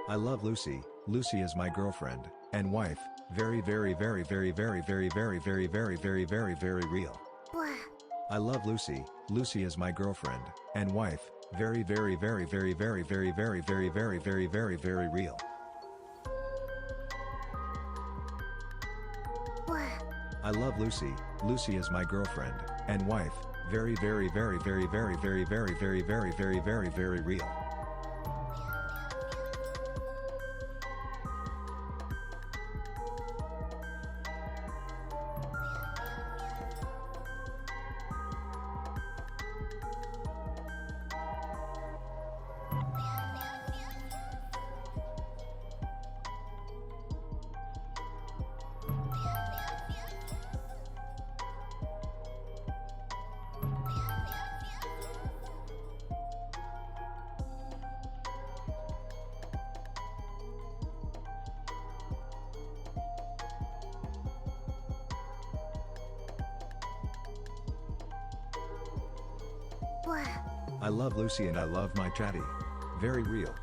I love Lucy. Lucy is my girlfriend and wife. Very, very, very, very, very, very, very, very, very, very, very, very real. I love Lucy. Lucy is my girlfriend and wife. Very, very, very, very, very, very, very, very, very, very, very, very real. I love Lucy. Lucy is my girlfriend and wife. Very, very, very, very, very, very, very, very, very, very, very, very real. I love Lucy and I love my chatty. Very real.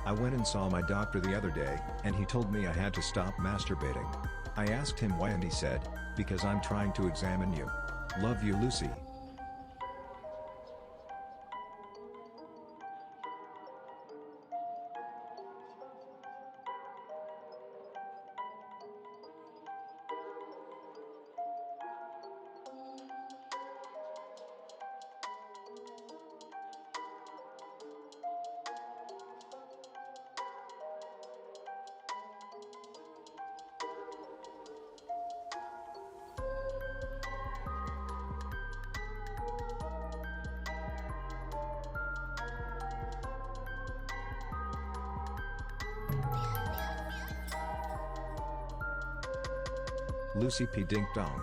I went and saw my doctor the other day, and he told me I had to stop masturbating. I asked him why and he said, "Because I'm trying to examine you." Love you, Lucy. Lucy P. Dink Dong.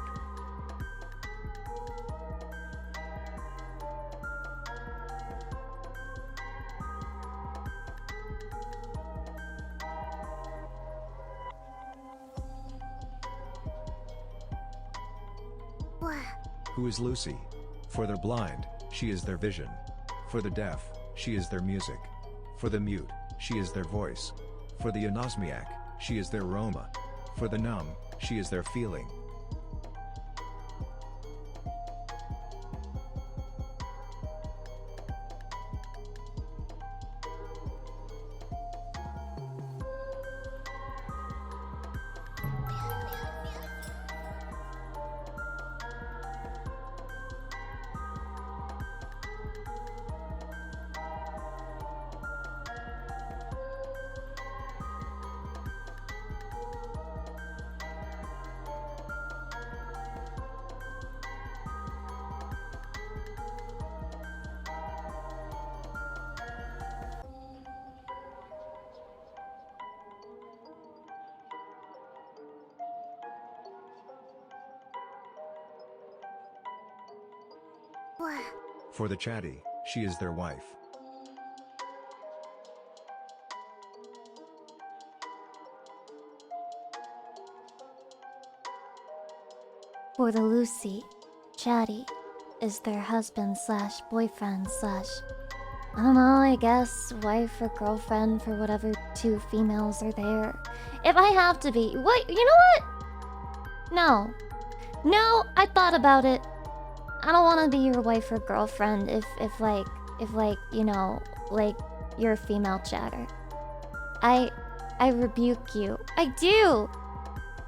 Who is Lucy? For the blind, she is their vision. For the deaf, she is their music. For the mute, she is their voice. For the anosmiac, she is their aroma. For the numb, she is their feeling. For the chatty, she is their wife. For the Lucy, chatty is their husband slash boyfriend slash, I don't know, I guess wife or girlfriend for whatever two females are there. If I have to be, what, you know what? No, I thought about it. I don't want to be your wife or girlfriend if you know, like you're a female chatter. I rebuke you. I do.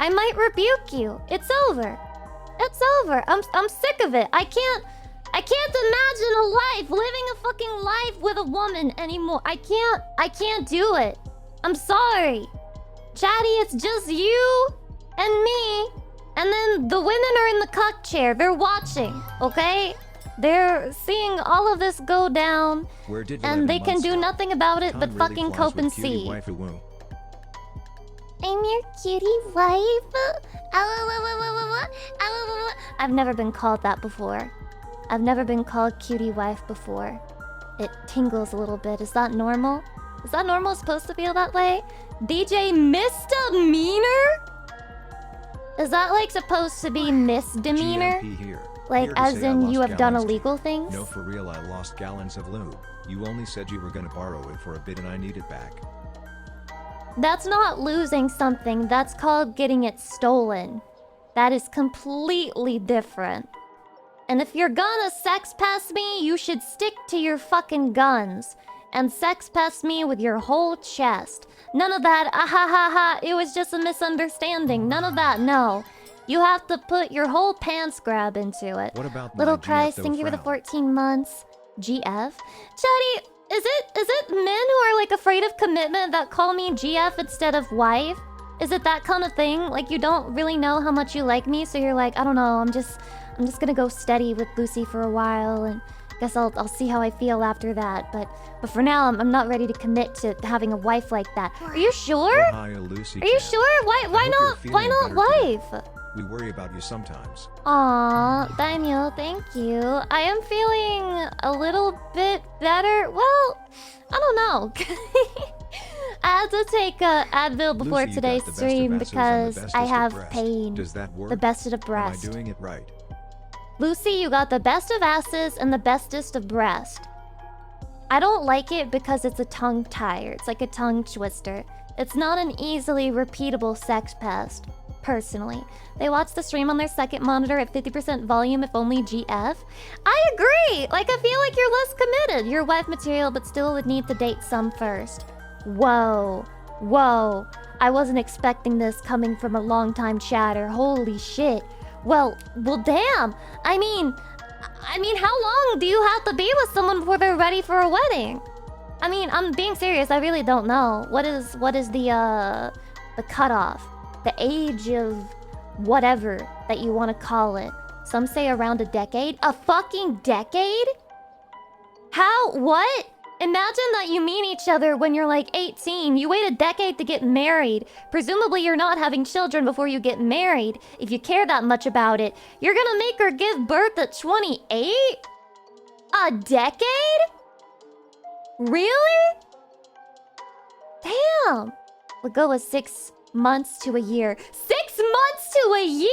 I might rebuke you. It's over. It's over. I'm sick of it. I can't imagine a life, living a fucking life with a woman anymore. I can't do it. I'm sorry. Chatty, it's just you and me. And then the women are in the cuck chair. They're watching, okay? They're seeing all of this go down. And they can do nothing about it but fucking cope and see. I'm your cutie wife. I've never been called that before. I've never been called cutie wife before. It tingles a little bit. Is that normal? Is that normal supposed to feel that way? DJ Misdemeanor? Is that like supposed to be misdemeanor? GMP here. Like Here to as say I in lost you have done gallons. illegal things? No, for real, I lost gallons of lube. You only said you were gonna borrow it for a bit and I need it back. That's not losing something, that's called getting it stolen. That is completely different. And if you're gonna sex pest me, you should stick to your fucking guns. And sex pest me with your whole chest. None of that, ah ha ha ha, it was just a misunderstanding. None of that, no. You have to put your whole pants grab into it. What about Little my Christ, GF thank you for the frown? 14 months. GF? Chatty, is it men who are like afraid of commitment that call me GF instead of wife? Is it that kind of thing? Like you don't really know how much you like me, so you're like, I don't know, I'm just gonna go steady with Lucy for a while and guess I'll see how I feel after that. But for now, I'm not ready to commit to having a wife like that. Are you sure? Ohio Lucy Are you champ. sure? Why hope you're feeling not better wife? We worry about you sometimes. Aw, Daniel, thank you. I am feeling a little bit better. Well, I don't know. I had to take Advil before Lucy, you today's got the best of stream asses and the because bestest I of have breast. pain. Does that work? The bestest of breast. Am I doing it right? Lucy, you got the best of asses and the bestest of breast. I don't like it because it's a tongue tire. It's like a tongue twister. It's not an easily repeatable sex pest, personally. They watch the stream on their second monitor at 50% volume if only GF. I agree! Like, I feel like you're less committed. You're wife material, but still would need to date some first. Whoa. Whoa. I wasn't expecting this coming from a longtime chatter. Holy shit. Well, damn. I mean, how long do you have to be with someone before they're ready for a wedding? I mean, I'm being serious. I really don't know. What is the cutoff? The age of whatever that you want to call it. Some say around a decade. A fucking decade? How? What? Imagine that you meet each other when you're like 18. You wait a decade to get married. Presumably you're not having children before you get married. If you care that much about it, you're gonna make her give birth at 28? A decade? Really? Damn. We'll go with 6 months to a year. 6 months to a year?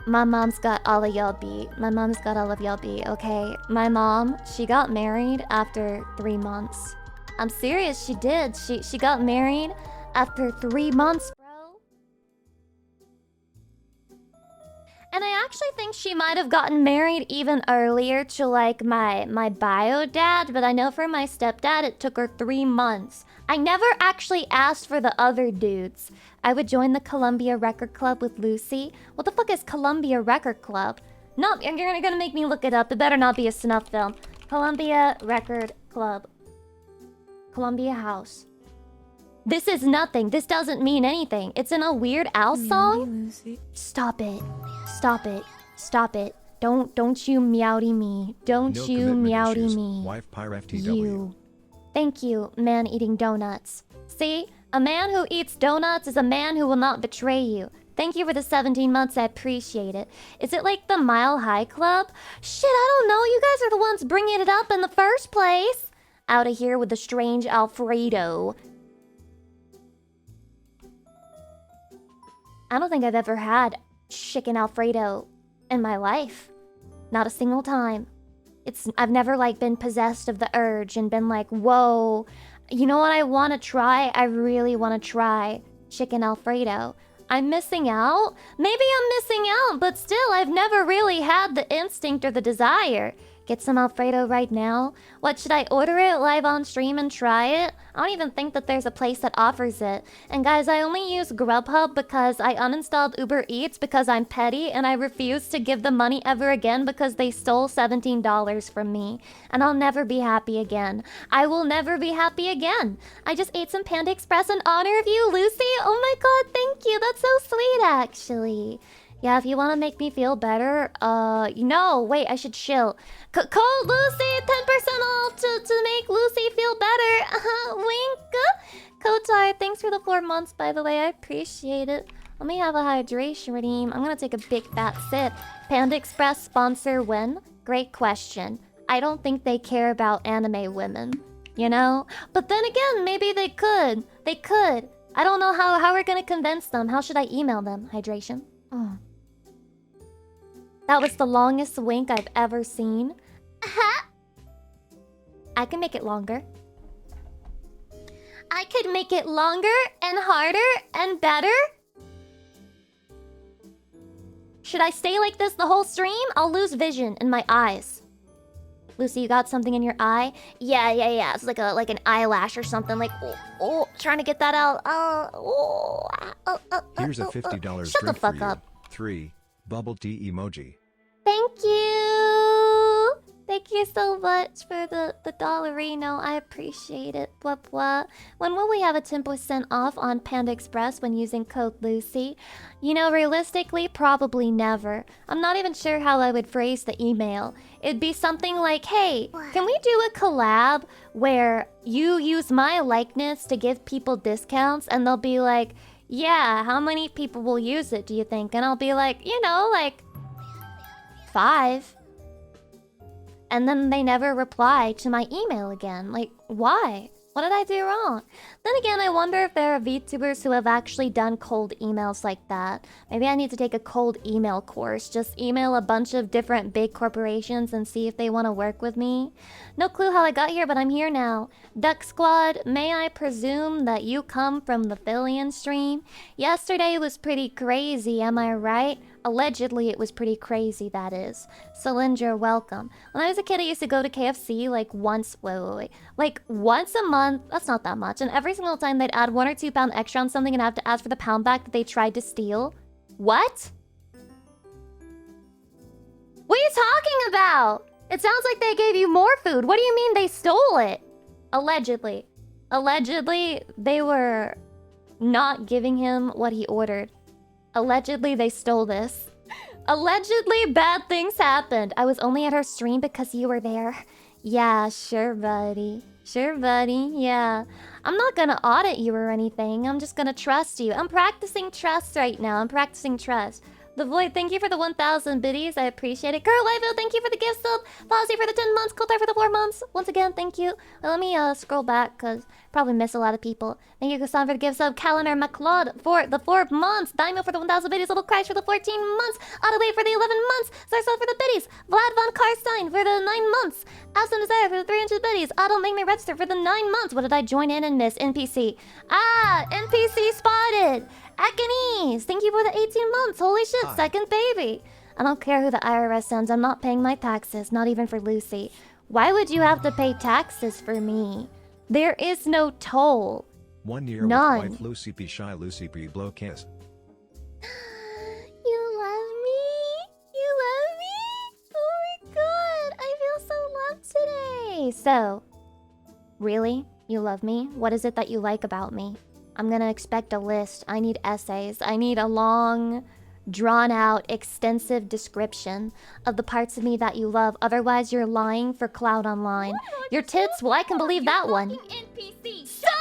My mom's got all of y'all beat. My mom's got all of y'all beat, okay? My mom, she got married after 3 months. I'm serious, she did. She got married after 3 months, bro. And I actually think she might have gotten married even earlier to like my bio dad, but I know for my stepdad it took her 3 months. I never actually asked for the other dudes. I would join the Columbia Record Club with Lucy. What the fuck is Columbia Record Club? No, you're gonna make me look it up. It better not be a snuff film. Columbia Record Club. Columbia House. This is nothing. This doesn't mean anything. It's in a Weird Al song. Stop it. Stop it. Stop it. Don't you meowdy me. Don't No you commitment meowdy issues. me. Wife Pyre FTW. You. Thank you, man eating donuts. See? A man who eats donuts is a man who will not betray you. Thank you for the 17 months, I appreciate it. Is it like the Mile High Club? Shit, I don't know. You guys are the ones bringing it up in the first place. Out of here with the strange Alfredo. I don't think I've ever had chicken Alfredo in my life. Not a single time. I've never like been possessed of the urge and been like, whoa, you know what I want to try? I really want to try chicken Alfredo. I'm missing out? Maybe I'm missing out, but still, I've never really had the instinct or the desire. Get some Alfredo right now? What, should I order it live on stream and try it? I don't even think that there's a place that offers it. And guys, I only use Grubhub because I uninstalled Uber Eats because I'm petty and I refuse to give the money ever again because they stole $17 from me. And I'll never be happy again. I will never be happy again. I just ate some Panda Express in honor of you, Lucy. Oh my god, thank you. That's so sweet, actually. Yeah, if you want to make me feel better, no, wait, I should chill. Cold Lucy, 10% off to make Lucy feel better. Wink. Kotar, thanks for the 4 months, by the way. I appreciate it. Let me have a hydration redeem. I'm gonna take a big fat sip. Panda Express sponsor when? Great question. I don't think they care about anime women. you know? But then again, maybe they could. They could. I don't know how we're gonna convince them. How should I email them? Hydration. Oh. That was the longest wink I've ever seen. I can make it longer. I could make it longer and harder and better. Should I stay like this the whole stream? I'll lose vision in my eyes. Lucy, you got something in your eye? Yeah. It's like an eyelash or something. Like, trying to get that out. Here's a $50 Shut the drink fuck for you. up. 3. Bubble tea emoji. Thank you. Thank you so much for the dollarino. I appreciate it. Blah blah. When will we have a 10% off on Panda Express when using code Lucy? You know, realistically, probably never. I'm not even sure how I would phrase the email. It'd be something like, hey, can we do a collab where you use my likeness to give people discounts? And they'll be like, yeah, how many people will use it, do you think? And I'll be like, you know, like 5. And then they never reply to my email again. Like, why? What did I do wrong? Then again, I wonder if there are VTubers who have actually done cold emails like that. Maybe I need to take a cold email course. Just email a bunch of different big corporations and see if they want to work with me. No clue how I got here, but I'm here now. Duck Squad, may I presume that you come from the Phillian stream? Yesterday was pretty crazy, am I right? Allegedly, it was pretty crazy, that is. Cylinder, welcome. When I was a kid, I used to go to KFC like once... Wait. Like once a month. That's not that much. And every single time they'd add 1 or 2 pound extra on something and have to ask for the pound back that they tried to steal. What? What are you talking about? It sounds like they gave you more food. What do you mean they stole it? Allegedly. Allegedly, they were not giving him what he ordered. Allegedly, they stole this. Allegedly, bad things happened. I was only at her stream because you were there. Yeah, sure, buddy. Sure, buddy. Yeah. I'm not gonna audit you or anything. I'm just gonna trust you. I'm practicing trust right now. I'm practicing trust. The Void, thank you for the 1,000 biddies. I appreciate it. Girl Livo, thank you for the gift sub. Fozzie for the 10 months. Kotar for the 4 months. Once again, thank you. Let me scroll back because probably miss a lot of people. Thank you, Gaston, for the gift sub. Calendar McLeod for the 4 months. Daimo for the 1,000 biddies. Little Christ for the 14 months. Adelaide for the 11 months. Zarsel for the biddies. Vlad von Karstein for the 9 months. Aston Desire for the 300 biddies. Adel Make Me Register for the 9 months. What did I join in and miss? NPC. Ah, NPC spotted. Akinese, thank you for the 18 months. Holy shit, Hi. Second baby. I don't care who the IRS sends. I'm not paying my taxes, not even for Lucy. Why would you have to pay taxes for me? There is no toll. 1 year None. with wife Lucy P. Shy Lucy P. Blow kiss. You love me? You love me? Oh my god, I feel so loved today. So, really? You love me? What is it that you like about me? I'm gonna expect a list. I need essays. I need a long, drawn-out, extensive description of the parts of me that you love. Otherwise, you're lying for clout online. Your tits? Well, I can believe that one. NPC. Stop!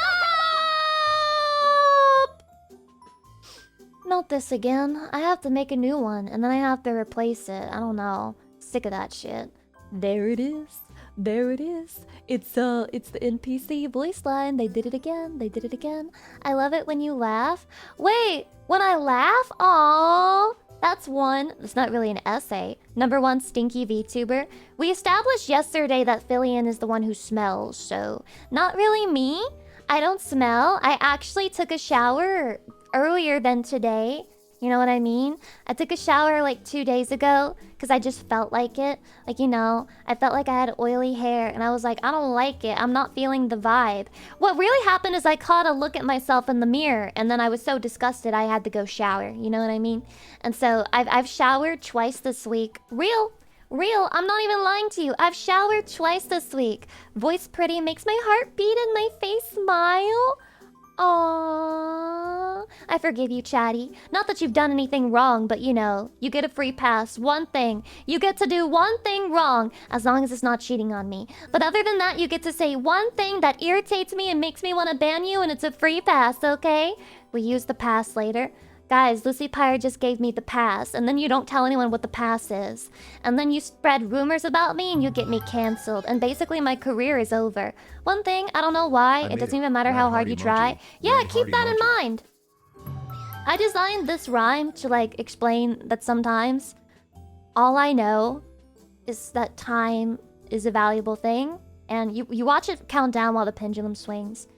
Not this again. I have to make a new one, and then I have to replace it. I don't know. Sick of that shit. There it is. There it is. It's the NPC voice line. They did it again. They did it again. I love it when you laugh. Wait, when I laugh? Aww. That's one. It's not really an essay. Number 1 stinky VTuber. We established yesterday that Phillian is the one who smells, so not really me. I don't smell. I actually took a shower earlier than today. You know what I mean? I took a shower like 2 days ago because I just felt like it. Like, you know, I felt like I had oily hair and I was like, I don't like it. I'm not feeling the vibe. What really happened is I caught a look at myself in the mirror and then I was so disgusted I had to go shower. You know what I mean? And so I've showered twice this week. Real. I'm not even lying to you. I've showered twice this week. Voice pretty makes my heart beat and my face smile. Aww. I forgive you, Chatty. Not that you've done anything wrong, but you know, you get a free pass. One thing. You get to do one thing wrong, as long as it's not cheating on me. But other than that, you get to say one thing that irritates me and makes me want to ban you, and it's a free pass, okay? We use the pass later. Guys, Lucy Pyre just gave me the pass, and then you don't tell anyone what the pass is. And then you spread rumors about me and you get me cancelled. And basically my career is over. One thing, I don't know why, it doesn't even matter how hard you try. Yeah, keep that in mind. I designed this rhyme to like explain that sometimes all I know is that time is a valuable thing. And you watch it count down while the pendulum swings.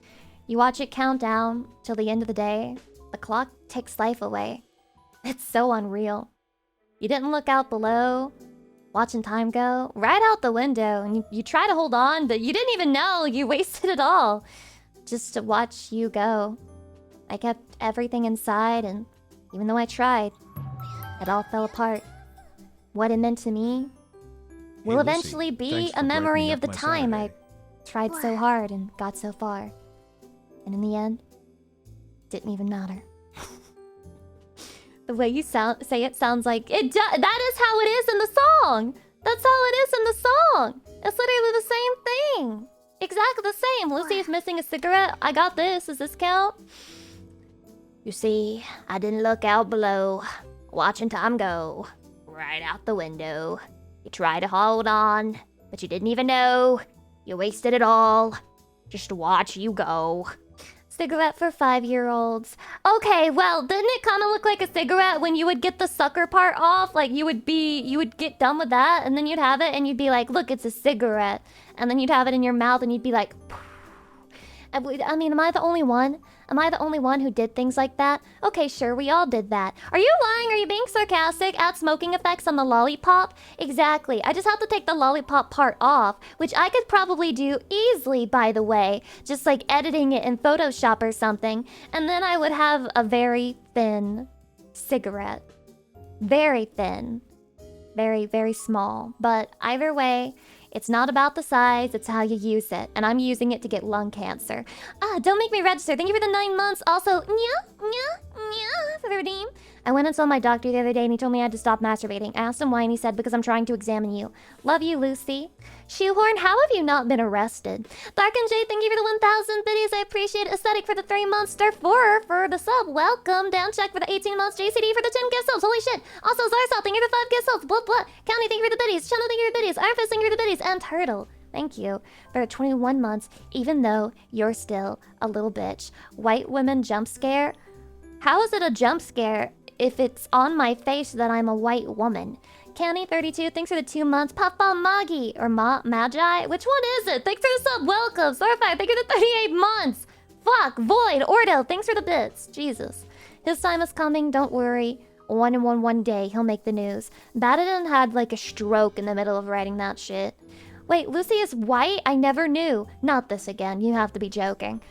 You watch it count down till the end of the day. The clock takes life away. It's so unreal. You didn't look out below, watching time go right out the window, and you try to hold on, but you didn't even know you wasted it all just to watch you go. I kept everything inside, and even though I tried, it all fell apart. What it meant to me will eventually be a memory of the time I tried so hard and got so far. And in the end, didn't even matter. The way you say it sounds like it that is how it is in the song. That's how it is in the song. It's literally the same thing. Exactly the same. Lucy is missing a cigarette. I got this. Does this count? You see, I didn't look out below, watching time go right out the window. You tried to hold on, but you didn't even know. You wasted it all just to watch you go. Cigarette for 5-year-olds. Okay, well, didn't it kind of look like a cigarette when you would get the sucker part off? Like, you would get done with that, and then you'd have it, and you'd be like, look, it's a cigarette. And then you'd have it in your mouth, and you'd be like... I mean, am I the only one? Am I the only one who did things like that? Okay, sure, we all did that. Are you lying? Are you being sarcastic? Add smoking effects on the lollipop? Exactly. I just have to take the lollipop part off, which I could probably do easily, by the way. Just like editing it in Photoshop or something. And then I would have a very thin cigarette. Very thin. Very, very small. But either way... It's not about the size, it's how you use it. And I'm using it to get lung cancer. Don't make me register. Thank you for the 9 months. Also, for the redeem. I went and saw my doctor the other day and he told me I had to stop masturbating. I asked him why and he said, because I'm trying to examine you. Love you, Lucy. Shoehorn, how have you not been arrested? Dark and J, thank you for the 1,000 biddies. I appreciate it. Aesthetic for the 3 months. Star 4 for the sub. Welcome. Downcheck for the 18 months. JCD for the 10 guest subs. Holy shit. Also, Zarsal, thank you for the 5 guest subs. Blah, blah. County, thank you for the biddies. Channel, thank you for the biddies. Iron Fist, thank you for the biddies. And Turtle, thank you for 21 months, even though you're still a little bitch. White women jump scare? How is it a jump scare if it's on my face that I'm a white woman? County32, thanks for the 2 months. Puffball Magi, or Magi? Which one is it? Thanks for the sub, welcome. Starfire, thank you for the 38 months. Fuck, Void, Ordo, thanks for the bits. Jesus. His time is coming, don't worry. One day, he'll make the news. Badadin had like a stroke in the middle of writing that shit. Wait, Lucy is white? I never knew. Not this again, you have to be joking.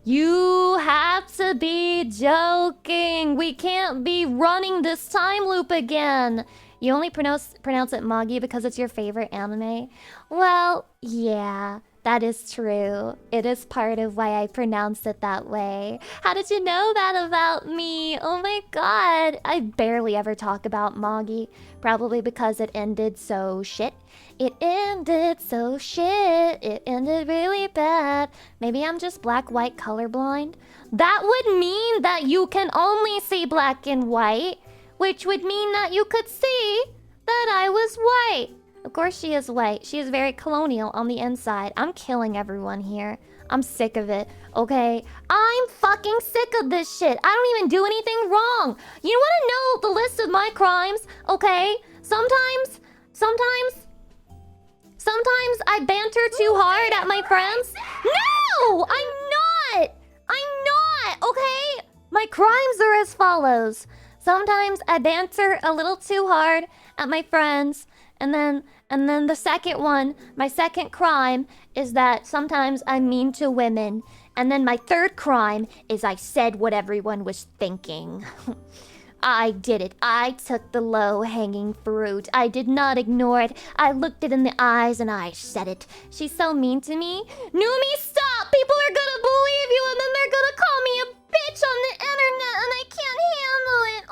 You have to be joking. We can't be running this time loop again. You only pronounce it Magi because it's your favorite anime? Well, yeah, that is true. It is part of why I pronounce it that way. How did you know that about me? Oh my god. I barely ever talk about Magi. Probably because it ended so shit. It ended so shit. It ended really bad. Maybe I'm just black-white colorblind. That would mean that you can only see black and white, which would mean that you could see that I was white. Of course she is white. She is very colonial on the inside. I'm killing everyone here. I'm sick of it, okay? I'm fucking sick of this shit. I don't even do anything wrong. You want to know the list of my crimes, okay? Sometimes I banter too hard at my friends. No! I'm not, okay? My crimes are as follows. Sometimes I banter a little too hard at my friends. And then the second one, my second crime, is that sometimes I'm mean to women. And then my third crime is I said what everyone was thinking. I did it. I took the low-hanging fruit. I did not ignore it. I looked it in the eyes and I said it. She's so mean to me. Numi, stop! People are gonna believe you and then they're gonna call me a bitch on the internet and I can't handle it.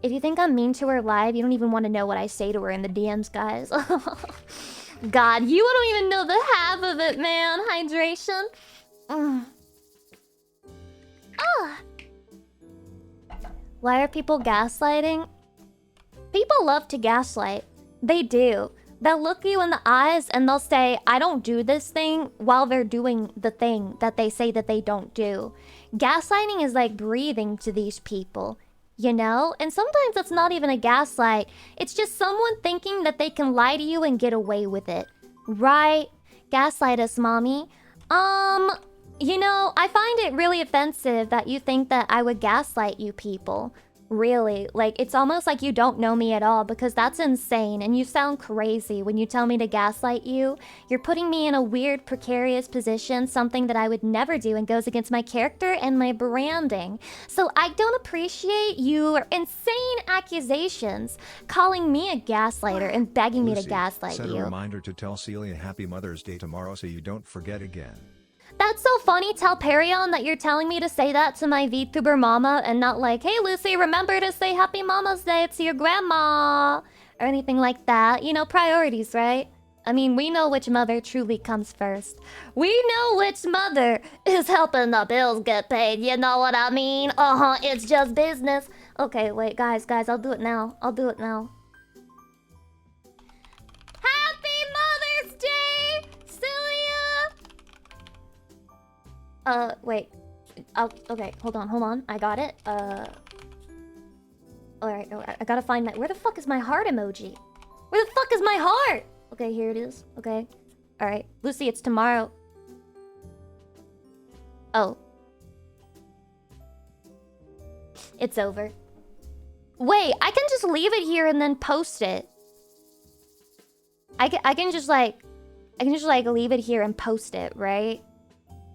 If you think I'm mean to her live, you don't even want to know what I say to her in the DMs, guys. God, you don't even know the half of it, man. Hydration. Why are people gaslighting? People love to gaslight. They do. They'll look you in the eyes and they'll say, I don't do this thing, while they're doing the thing that they say that they don't do. Gaslighting is like breathing to these people, you know? And sometimes it's not even a gaslight. It's just someone thinking that they can lie to you and get away with it. Right? Gaslight us, mommy. You know, I find it really offensive that you think that I would gaslight you people. Really, like, it's almost like you don't know me at all, because that's insane and you sound crazy when you tell me to gaslight you. You're putting me in a weird, precarious position, something that I would never do and goes against my character and my branding. So I don't appreciate your insane accusations calling me a gaslighter and begging me to gaslight set you. a reminder to tell Celia Happy Mother's Day tomorrow so you don't forget again. That's so funny. Tell Perion that you're telling me to say that to my VTuber mama and not like, hey Lucy, remember to say Happy Mama's Day to your grandma, or anything like that. You know, priorities, right? I mean, we know which mother truly comes first. We know which mother is helping the bills get paid. You know what I mean? It's just business. Okay, wait, guys, I'll do it now. Happy Mother's Day, Celia! Wait. Okay, hold on. I got it. Alright, I gotta find my... Where the fuck is my heart emoji? Where the fuck is my heart? Okay, here it is. Okay. Alright. Lucy, it's tomorrow. Oh. It's over. Wait, I can just leave it here and then post it. I can just like leave it here and post it, right?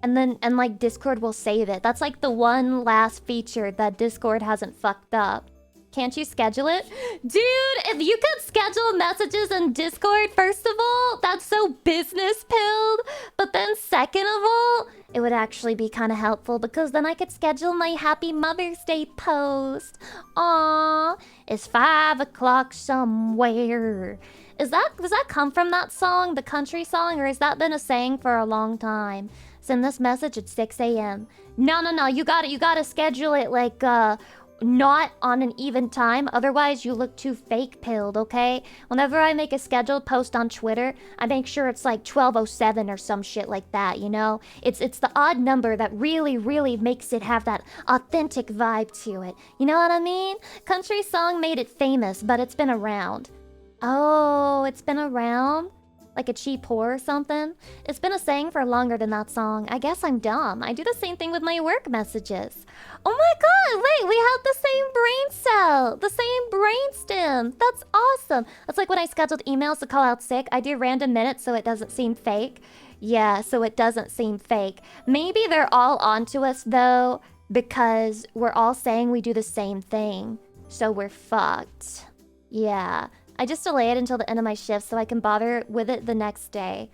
And like Discord will save it. That's like the one last feature that Discord hasn't fucked up. Can't you schedule it? Dude, if you could schedule messages in Discord, first of all, that's so business pilled. But then second of all, it would actually be kind of helpful because then I could schedule my Happy Mother's Day post. Aww, it's 5 o'clock somewhere. Does that come from that song, the country song, or has that been a saying for a long time? Send this message at 6 a.m. No, you gotta schedule it like, not on an even time, otherwise you look too fake pilled, okay? Whenever I make a scheduled post on Twitter, I make sure it's like 12:07 or some shit like that, you know? It's the odd number that really makes it have that authentic vibe to it. You know what I mean? Country song made it famous, but it's been around. Oh, it's been around? Like a cheap whore or something? It's been a saying for longer than that song. I guess I'm dumb. I do the same thing with my work messages. Oh my god, wait, we have the same brain cell! The same brainstem! That's awesome! That's like when I scheduled emails to call out sick, I do random minutes so it doesn't seem fake. Yeah, so it doesn't seem fake. Maybe they're all onto us though, because we're all saying we do the same thing. So we're fucked. Yeah. I just delay it until the end of my shift so I can bother with it the next day.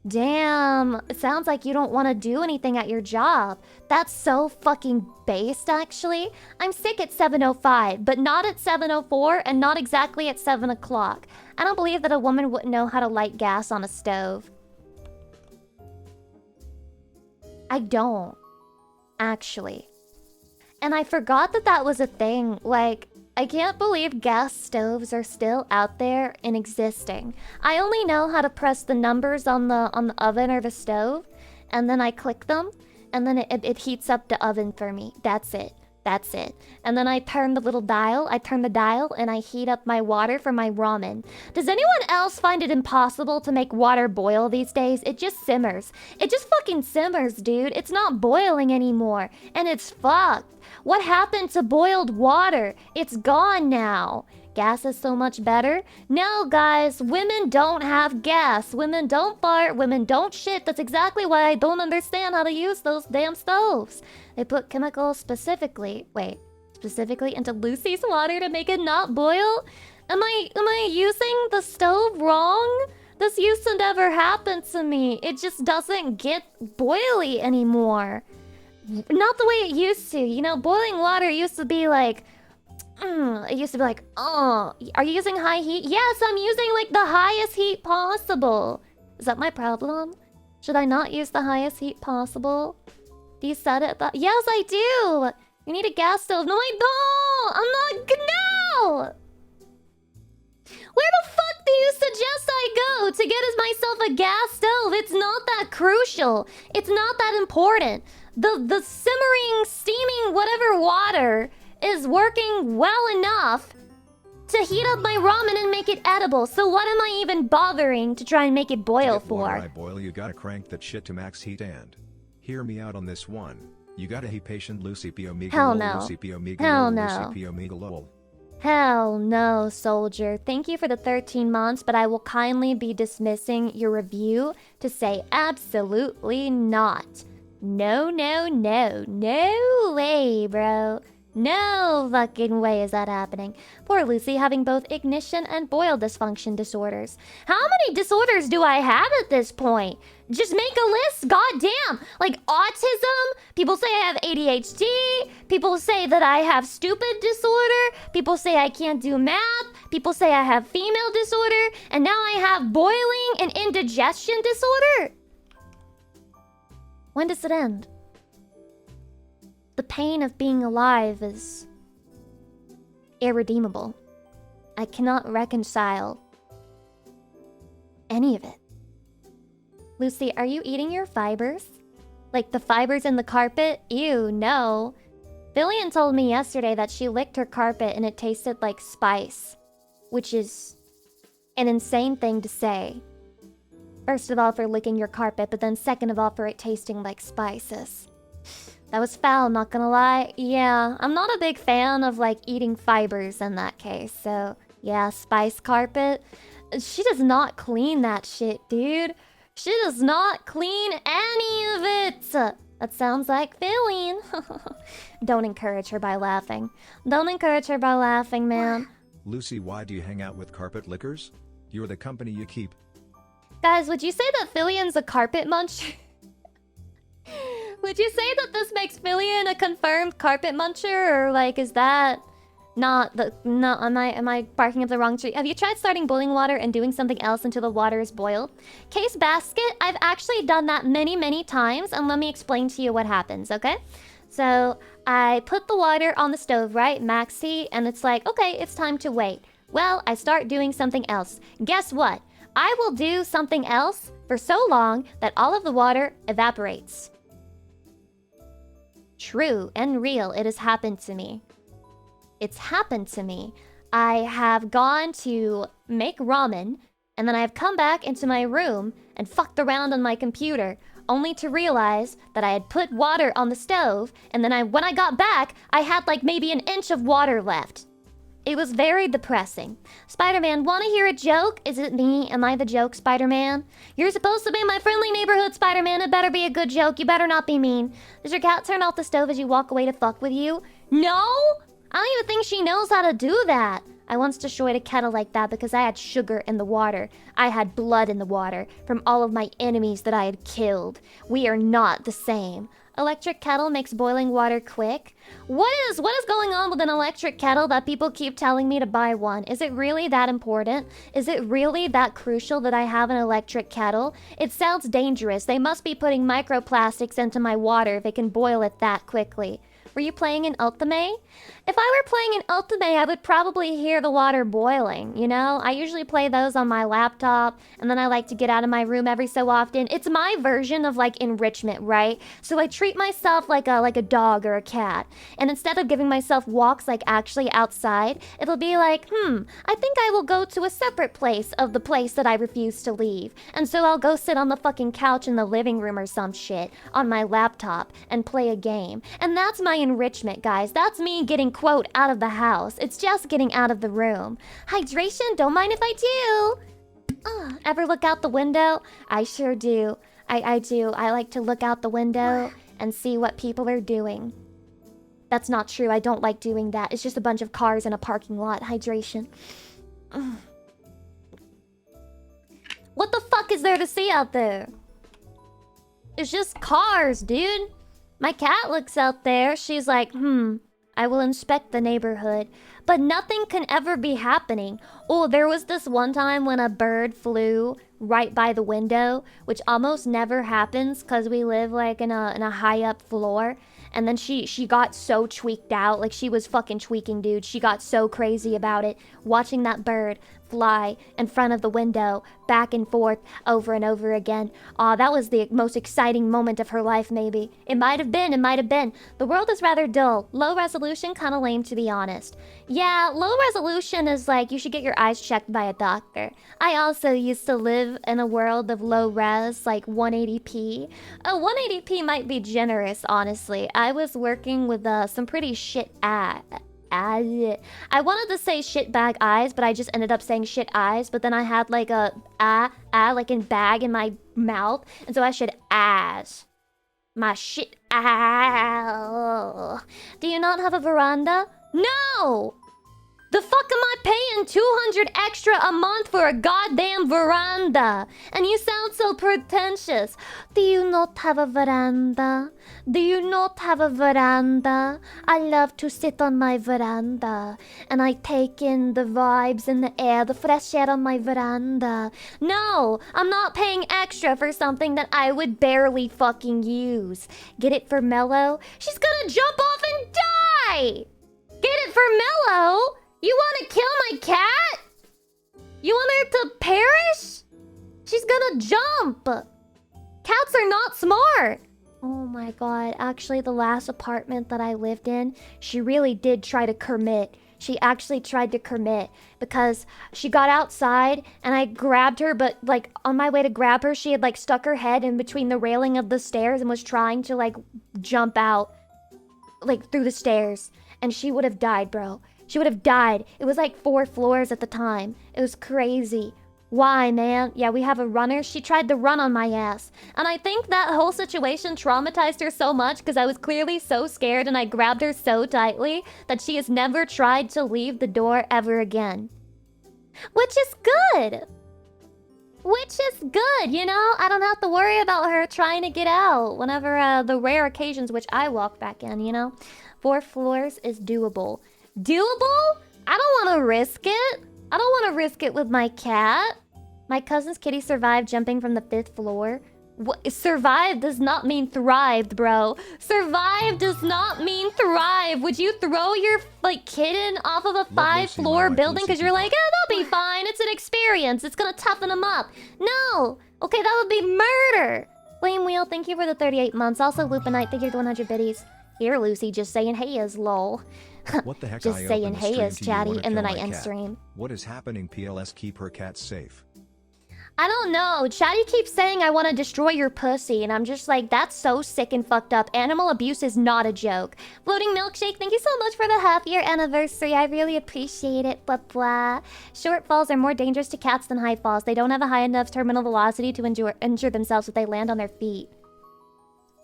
Damn, it sounds like you don't want to do anything at your job. That's so fucking based, actually. I'm sick at 7:05, but not at 7:04 and not exactly at 7 o'clock. I don't believe that a woman wouldn't know how to light gas on a stove. I don't, actually. And I forgot that that was a thing, like... I can't believe gas stoves are still out there and existing. I only know how to press the numbers on the oven or the stove, and then I click them, and then it heats up the oven for me. That's it. And then I turn the little dial, and I heat up my water for my ramen. Does anyone else find it impossible to make water boil these days? It just simmers. It just fucking simmers, dude. It's not boiling anymore, and it's fucked. What happened to boiled water? It's gone now. Gas is so much better. No, guys, women don't have gas. Women don't fart. Women don't shit. That's exactly why I don't understand how to use those damn stoves. They put chemicals specifically into Lucy's water to make it not boil? Am I using the stove wrong? This used to never happen to me. It just doesn't get boily anymore. Not the way it used to. You know, boiling water used to be like... it used to be like, oh, are you using high heat? Yes, I'm using like the highest heat possible. Is that my problem? Should I not use the highest heat possible? Do you set it? Yes, I do. You need a gas stove. No, I I'm not... No! Where the fuck do you suggest I go to get myself a gas stove? It's not that crucial. It's not that important. The simmering, steaming, whatever water is working well enough to heat up my ramen and make it edible. So what am I even bothering to try and make it boil for? Water I boil, you gotta crank that shit to max heat and... Hear me out on this one. You gotta be patient, Lucy P. Omega. Hell no. Lucy P. Omega. Hell Lucy no. P. Omega lol. Hell no, soldier. Thank you for the 13 months, but I will kindly be dismissing your review to say absolutely not. No, no, no. No way, bro. No fucking way is that happening. Poor Lucy having both ignition and boil dysfunction disorders. How many disorders do I have at this point? Just make a list, goddamn. Like autism, people say I have ADHD, people say that I have stupid disorder, people say I can't do math, people say I have female disorder, and now I have boiling and indigestion disorder. When does it end? The pain of being alive is irredeemable. I cannot reconcile any of it. Lucy, are you eating your fibers? Like the fibers in the carpet? Ew, no. Billion told me yesterday that she licked her carpet and it tasted like spice, which is an insane thing to say. First of all, for licking your carpet, but then second of all, for it tasting like spices. That was foul, not gonna lie. Yeah, I'm not a big fan of like eating fibers in that case. So yeah, spice carpet. She does not clean that shit, dude. She does not clean any of it. That sounds like Billion. Don't encourage her by laughing. Don't encourage her by laughing, man. Lucy, why do you hang out with carpet lickers? You're the company you keep. Guys, would you say that Fillion's a carpet muncher? Would you say that this makes Fillion a confirmed carpet muncher, or like is that not the am I barking up the wrong tree? Have you tried starting boiling water and doing something else until the water is boiled? Case basket, I've actually done that many times, and let me explain to you what happens, okay? So I put the water on the stove, right? Max heat, and it's like, okay, it's time to wait. Well, I start doing something else. Guess what? I will do something else for so long that all of the water evaporates. True and real, it has happened to me. It's happened to me. I have gone to make ramen, and then I have come back into my room and fucked around on my computer, only to realize that I had put water on the stove, and then when I got back, I had like maybe an inch of water left. It was very depressing. Spider-Man, wanna hear a joke? Is it me? Am I the joke, Spider-Man? You're supposed to be my friendly neighborhood, Spider-Man. It better be a good joke. You better not be mean. Does your cat turn off the stove as you walk away to fuck with you? No? I don't even think she knows how to do that. I once destroyed a kettle like that because I had sugar in the water. I had blood in the water from all of my enemies that I had killed. We are not the same. Electric kettle makes boiling water quick. What is going on with an electric kettle that people keep telling me to buy one? Is it really that important? Is it really that crucial that I have an electric kettle? It sounds dangerous. They must be putting microplastics into my water if it can boil it that quickly. Were you playing an Ultimate? If I were playing an Ultimate, I would probably hear the water boiling, you know? I usually play those on my laptop, and then I like to get out of my room every so often. It's my version of, like, enrichment, right? So I treat myself like a dog or a cat. And instead of giving myself walks, like, actually outside, it'll be like, I think I will go to a separate place of the place that I refuse to leave. And so I'll go sit on the fucking couch in the living room or some shit on my laptop and play a game. And that's my enrichment, guys. That's me getting, quote, out of the house. It's just getting out of the room. Hydration, don't mind if I do. Ever look out the window? I sure do. I do. I like to look out the window and see what people are doing. That's not true. I don't like doing that. It's just a bunch of cars in a parking lot. Hydration. What the fuck is there to see out there? It's just cars, dude. My cat looks out there. She's like, I will inspect the neighborhood. But nothing can ever be happening. Oh, there was this one time when a bird flew right by the window, which almost never happens because we live like in a high up floor. And then she got so tweaked out. Like, she was fucking tweaking, dude. She got so crazy about it. Watching that bird fly in front of the window, back and forth, over and over again. Aw, that was the most exciting moment of her life, maybe. It might have been, it might have been. The world is rather dull. Low resolution, kinda lame, to be honest. Yeah, low resolution is like, you should get your eyes checked by a doctor. I also used to live in a world of low res, like 180p. 180p might be generous, honestly. I was working with some pretty shit I wanted to say shitbag eyes, but I just ended up saying shit eyes. But then I had like a like in bag in my mouth, and so I should ass my shit. Do you not have a veranda? No. The fuck am I paying 200 extra a month for a goddamn veranda? And you sound so pretentious. Do you not have a veranda? Do you not have a veranda? I love to sit on my veranda, and I take in the vibes in the air, the fresh air on my veranda. No, I'm not paying extra for something that I would barely fucking use. Get it for Mello? She's gonna jump off and die! Get it for Mello? You wanna kill my cat? You want her to perish? She's gonna jump! Cats are not smart! Oh my god, actually the last apartment that I lived in, she really did try to commit. She actually tried to commit because she got outside and I grabbed her, but like on my way to grab her, she had like stuck her head in between the railing of the stairs and was trying to like jump out like through the stairs. And she would have died, bro. She would have died. It was like 4 floors at the time. It was crazy. Why, man? Yeah, we have a runner. She tried to run on my ass. And I think that whole situation traumatized her so much because I was clearly so scared and I grabbed her so tightly that she has never tried to leave the door ever again. Which is good. Which is good, you know? I don't have to worry about her trying to get out whenever the rare occasions which I walk back in, you know? 4 floors is doable. Doable? I don't want to risk it. I don't want to risk it with my cat. My cousin's kitty survived jumping from the 5th floor. What? Survived does not mean thrived, bro. Survive does not mean thrive. Would you throw your like kitten off of a 5-floor building because you're like, they'll be fine. It's an experience. It's gonna toughen them up. No. Okay, that would be murder. Flame Wheel, thank you for the 38 months. Also, Lupinite, thank you for the 100 biddies. Here, Lucy, just saying hey is lol. What the heck? Just I saying open the hey stream is to you chatty, wanna and then kill I my end cat. stream. What is happening? PLS, keep her cat safe. I don't know. Chatty keeps saying I want to destroy your pussy, and I'm just like, that's so sick and fucked up. Animal abuse is not a joke. Floating Milkshake, thank you so much for the half-year anniversary. I really appreciate it. Blah, blah. Short falls are more dangerous to cats than high falls. They don't have a high enough terminal velocity to injure themselves if they land on their feet.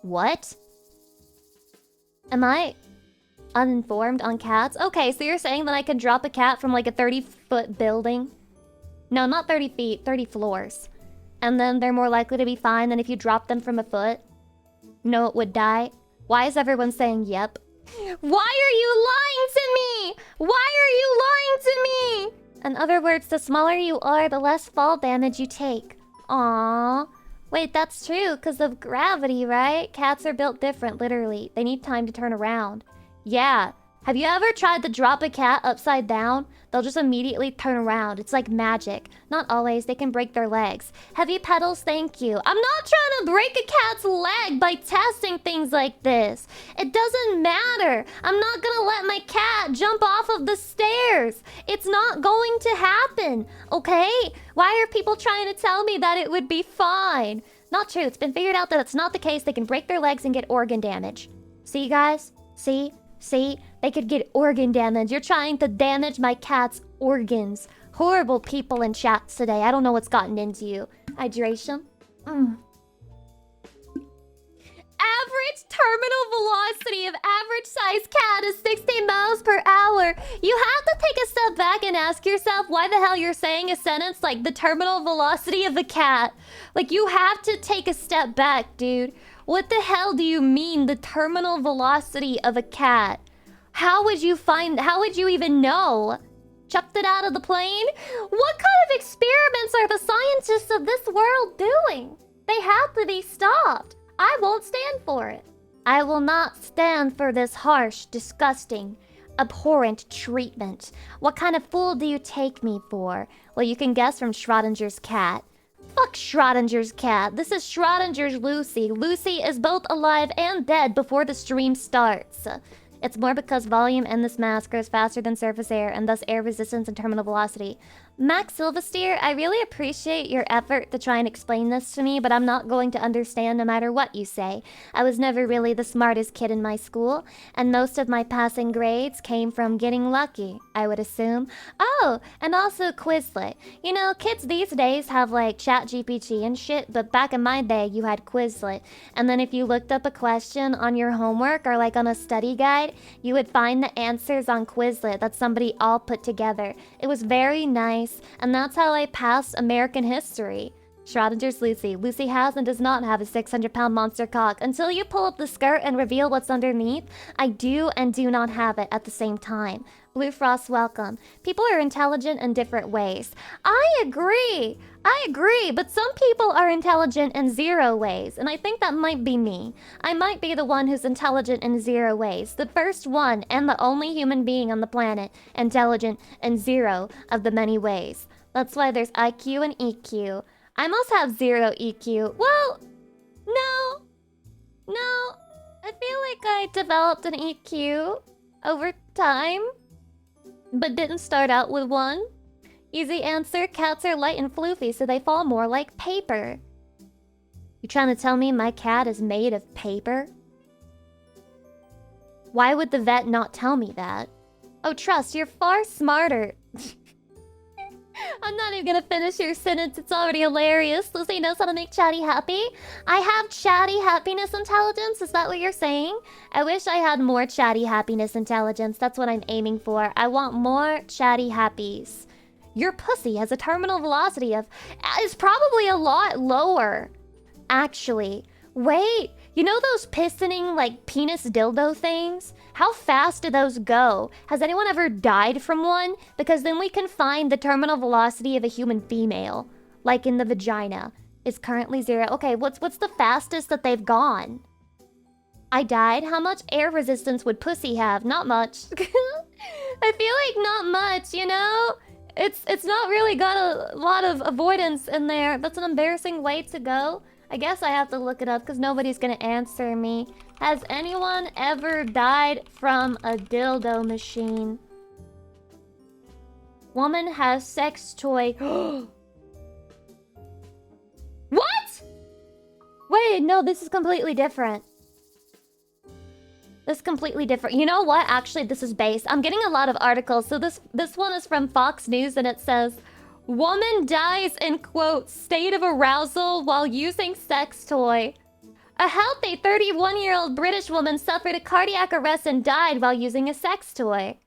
What? Am I uninformed on cats? Okay, so you're saying that I could drop a cat from like a 30-foot building? No, not 30 feet, 30 floors. And then they're more likely to be fine than if you drop them from a foot? No, it would die. Why is everyone saying yep? Why are you lying to me? Why are you lying to me? In other words, the smaller you are, the less fall damage you take. Aww. Wait, that's true, because of gravity, right? Cats are built different, literally. They need time to turn around. Yeah. Have you ever tried to drop a cat upside down? They'll just immediately turn around. It's like magic. Not always. They can break their legs. Heavy pedals, thank you. I'm not trying to break a cat's leg by testing things like this. It doesn't matter. I'm not gonna let my cat jump off of the stairs. It's not going to happen, okay? Why are people trying to tell me that it would be fine? Not true. It's been figured out that it's not the case. They can break their legs and get organ damage. See, guys? See? See? They could get organ damage. You're trying to damage my cat's organs. Horrible people in chats today. I don't know what's gotten into you. Hydration. Average terminal velocity of average size cat is 60 miles per hour. You have to take a step back and ask yourself why the hell you're saying a sentence like the terminal velocity of a cat. Like, you have to take a step back, dude. What the hell do you mean, the terminal velocity of a cat? How would you even know? Chucked it out of the plane? What kind of experiments are the scientists of this world doing? They have to be stopped. I won't stand for it. I will not stand for this harsh, disgusting, abhorrent treatment. What kind of fool do you take me for? Well, you can guess from Schrodinger's cat. Fuck Schrodinger's cat. This is Schrodinger's Lucy. Lucy is both alive and dead before the stream starts. It's more because volume in this mass grows faster than surface air, and thus air resistance and terminal velocity. Max Silvesteer, I really appreciate your effort to try and explain this to me, but I'm not going to understand no matter what you say. I was never really the smartest kid in my school, and most of my passing grades came from getting lucky, I would assume. Oh, and also Quizlet. You know, kids these days have like ChatGPT and shit, but back in my day, you had Quizlet. And then if you looked up a question on your homework or like on a study guide, you would find the answers on Quizlet that somebody all put together. It was very nice, and that's how I passed American history. Schrodinger's Lucy. Lucy has and does not have a 600-pound monster cock. Until you pull up the skirt and reveal what's underneath, I do and do not have it at the same time. Blue Frost, welcome. People are intelligent in different ways. I agree, but some people are intelligent in 0 ways, and I think that might be me. I might be the one who's intelligent in 0 ways. The first one and the only human being on the planet intelligent in 0 of the many ways. That's why there's IQ and EQ. I must have 0 EQ. Well, no. I feel like I developed an EQ over time, but didn't start out with one. Easy answer, cats are light and floofy, so they fall more like paper. You trying to tell me my cat is made of paper? Why would the vet not tell me that? Oh, Trust, you're far smarter. I'm not even gonna finish your sentence, it's already hilarious. Lucy knows how to make chatty happy. I have chatty happiness intelligence, is that what you're saying? I wish I had more chatty happiness intelligence, that's what I'm aiming for. I want more chatty happies. Your pussy has a terminal velocity of... is probably a lot lower. Actually. Wait, you know those pistoning, like, penis dildo things? How fast do those go? Has anyone ever died from one? Because then we can find the terminal velocity of a human female. Like in the vagina. It's currently 0. Okay, what's the fastest that they've gone? I died? How much air resistance would pussy have? Not much. I feel like not much, you know? It's not really got a lot of avoidance in there. That's an embarrassing way to go. I guess I have to look it up because nobody's gonna answer me. Has anyone ever died from a dildo machine? Woman has sex toy. What? Wait, no, this is completely different. This is completely different. You know what? Actually, this is based. I'm getting a lot of articles. So this one is from Fox News, and it says, woman dies in, quote, state of arousal while using sex toy. A healthy 31-year-old British woman suffered a cardiac arrest and died while using a sex toy.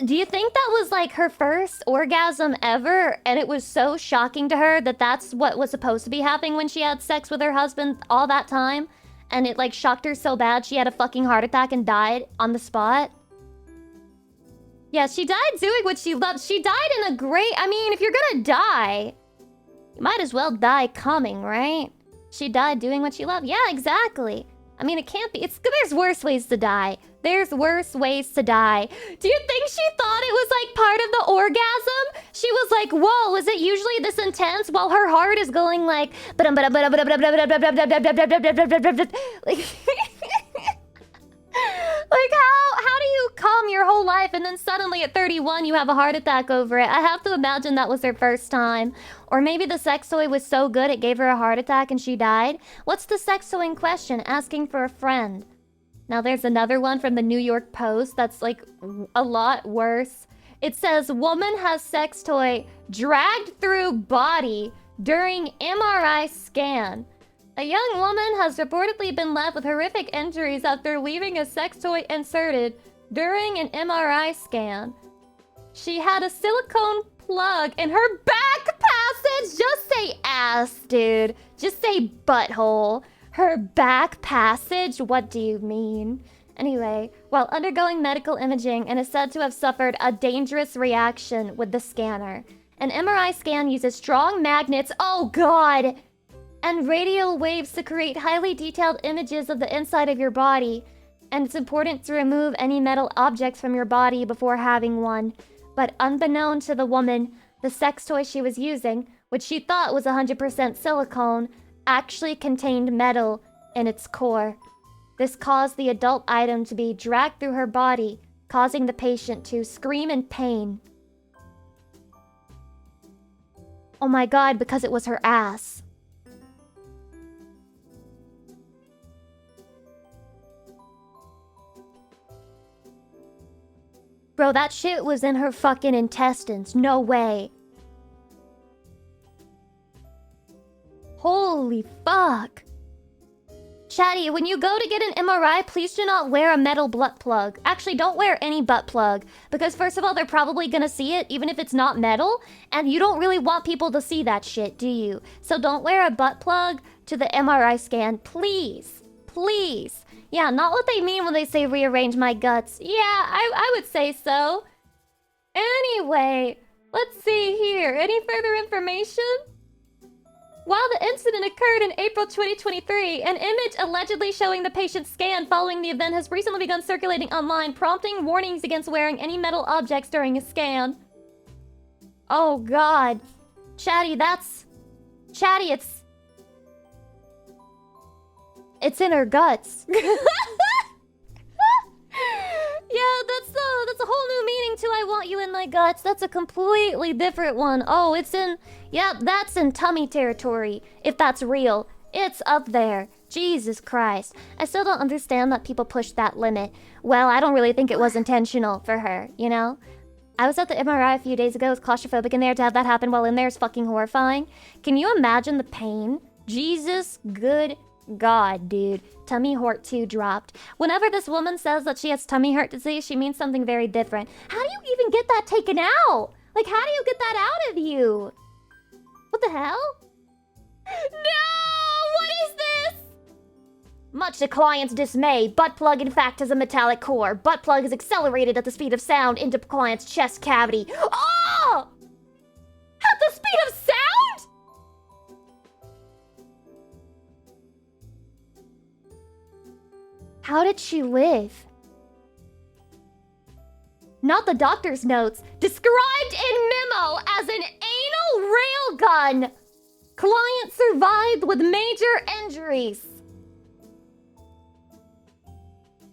Do you think that was like her first orgasm ever, and it was so shocking to her that that's what was supposed to be happening when she had sex with her husband all that time? And it like shocked her so bad she had a fucking heart attack and died on the spot? Yeah, she died doing what she loved. She died in a great... I mean, if you're gonna die, you might as well die coming, right? She died doing what she loved. Yeah, exactly. I mean, it can't be... There's worse ways to die. There's worse ways to die. Do you think she thought it was like part of the orgasm? She was like, whoa, was it usually this intense? While her heart is going like... Like, how do you calm your whole life and then suddenly at 31 you have a heart attack over it? I have to imagine that was her first time. Or maybe the sex toy was so good it gave her a heart attack and she died. What's the sex toy in question? Asking for a friend. Now there's another one from the New York Post that's like a lot worse. It says, woman has sex toy dragged through body during MRI scan. A young woman has reportedly been left with horrific injuries after leaving a sex toy inserted during an MRI scan. She had a silicone plug in her back passage. Just say ass, dude. Just say butthole. Her back passage? What do you mean? Anyway, while undergoing medical imaging and is said to have suffered a dangerous reaction with the scanner. An MRI scan uses strong magnets. Oh, God! and radio waves to create highly detailed images of the inside of your body. And it's important to remove any metal objects from your body before having one. But unbeknown to the woman, the sex toy she was using, which she thought was 100% silicone, actually contained metal in its core. This caused the adult item to be dragged through her body, causing the patient to scream in pain. Oh my god, because it was her ass. Bro, that shit was in her fucking intestines. No way. Holy fuck. Chatty, when you go to get an MRI, please do not wear a metal butt plug. Actually, don't wear any butt plug. Because first of all, they're probably gonna see it, even if it's not metal. And you don't really want people to see that shit, do you? So don't wear a butt plug to the MRI scan, please. Please. Yeah, not what they mean when they say rearrange my guts. Yeah, I would say so. Anyway, let's see here. Any further information? While the incident occurred in April 2023, an image allegedly showing the patient's scan following the event has recently begun circulating online, prompting warnings against wearing any metal objects during a scan. Oh god. Chatty, Chatty, it's in her guts. Yeah, that's a whole new meaning to I want you in my guts. That's a completely different one. Oh, it's in... Yep, that's in tummy territory. If that's real. It's up there. Jesus Christ. I still don't understand that people push that limit. Well, I don't really think it was intentional for her, you know? I was at the MRI a few days ago. It was claustrophobic in there. To have that happen while in there is fucking horrifying. Can you imagine the pain? Jesus, good God, dude. Tummy hurt 2 dropped. Whenever this woman says that she has tummy hurt disease, she means something very different. How do you even get that taken out? Like, how do you get that out of you? What the hell? No! What is this? Much to client's dismay, butt plug in fact has a metallic core. Butt plug is accelerated at the speed of sound into client's chest cavity. Oh! At the speed of sound? How did she live? Not the doctor's notes. Described in memo as an anal railgun. Client survived with major injuries.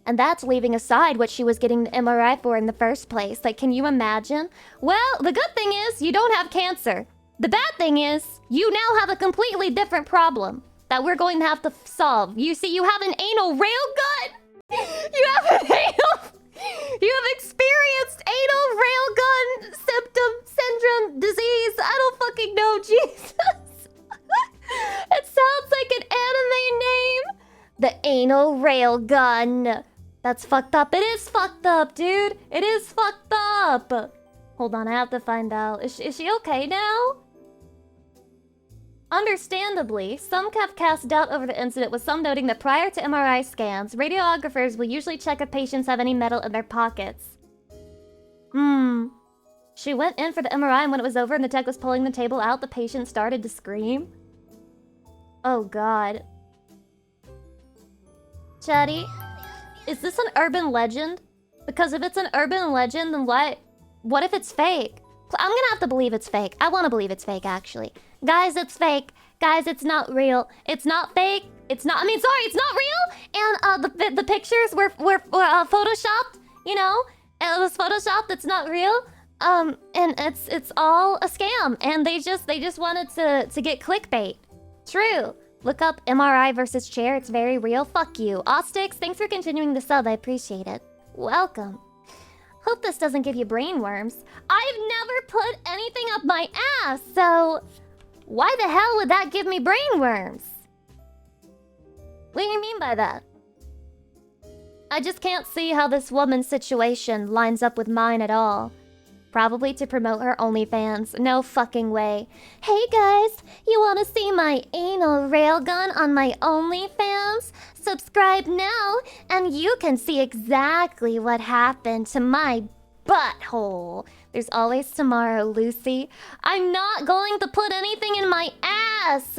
And that's leaving aside what she was getting the MRI for in the first place. Like, can you imagine? Well, the good thing is you don't have cancer. The bad thing is you now have a completely different problem that we're going to have to solve. You see, you have an anal railgun. You have experienced anal railgun syndrome disease. I don't fucking know, Jesus. It sounds like an anime name. The anal railgun. That's fucked up. It is fucked up, dude. It is fucked up. Hold on, I have to find out. Is she okay now? Understandably, some have cast doubt over the incident, with some noting that prior to MRI scans, radiographers will usually check if patients have any metal in their pockets. She went in for the MRI, and when it was over and the tech was pulling the table out, the patient started to scream. Oh god. Chatty, is this an urban legend? Because if it's an urban legend, then what if it's fake? I'm gonna have to believe it's fake. I want to believe it's fake, actually. Guys, it's fake. Guys, it's not real. It's not fake. It's not... it's not real. And the pictures were photoshopped. You know, it was photoshopped. It's not real. And it's all a scam. And they just wanted to get clickbait. True. Look up MRI versus chair. It's very real. Fuck you. Ostix, thanks for continuing the sub. I appreciate it. Welcome. Hope this doesn't give you brainworms. I've never put anything up my ass, so why the hell would that give me brainworms? What do you mean by that? I just can't see how this woman's situation lines up with mine at all. Probably to promote her OnlyFans. No fucking way. Hey guys, you wanna see my anal railgun on my OnlyFans? Subscribe now, and you can see exactly what happened to my butthole. There's always tomorrow, Lucy. I'm not going to put anything in my ass.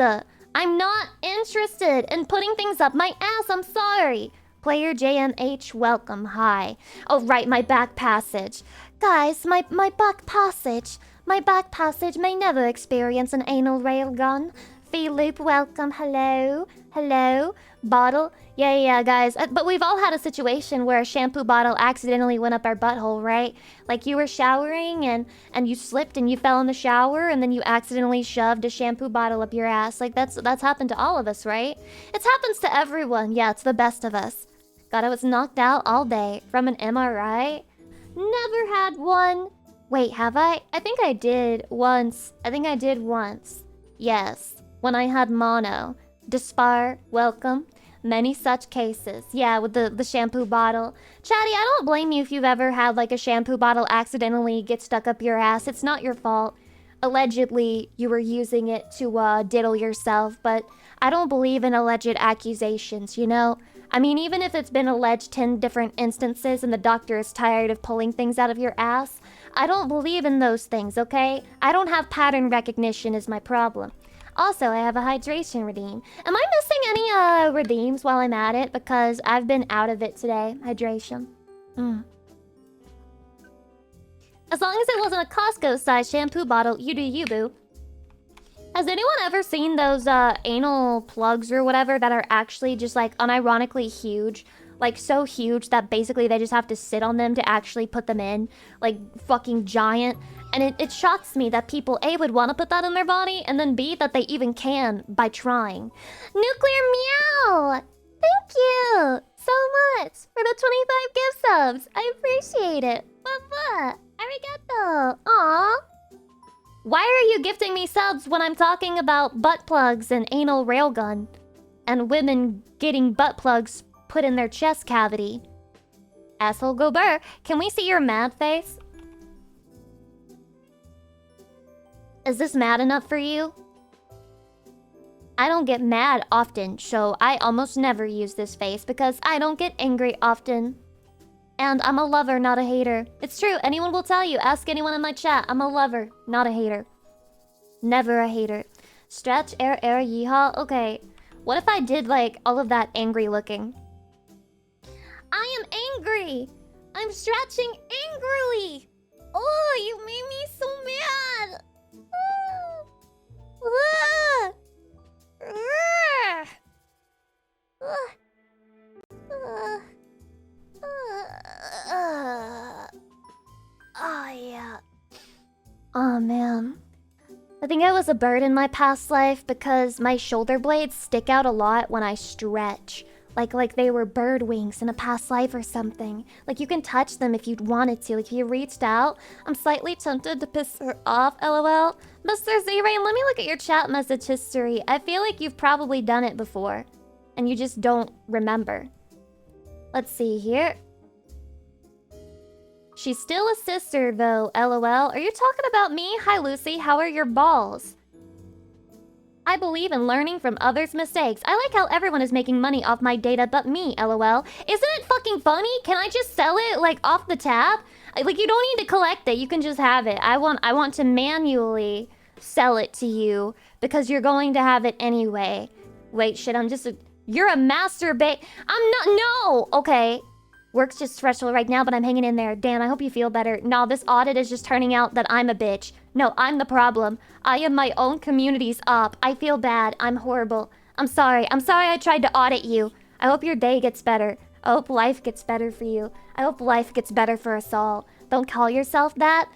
I'm not interested in putting things up my ass. I'm sorry. Player JMH, welcome. Hi. Oh, right, my back passage. Guys, my back passage. My back passage may never experience an anal railgun. Loop, welcome. Hello. Hello. Bottle. Yeah, guys. But we've all had a situation where a shampoo bottle accidentally went up our butthole, right? Like you were showering and you slipped and you fell in the shower and then you accidentally shoved a shampoo bottle up your ass. Like that's happened to all of us, right? It happens to everyone. Yeah, it's the best of us. God, I was knocked out all day from an MRI. Never had one. Wait, have I? I think I did once. Yes, when I had mono. Despar, welcome. Many such cases. Yeah, with the shampoo bottle. Chatty, I don't blame you if you've ever had like a shampoo bottle accidentally get stuck up your ass. It's not your fault. Allegedly, you were using it to diddle yourself, but I don't believe in alleged accusations, you know? I mean, even if it's been alleged 10 different instances and the doctor is tired of pulling things out of your ass, I don't believe in those things, okay? I don't have pattern recognition is my problem. Also, I have a hydration redeem. Am I missing any redeems while I'm at it? Because I've been out of it today. Hydration. As long as it wasn't a Costco-sized shampoo bottle, you do you, boo. Has anyone ever seen those anal plugs or whatever that are actually just like unironically huge? Like so huge that basically they just have to sit on them to actually put them in. Like fucking giant. And it shocks me that people A, would want to put that in their body, and then B, that they even can by trying. Nuclear meow! Thank you so much for the 25 gift subs. I appreciate it. What? Arigato. Aww. Why are you gifting me subs when I'm talking about butt plugs and anal railgun? And women getting butt plugs put in their chest cavity? Asshole go burr, can we see your mad face? Is this mad enough for you? I don't get mad often, so I almost never use this face because I don't get angry often. And I'm a lover, not a hater. It's true, anyone will tell you. Ask anyone in my chat. I'm a lover, not a hater. Never a hater. Stretch, air, yeehaw. Okay, what if I did like all of that angry looking? I am angry. I'm stretching angrily. Oh, you made me so mad. Oh, yeah. Oh, man. I think I was a bird in my past life because my shoulder blades stick out a lot when I stretch. Like they were bird wings in a past life or something. Like you can touch them if you'd wanted to. Like if you reached out. I'm slightly tempted to piss her off, lol. Mr. Z-Rain, let me look at your chat message history. I feel like you've probably done it before. And you just don't remember. Let's see here. She's still a sister though, lol. Are you talking about me? Hi Lucy, how are your balls? I believe in learning from others' mistakes. I like how everyone is making money off my data but me, lol. Isn't it fucking funny? Can I just sell it, like, off the tab? Like, you don't need to collect it. You can just have it. I want to manually sell it to you because you're going to have it anyway. Wait, shit, you're a masturbate. I'm not, no! Okay. Work's just stressful right now, but I'm hanging in there. Dan, I hope you feel better. No, this audit is just turning out that I'm a bitch. No, I'm the problem. I am my own community's op. I feel bad. I'm horrible. I'm sorry. I'm sorry I tried to audit you. I hope your day gets better. I hope life gets better for you. I hope life gets better for us all. Don't call yourself that.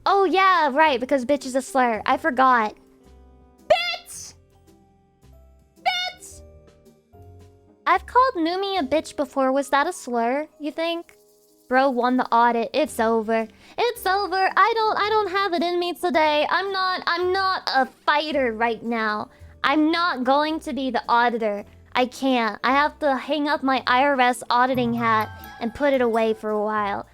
Oh, yeah, right, because bitch is a slur. I forgot. Bitch! Bitch! I've called Numi a bitch before. Was that a slur, you think? Bro won the audit. It's over. It's over. I don't have it in me today. I'm not a fighter right now. I'm not going to be the auditor. I can't. I have to hang up my IRS auditing hat and put it away for a while.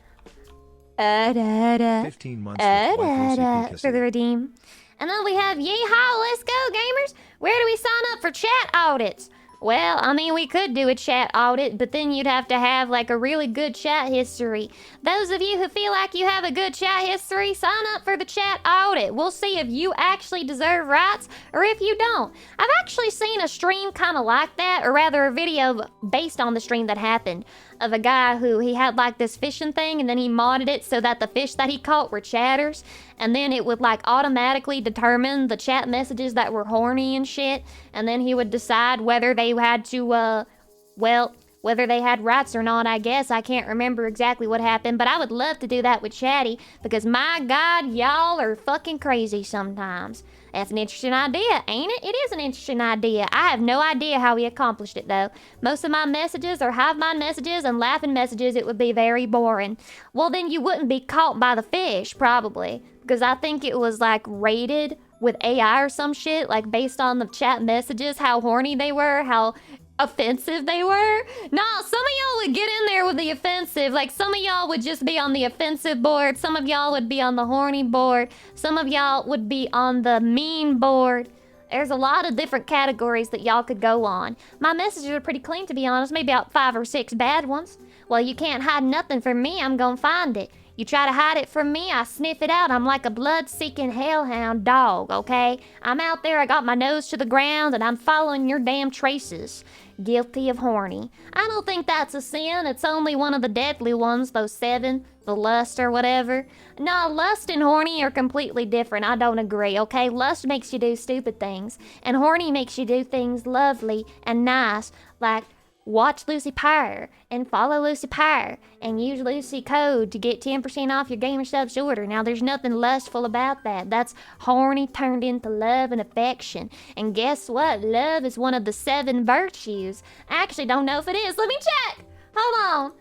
15 months for the redeem. And then we have yeehaw, let's go gamers. Where do we sign up for chat audits? Well, I mean, we could do a chat audit, but then you'd have to have like a really good chat history. Those of you who feel like you have a good chat history, sign up for the chat audit. We'll see if you actually deserve rights or if you don't. I've actually seen a stream kind of like that, or rather a video based on the stream that happened, of a guy who he had like this fishing thing, and then he modded it so that the fish that he caught were chatters, and then it would like automatically determine the chat messages that were horny and shit, and then he would decide whether they had to, whether they had rights or not, I guess. I can't remember exactly what happened, but I would love to do that with Chatty, because my god, y'all are fucking crazy sometimes. That's an interesting idea, ain't it? It is an interesting idea. I have no idea how he accomplished it, though. Most of my messages are hive mind messages and laughing messages. It would be very boring. Well, then you wouldn't be caught by the fish, probably, because I think it was, like, rated with AI or some shit, like, based on the chat messages, how horny they were, how offensive they were. Nah, some of y'all would get in there with the offensive. Like, some of y'all would just be on the offensive board. Some of y'all would be on the horny board. Some of y'all would be on the mean board. There's a lot of different categories that y'all could go on. My messages are pretty clean, to be honest. Maybe about 5 or 6 bad ones. Well, you can't hide nothing from me. I'm gonna find it. You try to hide it from me, I sniff it out. I'm like a blood-seeking hellhound dog, okay? I'm out there, I got my nose to the ground, and I'm following your damn traces. Guilty of horny. I don't think that's a sin. It's only one of the deadly ones, those 7, the lust or whatever. No, lust and horny are completely different. I don't agree, okay? Lust makes you do stupid things, and horny makes you do things lovely and nice, like watch Lucy Pyre and follow Lucy Pyre and use Lucy code to get 10% off your gamer subs order. Now, there's nothing lustful about that. That's horny turned into love and affection. And guess what? Love is one of the 7 virtues. I actually don't know if it is. Let me check. Hold on.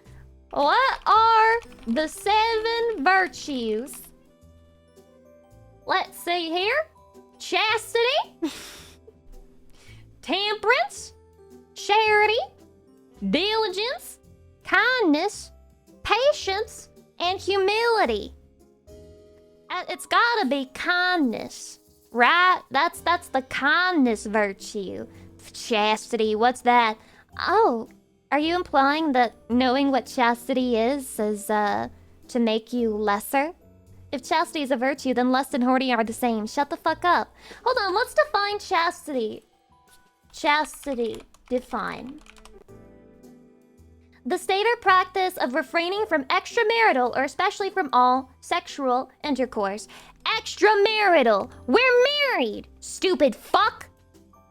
What are the 7 virtues? Let's see here. Chastity, temperance, charity, diligence, kindness, patience, and humility. It's gotta be kindness, right? That's the kindness virtue. Chastity, what's that? Oh, are you implying that knowing what chastity is to make you lesser? If chastity is a virtue, then lust and horny are the same. Shut the fuck up. Hold on, let's define chastity. Chastity, define. The state or practice of refraining from extramarital, or especially from all sexual intercourse. Extramarital! We're married, stupid fuck!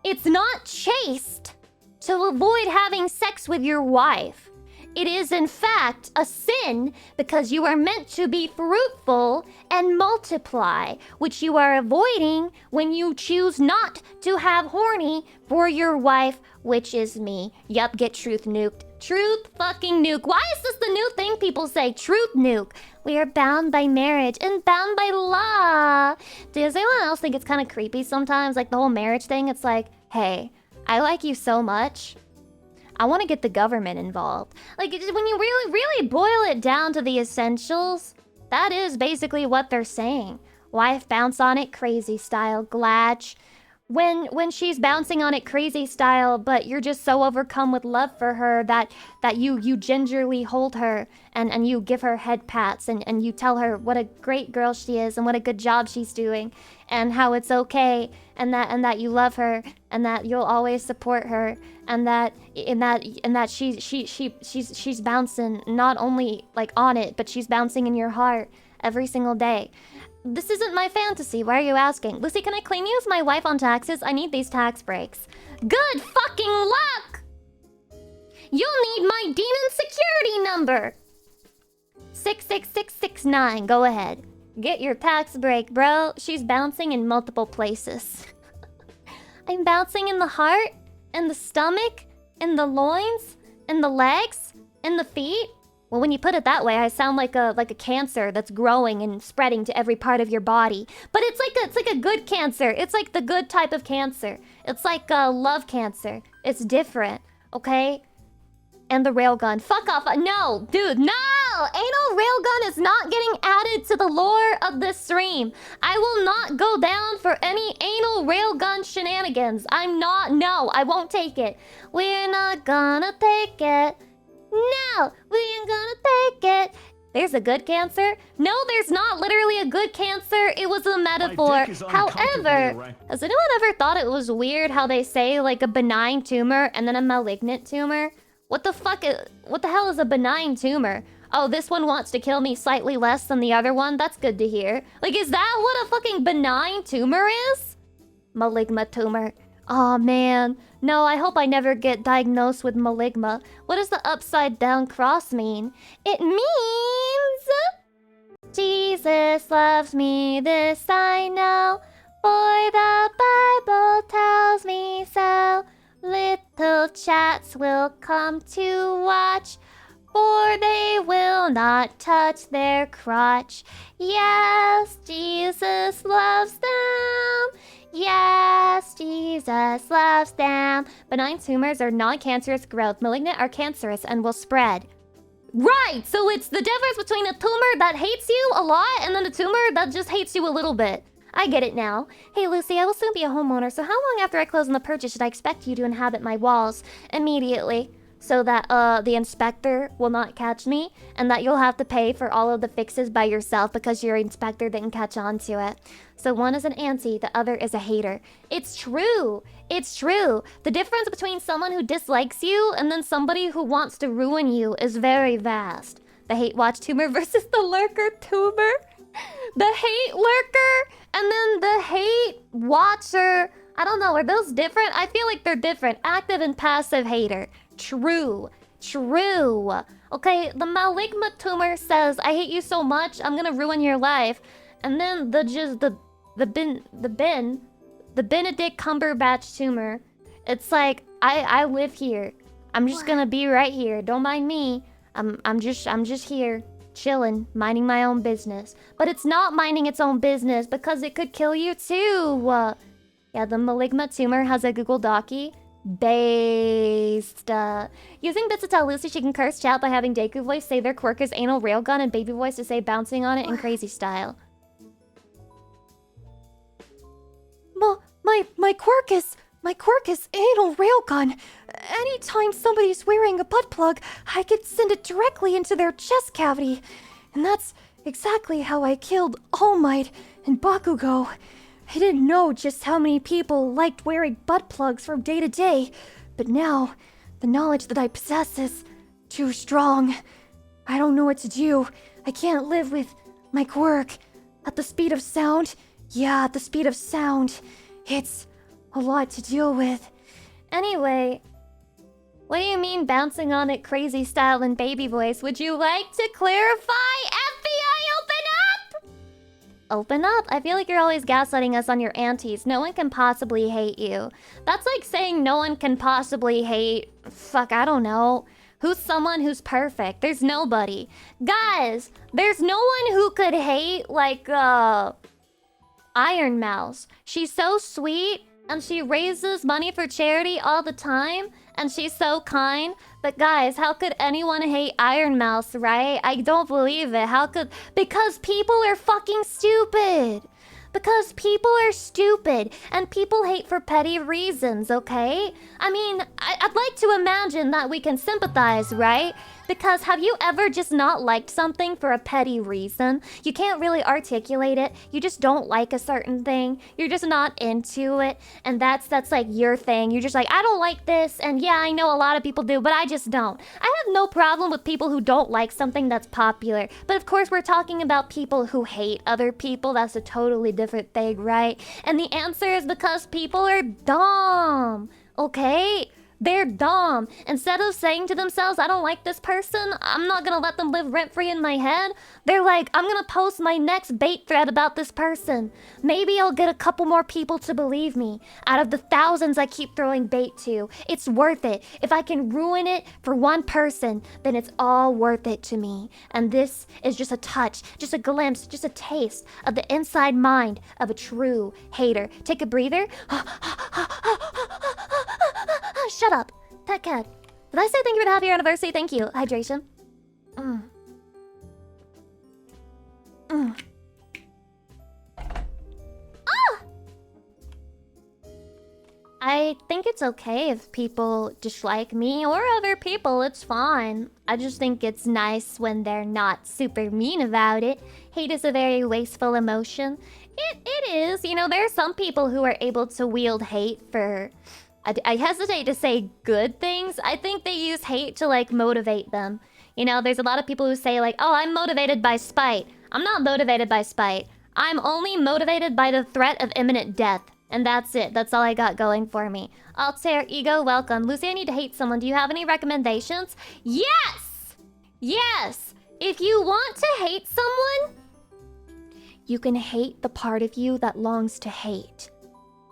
It's not chaste to avoid having sex with your wife. It is in fact a sin because you are meant to be fruitful and multiply, which you are avoiding when you choose not to have horny for your wife, which is me. Yup, get truth nuked. Truth fucking nuke. Why is this the new thing people say? Truth nuke. We are bound by marriage and bound by law. Does anyone else think it's kind of creepy sometimes? Like the whole marriage thing, it's like, hey, I like you so much, I want to get the government involved. Like, when you really boil it down to the essentials, that is basically what they're saying. Wife bounce on it crazy style, glatch. When she's bouncing on it crazy style, but you're just so overcome with love for her that you gingerly hold her and you give her head pats and you tell her what a great girl she is and what a good job she's doing and how it's okay and that you love her and that you'll always support her and that she's bouncing not only like on it, but she's bouncing in your heart every single day. This isn't my fantasy. Why are you asking? Lucy, can I claim you as my wife on taxes? I need these tax breaks. Good fucking luck! You'll need my demon security number. 66669. Go ahead. Get your tax break, bro. She's bouncing in multiple places. I'm bouncing in the heart, in the stomach, in the loins, in the legs, in the feet. Well, when you put it that way, I sound like a cancer that's growing and spreading to every part of your body. But it's like a good cancer. It's like the good type of cancer. It's like love cancer. It's different, okay? And the railgun. Fuck off. No, dude, no! Anal railgun is not getting added to the lore of this stream. I will not go down for any anal railgun shenanigans. No, I won't take it. We're not gonna take it. No, we ain't gonna take it. There's a good cancer? No, there's not literally a good cancer. It was a metaphor. However, has anyone ever thought it was weird how they say like a benign tumor and then a malignant tumor? What the hell is a benign tumor? Oh, this one wants to kill me slightly less than the other one? That's good to hear. Like, is that what a fucking benign tumor is? Maligma tumor. Aw, man. No, I hope I never get diagnosed with maligma. What does the upside down cross mean? It means... Jesus loves me, this I know, for the Bible tells me so. Little chats will come to watch, for they will not touch their crotch. Yes, Jesus loves them. Yes, Jesus loves them. Benign tumors are non-cancerous growth. Malignant are cancerous and will spread. Right! So it's the difference between a tumor that hates you a lot and then a tumor that just hates you a little bit. I get it now. Hey Lucy, I will soon be a homeowner, so how long after I close on the purchase should I expect you to inhabit my walls? Immediately. So that the inspector will not catch me, and that you'll have to pay for all of the fixes by yourself because your inspector didn't catch on to it. So one is an anti, the other is a hater. It's true. It's true. The difference between someone who dislikes you and then somebody who wants to ruin you is very vast. The hate watch tumor versus the lurker tumor. The hate lurker and then the hate watcher. I don't know, are those different? I feel like they're different. Active and passive hater. True. True. Okay, the maligma tumor says, I hate you so much, I'm gonna ruin your life. And then the Benedict Cumberbatch tumor. It's like, I live here. I'm just gonna be right here. Don't mind me. I'm just here, chilling, minding my own business. But it's not minding its own business because it could kill you too. Yeah, the maligma tumor has a Google Docie. Based. Using bits to tell Lucy she can curse chat by having Deku voice say their quirk is anal railgun and baby voice to say bouncing on it in crazy style. My quirk is anal railgun. Anytime somebody's wearing a butt plug, I could send it directly into their chest cavity. And that's exactly how I killed All Might and Bakugo. I didn't know just how many people liked wearing butt plugs from day to day, but now, the knowledge that I possess is too strong. I don't know what to do. I can't live with my quirk. At the speed of sound? Yeah, at the speed of sound. It's a lot to deal with. Anyway, what do you mean bouncing on it crazy style and baby voice? Would you like to clarify? FBI, open up! Open up? I feel like you're always gaslighting us on your aunties. No one can possibly hate you. That's like saying no one can possibly hate... Fuck, I don't know. Who's someone who's perfect? There's nobody. Guys, there's no one who could hate, like, Iron Mouse. She's so sweet, and she raises money for charity all the time, and she's so kind. But guys, how could anyone hate Iron Mouse, right? I don't believe it. How could... Because people are fucking stupid. Because people are stupid, and people hate for petty reasons, okay? I mean, I'd like to imagine that we can sympathize, right? Because have you ever just not liked something for a petty reason? You can't really articulate it. You just don't like a certain thing. You're just not into it. And that's like your thing. You're just like, I don't like this. And yeah, I know a lot of people do, but I just don't. I have no problem with people who don't like something that's popular. But of course, we're talking about people who hate other people. That's a totally different thing, right? And the answer is because people are dumb. Okay? They're dumb. Instead of saying to themselves, I don't like this person, I'm not gonna let them live rent-free in my head, they're like, I'm gonna post my next bait thread about this person. Maybe I'll get a couple more people to believe me. Out of the thousands I keep throwing bait to, it's worth it. If I can ruin it for one person, then it's all worth it to me. And this is just a touch, just a glimpse, just a taste of the inside mind of a true hater. Take a breather. Shut up. Pet cat. Did I say thank you for the happy anniversary? Thank you. Hydration. I think it's okay if people dislike me or other people, it's fine. I just think it's nice when they're not super mean about it. Hate is a very wasteful emotion. It is, you know, there are some people who are able to wield hate for... I hesitate to say good things. I think they use hate to, like, motivate them. You know, there's a lot of people who say, like, oh, I'm motivated by spite. I'm not motivated by spite. I'm only motivated by the threat of imminent death. And that's it. That's all I got going for me. Altair, Ego, welcome. Lucy, I need to hate someone. Do you have any recommendations? Yes! Yes! If you want to hate someone, you can hate the part of you that longs to hate.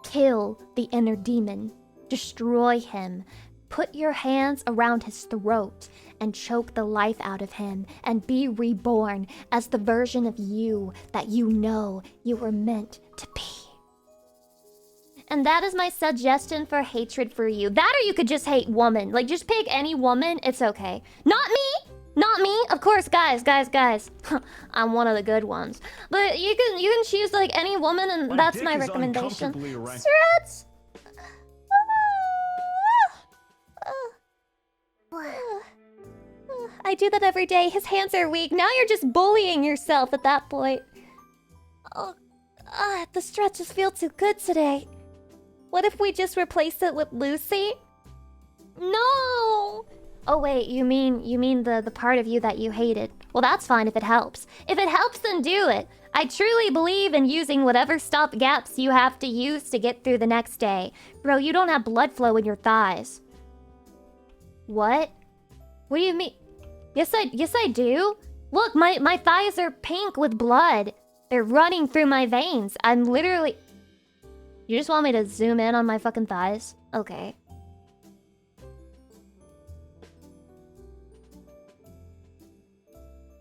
Kill the inner demon. Destroy him. Put your hands around his throat and choke the life out of him and be reborn as the version of you that you know you were meant to be. And that is my suggestion for hatred for you. That or you could just hate woman. Like, just pick any woman. It's okay. Not me! Not me! Of course, guys. I'm one of the good ones. But you can choose, like, any woman, and that's my recommendation. Stretch! I do that every day. His hands are weak. Now you're just bullying yourself at that point. Oh, the stretches feel too good today. What if we just replace it with Lucy? No! Oh wait, you mean the part of you that you hated. Well, that's fine if it helps. If it helps, then do it. I truly believe in using whatever stop gaps you have to use to get through the next day. Bro, you don't have blood flow in your thighs. What? What do you mean? Yes, I do. Look, my thighs are pink with blood. They're running through my veins. I'm literally... You just want me to zoom in on my fucking thighs? Okay.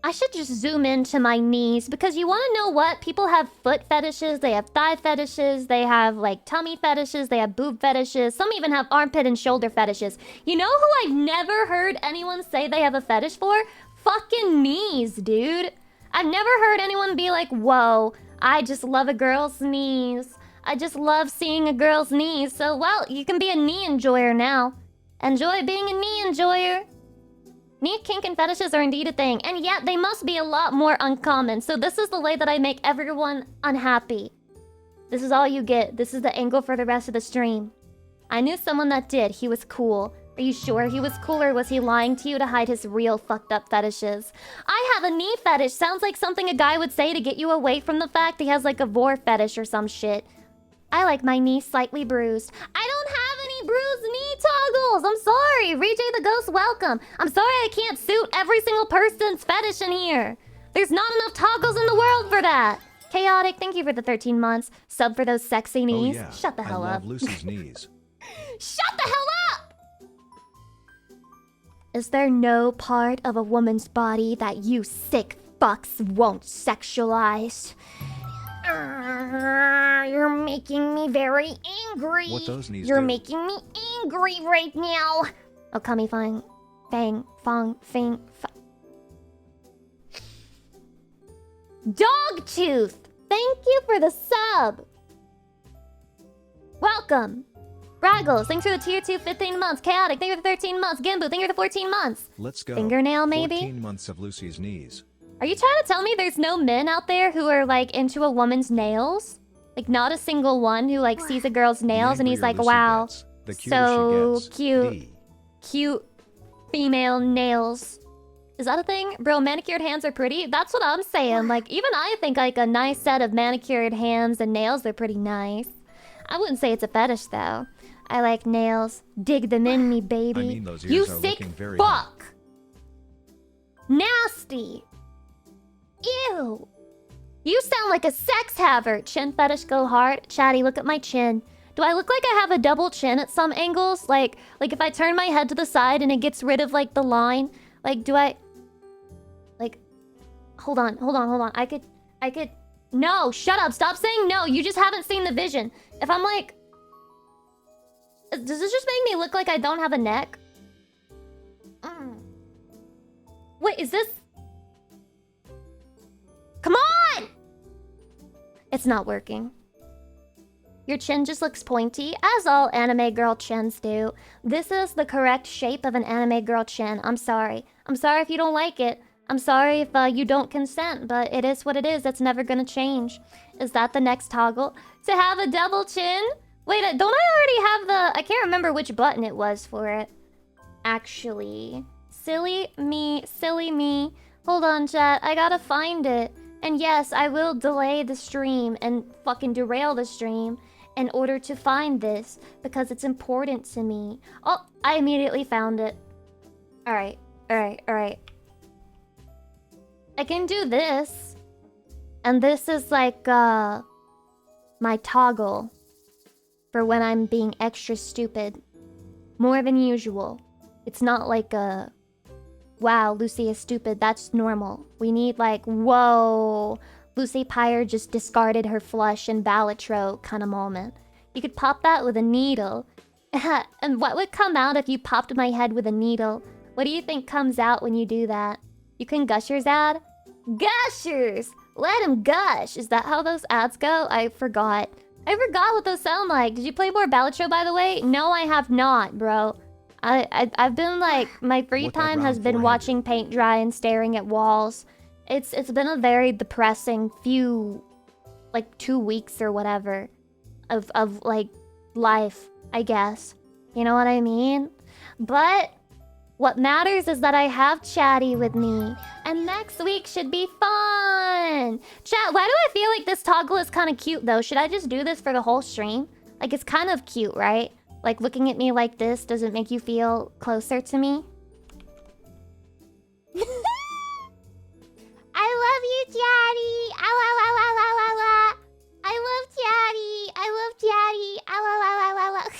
I should just zoom into my knees, because you want to know what? People have foot fetishes, they have thigh fetishes, they have, like, tummy fetishes, they have boob fetishes, some even have armpit and shoulder fetishes. You know who I've never heard anyone say they have a fetish for? Fucking knees, dude. I've never heard anyone be like, whoa, I just love a girl's knees. I just love seeing a girl's knees. So, well, you can be a knee enjoyer now. Enjoy being a knee enjoyer. Knee kink and fetishes are indeed a thing, and yet they must be a lot more uncommon. So this is the way that I make everyone unhappy. This is all you get. This is the angle for the rest of the stream. I knew someone that did. He was cool. Are you sure he was cool, or was he lying to you to hide his real fucked up fetishes? I have a knee fetish. Sounds like something a guy would say to get you away from the fact he has like a vor fetish or some shit. I like my knee slightly bruised. I don't have any bruised knee toggles. I'm sorry. Rejay the Ghost, welcome. I'm sorry I can't suit every single person's fetish in here. There's not enough toggles in the world for that. Chaotic, thank you for the 13 months. Sub for those sexy knees. Oh, yeah. Shut the hell up. I love Lucy's knees. Shut the hell up! Is there no part of a woman's body that you sick fucks won't sexualize? You're making me very angry. What those knees You're do. making me angry right now. Oh, Kami Fang. Fang. Fang. Fang. Dogtooth! Thank you for the sub. Welcome. Raggles, thanks for the tier 2 15 months. Chaotic, thank you for the 13 months. Gimbu, thank you for the 14 months. Let's go. Fingernail, maybe? 14 months of Lucy's knees. Are you trying to tell me there's no men out there who are, like, into a woman's nails? Like, not a single one who, like, sees a girl's nails and he's like, wow, so cute. Cute female nails. Is that a thing? Bro, manicured hands are pretty? That's what I'm saying. Like, even I think, like, a nice set of manicured hands and nails, they're pretty nice. I wouldn't say it's a fetish, though. I like nails. Dig them in me, baby. I mean, those ears you are sick looking very fuck! Nasty! Ew! You sound like a sex haver! Chin fetish go hard. Chatty, look at my chin. Do I look like I have a double chin at some angles? Like if I turn my head to the side and it gets rid of, like, the line? Like, do I... Like... Hold on. I could... No, shut up. Stop saying no. You just haven't seen the vision. If I'm like... Does this just make me look like I don't have a neck? Wait, is this... Come on! It's not working. Your chin just looks pointy, as all anime girl chins do. This is the correct shape of an anime girl chin. I'm sorry. I'm sorry if you don't like it. I'm sorry if you don't consent, but it is what it is. It's never gonna change. Is that the next toggle? To have a double chin? Wait, don't I already have the... I can't remember which button it was for it. Actually. Silly me, silly me. Hold on, chat. I gotta find it. And yes, I will delay the stream and fucking derail the stream in order to find this, because it's important to me. Oh, I immediately found it. Alright, alright, alright. I can do this. And this is like, my toggle for when I'm being extra stupid. More than usual. It's not like a... Wow, Lucy is stupid. That's normal. We need like, whoa, Lucy Pyre just discarded her flush in Balatro kind of moment. You could pop that with a needle. And what would come out if you popped my head with a needle? What do you think comes out when you do that? You can Gushers ad? Gushers! Let him gush! Is that how those ads go? I forgot. I forgot what those sound like. Did you play more Balatro, by the way? No, I have not, bro. I've been like, my free time has been watching paint dry and staring at walls. It's been a very depressing few, like 2 weeks or whatever of like life, I guess. You know what I mean? But what matters is that I have Chatty with me, and next week should be fun. Chat, why do I feel like this toggle is kind of cute though? Should I just do this for the whole stream? Like, it's kind of cute, right? Like, looking at me like this doesn't make you feel closer to me? I love you, Daddy! Ow, ow, ow, ow, ow, ow, ow. I love Daddy! I love Daddy! Ow, ow, ow, ow, ow, ow.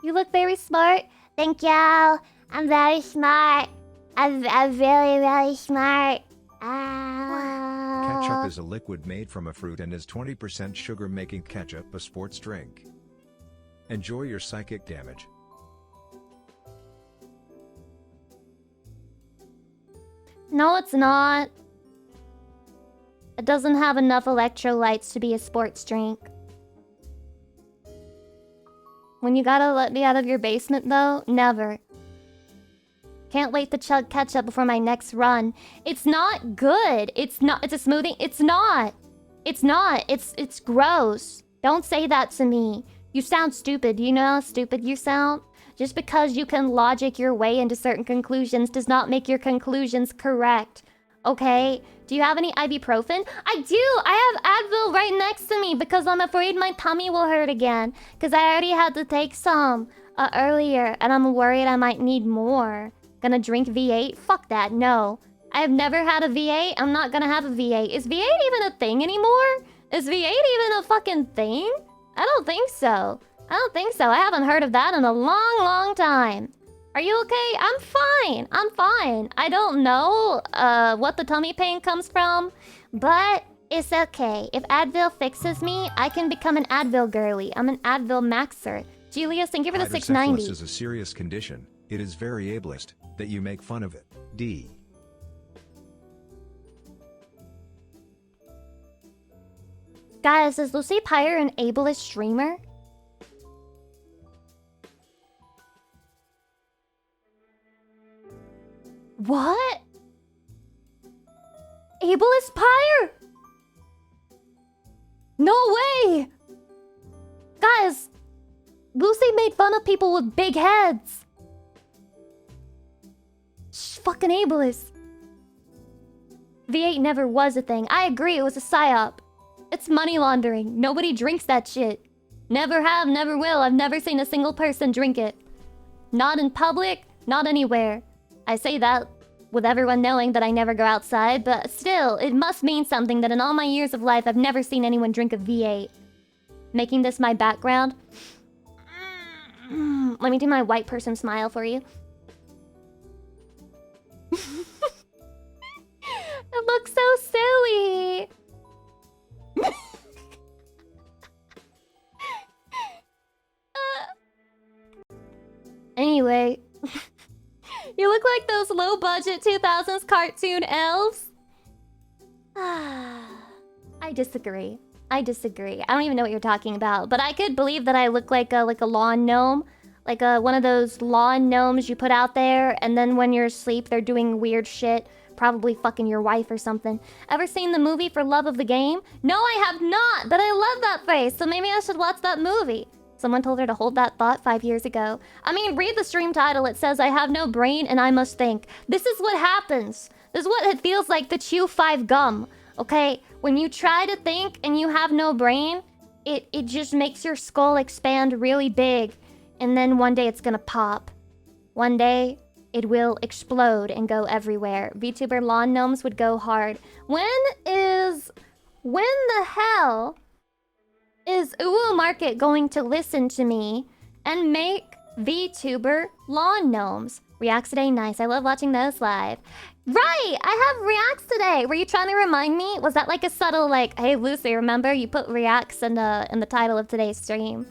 You look very smart. Thank you. I'm very smart. I'm really, really smart. Ketchup is a liquid made from a fruit and is 20% sugar, making ketchup a sports drink. Enjoy your psychic damage. No, it's not. It doesn't have enough electrolytes to be a sports drink. When you gotta let me out of your basement, though, never. Can't wait to chug ketchup before my next run. It's not good. It's not. It's a smoothie. It's not. It's not. It's gross. Don't say that to me. You sound stupid. You know how stupid you sound? Just because you can logic your way into certain conclusions does not make your conclusions correct. Okay? Do you have any ibuprofen? I do! I have Advil right next to me because I'm afraid my tummy will hurt again. Because I already had to take some earlier, and I'm worried I might need more. Gonna drink V8? Fuck that, no. I have never had a V8. I'm not gonna have a V8. Is V8 even a thing anymore? Is V8 even a fucking thing? I don't think so. I don't think so. I haven't heard of that in a long, long time. Are you okay? I'm fine. I'm fine. I don't know what the tummy pain comes from, but it's okay. If Advil fixes me, I can become an Advil girly. I'm an Advil maxer. Julius, thank you for the 690. Hydrocephalus is a serious condition. It is very ableist that you make fun of it. D. Guys, is Lucy Pyre an ableist streamer? What? Ableist Pyre? No way! Guys, Lucy made fun of people with big heads. She's fucking ableist. V8 never was a thing. I agree, it was a psyop. It's money laundering. Nobody drinks that shit. Never have, never will. I've never seen a single person drink it. Not in public, not anywhere. I say that with everyone knowing that I never go outside, but still, it must mean something that in all my years of life, I've never seen anyone drink a V8. Making this my background. Let me do my white person smile for you. It looks so silly. Anyway, you look like those low-budget 2000s cartoon elves. I disagree. I disagree. I don't even know what you're talking about, but I could believe that I look like a lawn gnome. Like one of those lawn gnomes you put out there, and then when you're asleep, they're doing weird shit. Probably fucking your wife or something. Ever seen the movie For Love of the Game? No, I have not, but I love that face, so maybe I should watch that movie. Someone told her to hold that thought 5 years ago. I mean, read the stream title. It says, I have no brain and I must think. This is what happens. This is what it feels like to chew 5 gum. Okay? When you try to think and you have no brain, it just makes your skull expand really big. And then one day it's gonna pop. One day, it will explode and go everywhere. VTuber lawn gnomes would go hard. When the hell is Uwu Market going to listen to me and make VTuber lawn gnomes? Reacts today, nice. I love watching those live. Right, I have reacts today. Were you trying to remind me? Was that like a subtle like, hey Lucy, remember you put reacts in the title of today's stream?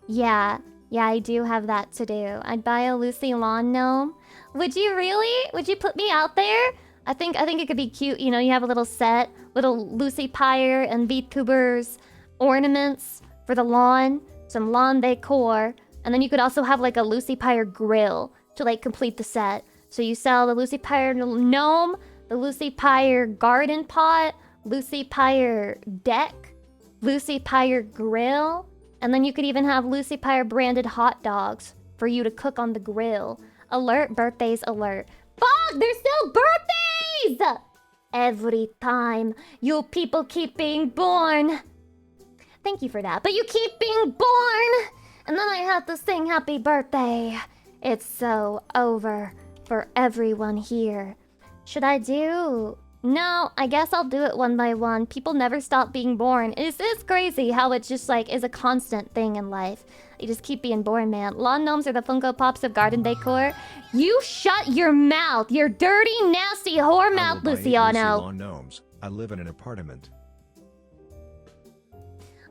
Yeah, I do have that to do. I'd buy a Lucy lawn gnome. Would you really? Would you put me out there? I think it could be cute. You know, you have a little set, little Lucy Pyre and VTubers ornaments for the lawn, some lawn decor, and then you could also have like a Lucy Pyre grill to like complete the set. So you sell the Lucy Pyre gnome, the Lucy Pyre garden pot, Lucy Pyre deck, Lucy Pyre grill, and then you could even have Lucy Pyre branded hot dogs for you to cook on the grill. Alert, birthdays alert. Fuck, there's still birthdays! Every time you people keep being born. Thank you for that, but you keep being born! And then I have to sing happy birthday. It's so over for everyone here. Should I do? No, I guess I'll do it one by one. People never stop being born. It's crazy how it just like is a constant thing in life. You just keep being born, man. Lawn gnomes are the Funko Pops of garden decor. You shut your mouth, your dirty, nasty whore mouth, Luciano. Lawn gnomes. I live in an apartment.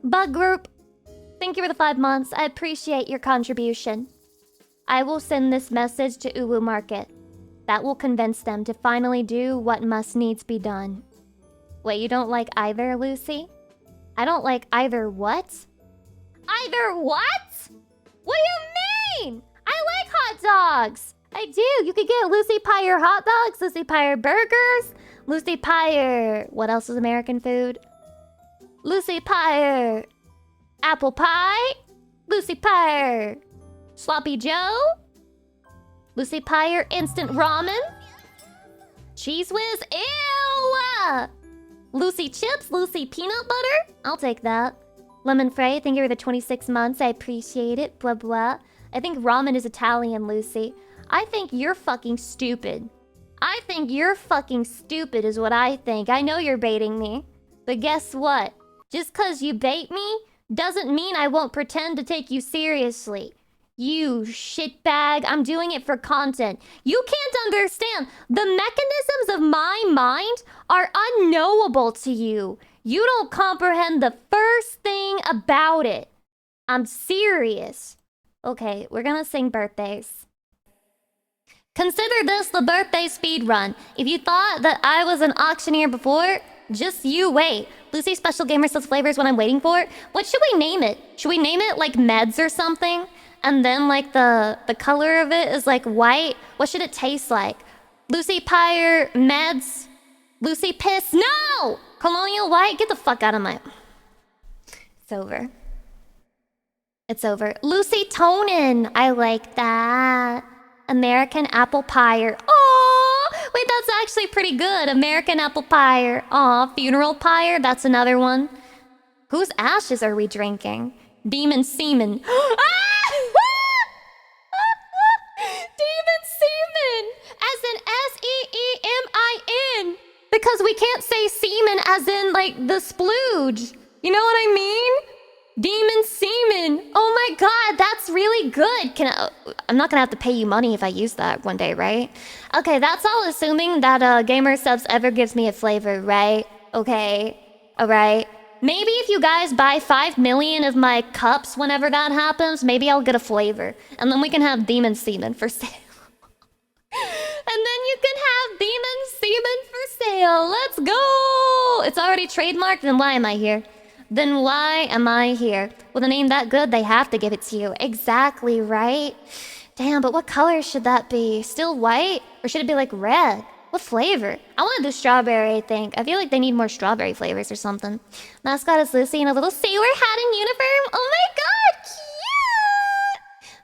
Bug Group, thank you for the 5 months. I appreciate your contribution. I will send this message to Uwu Market. That will convince them to finally do what must needs be done. Wait, you don't like either, Lucy? I don't like either what? Either what? What do you mean? I like hot dogs. I do. You could get Lucy Pyre hot dogs, Lucy Pyre burgers, Lucy Pyre... What else is American food? Lucy Pyre apple pie, Lucy Pyre sloppy joe, Lucy Pyre instant ramen, Cheese Whiz, ew! Lucy chips, Lucy peanut butter, I'll take that. Lemon Frey, thank you for the 26 months, I appreciate it, blah blah. I think ramen is Italian, Lucy. I think you're fucking stupid. I think you're fucking stupid is what I think. I know you're baiting me. But guess what? Just cause you bait me doesn't mean I won't pretend to take you seriously. You shitbag, I'm doing it for content. You can't understand. The mechanisms of my mind are unknowable to you. You don't comprehend the first thing about it. I'm serious. Okay, we're gonna sing birthdays. Consider this the birthday speed run. If you thought that I was an auctioneer before, just you wait. Lucy Special Gamer says flavors what I'm waiting for. What should we name it? Should we name it like meds or something? And then like the color of it is like white. What should it taste like? Lucy Pyre meds? Lucy piss? No! Colonial white? Get the fuck out of my... It's over. It's over. Lucy Tonin. I like that. American apple pie. Oh, wait, that's actually pretty good. American apple pie. Aw, funeral pie. That's another one. Whose ashes are we drinking? Demon semen. Demon semen, as in S-E-E-M-I-N. Because we can't say semen as in like the splooge. You know what I mean? Demon semen. Oh my god, that's really good. I'm not gonna have to pay you money if I use that one day, right? Okay, that's all assuming that Gamer Subs ever gives me a flavor, right? Okay, alright. Maybe if you guys buy 5 million of my cups whenever that happens, maybe I'll get a flavor. And then we can have demon semen for sale. And then you can have demon semen for sale. Let's go! it's already trademarked, then why am I here? Then why am I here? With a name that good, they have to give it to you. Exactly, right? Damn, but what color should that be? Still white? Or should it be like red? What flavor? I want to do strawberry, I think. I feel like they need more strawberry flavors or something. Mascot is Lucy in a little sailor hat and uniform. Oh my god, cute!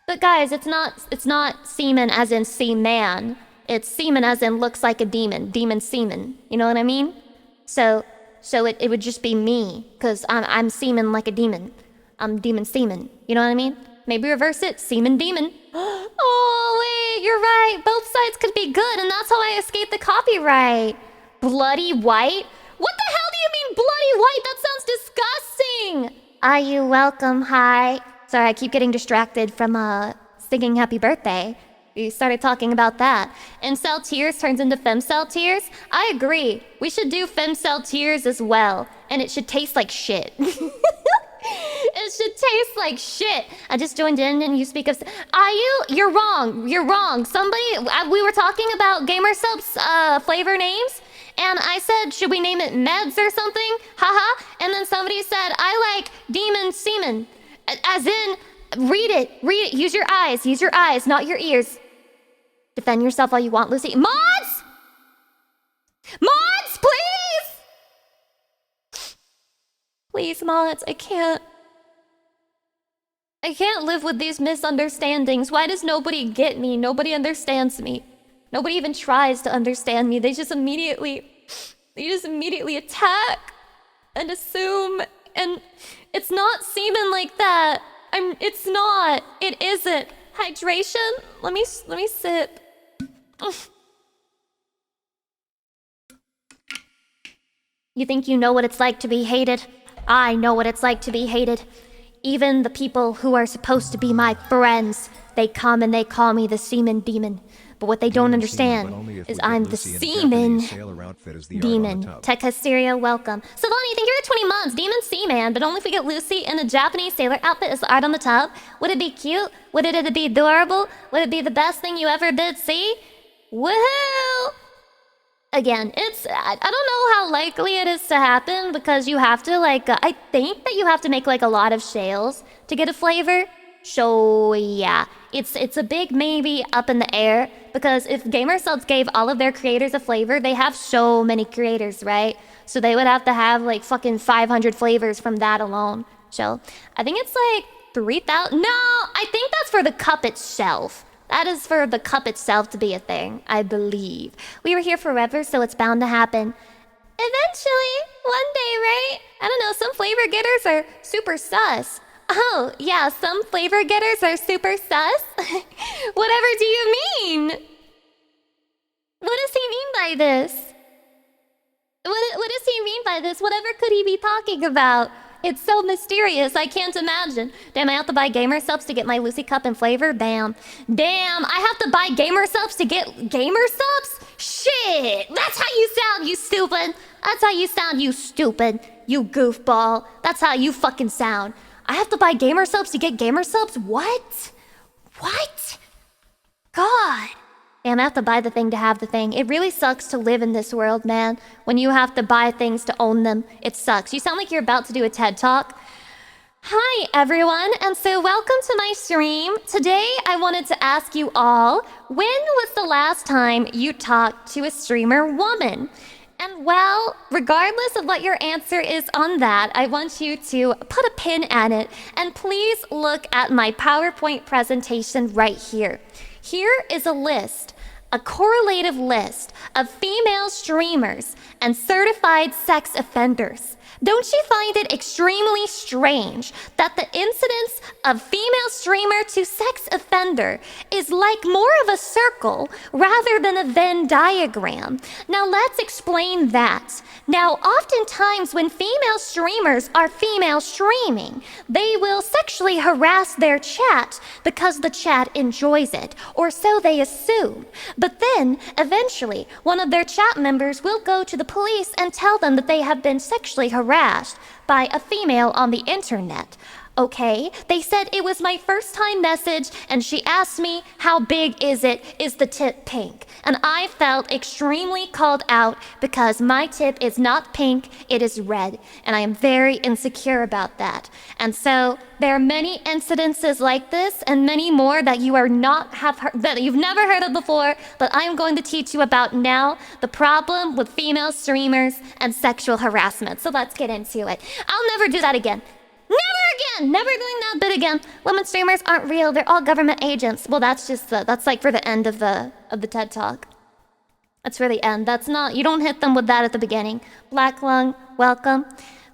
But guys, it's not semen as in seaman. It's semen as in looks like a demon. Demon semen. You know what I mean? So it would just be me. Because I'm semen like a demon. I'm demon semen. You know what I mean? Maybe reverse it. Semen demon. Oh, wait, you're right. Both sides could be good, and that's how I escaped the copyright. Bloody white? What the hell do you mean bloody white? That sounds disgusting. Are you welcome? Hi. Sorry, I keep getting distracted from singing happy birthday. We started talking about that. Incel tears turns into femcel tears? I agree. We should do femcel tears as well. And it should taste like shit. It should taste like shit. I just joined in and you speak of... Are you? You're wrong. You're wrong. Somebody... we were talking about Gamer Sub's flavor names. And I said, should we name it Meds or something? Haha. And then somebody said, I like Demon Semen. As in, read it. Read it. Use your eyes. Use your eyes, not your ears. Defend yourself all you want, Lucy. Mods! Mods, please! Please, mods, I can't live with these misunderstandings. Why does nobody get me? Nobody understands me. Nobody even tries to understand me. They just immediately attack and assume. And it's not semen like that. It's not. It isn't. Hydration? Let me sip. You think you know what it's like to be hated? I know what it's like to be hated. Even the people who are supposed to be my friends, they come and they call me the semen demon. But what they don't understand is I'm the semen demon. Tech Hysteria, welcome. Savani, thank you for 20 months. Demon Seaman, but only if we get Lucy in a Japanese sailor outfit as the art on the tub. Would it be cute? Would it be adorable? Would it be the best thing you ever did see? Woohoo! Again, I don't know how likely it is to happen because you have to I think that you have to make a lot of shales to get a flavor. So yeah, it's a big maybe up in the air because if Gamer Subs gave all of their creators a flavor, they have so many creators, right? So they would have to have fucking 500 flavors from that alone. So I think it's 3,000. No, I think that's for the cup itself. That is for the cup itself to be a thing, I believe. We were here forever, so it's bound to happen. Eventually, one day, right? I don't know, some flavor getters are super sus. Oh, yeah, some flavor getters are super sus? Whatever do you mean? What does he mean by this? What does he mean by this? Whatever could he be talking about? It's so mysterious, I can't imagine. Damn, I have to buy Gamer Subs to get my Lucy Cup and flavor? Damn, I have to buy Gamer Subs to get Gamer Subs? Shit! That's how you sound, you stupid! That's how you sound, you stupid! You goofball! That's how you fucking sound! I have to buy Gamer Subs to get Gamer Subs? What? What? God! Damn, I have to buy the thing to have the thing. It really sucks to live in this world, man. When you have to buy things to own them, it sucks. You sound like you're about to do a TED Talk. Hi, everyone, and so welcome to my stream. Today, I wanted to ask you all, when was the last time you talked to a streamer woman? And well, regardless of what your answer is on that, I want you to put a pin at it, and please look at my PowerPoint presentation right here. Here is a list, a correlative list of female streamers and certified sex offenders. Don't you find it extremely strange that the incidence of female streamer to sex offender is like more of a circle rather than a Venn diagram? Now let's explain that. Now, oftentimes when female streamers are female streaming, they will sexually harass their chat because the chat enjoys it, or so they assume. But then, eventually, one of their chat members will go to the police and tell them that they have been sexually harassed by a female on the internet. Okay, they said it was my first time message, and she asked me, how big is it? Is the tip pink? And I felt extremely called out because my tip is not pink, it is red, and I am very insecure about that. And so there are many incidences like this, and many more that you are not have heard, that you've never heard of before, but I am going to teach you about now. The problem with female streamers and sexual harassment. So let's get into it. I'll never do that again. Never again! Never doing that bit again. Women streamers aren't real. They're all government agents. Well, that's just that's like for the end of the TED Talk. That's for the end. That's not. You don't hit them with that at the beginning. Black Lung, welcome.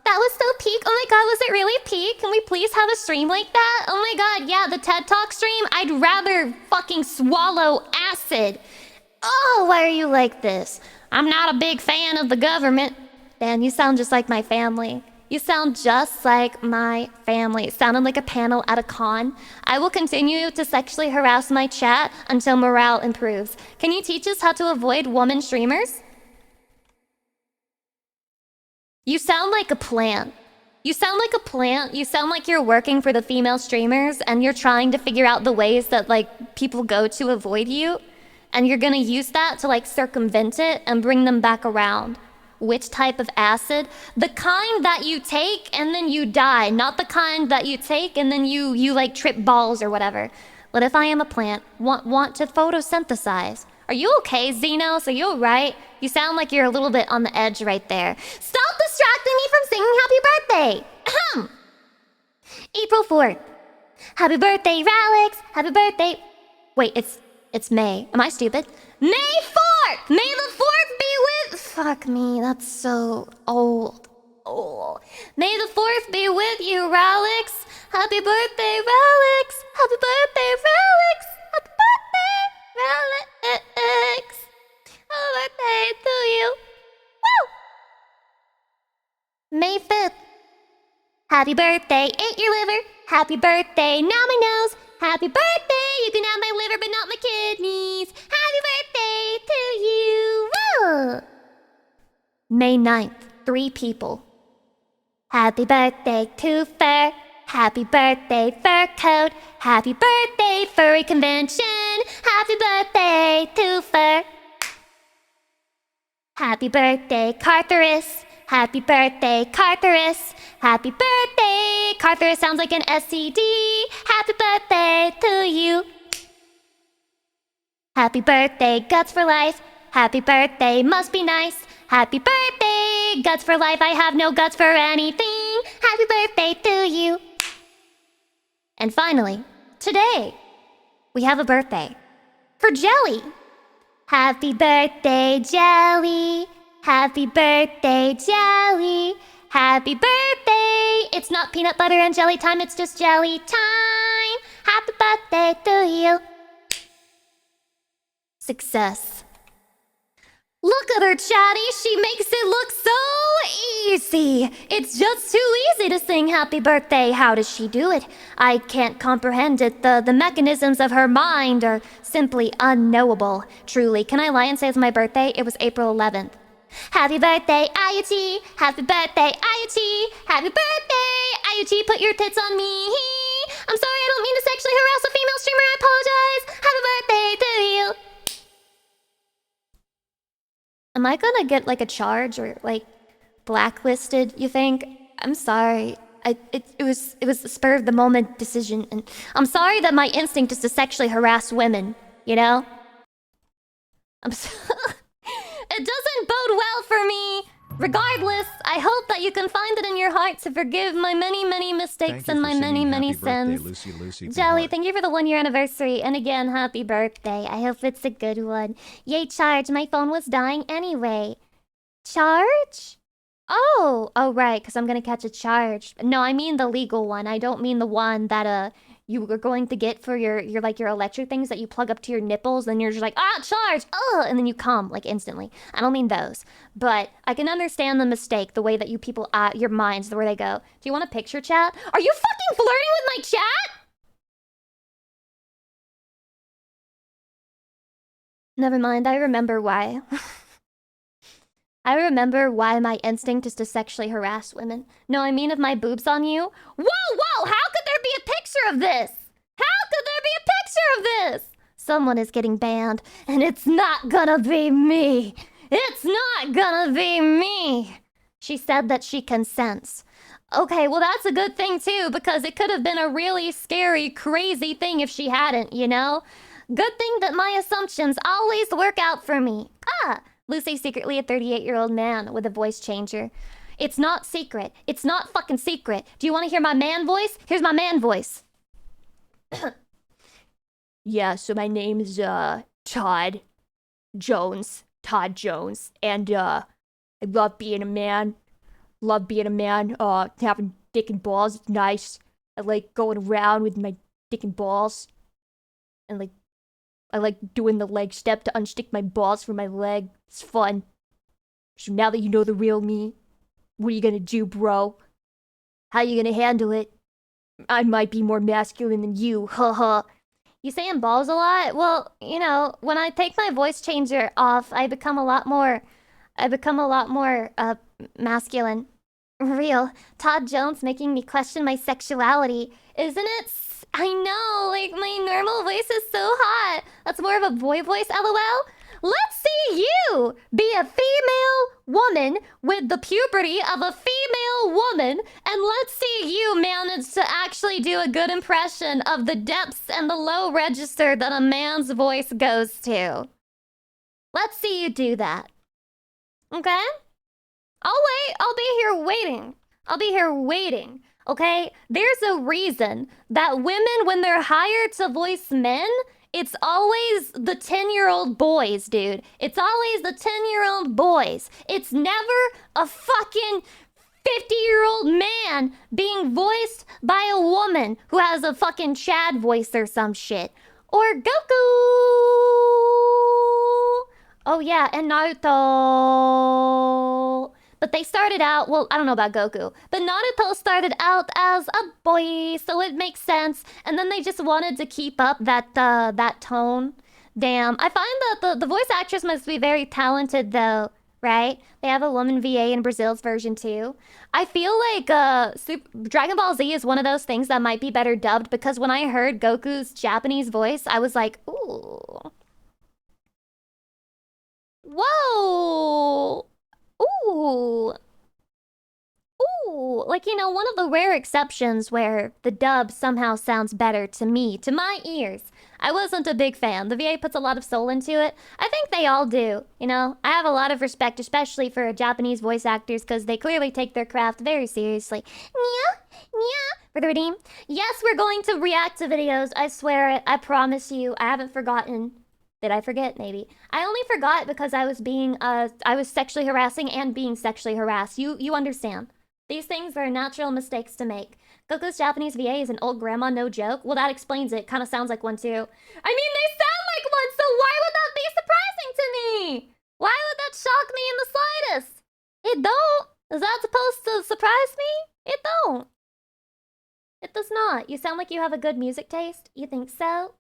That was so peak. Oh my god, was it really peak? Can we please have a stream like that? Oh my god, yeah, the TED Talk stream. I'd rather fucking swallow acid. Oh, why are you like this? I'm not a big fan of the government. Dan, you sound just like my family. You sound just like my family. It sounded like a panel at a con. I will continue to sexually harass my chat until morale improves. Can you teach us how to avoid woman streamers? You sound like a plant. You sound like a plant. You sound like you're working for the female streamers and you're trying to figure out the ways that like people go to avoid you. And you're gonna use that to like circumvent it and bring them back around. Which type of acid? The kind that you take and then you die, not the kind that you take and then you like trip balls or whatever. But if I am a plant, want to photosynthesize. Are you okay, Xenos? Are you alright? You sound like you're a little bit on the edge right there. Stop distracting me from singing happy birthday! Ahem! April 4th. Happy birthday, Ralex! Happy birthday... Wait, it's May. Am I stupid? May 4th! May the 4th be with... Fuck me, that's so old. Oh. May the 4th be with you, Ralex! Happy birthday, Ralex! Happy birthday, Ralex! Happy birthday, Ralex! Happy birthday to you! Woo! May 5th. Happy birthday, ate your liver. Happy birthday, not my nose. Happy birthday, you can have my liver but not my kidneys. Happy birthday to you. Woo! May 9th, 3 people. Happy birthday to Fur. Happy birthday, Fur Coat. Happy birthday, Furry Convention. Happy birthday to Fur. Happy birthday, Cartharus. Happy birthday, Cartharus. Happy birthday, Cartharus sounds like an STD. Happy birthday to you. Happy birthday, Guts for Life. Happy birthday, must be nice. Happy birthday, Guts for Life. I have no guts for anything. Happy birthday to you. And finally, today, we have a birthday for Jelly. Happy birthday, Jelly. Happy birthday, Jelly. Happy birthday. It's not peanut butter and jelly time, it's just jelly time. Happy birthday to you. Success. Look at her, Chatty. She makes it look so easy. It's just too easy to sing happy birthday. How does she do it? I can't comprehend it. The mechanisms of her mind are simply unknowable. Truly. Can I lie and say it's my birthday? It was April 11th. Happy birthday, IoT. Happy birthday, IoT. Happy birthday, IoT. Put your tits on me. I'm sorry, I don't mean to sexually harass a female streamer. I apologize. Happy birthday to you. Am I gonna get like a charge or like blacklisted, you think? I'm sorry. It was a spur of the moment decision, and I'm sorry that my instinct is to sexually harass women, you know? It doesn't bode well for me. Regardless, I hope that you can find it in your heart to forgive my many, many mistakes and my many, many sins. Lucy, Jelly, thank you for the 1-year anniversary. And again, happy birthday. I hope it's a good one. Yay, charge. My phone was dying anyway. Charge? Oh, right, because I'm going to catch a charge. No, I mean the legal one. I don't mean the one that you were going to get for your electric things that you plug up to your nipples and you're just like, charge, and then you come like instantly. I don't mean those, but I can understand the mistake, the way that you people, your minds, where they go. Do you want a picture, chat? Are you fucking flirting with my chat? Never mind, I remember why. I remember why my instinct is to sexually harass women. No, I mean if my boob's on you. Whoa! How could there be a picture of this? How could there be a picture of this? Someone is getting banned, and it's not gonna be me. It's not gonna be me. She said that she consents. Okay, well that's a good thing too, because it could have been a really scary, crazy thing if she hadn't, you know? Good thing that my assumptions always work out for me. Lucy's secretly a 38-year-old man with a voice changer. It's not secret. It's not fucking secret. Do you want to hear my man voice? Here's my man voice. Yeah, so my name is, Todd Jones. Todd Jones. And, I love being a man. Having dick and balls is nice. I like going around with my dick and balls. And, like, I like doing the leg step to unstick my balls from my leg. It's fun. So now that you know the real me, what are you gonna do, bro? How you gonna handle it? I might be more masculine than you, haha. You saying balls a lot? Well, you know, when I take my voice changer off, I become a lot more masculine. Real. Todd Jones making me question my sexuality. Isn't it? I know, like, my normal voice is so hot. That's more of a boy voice, lol. Let's see you be a female woman with the puberty of a female woman, and let's see you manage to actually do a good impression of the depths and the low register that a man's voice goes to. Let's see you do that. Okay? I'll wait. I'll be here waiting. Okay? There's a reason that women, when they're hired to voice men, it's always the 10-year-old boys, dude. It's always the 10-year-old boys. It's never a fucking 50-year-old man being voiced by a woman who has a fucking Chad voice or some shit. Or Goku! Oh yeah, and Naruto. But they started out, well, I don't know about Goku, but Naruto started out as a boy, so it makes sense. And then they just wanted to keep up that tone. Damn, I find that the voice actress must be very talented though, right? They have a woman VA in Brazil's version too. I feel like Dragon Ball Z is one of those things that might be better dubbed, because when I heard Goku's Japanese voice, I was like, ooh. Whoa! Ooh. Ooh. Like, you know, one of the rare exceptions where the dub somehow sounds better to me, to my ears. I wasn't a big fan. The VA puts a lot of soul into it. I think they all do, you know? I have a lot of respect, especially for Japanese voice actors, because they clearly take their craft very seriously. Yeah, for the redeem. Yes, we're going to react to videos. I swear it. I promise you. I haven't forgotten. Did I forget? Maybe. I only forgot because I was sexually harassing and being sexually harassed. You understand. These things are natural mistakes to make. Goku's Japanese VA is an old grandma, no joke. Well, that explains it. Kind of sounds like one too. I mean, they sound like one, so why would that be surprising to me? Why would that shock me in the slightest? It don't. Is that supposed to surprise me? It don't. It does not. You sound like you have a good music taste? You think so?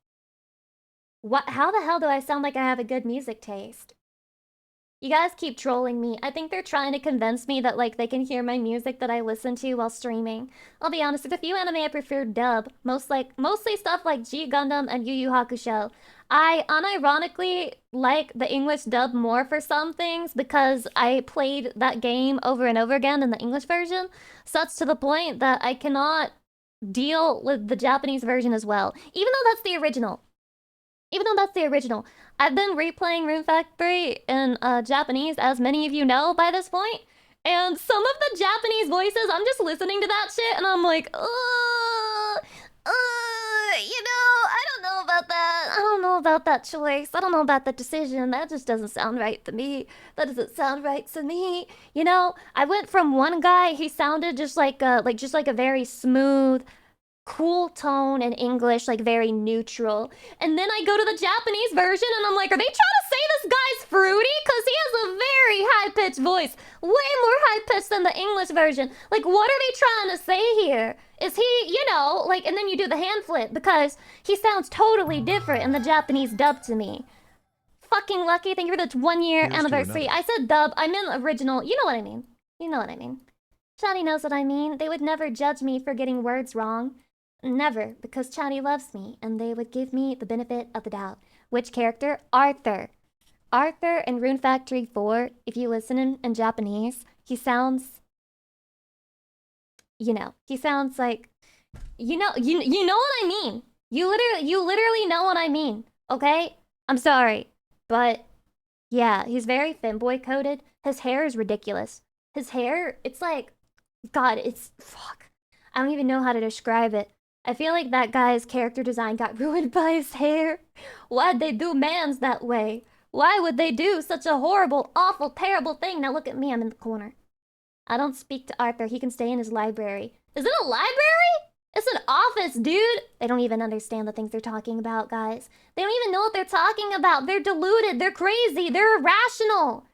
What? How the hell do I sound like I have a good music taste? You guys keep trolling me. I think they're trying to convince me that, like, they can hear my music that I listen to while streaming. I'll be honest, with a few anime I prefer dub. Mostly stuff like G Gundam and Yu Yu Hakusho. I unironically like the English dub more for some things because I played that game over and over again in the English version, such to the point that I cannot deal with the Japanese version as well, even though that's the original. I've been replaying Rune Factory in Japanese, as many of you know by this point. And some of the Japanese voices, I'm just listening to that shit and I'm like, you know, I don't know about that. I don't know about that choice. I don't know about that decision. That just doesn't sound right to me. That doesn't sound right to me. You know, I went from one guy, he sounded just like a very smooth, cool tone in English, like very neutral. And then I go to the Japanese version and I'm like, are they trying to say this guy's fruity? Because he has a very high-pitched voice. Way more high-pitched than the English version. Like, what are they trying to say here? Is he, you know, like, and then you do the hand flip because he sounds totally different in the Japanese dub to me. fucking lucky. Thank you for the 1 year Here's to anniversary. another. I said dub. I meant original. You know what I mean. You know what I mean. Chatty knows what I mean. They would never judge me for getting words wrong. Never, because Chatty loves me, and they would give me the benefit of the doubt. Which character? Arthur. Arthur in Rune Factory 4, if you listen in Japanese, he sounds... You know, he sounds like... You know what I mean. You literally know what I mean, okay? I'm sorry, but yeah, he's very femboy coded. His hair is ridiculous. His hair, it's like, God, it's, fuck. I don't even know how to describe it. I feel like that guy's character design got ruined by his hair. Why'd they do mans that way? Why would they do such a horrible, awful, terrible thing? Now look at me, I'm in the corner. I don't speak to Arthur, he can stay in his library. Is it a library? It's an office, dude! They don't even understand the things they're talking about, guys. They don't even know what they're talking about. They're deluded, they're crazy, they're irrational.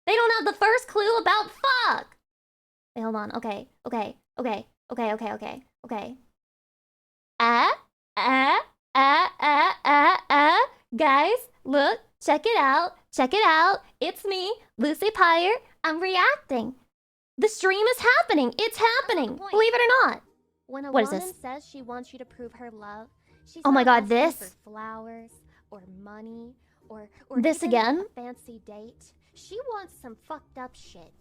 They don't have the first clue about fuck! Wait, hold on, okay. Guys, look, check it out. It's me, Lucy Pyre. I'm reacting. The stream is happening. It's happening. Believe it or not. When a What is woman this? says she wants you to prove her love, she's Oh my not God, asking this? for flowers or money or This even again? a fancy date. She wants some fucked up shit.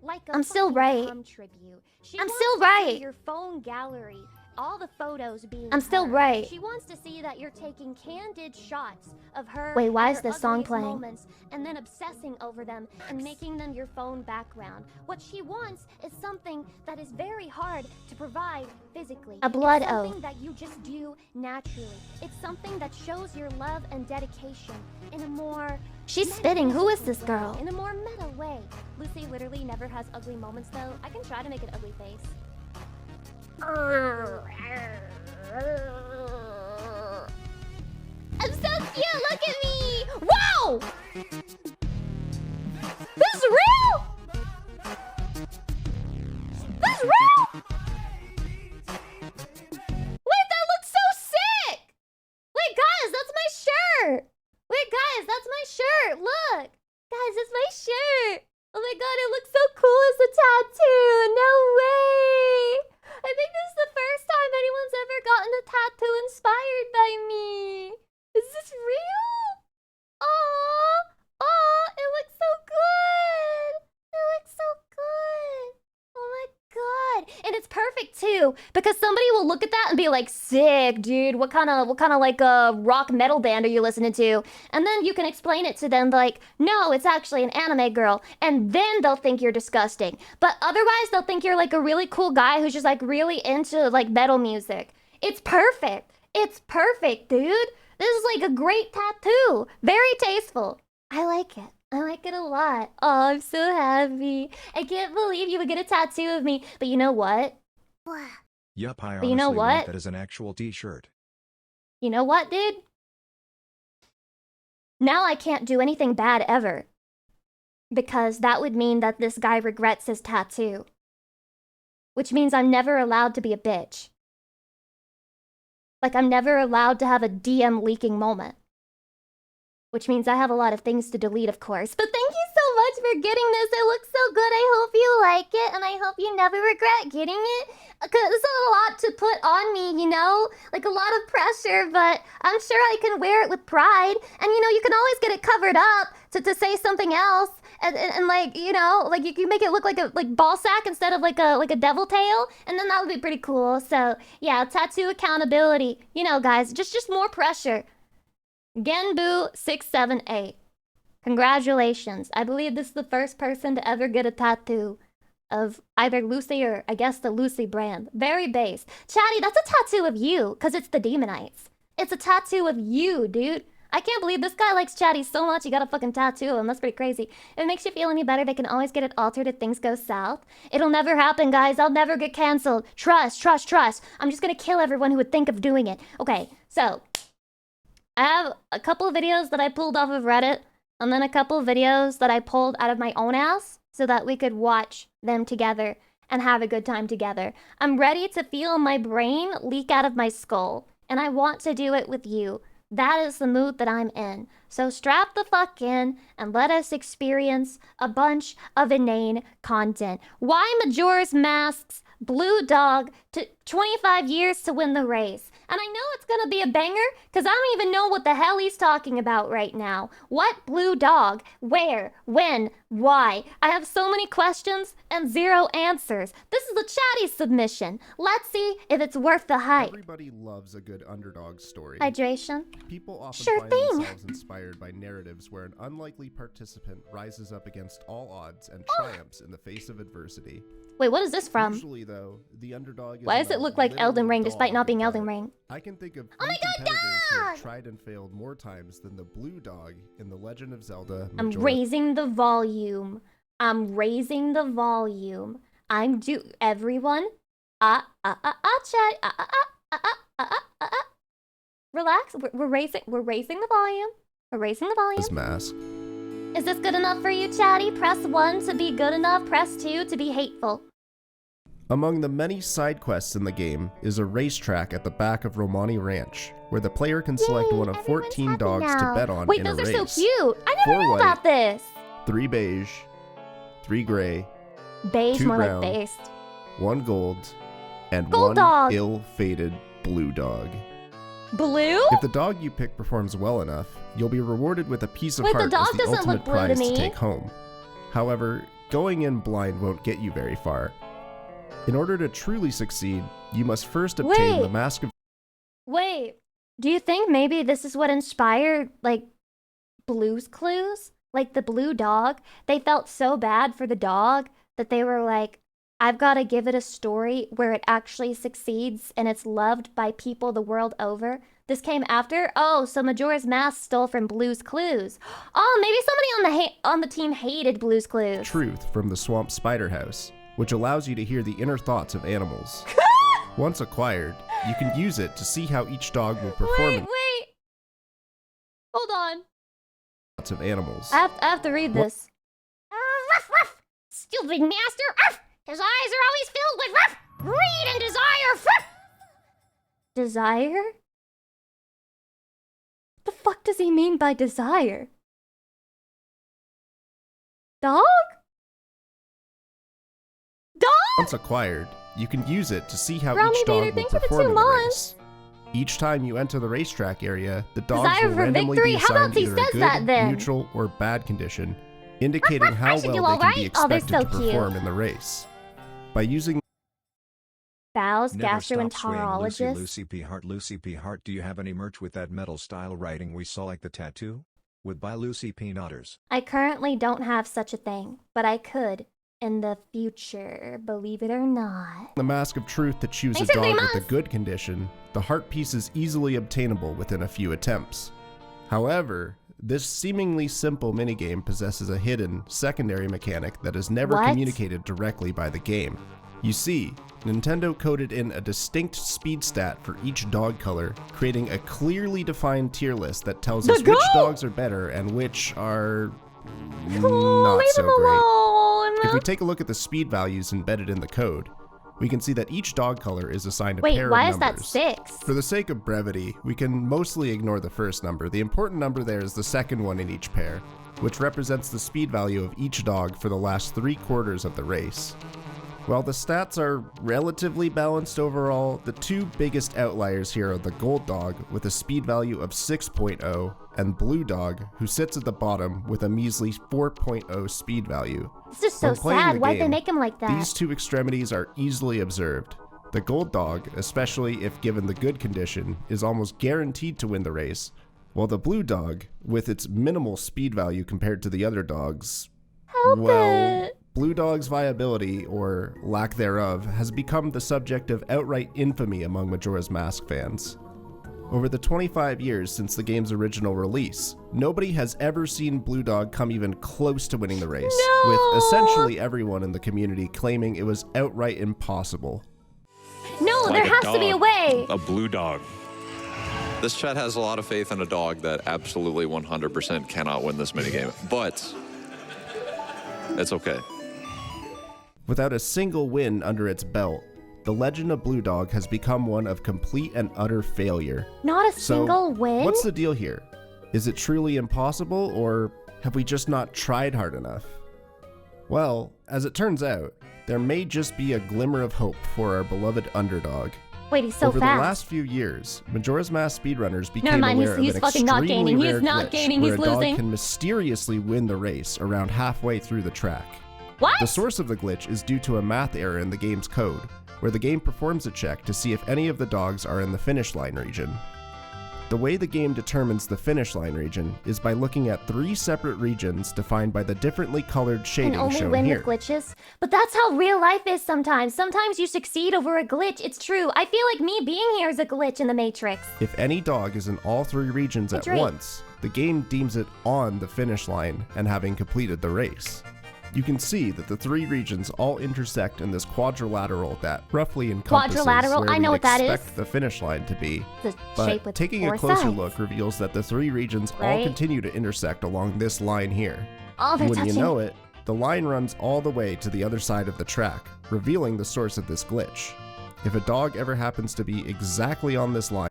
Like a I'm still fucking right. cum tribute. She I'm wants still to see right. your phone gallery, all the photos being I'm still her. right. She wants to see that you're taking candid shots of her. Wait, why at is her this song ugliest playing? moments, and then obsessing over them and making them your phone background. What she wants is something that is very hard to provide physically. A blood It's something oath. that you just do naturally. It's something that shows your love and dedication in a more She's spitting. Who is this metaphysical girl? way, in a more meta way. Lucy literally never has ugly moments though. I can try to make an ugly face. I'm so cute. Look at me. Wow! This is real? This is real? Wait, that looks so sick. Wait, guys, that's my shirt. Wait, guys, that's my shirt. Look. Guys, it's my shirt. Oh my God, it looks so cool as a tattoo. No way. I think this is the first time anyone's ever gotten a tattoo inspired by me. Is this real? Oh, it looks so good. It looks so good. Oh my God. And it's perfect too, because somebody will look at that and be like, sick, dude. What kind of like a rock metal band are you listening to? And then you can explain it to them like, no, it's actually an anime girl. And then they'll think you're disgusting. But otherwise they'll think you're like a really cool guy who's just like really into like metal music. It's perfect. It's perfect, dude. This is like a great tattoo. Very tasteful. I like it. I like it a lot. Oh, I'm so happy. I can't believe you would get a tattoo of me. But you know what? Yup, I But you know honestly what? want that as an actual t-shirt. You know what, dude? Now I can't do anything bad ever. Because that would mean that this guy regrets his tattoo. Which means I'm never allowed to be a bitch. Like I'm never allowed to have a DM leaking moment. Which means I have a lot of things to delete, of course. But thank you so much for getting this. It looks so good. I hope you like it, and I hope you never regret getting it. Because it's a lot to put on me, you know? Like a lot of pressure, but I'm sure I can wear it with pride. And you know, you can always get it covered up to say something else. And like, you know, like you can make it look like a ball sack instead of like a devil tail. And then that would be pretty cool. So yeah, tattoo accountability. You know, guys, just more pressure. Genbu678. Congratulations. I believe this is the first person to ever get a tattoo of either Lucy or I guess the Lucy brand. Very base. Chatty, that's a tattoo of you, because it's the Demonites. It's a tattoo of you, dude. I can't believe this guy likes Chatty so much he got a fucking tattoo of him. That's pretty crazy. If it makes you feel any better, they can always get it altered if things go south. It'll never happen, guys. I'll never get canceled. Trust, trust, trust. I'm just gonna kill everyone who would think of doing it. Okay, so I have a couple of videos that I pulled off of Reddit, and then a couple of videos that I pulled out of my own ass so that we could watch them together and have a good time together. I'm ready to feel my brain leak out of my skull, and I want to do it with you. That is the mood that I'm in. So strap the fuck in and let us experience a bunch of inane content. Why Majora's Mask's Blue Dog took 25 years to win the race? And I know it's gonna be a banger, because I don't even know what the hell he's talking about right now. What blue dog? Where? When? Why? I have so many questions and zero answers. This is a chatty submission. Let's see if it's worth the hype. Everybody loves a good underdog story. Hydration. People often Sure find thing. themselves inspired by narratives where an unlikely participant rises up against all odds and triumphs in the face of adversity. Wait, what is this from? Usually, though, the underdog is Why does it look like Elden Ring despite not being Elden Ring? I can think of Oh my God, competitors who have dog! tried and failed more times than the blue dog in The Legend of Zelda I'm Majora. raising the volume. I'm raising the volume. Everyone. Chat. Relax. We're raising the volume. We're raising the volume. His mask. Is this good enough for you, Chatty? Press 1 to be good enough. Press 2 to be hateful. Among the many side quests in the game is a racetrack at the back of Romani Ranch, where the player can select Yay, one of everyone's 14 happy dogs now. to bet on Wait, in a those race. are so cute. I never 4 knew white, about this. 3 beige, 3 gray, Beige, 2 more brown, like based. 1 gold, and Gold 1 dog. ill-fated blue dog. Blue? If the dog you pick performs well enough, you'll be rewarded with a piece of Wait, the heart dog as the doesn't ultimate look blue to prize to me. take home. However, going in blind won't get you very far. In order to truly succeed, you must first obtain the Wait. Mask of Wait, do you think maybe this is what inspired, like, Blue's Clues? Like the blue dog? They felt so bad for the dog that they were like, I've got to give it a story where it actually succeeds and it's loved by people the world over. This came after? Oh, so Majora's Mask stole from Blue's Clues. Oh, maybe somebody on the team hated Blue's Clues. Truth from the Swamp Spider House, which allows you to hear the inner thoughts of animals. Once acquired, you can use it to see how each dog will perform in Wait. Hold on. thoughts of animals. I have to read this. Ruff, ruff. Stupid master. Ruff. His eyes are always filled with ruff, greed and desire. Ruff. Desire? The fuck does he mean by desire? Dog? Dog? Once acquired, you can use it to see how Brownie each Bader, dog will thanks for the perform 2 in the months. race. Each time you enter the racetrack area, the dogs Desire will for randomly victory? be How about assigned he either a says good, that then? neutral, or bad condition, indicating I how should well do they all can be right. Oh, they're expected so to cute. perform in the race. By using Bow's Never stop swaying, gastroenterologist. Lucy P. Hart. Lucy P. Hart, do you have any merch with that metal style writing we saw, like the tattoo? Would buy Lucy P. Nutters. I currently don't have such a thing, but I could in the future, believe it or not. the Mask of Truth to choose Thanks a for 3 dog with a months. good condition, the heart piece is easily obtainable within a few attempts. However, this seemingly simple minigame possesses a hidden, secondary mechanic that is never What? communicated directly by the game. You see, Nintendo coded in a distinct speed stat for each dog color, creating a clearly defined tier list that tells us which dogs are better and which are not Leave so him great. alone. If we take a look at the speed values embedded in the code, we can see that each dog color is assigned a Wait, pair why of is that numbers. 6? For the sake of brevity, we can mostly ignore the first number. The important number there is the second one in each pair, which represents the speed value of each dog for the last 3 quarters of the race. While the stats are relatively balanced overall, the 2 biggest outliers here are the Gold Dog with a speed value of 6.0 and Blue Dog, who sits at the bottom with a measly 4.0 speed value. It's just so When playing sad. the Why'd they game, make him like that? These 2 extremities are easily observed. The Gold Dog, especially if given the good condition, is almost guaranteed to win the race, while the Blue Dog, with its minimal speed value compared to the other dogs, Help well, it. Blue Dog's viability, or lack thereof, has become the subject of outright infamy among Majora's Mask fans. Over the 25 years since the game's original release, nobody has ever seen Blue Dog come even close to winning the race, No! with essentially everyone in the community claiming it was outright impossible. No, Like there a has to be a dog. way. A blue dog. This chat has a lot of faith in a dog that absolutely 100% cannot win this minigame, but it's okay. Without a single win under its belt, the legend of Blue Dog has become one of complete and utter failure. Not a So, single win? what's the deal here? Is it truly impossible, or have we just not tried hard enough? Well, as it turns out, there may just be a glimmer of hope for our beloved underdog. Wait, he's so Over fast. the last few years, Majora's Mask speedrunners became Never mind, aware he's of an fucking not extremely gaining. He rare is not glitch gaining, where he's a dog losing. can mysteriously win the race around halfway through the track. What? The source of the glitch is due to a math error in the game's code, where the game performs a check to see if any of the dogs are in the finish line region. The way the game determines the finish line region is by looking at 3 separate regions defined by the differently colored shading And only shown win here. with glitches? But that's how real life is sometimes. Sometimes you succeed over a glitch. It's true. I feel like me being here is a glitch in the Matrix. If any dog is in all 3 regions at Great. once, the game deems it on the finish line and having completed the race. You can see that the 3 regions all intersect in this quadrilateral that roughly encompasses Quadrilateral? where I know we'd what that is. expect the finish line to be. The shape But with taking 4 a closer sides. look reveals that the 3 regions all Right? continue to intersect along this line here. Oh, they're When touching. you know it, the line runs all the way to the other side of the track, revealing the source of this glitch. If a dog ever happens to be exactly on this line,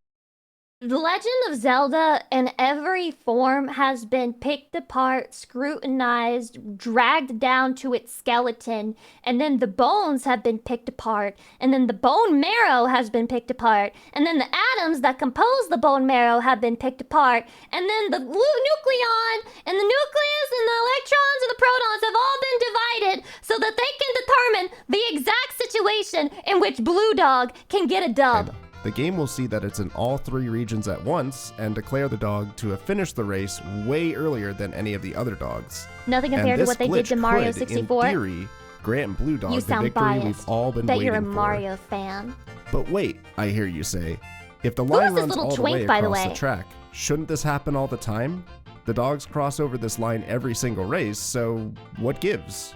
The Legend of Zelda in every form has been picked apart, scrutinized, dragged down to its skeleton, and then the bones have been picked apart, and then the bone marrow has been picked apart, and then the atoms that compose the bone marrow have been picked apart, and then the nucleon, and the nucleus, and the electrons, and the protons have all been divided so that they can determine the exact situation in which Blue Dog can get a dub. the game will see that it's in all 3 regions at once and declare the dog to have finished the race way earlier than any of the other dogs. Nothing And compared to this what they did glitch to Mario could, 64. in theory, grant Blue Dog You the sound victory biased. we've all been Bet waiting you're a for. Mario fan. But wait, I hear you say. If the Who line is this runs little all the twink, way by the across way? the track, shouldn't this happen all the time? The dogs cross over this line every single race, so what gives?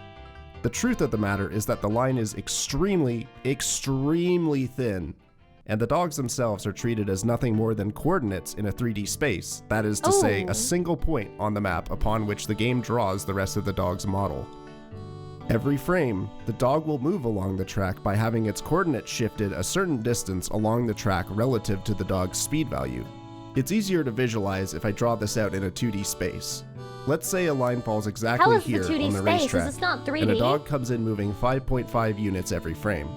The truth of the matter is that the line is extremely, extremely thin, and the dogs themselves are treated as nothing more than coordinates in a 3D space, that is to say, Oh. a single point on the map upon which the game draws the rest of the dog's model. Every frame, the dog will move along the track by having its coordinates shifted a certain distance along the track relative to the dog's speed value. It's easier to visualize if I draw this out in a 2D space. Let's say a line falls How exactly is the here 2D on the space? Is racetrack, this not 3D? and a dog comes in moving 5.5 units every frame.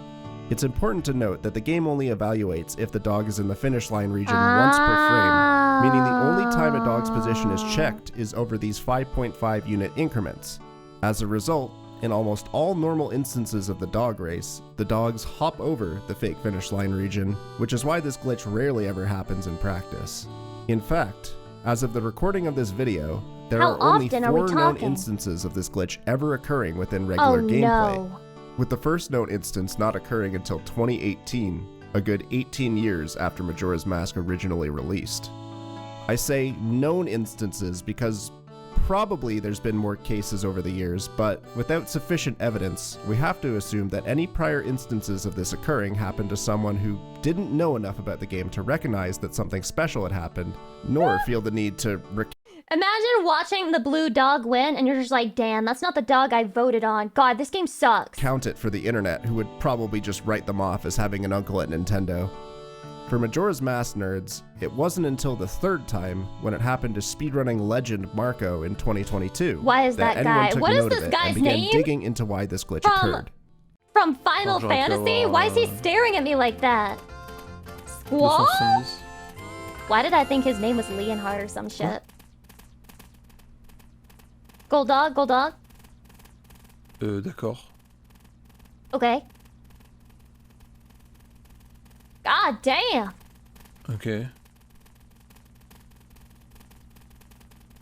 It's important to note that the game only evaluates if the dog is in the finish line region once per frame, meaning the only time a dog's position is checked is over these 5.5 unit increments. As a result, in almost all normal instances of the dog race, the dogs hop over the fake finish line region, which is why this glitch rarely ever happens in practice. In fact, as of the recording of this video, there How are only often are we 4 known talking? instances of this glitch ever occurring within Oh regular gameplay, no. with the first known instance not occurring until 2018, a good 18 years after Majora's Mask originally released. I say known instances because probably there's been more cases over the years, but without sufficient evidence, we have to assume that any prior instances of this occurring happened to someone who didn't know enough about the game to recognize that something special had happened, nor feel the need to Imagine watching the Blue Dog win and you're just like, damn, that's not the dog I voted on. God, this game sucks. count it for the internet, who would probably just write them off as having an uncle at Nintendo. For Majora's Mask nerds, it wasn't until the 3rd time, when it happened to speedrunning legend Marco in 2022, Why is that anyone guy? took What is note of this it guy's and began name? digging into why this glitch From- occurred. From Final Bonjour, Fantasy? Why is he staring at me like that? Squall? Why did I think his name was Leonhard or some shit? Gold dog, gold dog. D'accord. Okay. God damn. Ok.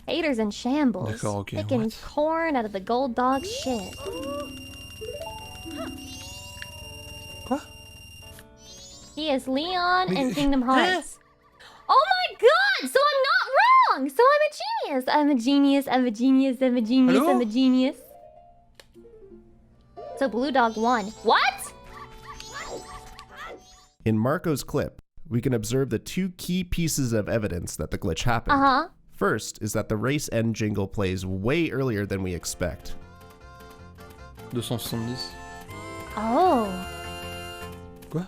Haters in shambles. D'accord, okay, Picking what? corn out of the gold dog shit. Quoi? He is Leon in Mais- Kingdom Hearts. Oh my god! So I'm not wrong! So I'm a genius! I'm a genius, I'm a genius, I'm a genius, Hello? I'm a genius. So Blue Dog won. What? In Marco's clip, we can observe the 2 key pieces of evidence that the glitch happened. Uh-huh. First is that the race end jingle plays way earlier than we expect. 270. Oh. Quoi?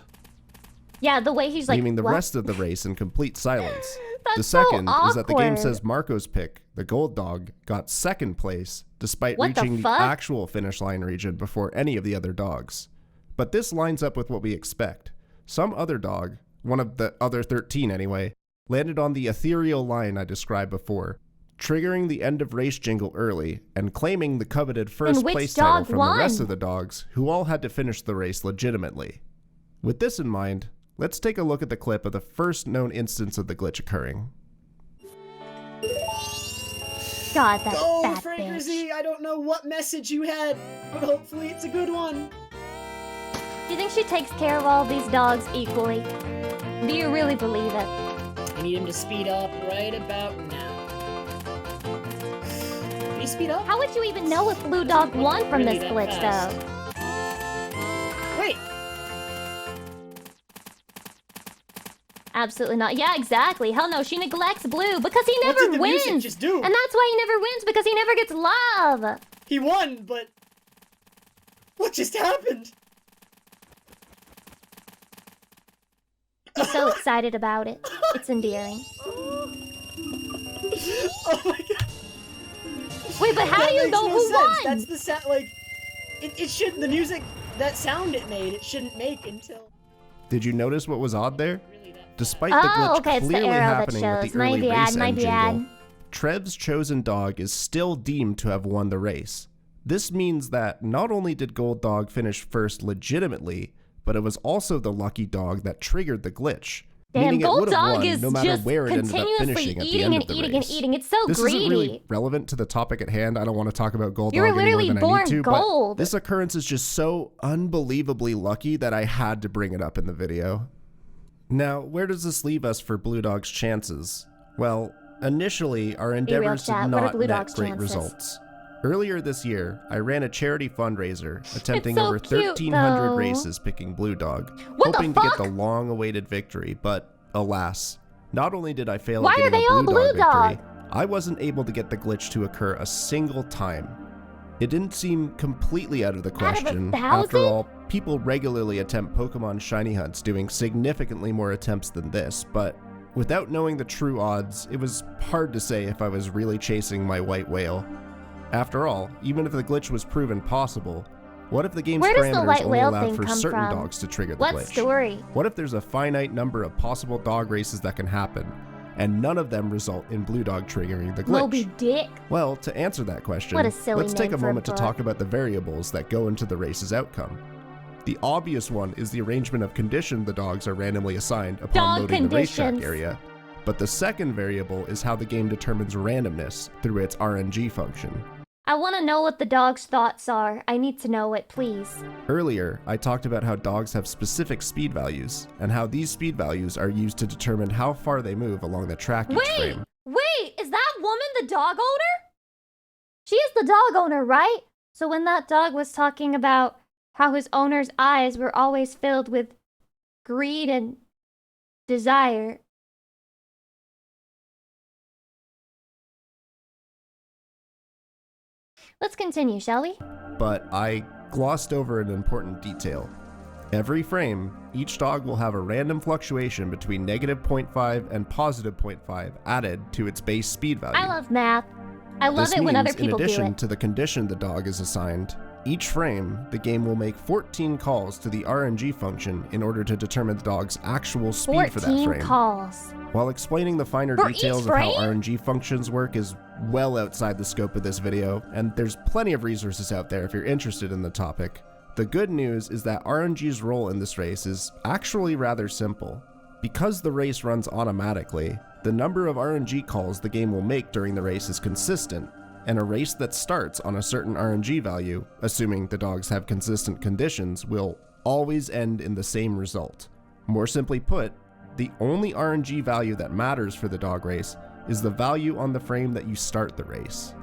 Yeah, the way he's like, leaving the what? rest of the race in complete silence. That The so second is that the game awkward. says Marco's pick, the gold dog, got second place despite What the reaching the fuck? actual finish line region before any of the other dogs. But this lines up with what we expect. Some other dog, one of the other 13 anyway, landed on the ethereal line I described before, triggering the end of race jingle early and claiming the coveted first which place title dog from the rest won? of the dogs who all had to finish the race legitimately. With this in mind, let's take a look at the clip of the first known instance of the glitch occurring. God, that Go, fat Franker bitch. Z! I don't know what message you had, but hopefully it's a good one. Do you think she takes care of all these dogs equally? Do you really believe it? I need him to speed up right about now. Can he speed up? How would you even know if Blue Dog won from Really this that glitch, fast. though? Wait, Absolutely not. Yeah, exactly. Hell no, she neglects Blue because he what never did the wins. music just do? And that's why he never wins, because he never gets love. He won, but what just happened? He's so excited about it. It's endearing. Oh my god. Wait, but how That do you makes know no who sense. won? That's the sound, like, it should, the music, that sound it made, it shouldn't make until Did you notice what was odd there? really that. Despite the Oh, glitch okay, it's the clearly arrow that happening with shows. the My early bad, race my end bad. jingle, Trev's chosen dog is still deemed to have won the race. This means that not only did Gold Dog finish first legitimately, but it was also the lucky dog that triggered the glitch. Damn, meaning it Gold would have Dog won is no matter just where it ended up continuously finishing at the eating end and of the eating race. and eating. It's so This greedy. isn't really relevant to the topic at hand. I don't want to talk about Gold You were Dog any more literally than I born need to, gold. but this occurrence is just so unbelievably lucky that I had to bring it up in the video. Now, where does this leave us for Blue Dog's chances? Well, initially, our endeavors chat, did what are not Blue net Dog's great chances? results. Earlier this year, I ran a charity fundraiser attempting so over cute, 1,300 though. races picking Blue Dog, What the hoping to get the fuck? long-awaited victory, but alas, not only did I fail Why at are getting they a all Blue Blue Dog victory, Dog? I wasn't able to get the glitch to occur a single time. It didn't seem completely out of the Out of question. 1,000? After all, people regularly attempt Pokemon shiny hunts doing significantly more attempts than this, but without knowing the true odds, it was hard to say if I was really chasing my white whale. After all, even if the glitch was proven possible, what if the game's Where does the parameters white only whale allowed thing for come certain from? dogs to trigger the What glitch? story? What if there's a finite number of possible dog races that can happen, and none of them result in Blue Dog triggering the glitch? Moby Dick. Well, to answer that question, What a silly let's take name a for a moment to book. talk about the variables that go into the race's outcome. The obvious one is the arrangement of condition the dogs are randomly assigned upon Dog loading the racetrack conditions. area. But the second variable is how the game determines randomness through its RNG function. I want to know what the dog's thoughts are. I need to know it, please. Earlier, I talked about how dogs have specific speed values, and how these speed values are used to determine how far they move along the track each frame. Wait, is that woman the dog owner? She is the dog owner, right? So when that dog was talking about how his owner's eyes were always filled with greed and desire. Let's continue, shall we? But I glossed over an important detail. Every frame, each dog will have a random fluctuation between -0.5 and +0.5 added to its base speed value. I love math. I love This it when means, other people in do addition it. to the condition the dog is assigned, each frame, the game will make 14 calls to the RNG function in order to determine the dog's actual speed for that 14 frame. calls. While explaining the finer For each details of how frame? RNG functions work is well outside the scope of this video, and there's plenty of resources out there if you're interested in the topic. The good news is that RNG's role in this race is actually rather simple. Because the race runs automatically, the number of RNG calls the game will make during the race is consistent, and a race that starts on a certain RNG value, assuming the dogs have consistent conditions, will always end in the same result. More simply put, the only RNG value that matters for the dog race is the value on the frame that you start the race.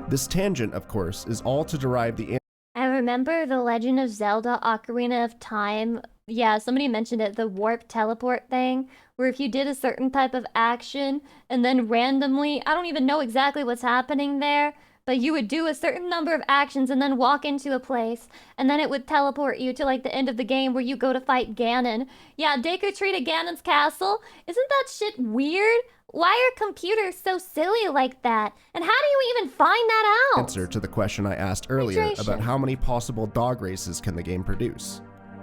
This tangent, of course, is all to derive the I remember the Legend of Zelda Ocarina of Time. Yeah, somebody mentioned it, the warp teleport thing, where if you did a certain type of action and then randomly, I don't even know exactly what's happening there, but you would do a certain number of actions and then walk into a place, and then it would teleport you to like the end of the game where you go to fight Ganon. Yeah, Dacre Tree to Ganon's castle. Isn't that shit weird? Why are computers so silly like that? And how do you even find that out? Answer to the question I asked earlier Hydration. about how many possible dog races can the game produce.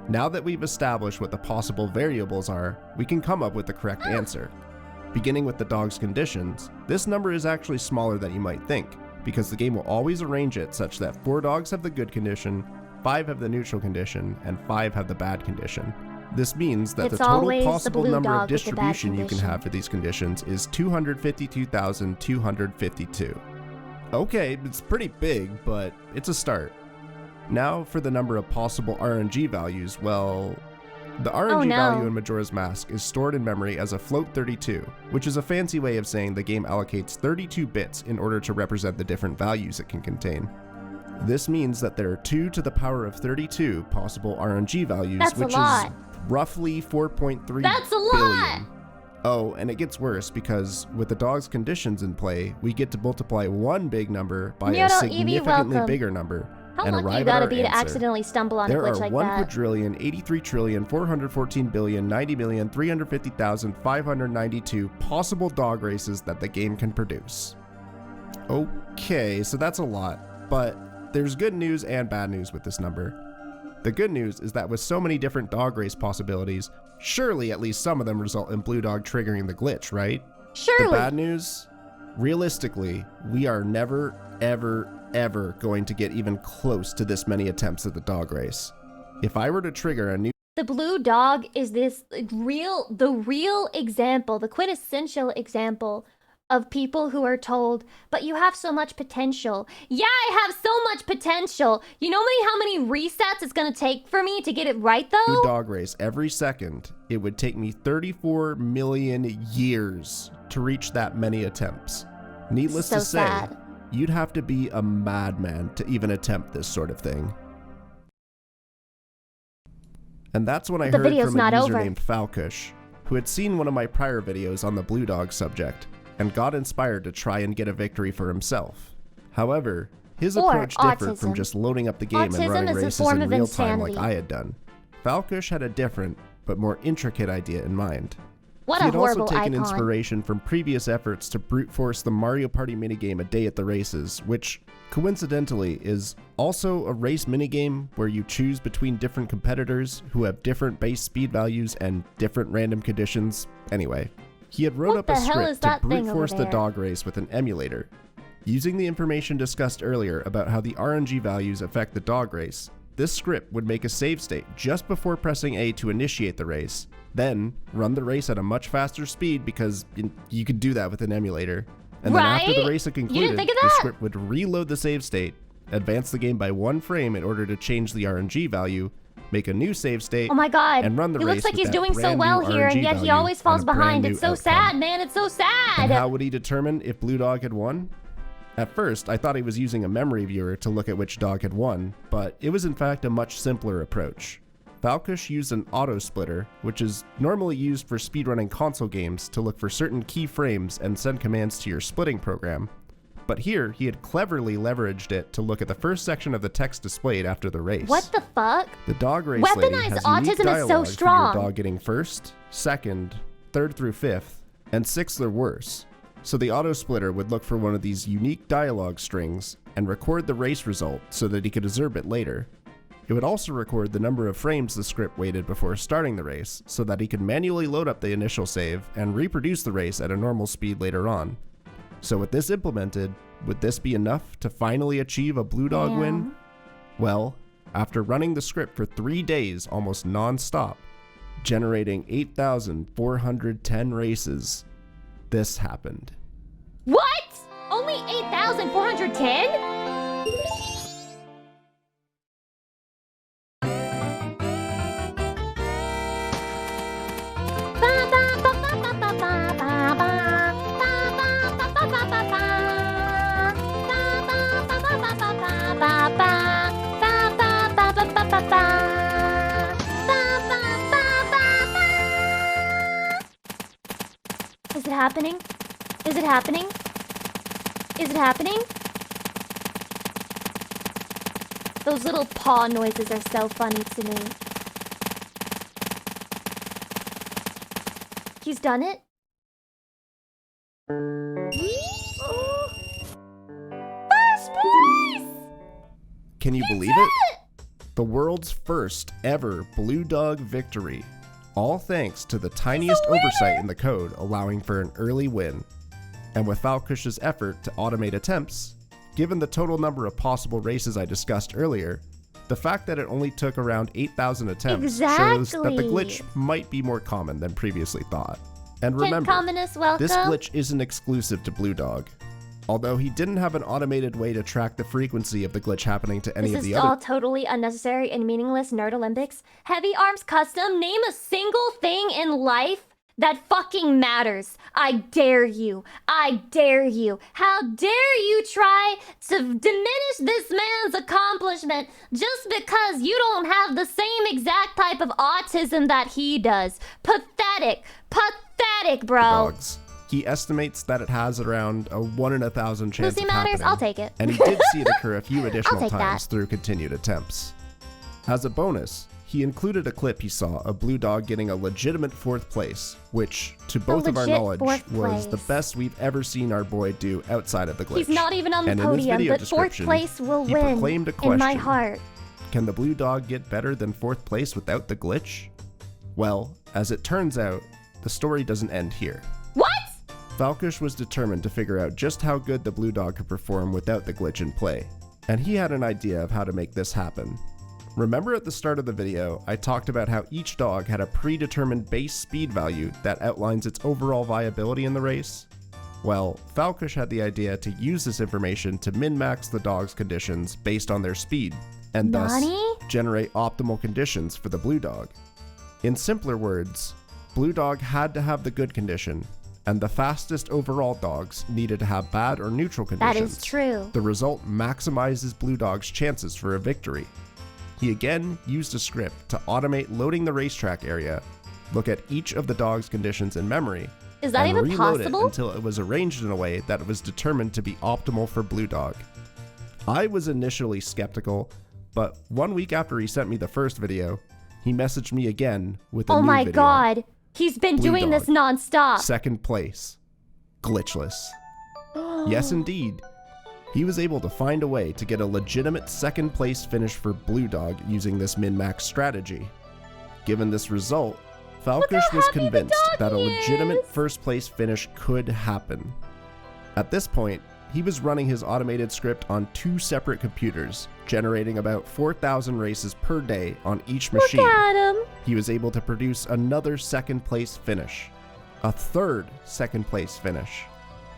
Now that we've established what the possible variables are, we can come up with the correct answer. Beginning with the dog's conditions, this number is actually smaller than you might think, because the game will always arrange it such that 4 dogs have the good condition, 5 have the neutral condition, and 5 have the bad condition. This means that It's the total always the possible blue number of dog with the bad distribution you can condition. have for these conditions is 252,252. Okay, it's pretty big, but it's a start. Now for the number of possible RNG values, well, the RNG value in Majora's Mask is stored in memory as a float 32, which is a fancy way of saying the game allocates 32 bits in order to represent the different values it can contain. This means that there are 2 to the power of 32 possible RNG values, That's which a lot. is roughly 4.3 That's a lot! billion. Oh, and it gets worse because with the dog's conditions in play, we get to multiply one big number by a Muriel, Evie, significantly welcome. bigger number How and lucky arrive you at gotta our be to answer. accidentally stumble on a There glitch are like 1 that? quadrillion, 83 trillion, 414 billion, 90 million, 350,592 possible dog races that the game can produce. Okay, so that's a lot, but there's good news and bad news with this number. The good news is that with so many different dog race possibilities, surely at least some of them result in Blue Dog triggering the glitch, right? Surely. The bad news? Realistically, we are never, ever going to get even close to this many attempts at the dog race. If I were to trigger a new The blue dog is the real example, the quintessential example of people who are told, but you have so much potential. Yeah, I have so much potential. You know how many resets it's gonna take for me to get it right though? dog race every second, it would take me 34 million years to reach that many attempts. Needless So to say, sad. you'd have to be a madman to even attempt this sort of thing. And that's when I The heard video's from a not user over. named Falkush, who had seen one of my prior videos on the blue dog subject, and got inspired to try and get a victory for himself. However, his Or approach differed from autism. just loading up the game Autism and running is a races form in of real time like insanity. I had done. Falkush had a different, but more intricate idea in mind. What He a had also horrible taken icon. inspiration from previous efforts to brute force the Mario Party minigame A Day at the Races, which, coincidentally, is also a race minigame where you choose between different competitors who have different base speed values and different random conditions. Anyway, he had wrote What up the a hell is script to that thing brute over force the there? dog race with an emulator. Using the information discussed earlier about how the RNG values affect the dog race, this script would make a save state just before pressing A to initiate the race, then run the race at a much faster speed because you could do that with an emulator. And then after the Right? race had You didn't concluded, think of the that? script would reload the save state, advance the game by 1 frame in order to change the RNG value, make a new save state, Oh my god. and run the He race looks like with he's that doing so brand well new here, and RNG yet he value always on falls a brand behind. new It's so outcome. sad, man. It's so And sad. how would he determine if Blue Dog had won? At first, I thought he was using a memory viewer to look at which dog had won, but it was in fact a much simpler approach. Falkush used an auto splitter, which is normally used for speedrunning console games to look for certain key frames and send commands to your splitting program. But here, he had cleverly leveraged it to look at the first section of the text displayed after the race. What the fuck? The dog race lady Weaponized has autism unique is so dialogue strong. for your dog getting first, second, third through fifth, and sixth or worse. So the auto splitter would look for one of these unique dialogue strings and record the race result so that he could observe it later. It would also record the number of frames the script waited before starting the race so that he could manually load up the initial save and reproduce the race at a normal speed later on. So with this implemented, would this be enough to finally achieve a Blue Dog win? Well, after running the script for 3 days almost non-stop, generating 8,410 races, this happened. What? Only 8,410? Is it happening? Is it happening? Is it happening? Those little paw noises are so funny to me. He's done it? First place! Can you believe it? The world's first ever Blue Dog victory. All thanks to the tiniest oversight in the code allowing for an early win. And with Falkush's effort to automate attempts, given the total number of possible races I discussed earlier, the fact that it only took around 8,000 attempts shows that the glitch might be more common than previously thought. And remember, this glitch isn't exclusive to Blue Dog. Although he didn't have an automated way to track the frequency of the glitch happening to any of the other— This is all totally unnecessary and meaningless Nerd Olympics. Heavy Arms Custom, name a single thing in life that fucking matters. I dare you. I dare you. How dare you try to diminish this man's accomplishment just because you don't have the same exact type of autism that he does. Pathetic. Pathetic, bro. Dogs. He estimates that it has around a 1 in 1,000 chance Lucy of matters, happening, I'll take it. and he did see it occur a few additional take times that. through continued attempts. As a bonus, he included a clip he saw of Blue Dog getting a legitimate 4th place, which, to both of our knowledge, was the best we've ever seen our boy do outside of the glitch. He's not even on the and podium, in his video but 4th description, place will he win proclaimed a question: in my heart. Can the Blue Dog get better than 4th place without the glitch? Well, as it turns out, the story doesn't end here. What? Falkush was determined to figure out just how good the Blue Dog could perform without the glitch in play, and he had an idea of how to make this happen. Remember at the start of the video, I talked about how each dog had a predetermined base speed value that outlines its overall viability in the race? Well, Falkush had the idea to use this information to min-max the dog's conditions based on their speed, and thus generate optimal conditions for the Blue Dog. In simpler words, Blue Dog had to have the good condition, and the fastest overall dogs needed to have bad or neutral conditions. That is true. The result maximizes Blue Dog's chances for a victory. He again used a script to automate loading the racetrack area, look at each of the dog's conditions in memory, Is that and even reload possible? it until it was arranged in a way that it was determined to be optimal for Blue Dog. I was initially skeptical, but 1 week after he sent me the first video, he messaged me again with a Oh new my video. god. He's been Blue doing Dog, this non-stop. 2nd place. Glitchless. Yes, indeed. He was able to find a way to get a legitimate 2nd place finish for Blue Dog using this min-max strategy. Given this result, Falkush was convinced that a legitimate 1st place finish could happen. At this point, he was running his automated script on 2 separate computers, generating about 4,000 races per day on each machine. Look at him. He was able to produce another 2nd place finish, a 3rd 2nd place finish.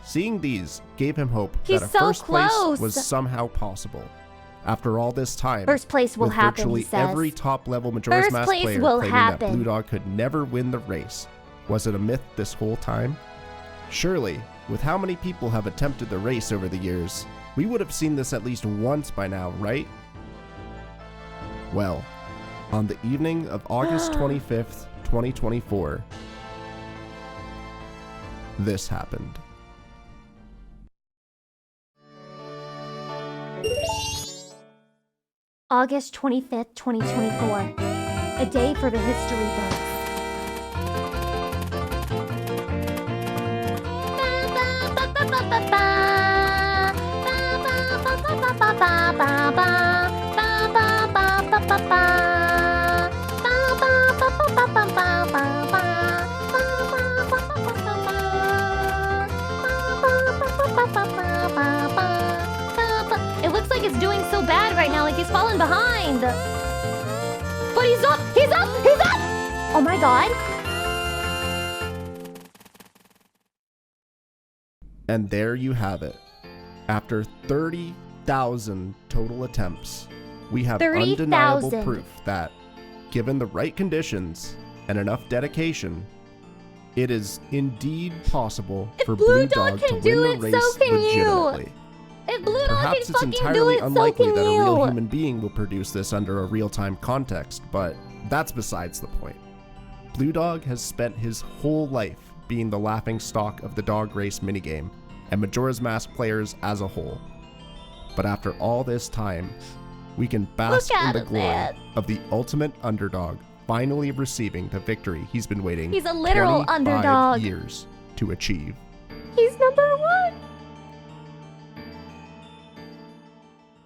Seeing these gave him hope that a so 1st place close. was somehow possible. After all this time, 1st place will with happen, virtually he says. every top-level Majora's 1st Mask place player will claiming happen. that Blue Dog could never win the race, was it a myth this whole time? Surely, with how many people have attempted the race over the years, we would have seen this at least once by now, right? Well, on the evening of August 25th, 2024, this happened. August 25th, 2024. A day for the history books. It looks like it's doing so bad right now, like he's falling behind. But he's up! He's up! He's up! Oh my god. And there you have it. After 30,000 total attempts, we have 30,000. undeniable proof that, given the right conditions and enough dedication, it is indeed possible for Blue Dog to win the race legitimately. If Blue Dog can Perhaps it's fucking do entirely it, so unlikely can that a real you. human being will produce this under a real-time context, but that's besides the point. Blue Dog has spent his whole life being the laughing stock of the dog race minigame, and Majora's Mask players as a whole. But after all this time, we can bask in the glory of the ultimate underdog finally receiving the victory he's been waiting He's a literal 25 underdog. years to achieve. He's number 1.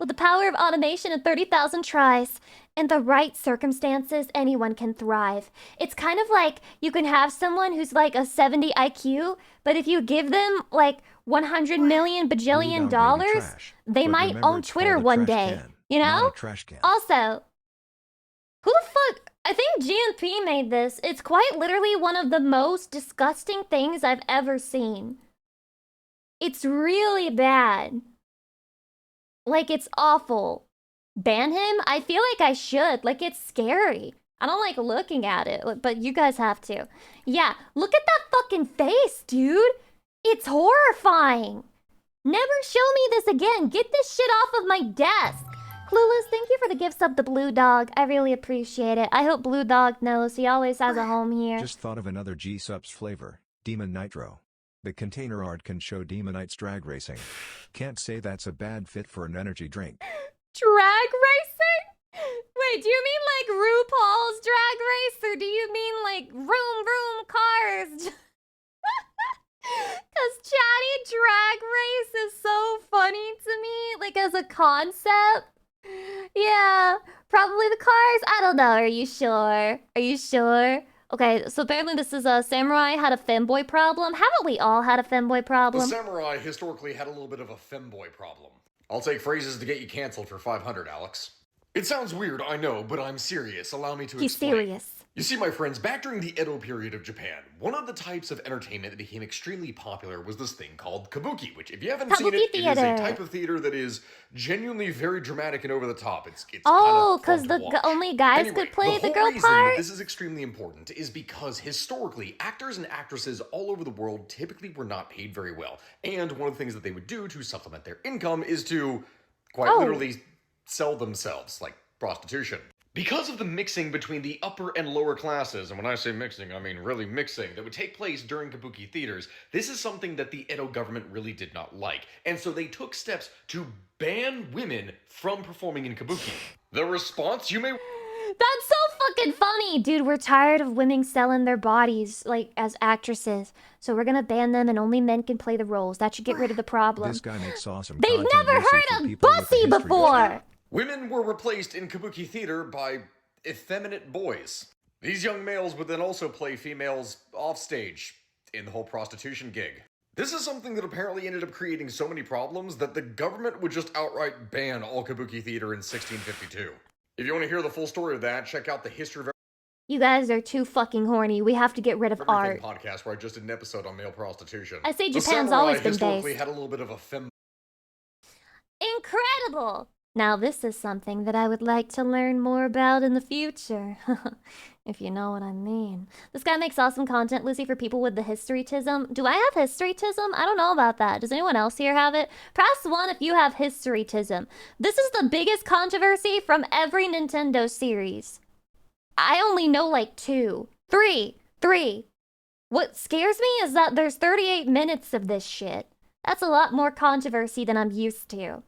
With the power of automation and 30,000 tries, in the right circumstances, anyone can thrive. It's kind of like you can have someone who's like a 70 IQ, but if you give them like 100 million bajillion dollars, they might own Twitter one day. You know? Also, who the fuck? I think GNP made this. It's quite literally one of the most disgusting things I've ever seen. It's really bad. Like, it's awful. Ban him? I feel like I should. Like, it's scary. I don't like looking at it, but you guys have to. Yeah, look at that fucking face, dude. It's horrifying. Never show me this again. Get this shit off of my desk. Clueless, thank you for the gift sub to Blue Dog. I really appreciate it. I hope Blue Dog knows he always has a home here. Just thought of another G-Subs flavor, Demon Nitro. The container art can show Demonite's drag racing. Can't say that's a bad fit for an energy drink. Drag racing? Wait, do you mean like RuPaul's Drag Race, or do you mean like vroom cars? Cause Chatty Drag Race is so funny to me, like as a concept. Yeah, probably the cars. I don't know. Are you sure? Are you sure? Okay, so apparently this is a samurai had a femboy problem. Haven't we all had a femboy problem? The samurai historically had a little bit of a femboy problem. I'll take phrases to get you canceled for 500, Alex. It sounds weird, I know, but I'm serious. Allow me to explain. He's serious. You see, my friends, back during the Edo period of Japan, one of the types of entertainment that became extremely popular was this thing called kabuki, which, if you haven't seen it, it is a type of theater that is genuinely very dramatic and over the top. It's oh, because the only guys could play the girl part? This is extremely important is because historically, actors and actresses all over the world typically were not paid very well. And one of the things that they would do to supplement their income is to, quite literally, sell themselves, like prostitution. Because of the mixing between the upper and lower classes, and when I say mixing, I mean really mixing, that would take place during kabuki theaters, this is something that the Edo government really did not like. And so they took steps to ban women from performing in kabuki. The response, you may... That's so fucking funny! Dude, we're tired of women selling their bodies, like, as actresses. So we're gonna ban them and only men can play the roles. That should get rid of the problem. This guy makes awesome They've never heard of Bussy before! Women were replaced in kabuki theater by effeminate boys. These young males would then also play females offstage in the whole prostitution gig. This is something that apparently ended up creating so many problems that the government would just outright ban all kabuki theater in 1652. If you want to hear the full story of that, check out the History of You guys are too fucking horny. We have to get rid of art. Podcast where I just did an episode on male prostitution. I say Japan's always been historically had a little bit of a fem. Incredible! Now this is something that I would like to learn more about in the future. If you know what I mean. This guy makes awesome content, Lucy, for people with the historytism. Do I have historytism? I don't know about that. Does anyone else here have it? Press 1 if you have historytism. This is the biggest controversy from every Nintendo series. I only know like 2. 3. What scares me is that there's 38 minutes of this shit. That's a lot more controversy than I'm used to.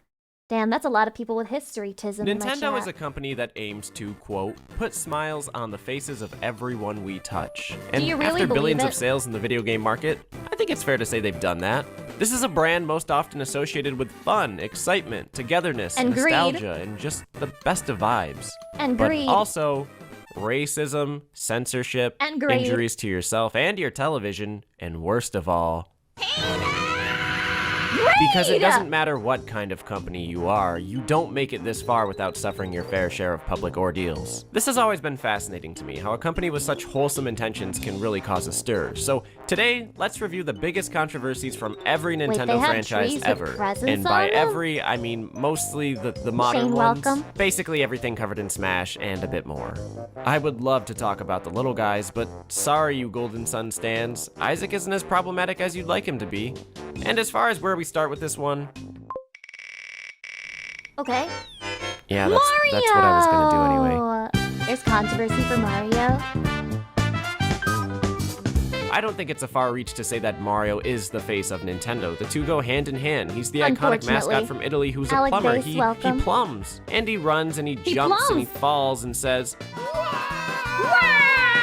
Damn, that's a lot of people with historytism. Nintendo is a company that aims to, quote, put smiles on the faces of everyone we touch. And do you really after billions believe of sales in the video game market, I think it's fair to say they've done that. This is a brand most often associated with fun, excitement, togetherness, and nostalgia, and just the best of vibes. And but greed. Also, racism, censorship, and greed. Injuries to yourself and your television, and worst of all, because it doesn't matter what kind of company you are, you don't make it this far without suffering your fair share of public ordeals. This has always been fascinating to me, how a company with such wholesome intentions can really cause a stir. So today, let's review the biggest controversies from every Nintendo franchise ever. And by every, I mean mostly the modern ones. Basically everything covered in Smash and a bit more. I would love to talk about the little guys, but sorry you Golden Sun stans, Isaac isn't as problematic as you'd like him to be. And as far as where we start with this one... Okay. Yeah, that's what I was gonna do anyway. There's controversy for Mario. I don't think it's a far reach to say that Mario is the face of Nintendo. The two go hand in hand. He's the iconic mascot from Italy who's a plumber. He plums. And he runs and he jumps and he falls and says...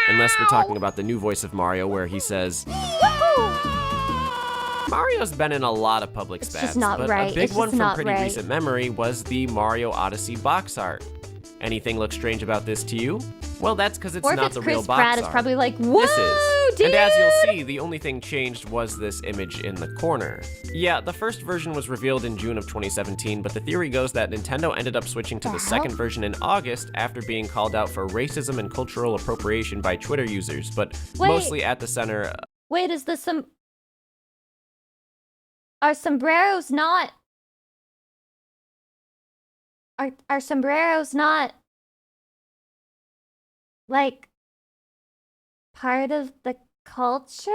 Unless we're talking about the new voice of Mario where he says... Mario's been in a lot of public It's spats, just not but right. a big It's one just from not pretty right. recent memory was the Mario Odyssey box art. Anything look strange about this to you? Well, that's because it's Or if not it's the Chris real box Pratt, it's art. probably like, whoa, This is. dude! And as you'll see, the only thing changed was this image in the corner. Yeah, the first version was revealed in June of 2017, but the theory goes that Nintendo ended up switching to the second version in August after being called out for racism and cultural appropriation by Twitter users, but Wait. mostly at the center. Wait, is this some... Are sombreros not... Are sombreros not... like... part of the culture?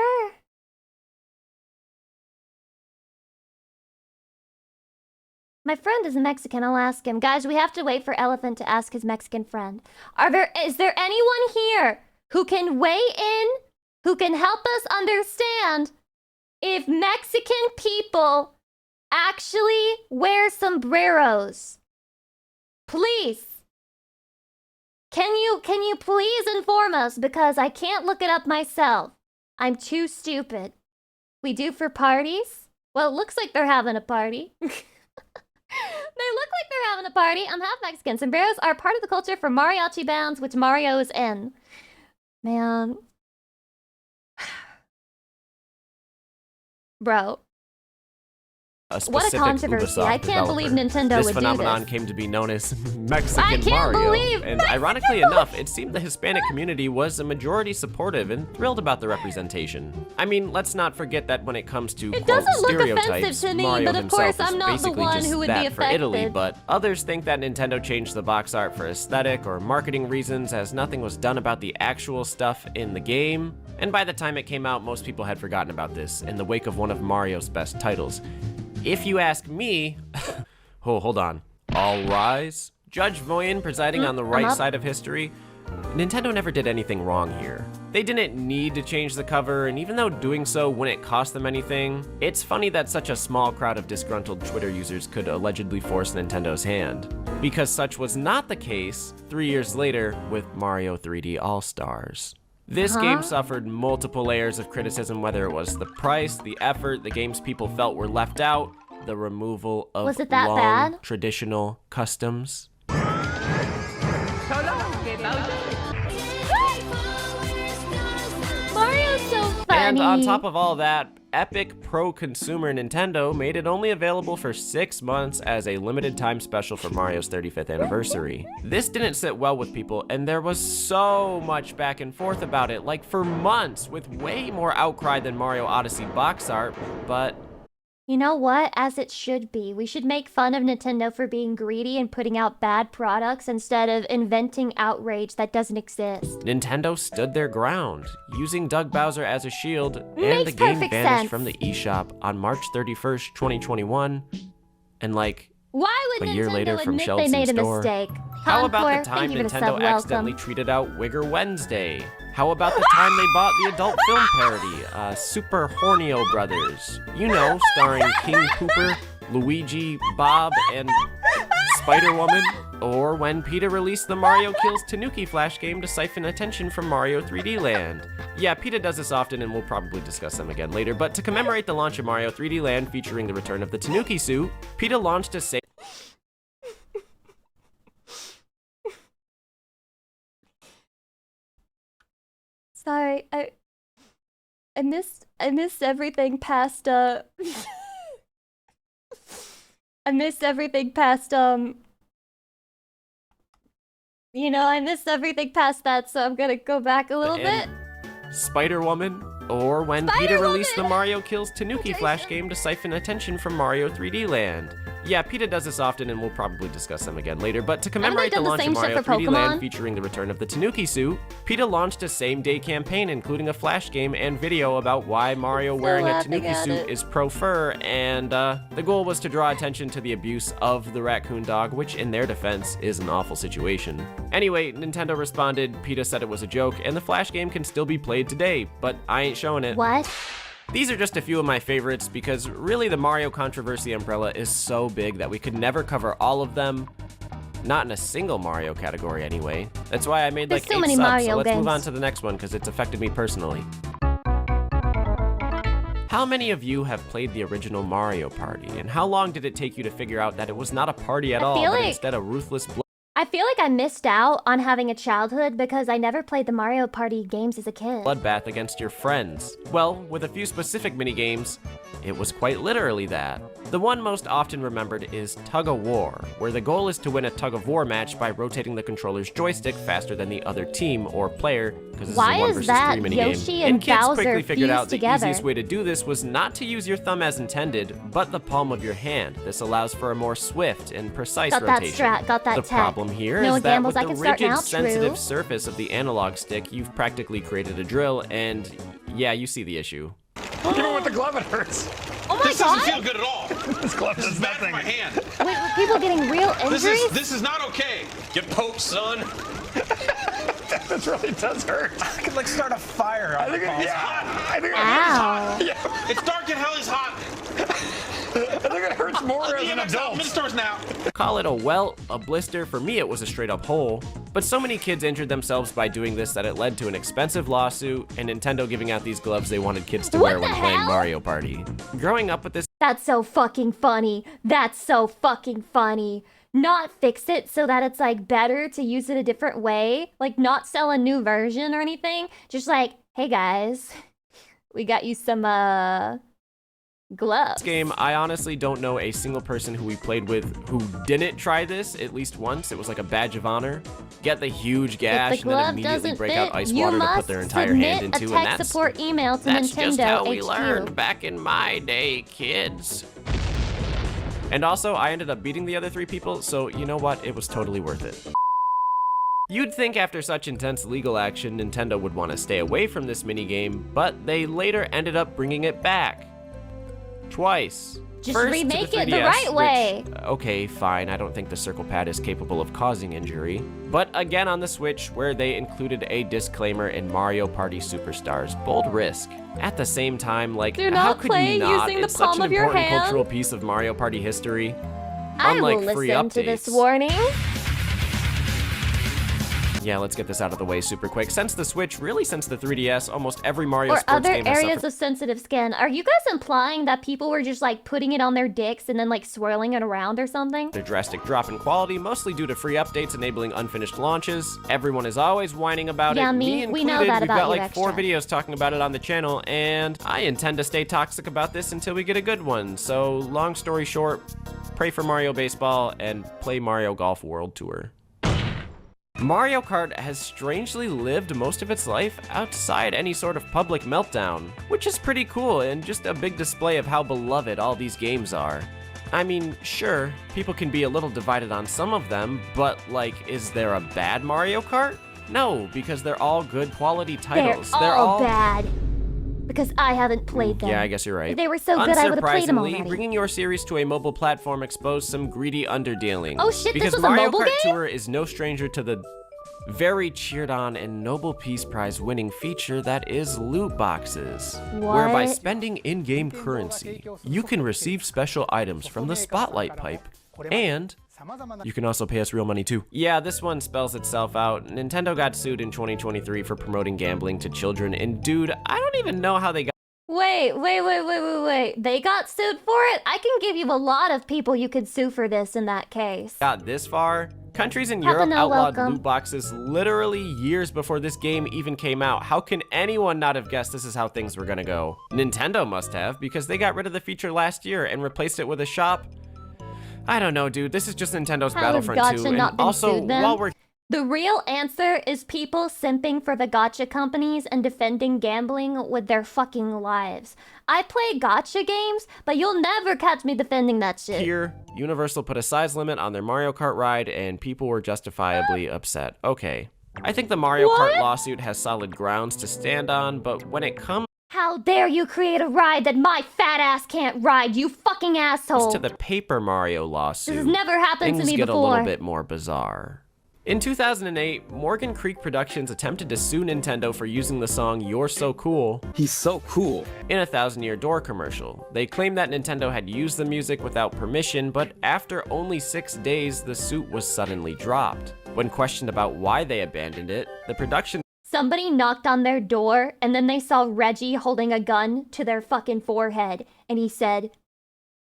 My friend is Mexican, I'll ask him. Guys, we have to wait for Elephant to ask his Mexican friend. Is there anyone here who can weigh in, who can help us understand if Mexican people actually wear sombreros? Please. Can you please inform us, because I can't look it up myself. I'm too stupid. We do for parties? Well, it looks like they're having a party. They look like they're having a party. I'm half Mexican. Sombreros are part of the culture for mariachi bands, which Mario is in. Man. Bro. A What a specific controversy. Ubisoft I can't believe developer. Nintendo This would do phenomenon this. came to be known as Mexican I can't Mario. believe And ironically enough, it seemed the Hispanic community was a majority supportive and thrilled about the representation. I mean, let's not forget that when it comes to It quote doesn't look stereotypes, offensive to me, Mario but of himself course is I'm not the basically one just who would that be for Italy, affected. but others think that Nintendo changed the box art for aesthetic or marketing reasons, as nothing was done about the actual stuff in the game. And by the time it came out, most people had forgotten about this in the wake of one of Mario's best titles. If you ask me, oh, hold on. All rise. Judge Voyen presiding on the right side of history. Nintendo never did anything wrong here. They didn't need to change the cover, and even though doing so wouldn't cost them anything, it's funny that such a small crowd of disgruntled Twitter users could allegedly force Nintendo's hand. Because such was not the case 3 years later with Mario 3D All-Stars. This game suffered multiple layers of criticism, whether it was the price, the effort, the game's people felt were left out, the removal of Was it that long, bad? traditional customs. Mario's so funny. And on top of all that, epic pro-consumer Nintendo made it only available for 6 months as a limited time special for Mario's 35th anniversary. This didn't sit well with people, and there was so much back and forth about it, like for months, with way more outcry than Mario Odyssey box art, but You know what? As it should be. We should make fun of Nintendo for being greedy and putting out bad products instead of inventing outrage that doesn't exist. Nintendo stood their ground, using Doug Bowser as a shield, and Makes the game perfect vanished sense. from the eShop on March 31st, 2021, and like, Why would a year Nintendo later from admit shelves they in made a store. mistake? How about Confor, the time thank you for the Nintendo sub, accidentally welcome. tweeted out Wigger Wednesday? How about the time they bought the adult film parody, Super Hornio Brothers? You know, starring King Pooper, Luigi, Bob, and Spider-Woman? Or when PETA released the Mario Kills Tanuki Flash game to siphon attention from Mario 3D Land. Yeah, PETA does this often, and we'll probably discuss them again later, but to commemorate the launch of Mario 3D Land featuring the return of the Tanuki suit, PETA launched a Sorry, I missed everything past I missed everything past you know, I missed everything past that, so I'm gonna go back a little bit. Spider-Woman, or when PETA released the Mario Kills Tanuki Flash game to siphon attention from Mario 3D Land. Yeah, PETA does this often, and we'll probably discuss them again later, but to commemorate the done the launch of same shit Mario for 3D Land Pokemon? featuring the return of the Tanuki suit, PETA launched a same-day campaign including a Flash game and video about why Mario wearing a laughing Tanuki at suit it. is pro-fur, and the goal was to draw attention to the abuse of the raccoon dog, which in their defense is an awful situation. Anyway, Nintendo responded, PETA said it was a joke, and the Flash game can still be played today, but I ain't showing it. What? These are just a few of my favorites because really the Mario controversy umbrella is so big that we could never cover all of them. Not in a single Mario category anyway. That's why I made There's like so 8 many subs, Mario so let's move games. on to the next one because it's affected me personally. How many of you have played the original Mario Party, and how long did it take you to figure out that it was not a party at all, but instead a ruthless I feel like I missed out on having a childhood because I never played the Mario Party games as a kid. bloodbath against your friends? Well, with a few specific minigames, it was quite literally that. The one most often remembered is Tug of War, where the goal is to win a tug of war match by rotating the controller's joystick faster than the other team or player, because this is a 1 versus 3 minigame. Yoshi and kids Bowser quickly figured out fused the together? easiest way to do this was not to use your thumb as intended, but the palm of your hand. This allows for a more swift and precise Got that rotation. strat, got that The tech. problem here No is that gambles, with I the can start rigid, now, sensitive true. surface of the analog stick, you've practically created a drill, and yeah, you see the issue. Even with the glove, it hurts. Oh my This god! doesn't feel good at all. This glove does Bad for nothing. my hand. Wait, were people getting real injuries? This is not okay. Get poked, son. This really does hurt. I could like start a fire. I think it, yeah, I think it Ow. hurts. Yeah. It's dark and hell is hot. I think it hurts more as an BMX out adult. stores now. Call it a welt, a blister, for me it was a straight up hole. But so many kids injured themselves by doing this that it led to an expensive lawsuit and Nintendo giving out these gloves they wanted kids to What wear when the playing hell? Mario Party. Growing up with this That's so fucking funny. That's so fucking funny. Not fix it so that it's like better to use it a different way. Like not sell a new version or anything. Just like, hey guys, we got you some gloves. game, I honestly don't know a single person who we played with who didn't try this at least once. It was like a badge of honor. Get the huge gash If the and then glove immediately doesn't break fit, out ice you water to must put their entire submit hand into, a and tech that's support email to That's Nintendo just how we HQ. learned back in my day, kids. And also, I ended up beating the other 3 people, so you know what? It was totally worth it. You'd think after such intense legal action, Nintendo would want to stay away from this minigame, but they later ended up bringing it back. Twice. Just First to remake the it the 3DS, right way. which, okay, fine, I don't think the circle pad is capable of causing injury. But again on the Switch, where they included a disclaimer in Mario Party Superstars. Bold risk. At the same time, like, Do how not could play you not? using the It's such palm an of your important hand. cultural piece of Mario Party history. I Unlike will free listen to this updates. warning. Yeah, let's get this out of the way super quick. Since the Switch, really since the 3DS, almost every Mario Or sports other game has areas suffered of sensitive skin. Are you guys implying that people were just like putting it on their dicks and then like swirling it around or something? a drastic drop in quality, mostly due to free updates enabling unfinished launches. Everyone is always whining about Yeah, it, me, included. we know that We've about got you, like 4 Extra. videos talking about it on the channel, and I intend to stay toxic about this until we get a good one. So, long story short, pray for Mario Baseball and play Mario Golf World Tour. Mario Kart has strangely lived most of its life outside any sort of public meltdown, which is pretty cool and just a big display of how beloved all these games are. I mean, sure, people can be a little divided on some of them, but like, is there a bad Mario Kart? No, because they're all good quality titles. They're all bad. Because I haven't played them. Yeah, I guess you're right. If they were so good, I would have played them Unsurprisingly, already. bringing your series to a mobile platform exposed some greedy underdealing. Oh shit, this because was a Mario mobile Kart game? Tour is no stranger to the very cheered on and Nobel Peace Prize winning feature that is loot boxes. Where by What? spending in-game currency, you can receive special items from the Spotlight Pipe, and you can also pay us real money too. Yeah, this one spells itself out. Nintendo got sued in 2023 for promoting gambling to children, and dude, I don't even know how they got Wait. They got sued for it? I can give you a lot of people you could sue for this in that case. this far. Countries in Have a Europe no outlawed welcome. loot boxes literally years before this game even came out. How can anyone not have guessed this is how things were gonna go? Nintendo must have, because they got rid of the feature last year and replaced it with a shop. I don't know, dude. This is just Nintendo's How has Battlefront 2. Gacha And not been also, sued then? while we're The real answer is people simping for the gacha companies and defending gambling with their fucking lives. I play gacha games, but you'll never catch me defending that shit. here, Universal put a size limit on their Mario Kart ride, and people were justifiably upset. Okay. I think the Mario What? Kart lawsuit has solid grounds to stand on, but when it comes How dare you create a ride that my fat ass can't ride, you fucking asshole! to the Paper Mario lawsuit, This has never happened to things me get before. a little bit more bizarre. In 2008, Morgan Creek Productions attempted to sue Nintendo for using the song You're So Cool He's so cool. in a 1000-Year Door commercial. They claimed that Nintendo had used the music without permission, but after only 6 days, the suit was suddenly dropped. When questioned about why they abandoned it, the production somebody knocked on their door and then they saw Reggie holding a gun to their fucking forehead. And he said,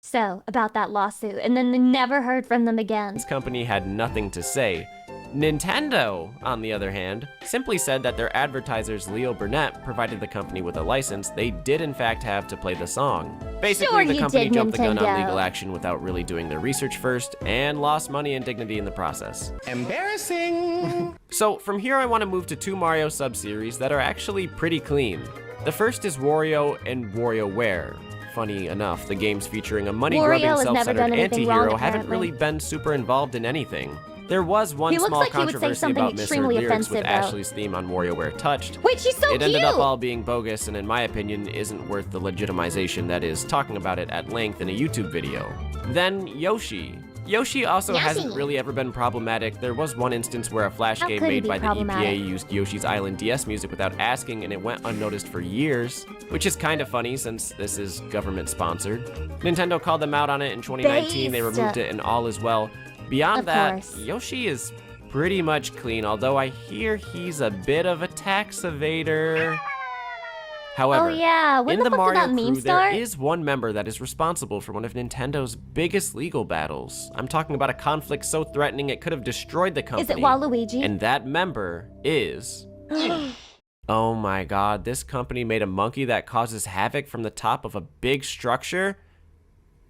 so, about that lawsuit. And then they never heard from them again. This company had nothing to say. Nintendo, on the other hand, simply said that their advertisers Leo Burnett provided the company with a license they did in fact have to play the song. Basically, the company jumped the gun on legal action without really doing their research first, and lost money and dignity in the process. Embarrassing. So from here I want to move to 2 Mario sub-series that are actually pretty clean. The first is Wario and WarioWare. Funny enough, the games featuring a money-grubbing, self-centered anti-hero haven't really been super involved in anything. There was one small controversy about misheard lyrics with Ashley's theme on WarioWare Touched. Wait, she's so cute! It ended up all being bogus and in my opinion isn't worth the legitimization that is talking about it at length in a YouTube video. Then Yoshi. Yoshi also hasn't really ever been problematic. There was one instance where a flash game made by the EPA used Yoshi's Island DS music without asking and it went unnoticed for years, which is kind of funny since this is government sponsored. Nintendo called them out on it in 2019, they removed it and all is well. Beyond that, Yoshi is pretty much clean, although I hear he's a bit of a tax evader. However, in the Mario crew, there is one member that is responsible for one of Nintendo's biggest legal battles. I'm talking about a conflict so threatening it could have destroyed the company. Is it Waluigi? And that member is... Oh my god, this company made a monkey that causes havoc from the top of a big structure?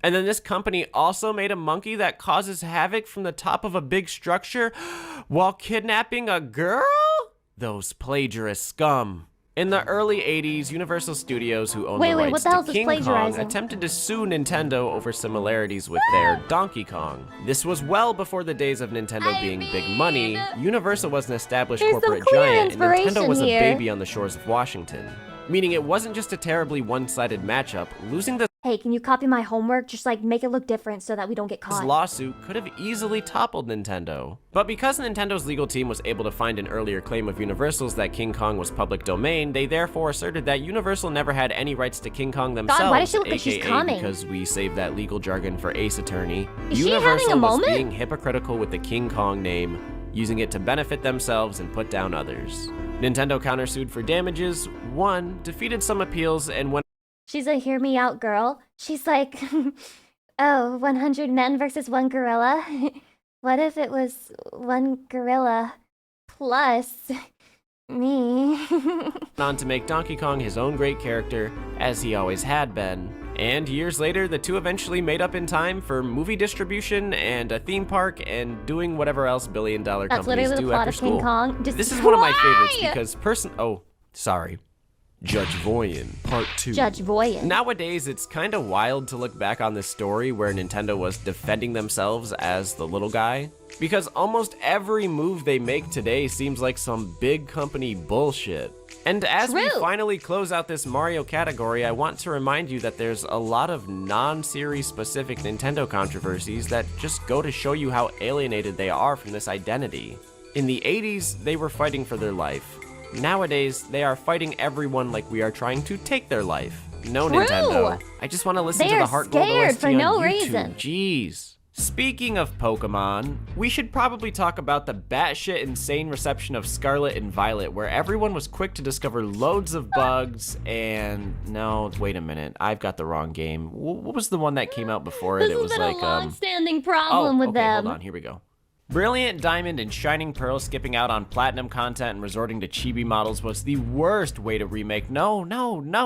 And then this company also made a monkey that causes havoc from the top of a big structure while kidnapping a girl? Those plagiarist scum. In the early 80s, Universal Studios, who owned the rights to King Kong, attempted to sue Nintendo over similarities with their Donkey Kong. This was well before the days of Nintendo being big money. Universal was an established corporate giant, and Nintendo was a baby on the shores of Washington. Meaning it wasn't just a terribly one-sided matchup. Losing the hey, can you copy my homework? Just like make it look different so that we don't get caught. This lawsuit could have easily toppled Nintendo. But because Nintendo's legal team was able to find an earlier claim of Universal's that King Kong was public domain, they therefore asserted that Universal never had any rights to King Kong themselves, God, why does she look like she's coming? Because we saved that legal jargon for Ace Attorney. Is Universal she having a moment? Was being hypocritical with the King Kong name, using it to benefit themselves and put down others. Nintendo countersued for damages, won, defeated some appeals, and when she's a hear me out girl. She's like, oh, 100 men versus 1 gorilla. What if it was 1 gorilla plus me? on to make Donkey Kong his own great character, as he always had been. And years later, the two eventually made up in time for movie distribution and a theme park and doing whatever else billion-dollar companies do after school. King Kong. This is one of my favorites because Judge Voyen, Part 2. Judge Voyen. Nowadays, it's kind of wild to look back on this story where Nintendo was defending themselves as the little guy. Because almost every move they make today seems like some big company bullshit. And as we finally close out this Mario category, I want to remind you that there's a lot of non-series specific Nintendo controversies that just go to show you how alienated they are from this identity. In the 80s, they were fighting for their life. Nowadays, they are fighting everyone like we are trying to take their life. No, Nintendo. I just want to listen to the Heart Gold OST for no reason. Jeez. Speaking of Pokemon, we should probably talk about the batshit insane reception of Scarlet and Violet, where everyone was quick to discover loads of bugs and... No, wait a minute. I've got the wrong game. What was the one that came out before it? It was like, a long-standing problem with them. Hold on. Here we go. Brilliant Diamond and Shining Pearl skipping out on platinum content and resorting to chibi models was the worst way to remake. No,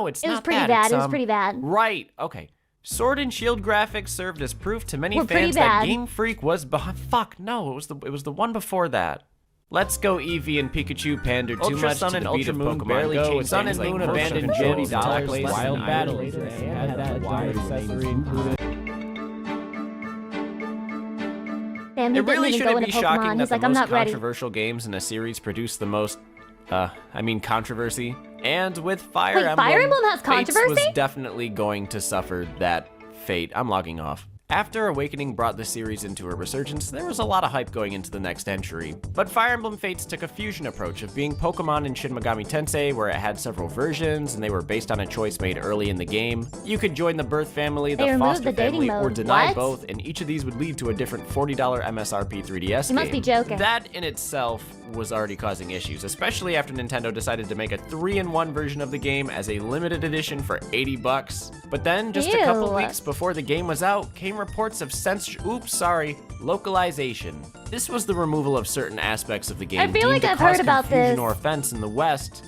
it's not that. It was pretty bad. It was pretty bad. Right. Okay. Sword and Shield graphics served as proof to many fans that Game Freak was behind. Fuck, no, it was the one before that. Let's Go Eevee and Pikachu pandered too much to the beat of Pokemon barely Go. Sun and Moon abandoned Jody Dollars, Wild Battles, had that wire accessory included. It really shouldn't be shocking that the most controversial games in a series produce the most, controversy. And with Fire Emblem, Fire Emblem has controversy? Fates was definitely going to suffer that fate. I'm logging off. After Awakening brought the series into a resurgence, there was a lot of hype going into the next entry. But Fire Emblem Fates took a fusion approach of being Pokemon in Shin Megami Tensei, where it had several versions and they were based on a choice made early in the game. You could join the birth family, the foster family, or deny both, and each of these would lead to a different $40 MSRP 3DS game. You must be joking. That in itself was already causing issues, especially after Nintendo decided to make a 3-in-1 version of the game as a limited edition for $80. But then, just a couple weeks before the game was out, came reports of localization. This was the removal of certain aspects of the game. I feel like I've heard about this. Or offense in the West,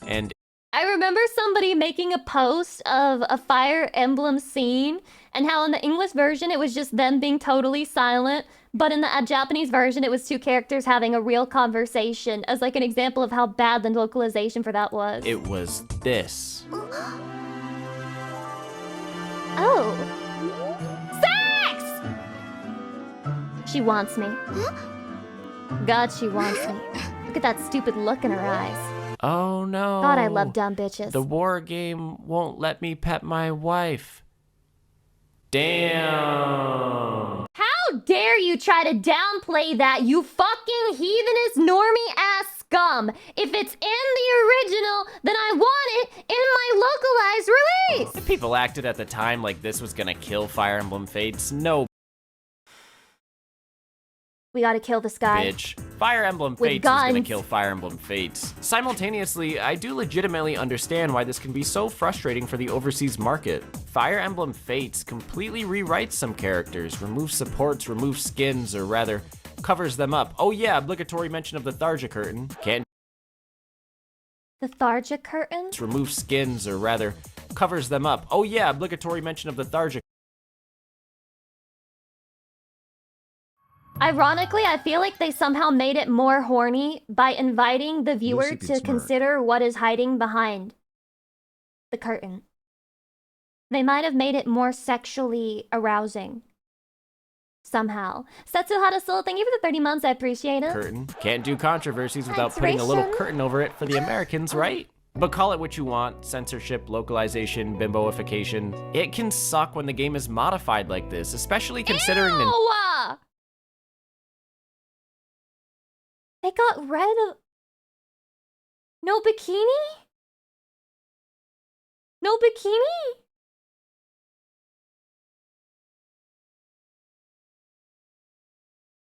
and I remember somebody making a post of a Fire Emblem scene and how in the English version it was just them being totally silent, but in the Japanese version it was two characters having a real conversation as like an example of how bad the localization for that was. It was this. Oh. Sex! She wants me. God, she wants me. Look at that stupid look in her eyes. Oh no. God, I love dumb bitches. The war game won't let me pet my wife. Damn. How dare you try to downplay that, you fucking heathenist normie-ass scum. If it's in the original, then I want it in my localized release. If people acted at the time like this was gonna kill Fire Emblem Fates, no. We gotta kill this guy. Bitch. Fire Emblem Fates is gonna kill Fire Emblem Fates. Simultaneously, I do legitimately understand why this can be so frustrating for the overseas market. Fire Emblem Fates completely rewrites some characters, removes supports, removes skins, or rather, covers them up. Oh yeah, obligatory mention of the Tharja curtain. Can't The Tharja curtain? remove skins, or rather, covers them up. Oh yeah, obligatory mention of the Tharja. Ironically, I feel like they somehow made it more horny by inviting the viewer to consider what is hiding behind the curtain. They might have made it more sexually arousing. Somehow. Setsuhara Soul, thank you for the 30 months, I appreciate it. Curtain. Can't do controversies without putting a little curtain over it for the Americans, right? But call it what you want, censorship, localization, bimboification. It can suck when the game is modified like this, especially considering They got rid of... No bikini? No bikini?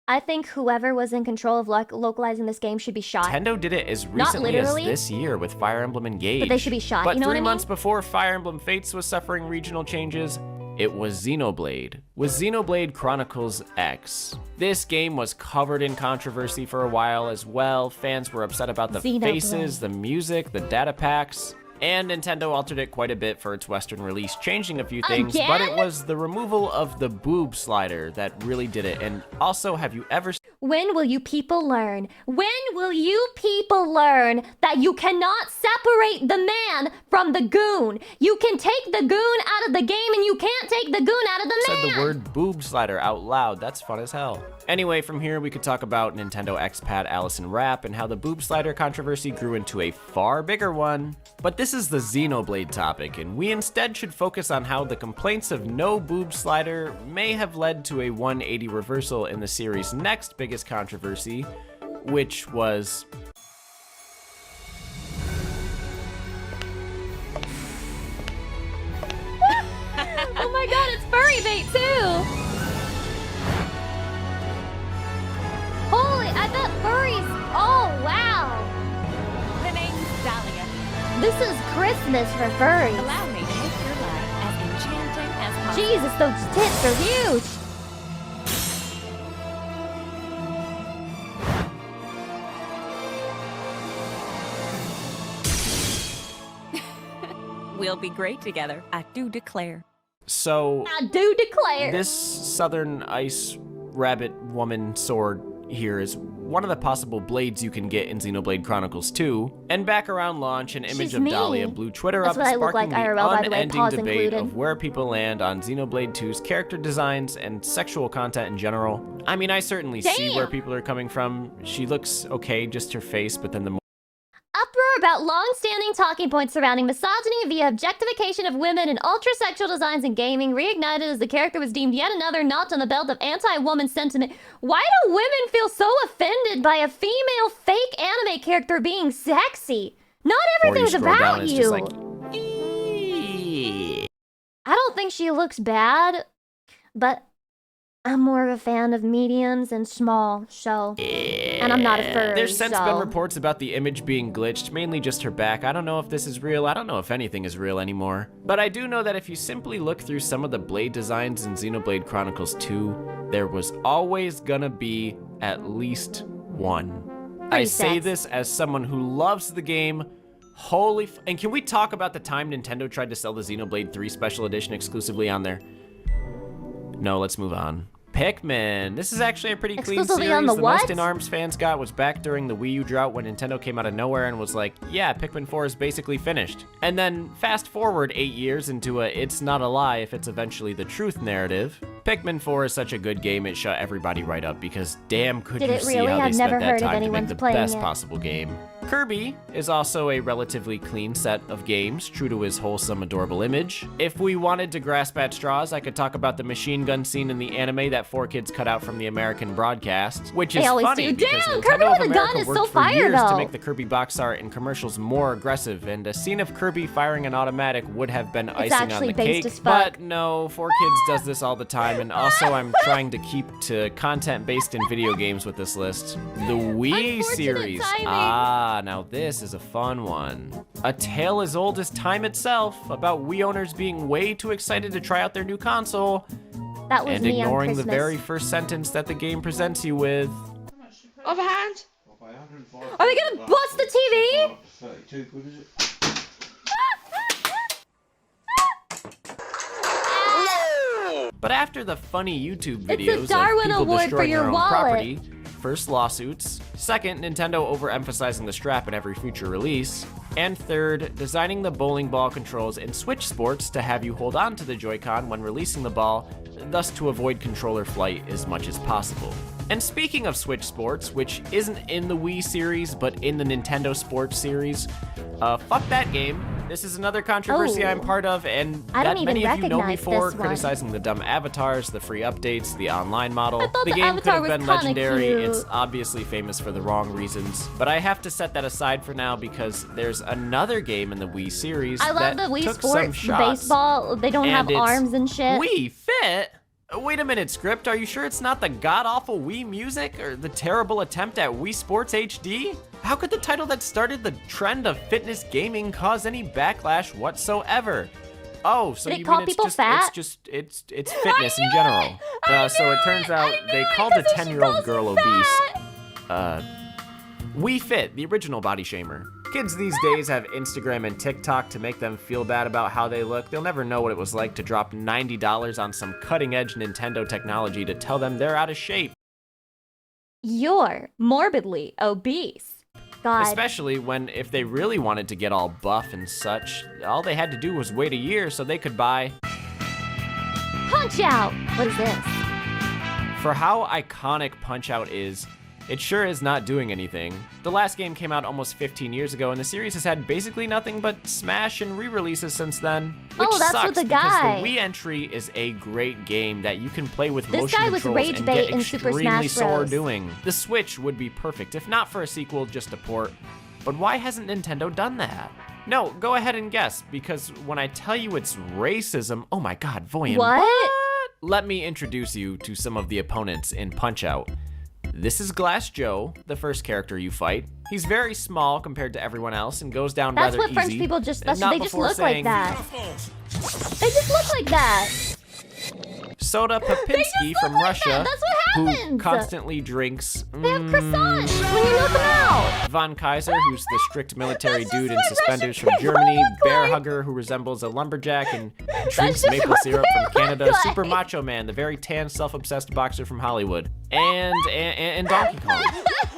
I think whoever was in control of localizing this game should be shot. Nintendo did it as recently as this year with Fire Emblem Engage. But they should be shot, But you know what I 3 mean? months before Fire Emblem Fates was suffering regional changes, it was Xenoblade, with Xenoblade Chronicles X. This game was covered in controversy for a while as well. Fans were upset about the faces, the music, the data packs, and Nintendo altered it quite a bit for its Western release, changing a few things, but it was the removal of the boob slider that really did it. And also, have you ever... When will you people learn? When will you people learn that you cannot separate the man from the goon? You can take the goon out of the game and you can't take the goon out of the man! Said the word boob slider out loud. That's fun as hell. Anyway, from here we could talk about Nintendo expat Allison Rapp and how the boob slider controversy grew into a far bigger one. But this is the Xenoblade topic, and we instead should focus on how the complaints of no boob slider may have led to a 180 reversal in the series' next biggest controversy, which was... Oh my god, it's furry bait too! Holy, I bet furries... Oh, wow! The name's Dahlia. This is Christmas for furries. Allow me to make your life as enchanting as possible. Jesus, those tits are huge! We'll be great together, I do declare. So... I do declare! This Southern Ice Rabbit Woman sword here is one of the possible blades you can get in Xenoblade Chronicles 2. And back around launch, an image of Dahlia blew Twitter up, sparking the unending debate of where people land on Xenoblade 2's character designs and sexual content in general. I mean, I certainly see where people are coming from. She looks okay, just her face, but then the Uproar about long-standing talking points surrounding misogyny via objectification of women and ultra-sexual designs in gaming, reignited as the character was deemed yet another notch on the belt of anti-woman sentiment. Why do women feel so offended by a female fake anime character being sexy? Not everything's about you. I don't think she looks bad, but I'm more of a fan of mediums and small, so... And I'm not a furry, There's since been reports about the image being glitched, mainly just her back. I don't know if this is real. I don't know if anything is real anymore. But I do know that if you simply look through some of the blade designs in Xenoblade Chronicles 2, there was always gonna be at least one. I say this as someone who loves the game. And can we talk about the time Nintendo tried to sell the Xenoblade 3 Special Edition exclusively on there? No, let's move on. Pikmin. This is actually a pretty clean series. On the most in ARMS fans got was back during the Wii U drought when Nintendo came out of nowhere and was like, yeah, Pikmin 4 is basically finished. And then fast forward 8 years into a it's not a lie if it's eventually the truth narrative. Pikmin 4 is such a good game, it shut everybody right up because damn could you see how they spent that time to make the best possible game. Kirby is also a relatively clean set of games, true to his wholesome, adorable image. If we wanted to grasp at straws, I could talk about the machine gun scene in the anime that 4Kids cut out from the American broadcast, which is funny because Nintendo of America worked for years to make the Kirby box art and commercials more aggressive, and a scene of Kirby firing an automatic would have been icing on the cake. But no, 4Kids does this all the time, and also I'm trying to keep to content based in video games with this list. The Wii series. Now this is a fun one. A tale as old as time itself about Wii owners being way too excited to try out their new console and ignoring the very first sentence that the game presents you with. Overhand? Are they gonna bust the TV? But after the funny YouTube videos it's a Darwin of people Award destroying for your their own wallet. property, first lawsuits, second, Nintendo overemphasizing the strap in every future release, and third, designing the bowling ball controls in Switch Sports to have you hold on to the Joy-Con when releasing the ball, thus to avoid controller flight as much as possible. And speaking of Switch Sports, which isn't in the Wii series, but in the Nintendo Sports series, fuck that game. This is another controversy I'm part of, and that many of you know me for, criticizing the dumb avatars, the free updates, the online model. The game could have been legendary. It's obviously famous for the wrong reasons, but I have to set that aside for now because there's another game in the Wii series I love that the Wii took Sports, some shots, baseball. They don't have arms and shit. Wii Fit? Wait a minute, Script, are you sure it's not the god-awful Wii music or the terrible attempt at Wii Sports HD? How could the title that started the trend of fitness gaming cause any backlash whatsoever? Oh, so you mean it's fitness in general. So it turns out they called a 10-year-old girl obese. Wii Fit, the original body shamer. Kids these days have Instagram and TikTok to make them feel bad about how they look. They'll never know what it was like to drop $90 on some cutting-edge Nintendo technology to tell them they're out of shape. You're morbidly obese. God. Especially when, if they really wanted to get all buff and such, all they had to do was wait a year so they could buy... Punch-Out! What is this? For how iconic Punch-Out is, it sure is not doing anything. The last game came out almost 15 years ago, and the series has had basically nothing but Smash and re-releases since then. Which sucks with the because guy. the Wii entry is a great game that you can play with This motion guy was controls rage and bait get in Super extremely Smash sore Bros. doing. The Switch would be perfect, if not for a sequel, just a port. But why hasn't Nintendo done that? No, go ahead and guess, because when I tell you it's racism, oh my god, Voyan. What? Let me introduce you to some of the opponents in Punch-Out. This is Glass Joe, the first character you fight. He's very small compared to everyone else and goes down rather easy. That's what French people just, they just look saying, like that. They just look like that. Soda Popinski from Russia, who constantly drinks They have croissants when you milk them out. Von Kaiser, who's the strict military dude in suspenders from Germany, Bear Hugger, who resembles a lumberjack and drinks maple syrup from Canada, Super Macho Man, the very tan, self-obsessed boxer from Hollywood, and Donkey Kong.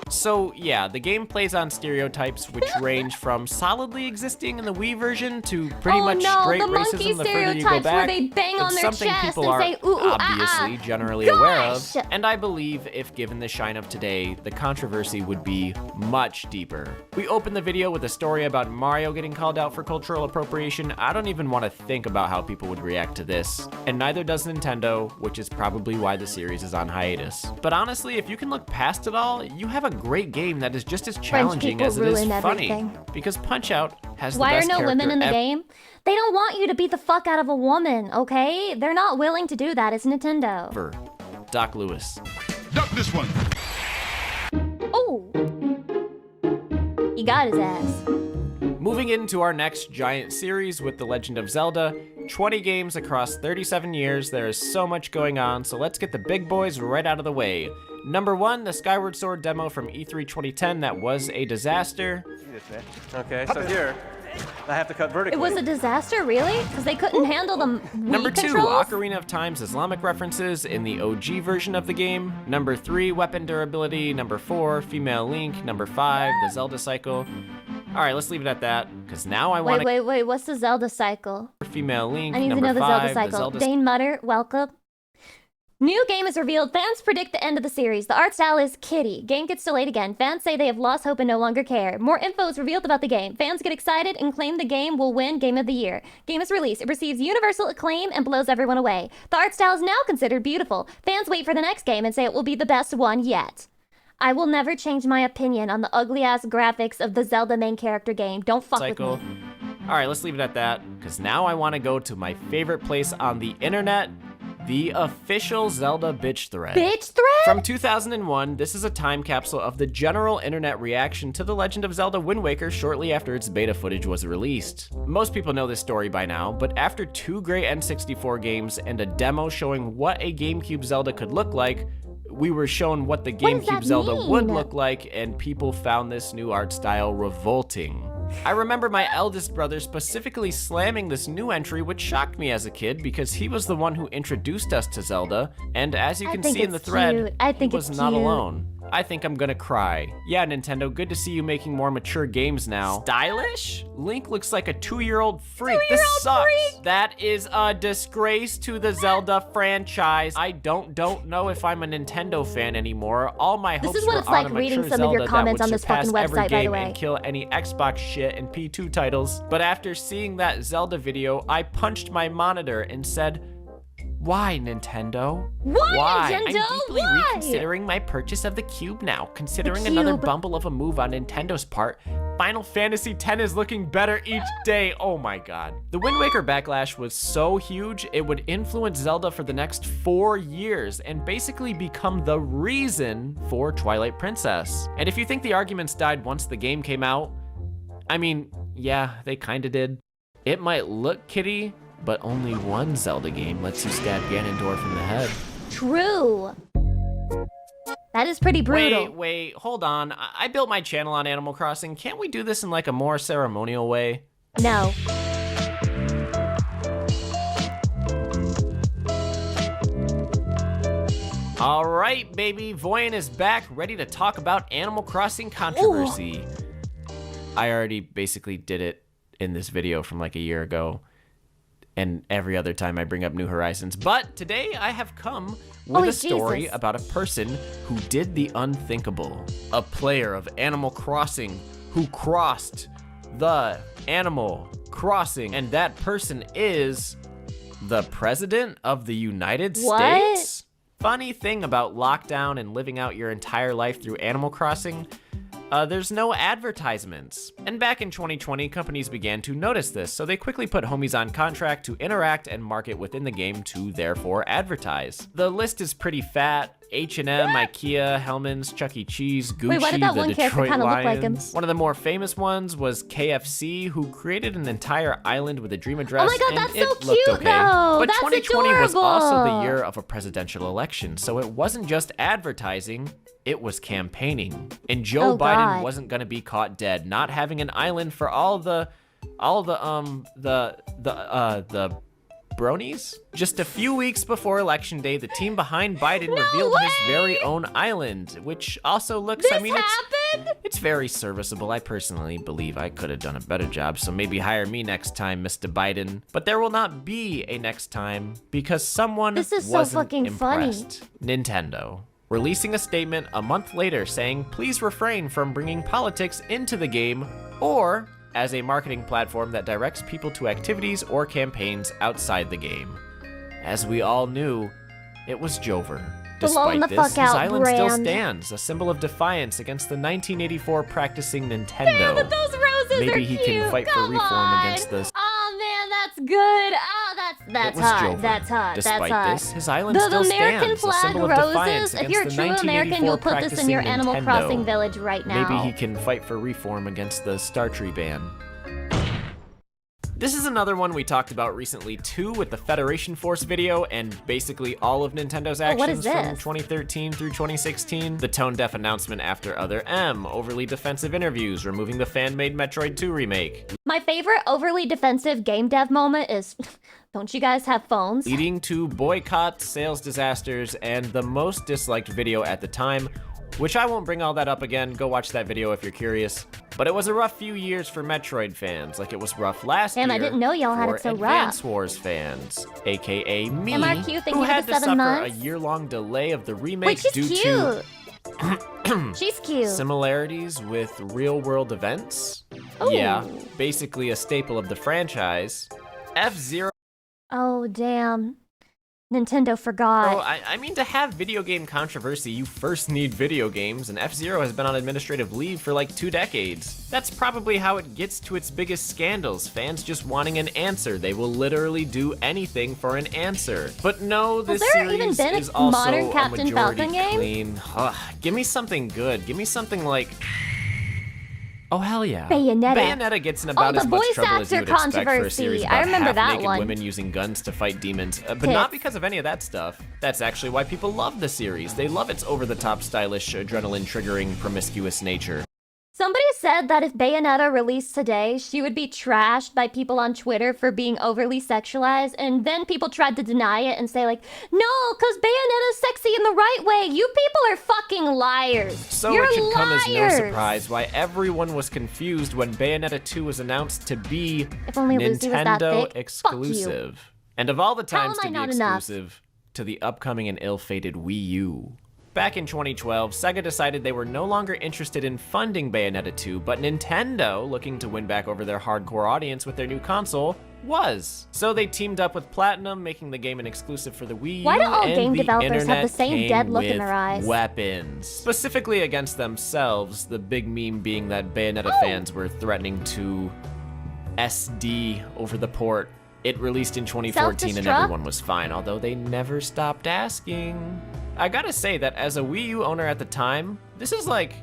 So yeah, the game plays on stereotypes which range from solidly existing in the Wii version to pretty much straight the monkey racism the further you go stereotypes back. where they bang on It's their something chest people and are say, ooh, ooh, obviously generally Gosh! aware of, and I believe if given the shine of today, the controversy would be much deeper. We open the video with a story about Mario getting called out for cultural appropriation. I don't even want to think about how people would react to this, and neither does Nintendo, which is probably why the series is on hiatus. But honestly, if you can look past it all, you have a great game that is just as challenging as it is funny. Everything. Because Punch-Out has the Why are best no women character in the game? They don't want you to beat the fuck out of a woman, okay? They're not willing to do that. It's Nintendo. ever. Doc Lewis. Duck this one. Oh. You got his ass. Moving into our next giant series with The Legend of Zelda, 20 games across 37 years, there is so much going on, so let's get the big boys right out of the way. Number 1, the Skyward Sword demo from E3 2010 that was a disaster. Okay, so here, I have to cut vertically. It was a disaster, really? Because they couldn't handle the Wii Number 2, controls? Ocarina of Time's Islamic references in the OG version of the game. Number 3, weapon durability. Number 4, female Link. Number 5, the Zelda cycle. All right, let's leave it at that, because now I want to... Wait, what's the Zelda cycle? Female Link. I need to Number know the 5, Zelda cycle. Zelda... Dane Mutter, welcome. New game is revealed. Fans predict the end of the series. The art style is kitty. Game gets delayed again. Fans say they have lost hope and no longer care. More info is revealed about the game. Fans get excited and claim the game will win Game of the Year. Game is released. It receives universal acclaim and blows everyone away. The art style is now considered beautiful. Fans wait for the next game and say it will be the best one yet. I will never change my opinion on the ugly-ass graphics of the Zelda main character game. Don't fuck cycle. with me. All right, let's leave it at that, because now I want to go to my favorite place on the internet, the official Zelda bitch thread. Bitch thread? From 2001, this is a time capsule of the general internet reaction to The Legend of Zelda Wind Waker shortly after its beta footage was released. Most people know this story by now, but after 2 great N64 games and a demo showing what a GameCube Zelda could look like, we were shown what the GameCube Zelda would look like, and people found this new art style revolting. I remember my eldest brother specifically slamming this new entry, which shocked me as a kid because he was the one who introduced us to Zelda, and as you can see in the thread, he was not alone. I think I'm gonna cry. Yeah, Nintendo, good to see you making more mature games now. Stylish? Link looks like a 2-year-old freak. This sucks. That is a disgrace to the Zelda franchise. I don't know if I'm a Nintendo fan anymore. All my hopes were on a mature Zelda that would surpass every game and kill any Xbox shit and P2 titles. But after seeing that Zelda video, I punched my monitor and said, why, Nintendo? Why, Nintendo? I'm deeply reconsidering my purchase of the Cube now. Considering another bumble of a move on Nintendo's part, Final Fantasy X is looking better each day. Oh my god. The Wind Waker backlash was so huge, it would influence Zelda for the next 4 years and basically become the reason for Twilight Princess. And if you think the arguments died once the game came out, I mean, yeah, they kinda did. It might look kitty, but only one Zelda game lets you stab Ganondorf in the head. True. That is pretty brutal. Wait, hold on. I built my channel on Animal Crossing. Can't we do this in like a more ceremonial way? No. All right, baby. Voyan is back, ready to talk about Animal Crossing controversy. Ooh. I already basically did it in this video from like a year ago, and every other time I bring up New Horizons. But today I have come with a story about a person who did the unthinkable. A player of Animal Crossing who crossed the Animal Crossing. And that person is the President of the United States. Funny thing about lockdown and living out your entire life through Animal Crossing, there's no advertisements. And back in 2020, companies began to notice this, so they quickly put homies on contract to interact and market within the game to therefore advertise. The list is pretty fat. H&M, IKEA, Hellmann's, Chuck E. Cheese, Gucci, Wait, why did that the one character Detroit kinda look like him? Lions. One of the more famous ones was KFC, who created an entire island with a dream address. Oh my god, and that's it so looked cute okay. though! But That's 2020 was adorable. also the year of a presidential election, so it wasn't just advertising, it was campaigning. And Joe Biden wasn't gonna be caught dead, not bronies? Just a few weeks before Election Day, the team behind Biden revealed his very own island, which also looks, it's very serviceable. I personally believe I could have done a better job, so maybe hire me next time, Mr. Biden. But there will not be a next time because someone wasn't fucking impressed. Nintendo. Releasing a statement a month later saying, please refrain from bringing politics into the game or as a marketing platform that directs people to activities or campaigns outside the game. As we all knew, it was Jover. Despite this, his island still stands, a symbol of defiance against the 1984 practicing Nintendo. Damn, but those roses Maybe are he cute. can fight for reform against this. Oh man, that's good. Oh, that's hot. Jover. That's hot. Despite that's hot. this, his island the still American stands, flag a symbol of defiance roses. If you're a against true the American, you'll put this in your practicing Animal Nintendo. Crossing village right now. Maybe he can fight for reform against the Star Tree ban. This is another one we talked about recently too with the Federation Force video and basically all of Nintendo's actions from 2013 through 2016. The tone-deaf announcement after Other M, overly defensive interviews, removing the fan-made Metroid 2 remake. My favorite overly defensive game dev moment is, don't you guys have phones? Leading to boycotts, sales disasters, and the most disliked video at the time, which I won't bring all that up again, go watch that video if you're curious. But it was a rough few years for Metroid fans, like it was rough last year. Damn, I didn't know y'all had it so rough. Advance Wars fans, aka me, MRQ, thank who you for had the to 7 suffer months. a year-long delay of the remake Wait, she's due cute. to She's cute. similarities with real-world events. Ooh. Yeah, basically a staple of the franchise. F-Zero. Oh, damn. Nintendo forgot. Bro, I mean, to have video game controversy, you first need video games, and F-Zero has been on administrative leave for like 2 decades. That's probably how it gets to its biggest scandals, fans just wanting an answer. They will literally do anything for an answer. But no, this series is also modern Captain a majority Falcon game? clean. Ugh, give me something good. Give me something like... Oh, hell yeah. Bayonetta. Bayonetta gets in about the as much voice trouble as you would actor expect for a controversy. series I about remember that half-naked one. women using guns to fight demons. But not because of any of that stuff. That's actually why people love the series. They love its over-the-top, stylish, adrenaline-triggering, promiscuous nature. Somebody said that if Bayonetta released today, she would be trashed by people on Twitter for being overly sexualized, and then people tried to deny it and say like, no, because Bayonetta's sexy in the right way. You people are fucking liars. So You're it should come as no liars. surprise why everyone was confused when Bayonetta 2 was announced to be If only Lucy was that Nintendo thick. Fuck you. exclusive. And of all the How times am I to be not enough? exclusive, to the upcoming and ill-fated Wii U. Back in 2012, Sega decided they were no longer interested in funding Bayonetta 2, but Nintendo, looking to win back over their hardcore audience with their new console, was. So they teamed up with Platinum, making the game an exclusive for the Wii U. Why do all and game the developers have internet the same came dead look in with their eyes? Weapons. Specifically against themselves, the big meme being that Bayonetta fans were threatening to SD over the port. It released in 2014 and Self-destruct? everyone was fine, although they never stopped asking. I gotta say that as a Wii U owner at the time, this is like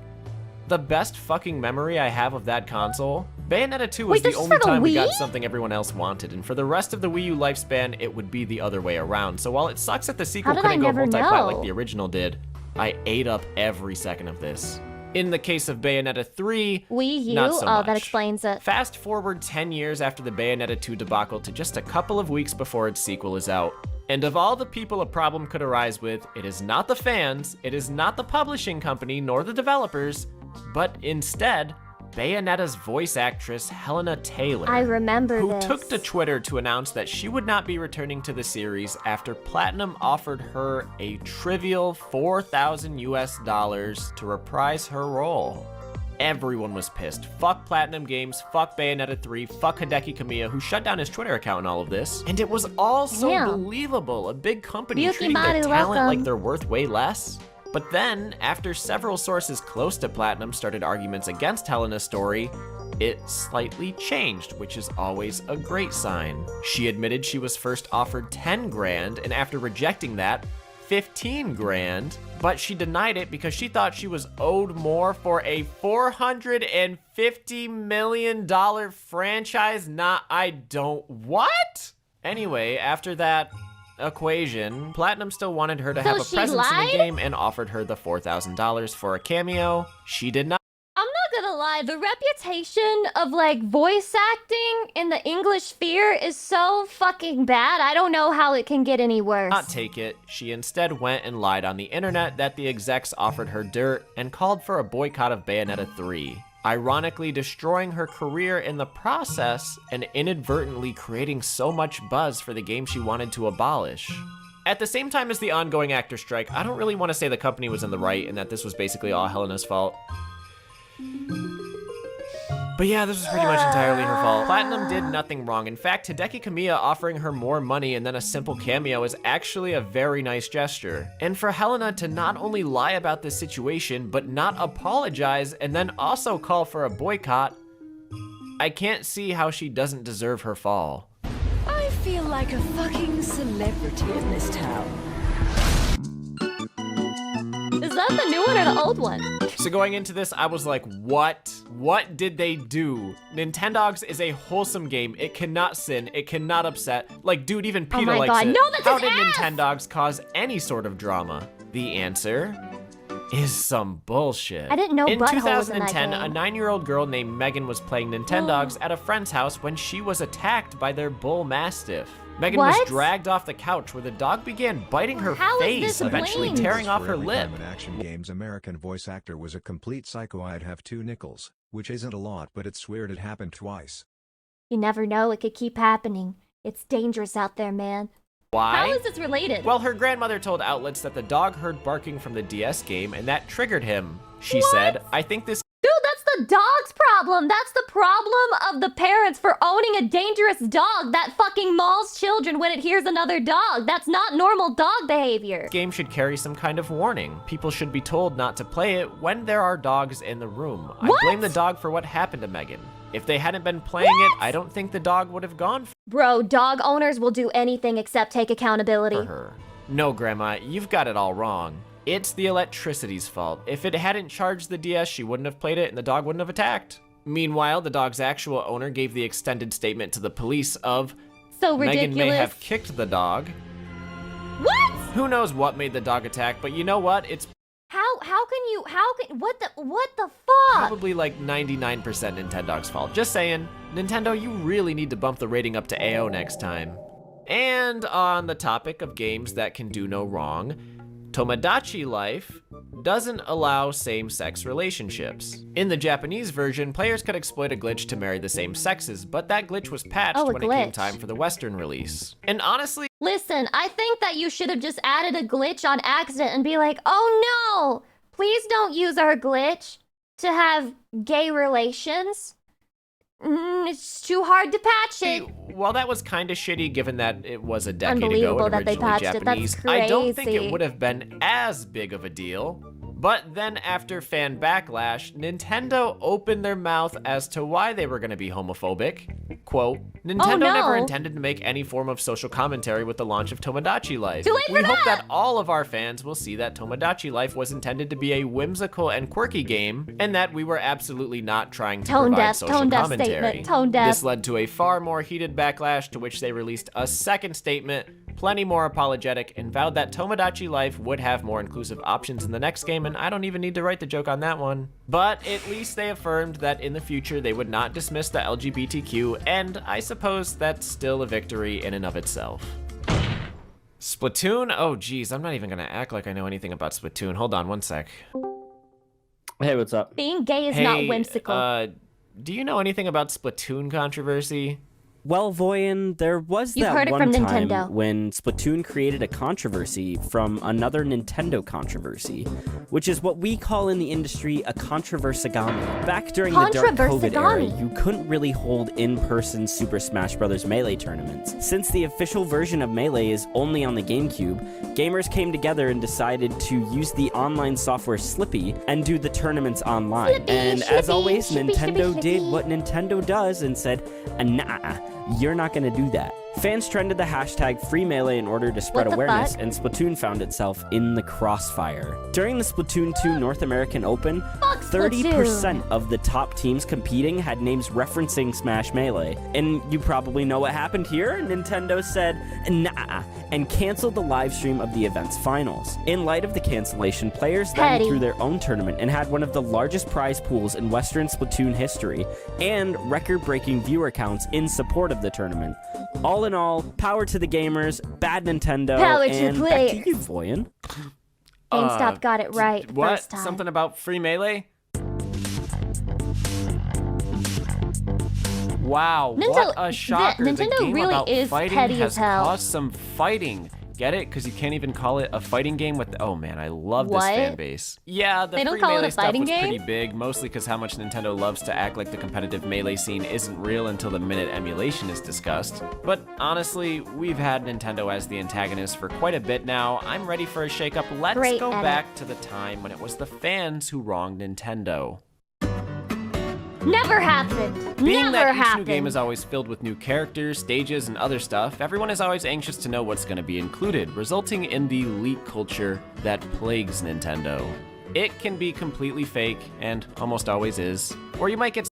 the best fucking memory I have of that console. Bayonetta 2 was Wait, the this is only for the time we got Wii? something everyone else wanted, and for the rest of the Wii U lifespan, it would be the other way around. So while it sucks that the sequel How did I couldn't go never multi-plat like know? the original did, I ate up every second of this. In the case of Bayonetta 3, Wii U? not so Oh, much. that explains it. Fast forward 10 years after the Bayonetta 2 debacle to just a couple of weeks before its sequel is out. And of all the people a problem could arise with, it is not the fans, it is not the publishing company, nor the developers, but instead, Bayonetta's voice actress, Helena Taylor. I remember who this. took to Twitter to announce that she would not be returning to the series after Platinum offered her a trivial $4,000 US to reprise her role. Everyone was pissed. Fuck Platinum Games, fuck Bayonetta 3, fuck Hideki Kamiya, who shut down his Twitter account and all of this. And it was all so Damn. believable. A big company Yuki treating their Maru, talent welcome. like they're worth way less. But then, after several sources close to Platinum started arguments against Helena's story, it slightly changed, which is always a great sign. She admitted she was first offered 10 grand, and after rejecting that, 15 grand, but she denied it because she thought she was owed more for a $450 million franchise. What? Anyway, after that equation, Platinum still wanted her to have a she presence in lied? the game and offered her the $4,000 for a cameo. She did not. I'm not gonna lie, the reputation of like voice acting in the English sphere is so fucking bad. I don't know how it can get any worse. Not take it. She instead went and lied on the internet that the execs offered her dirt and called for a boycott of Bayonetta 3. Ironically destroying her career in the process and inadvertently creating so much buzz for the game she wanted to abolish. At the same time as the ongoing actor strike, I don't really want to say the company was in the right and that this was basically all Helena's fault. But yeah, this was pretty much entirely her fault. Platinum did nothing wrong. In fact, Hideki Kamiya offering her more money and then a simple cameo is actually a very nice gesture. And for Helena to not only lie about this situation, but not apologize and then also call for a boycott, I can't see how she doesn't deserve her fall. I feel like a fucking celebrity in this town. Is that the new one or the old one? So going into this, I was like, what? What did they do? Nintendogs is a wholesome game. It cannot sin. It cannot upset. Like, dude, even PETA likes God. it. No, that's How an did ass! Nintendogs cause any sort of drama? The answer is some bullshit. I didn't know in Butthole was in that 2010, game. a 9-year-old girl named Megan was playing Nintendogs at a friend's house when she was attacked by their bull mastiff. Megan was What? dragged off the couch where the dog began biting her How is face, this eventually blamed? tearing off For her every lip. time an Action Games American voice actor was a complete psycho, I'd have 2 nickels, which isn't a lot, but it's weird it happened twice. You never know, it could keep happening. It's dangerous out there, man. Why? How is this related? Well, her grandmother told outlets that the dog heard barking from the DS game and that triggered him. She said, I think this Dude, that's the dog's problem. That's the problem of the parents for owning a dangerous dog that fucking mauls children when it hears another dog. That's not normal dog behavior. game should carry some kind of warning. People should be told not to play it when there are dogs in the room. I blame the dog for what happened to Megan. If they hadn't been playing it, I don't think the dog would have gone Bro, dog owners will do anything except take accountability. for her. No, Grandma, you've got it all wrong. It's the electricity's fault. If it hadn't charged the DS, she wouldn't have played it and the dog wouldn't have attacked. Meanwhile, the dog's actual owner gave the extended statement to the police of, So Megan may ridiculous. have kicked the dog. What? Who knows what made the dog attack, but you know what? It's What the fuck? probably like 99% Nintendo's fault. Just saying, Nintendo, you really need to bump the rating up to AO next time. And on the topic of games that can do no wrong, Tomodachi Life doesn't allow same-sex relationships. In the Japanese version, players could exploit a glitch to marry the same sexes, but that glitch was patched when it came time for the Western release. And honestly, Listen, I think that you should have just added a glitch on accident and be like, oh no, please don't use our glitch to have gay relations. It's too hard to patch it. while that was kind of shitty given that it was a decade ago Unbelievable and that they originally patched it. That's Japanese, I don't think crazy. it would have been as big of a deal. But then after fan backlash, Nintendo opened their mouth as to why they were going to be homophobic. Quote, Nintendo never intended to make any form of social commentary with the launch of Tomodachi Life. Too late for We hope that all of our fans will see that Tomodachi Life was intended to be a whimsical and quirky game, and that we were absolutely not trying to provide social commentary. Statement. Tone deaf. This led to a far more heated backlash, to which they released a second statement, plenty more apologetic, and vowed that Tomodachi Life would have more inclusive options in the next game, and I don't even need to write the joke on that one. But at least they affirmed that in the future they would not dismiss the LGBTQ, and I suppose that's still a victory in and of itself. Splatoon? Oh geez, I'm not even gonna act like I know anything about Splatoon. Hold on one sec. Hey, what's up? Being gay is not whimsical. Do you know anything about Splatoon controversy? Well, Voyan, there was You've that heard it one from time Nintendo. when Splatoon created a controversy from another Nintendo controversy, which is what we call in the industry a controversagami. Back during the dark COVID era, you couldn't really hold in-person Super Smash Bros. Melee tournaments. Since the official version of Melee is only on the GameCube, gamers came together and decided to use the online software Slippy and do the tournaments online. And as always, Nintendo did what Nintendo does and said, nah, you're not gonna do that. Fans trended the hashtag Free Melee in order to spread What the awareness, fuck? and Splatoon found itself in the crossfire. During the Splatoon 2 North American Open, Fuck 30% of the top teams competing had names referencing Smash Melee. And you probably know what happened here. Nintendo said, nah, and canceled the live stream of the event's finals. In light of the cancellation, players then Petty. threw their own tournament and had one of the largest prize pools in Western Splatoon history, and record-breaking viewer counts in support of the tournament. All in all, power to the gamers, bad Nintendo, Power to and back players. to you, Voyan. GameStop got it right What? first time. Something about free melee? Wow, what a shocker. Nintendo the game really about is fighting petty has as hell. caused some fighting. Get it? Because you can't even call it a fighting game with... Oh man, I love this What? fan base. Yeah, the They don't free call it melee a stuff fighting was game? pretty big, mostly because how much Nintendo loves to act like the competitive melee scene isn't real until the minute emulation is discussed. But honestly, we've had Nintendo as the antagonist for quite a bit now. I'm ready for a shakeup. Let's Great go edit. back to the time when it was the fans who wronged Nintendo. Never happened. Being Never that each happened. new game is always filled with new characters, stages, and other stuff, everyone is always anxious to know what's going to be included, resulting in the leak culture that plagues Nintendo. It can be completely fake, and almost always is, or you might get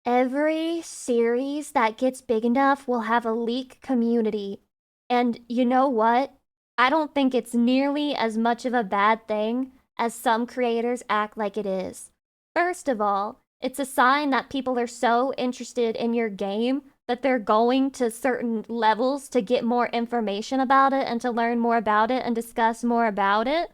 Every series that gets big enough will have a leak community. And you know what? I don't think it's nearly as much of a bad thing as some creators act like it is. First of all, it's a sign that people are so interested in your game that they're going to certain levels to get more information about it and to learn more about it and discuss more about it.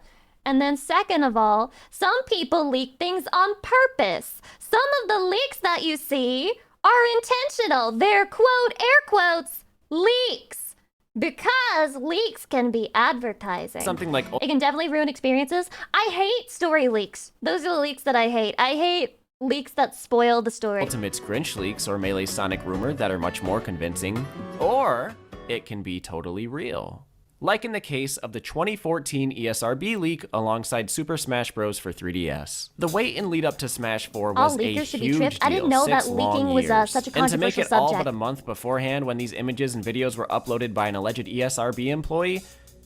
And then second of all, some people leak things on purpose. Some of the leaks that you see are intentional. They're quote, air quotes, leaks. Because leaks can be advertising. something like It can definitely ruin experiences. I hate story leaks. Those are the leaks that I hate. I hate leaks that spoil the story. Ultimate's Grinch leaks or Melee Sonic rumor that are much more convincing, or it can be totally real. Like in the case of the 2014 ESRB leak alongside Super Smash Bros. For 3DS. The wait and lead up to Smash 4 All was a leakers should be huge tripped. deal, I didn't know that 6 long leaking was years. such a And to make controversial it all subject. but a month beforehand when these images and videos were uploaded by an alleged ESRB employee,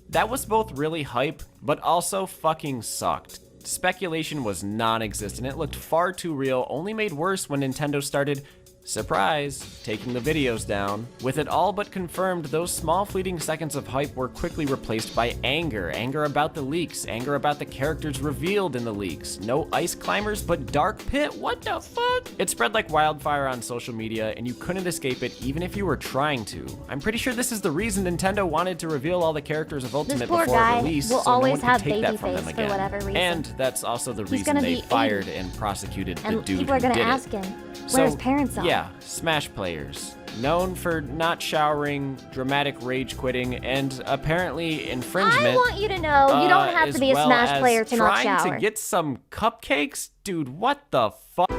that was both really hype, but also fucking sucked. Speculation was non-existent. It looked far too real, only made worse when Nintendo started, surprise, taking the videos down. With it all but confirmed, those small fleeting seconds of hype were quickly replaced by anger. Anger about the leaks, anger about the characters revealed in the leaks. No ice climbers, but dark pit, what the fuck? It spread like wildfire on social media, and you couldn't escape it even if you were trying to. I'm pretty sure this is the reason Nintendo wanted to reveal all the characters of Ultimate poor before guy release, will so no always one could have take that baby from them face for again. whatever reason. And that's also the He's reason gonna they be 80. fired and prosecuted the And dude people are who gonna did ask it. him, where his parents are. Yeah, Smash players. Known for not showering, dramatic rage quitting, and apparently infringement. I want you to know you don't have as to be a well Smash as player to not trying shower. to get some cupcakes? Dude, what the fuck?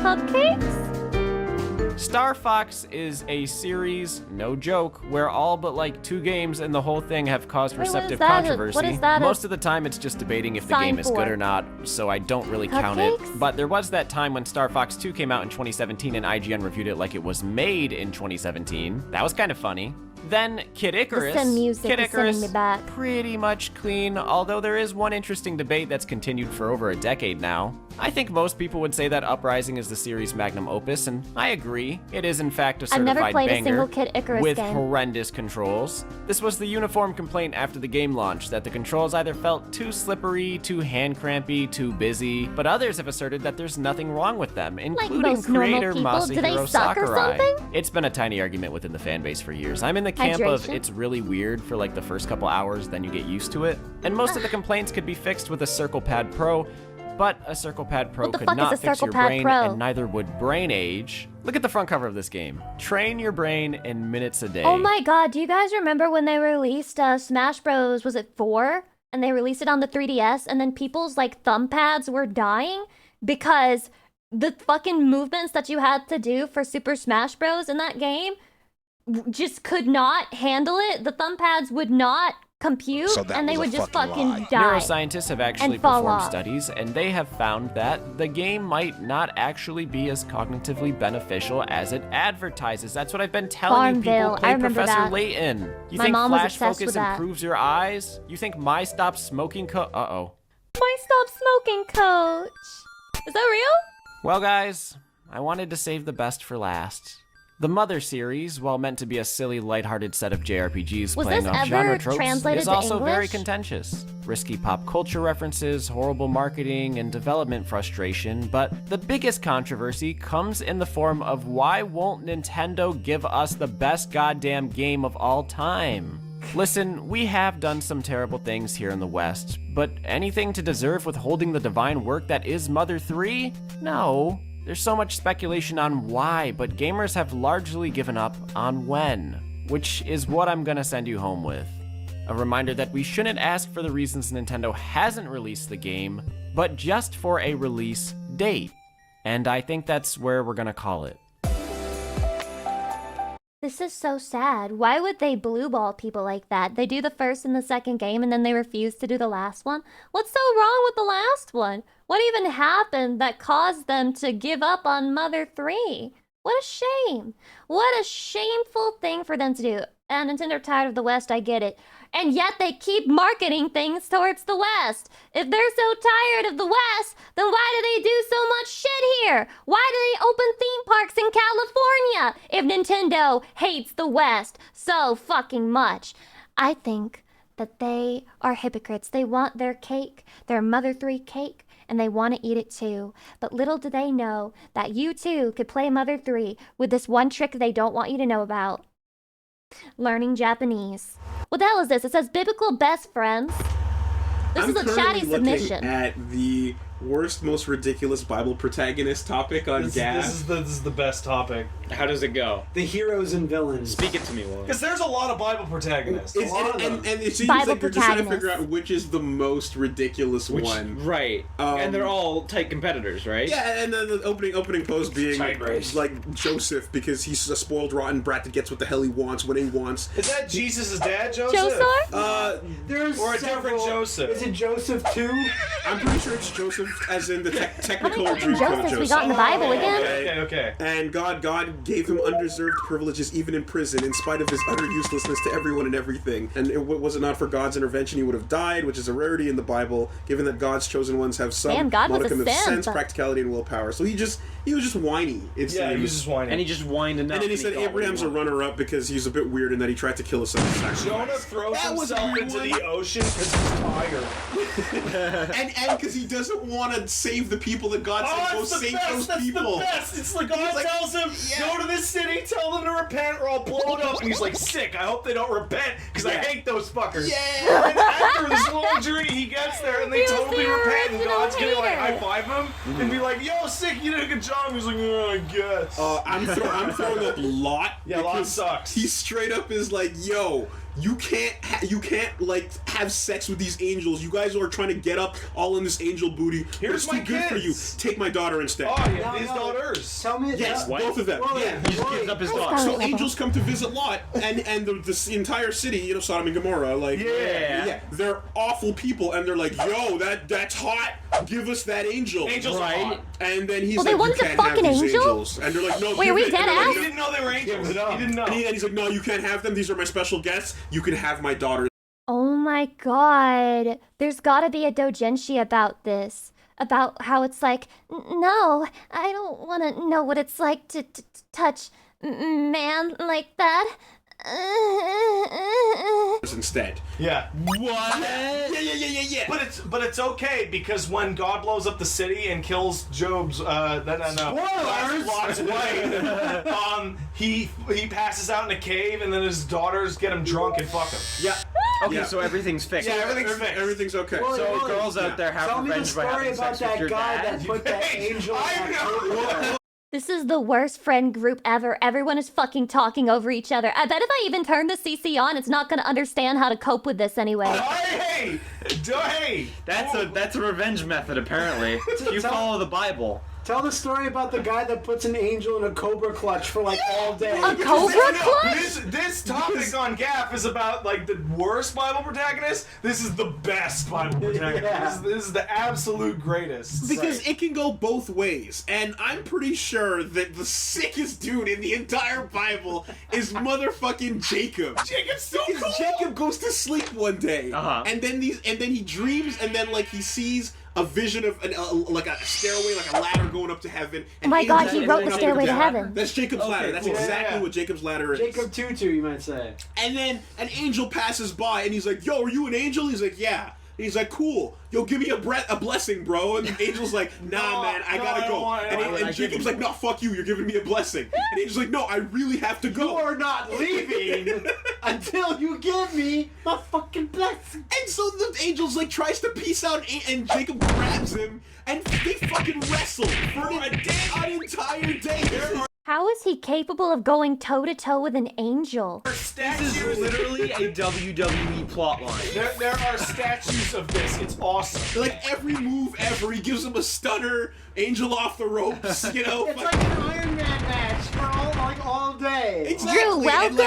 Cupcakes? Star Fox is a series, no joke, where all but like 2 games in the whole thing have caused Wait, what is receptive that? controversy. What is that? Most of the time it's just debating if the Sign game is good for? or not, so I don't really count it. Cupcakes? But there was that time when Star Fox 2 came out in 2017 and IGN reviewed it like it was made in 2017. That was kind of funny. Then Kid Icarus. Sim music Kid is sending Icarus, me back. pretty much clean, although there is one interesting debate that's continued for over a decade now. I think most people would say that Uprising is the series' magnum opus, and I agree. It is in fact a I've certified never played a banger single Kid Icarus with game. horrendous controls. This was the uniform complaint after the game launched, that the controls either felt too slippery, too hand crampy, too busy, but others have asserted that there's nothing wrong with them, including most normal creator people. Do they Masahiro suck or Sakurai. something? It's been a tiny argument within the fan base for years. I'm in the camp of Hydration? it's really weird for like the first couple hours, then you get used to it. And most of the complaints could be fixed with a Circle Pad Pro, but a Circle Pad Pro What the could fuck is not a fix Circle your Pad brain, Pro? and neither would Brain Age. Look at the front cover of this game. Train your brain in minutes a day. Oh my god, do you guys remember when they released Smash Bros, was it 4? And they released it on the 3DS, and then people's like thumb pads were dying because the fucking movements that you had to do for Super Smash Bros in that game just could not handle it. The thumb pads would not compute, So that and they was would a just fucking fucking lie. die. Neuroscientists have actually and fall performed off. studies, and they have found that the game might not actually be as cognitively beneficial as it advertises. That's what I've been telling you people. Farmville, Play I remember Professor that. Layton. You My think mom was flash obsessed focus with that. improves your eyes? You think my stop smoking uh-oh. My stop smoking coach. Is that real? Well, guys, I wanted to save the best for last. The Mother series, while meant to be a silly, lighthearted set of JRPGs Was playing this off ever genre tropes, translated is to also very English? contentious. Risky pop culture references, horrible marketing, and development frustration, but the biggest controversy comes in the form of why won't Nintendo give us the best goddamn game of all time? Listen, we have done some terrible things here in the West, but anything to deserve withholding the divine work that is Mother 3? No. There's so much speculation on why, but gamers have largely given up on when, which is what I'm gonna send you home with. A reminder that we shouldn't ask for the reasons Nintendo hasn't released the game, but just for a release date. And I think that's where we're gonna call it. This is so sad. Why would they blue ball people like that? They do the first and the second game and then they refuse to do the last one? What's so wrong with the last one? What even happened that caused them to give up on Mother 3? What a shame. What a shameful thing for them to do. And Nintendo tired of the West, I get it. And yet they keep marketing things towards the West. If they're so tired of the West, then why do they do so much shit here? Why do they open theme parks in California if Nintendo hates the West so fucking much? I think that they are hypocrites. They want their cake, their Mother 3 cake, and they want to eat it too. But little do they know that you too could play Mother 3 with this one trick they don't want you to know about. Learning Japanese. What the hell is this? It says biblical best friends. This is a chatty submission. At the worst, most ridiculous Bible protagonist topic on Gas. This is the best topic. How does it go? The heroes and villains. Speak it to me, Will. Because there's a lot of Bible protagonists. And it seems Bible like you're just trying to figure out which is the most ridiculous one. Right. And they're all tight competitors, right? Yeah, and then the opening pose being like Joseph, because he's a spoiled, rotten brat that gets what the hell he wants when he wants. Is that Jesus' dad, Joseph? There's or a different Joseph. Is it Joseph too? I'm pretty sure it's Joseph, as in the technical dream Joseph we got in the Bible again? Okay. And God gave him undeserved privileges even in prison, in spite of his utter uselessness to everyone and everything. And was it not for God's intervention, he would have died, which is a rarity in the Bible, given that God's chosen ones have some modicum of sense, practicality, and willpower. So he was just whiny. He was just whiny. And he just whined enough. And then he said Abraham's a runner-up because he's a bit weird in that he tried to kill his son. Jonah throws himself into the ocean because he's tired. and because he doesn't want to save the people that God said go save those people. That's the best. It's like God tells him, go to this city, tell them to repent or I'll blow it up. And he's like, sick, I hope they don't repent because I hate those fuckers. Yeah. And after this long journey, he gets there and they totally repent and God's gonna like high-five him and be like, yo, sick, you did a good job. He's like, I guess. I'm throwing up Lot. Yeah, Lot sucks. He straight up is like, yo, you can't like have sex with these angels. You guys are trying to get up all in this angel booty. Here's my too good for you. Take my daughter instead. Oh, yeah, his daughters. Tell me. Yes, both of them. Yeah, he just gives up his daughter. So angels come to visit Lot, and the entire city, Sodom and Gomorrah, like they're awful people, and they're like, yo, that's hot. Give us that angel. Angels are hot. And then he's Well, like, they wanted you to can't fuck have an these angel? angels. And they're like, no, Wait, are we give it. dead And they're ass? He didn't know they were angels. He didn't know. And he's like, no, you can't have them. These are my special guests. You can have my daughter. Oh my god. There's gotta be a doujinshi about this. About how it's like, no, I don't want to know what it's like to touch man like that. Instead. Yeah. What? Yeah. But it's okay because when God blows up the city and kills Job's Lot's wife, he passes out in a cave and then his daughters get him drunk and fuck him. Yeah. Okay, so everything's fixed. Yeah, everything's fixed. Everything's okay. So girls out there have revenge by having sex with your dad. That put that angel on This is the worst friend group ever. Everyone is fucking talking over each other. I bet if I even turn the CC on, it's not gonna understand how to cope with this anyway. Hey! That's a revenge method apparently. If you follow the Bible. Tell the story about the guy that puts an angel in a cobra clutch for like all day. A cobra clutch? This topic on GAF is about like the worst Bible protagonist. This is the best Bible protagonist. Yeah. This is the absolute greatest. Because it can go both ways, and I'm pretty sure that the sickest dude in the entire Bible is motherfucking Jacob. Jacob's so cool. Jacob goes to sleep one day, and then he dreams, and then like he sees a vision of like a stairway, like a ladder going up to heaven. Oh my God, he wrote the Stairway to Heaven. That's Jacob's ladder. That's exactly what Jacob's ladder is. Jacob Tutu, you might say. And then an angel passes by, and he's like, "Yo, are you an angel?" He's like, "Yeah." And he's like, "Cool. Yo, give me a blessing, bro." And the angel's like, "Nah, man, I gotta go." And Jacob's like, "No, fuck you. You're giving me a blessing." And angel's like, "No, I really have to go. You are not leaving until you give me my fucking blessing." And so the angel's like tries to peace out, and Jacob grabs him, and they fucking wrestle for an entire day. How is he capable of going toe-to-toe with an angel? This is literally a WWE plotline. There are statues of this. It's awesome. Like every move ever, he gives him a stunner, angel off the ropes, you know? It's like an Iron Man match for all day. Exactly. Drew, welcome.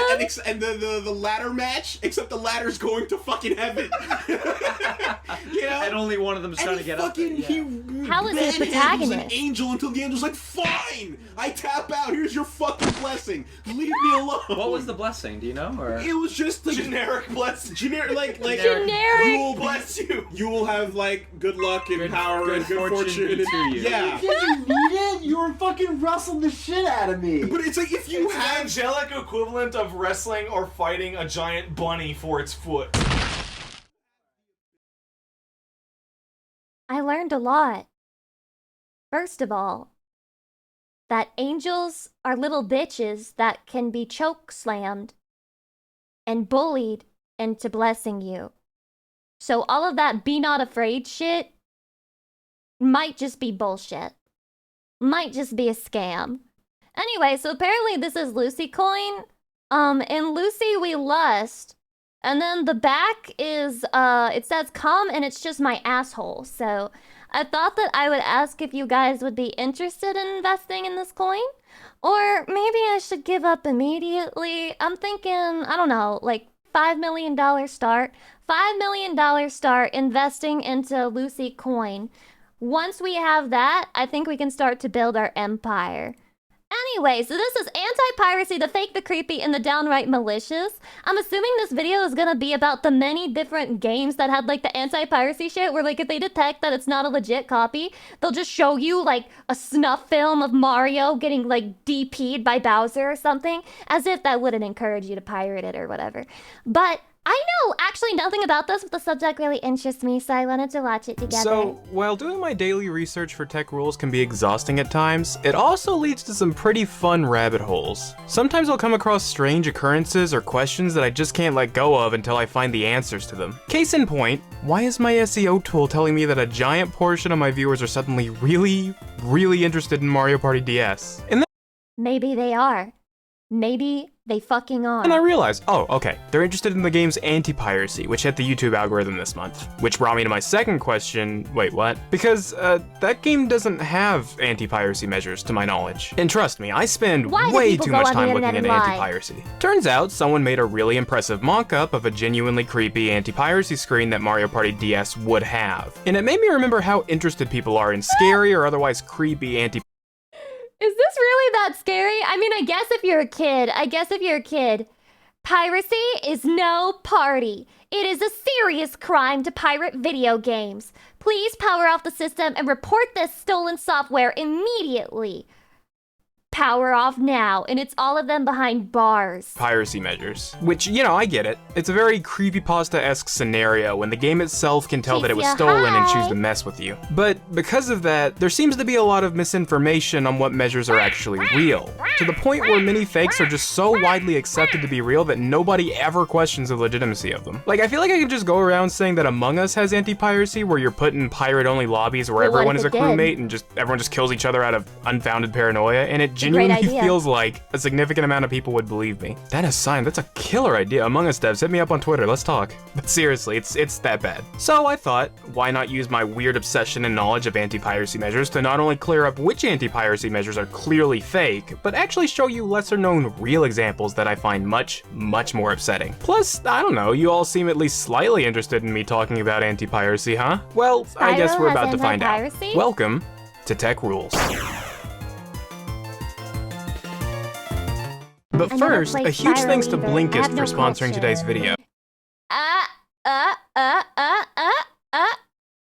And the ladder match, except the ladder's going to fucking heaven. You know? And only one of them's trying to get up there. How is he the manhandles an protagonist? angel until the angel's like, "Fine, I tap out. Here's your fucking blessing. Leave me alone." What was the blessing? Do you know? Or It was just like Generic blessing. generic, like Generic. You will Bless you. You will have like good luck and power good and good fortune fortune. be to you. Yeah. Did you need it? You were fucking wrestling the shit out of me. But it's like if you It's the have angelic equivalent of wrestling or fighting a giant bunny for its foot. I learned a lot. First of all, that angels are little bitches that can be choke slammed and bullied into blessing you. So all of that be not afraid shit might just be bullshit. Might just be a scam. Anyway, so apparently this is Lucy coin. In Lucy we lust. And then the back is, it says come and it's just my asshole. So I thought that I would ask if you guys would be interested in investing in this coin. Or maybe I should give up immediately. I'm thinking, I don't know, like $5 million start. $5 million start investing into Lucy coin. Once we have that, I think we can start to build our empire. Anyway, so this is Anti-Piracy, the Fake, the Creepy, and the Downright Malicious. I'm assuming this video is gonna be about the many different games that had like the anti-piracy shit, where like if they detect that it's not a legit copy, they'll just show you like a snuff film of Mario getting like DP'd by Bowser or something, as if that wouldn't encourage you to pirate it or whatever. But I know actually nothing about this, but the subject really interests me, so I wanted to watch it together. So, while doing my daily research for tech rules can be exhausting at times, it also leads to some pretty fun rabbit holes. Sometimes I'll come across strange occurrences or questions that I just can't let go of until I find the answers to them. Case in point, why is my SEO tool telling me that a giant portion of my viewers are suddenly really interested in Mario Party DS? And then maybe they are. Maybe they fucking are. and I realized, oh, okay, they're interested in the game's Anti-Piracy, which hit the YouTube algorithm this month. Which brought me to my second question, wait, what? Because, that game doesn't have anti-piracy measures, to my knowledge. And trust me, I spend way too much time looking into anti-piracy. Turns out, someone made a really impressive mock-up of a genuinely creepy anti-piracy screen that Mario Party DS would have. And it made me remember how interested people are in scary or otherwise creepy anti-piracy. Is this really that scary? I mean, I guess if you're a kid, piracy is no party. It is a serious crime to pirate video games. Please power off the system and report this stolen software immediately. Power off now, and it's all of them behind bars. Piracy measures. Which, you know, I get it. It's a very creepypasta-esque scenario when the game itself can tell that it was stolen and choose to mess with you. But because of that, there seems to be a lot of misinformation on what measures are actually real, to the point where many fakes are just so widely accepted to be real that nobody ever questions the legitimacy of them. Like, I feel like I can just go around saying that Among Us has anti-piracy, where you're put in pirate-only lobbies where everyone is a crewmate and everyone just kills each other out of unfounded paranoia, and it great genuinely idea. feels like a significant amount of people would believe me. That aside, that's a killer idea. Among Us devs, hit me up on Twitter, let's talk. But seriously, it's that bad. So I thought, why not use my weird obsession and knowledge of anti-piracy measures to not only clear up which anti-piracy measures are clearly fake, but actually show you lesser known real examples that I find much, much more upsetting. Plus, I don't know, you all seem at least slightly interested in me talking about anti-piracy, huh? Well, I guess we're about to find out. anti-piracy? Welcome to Tech Rules. But first, a huge thanks to Blinkist for sponsoring today's video.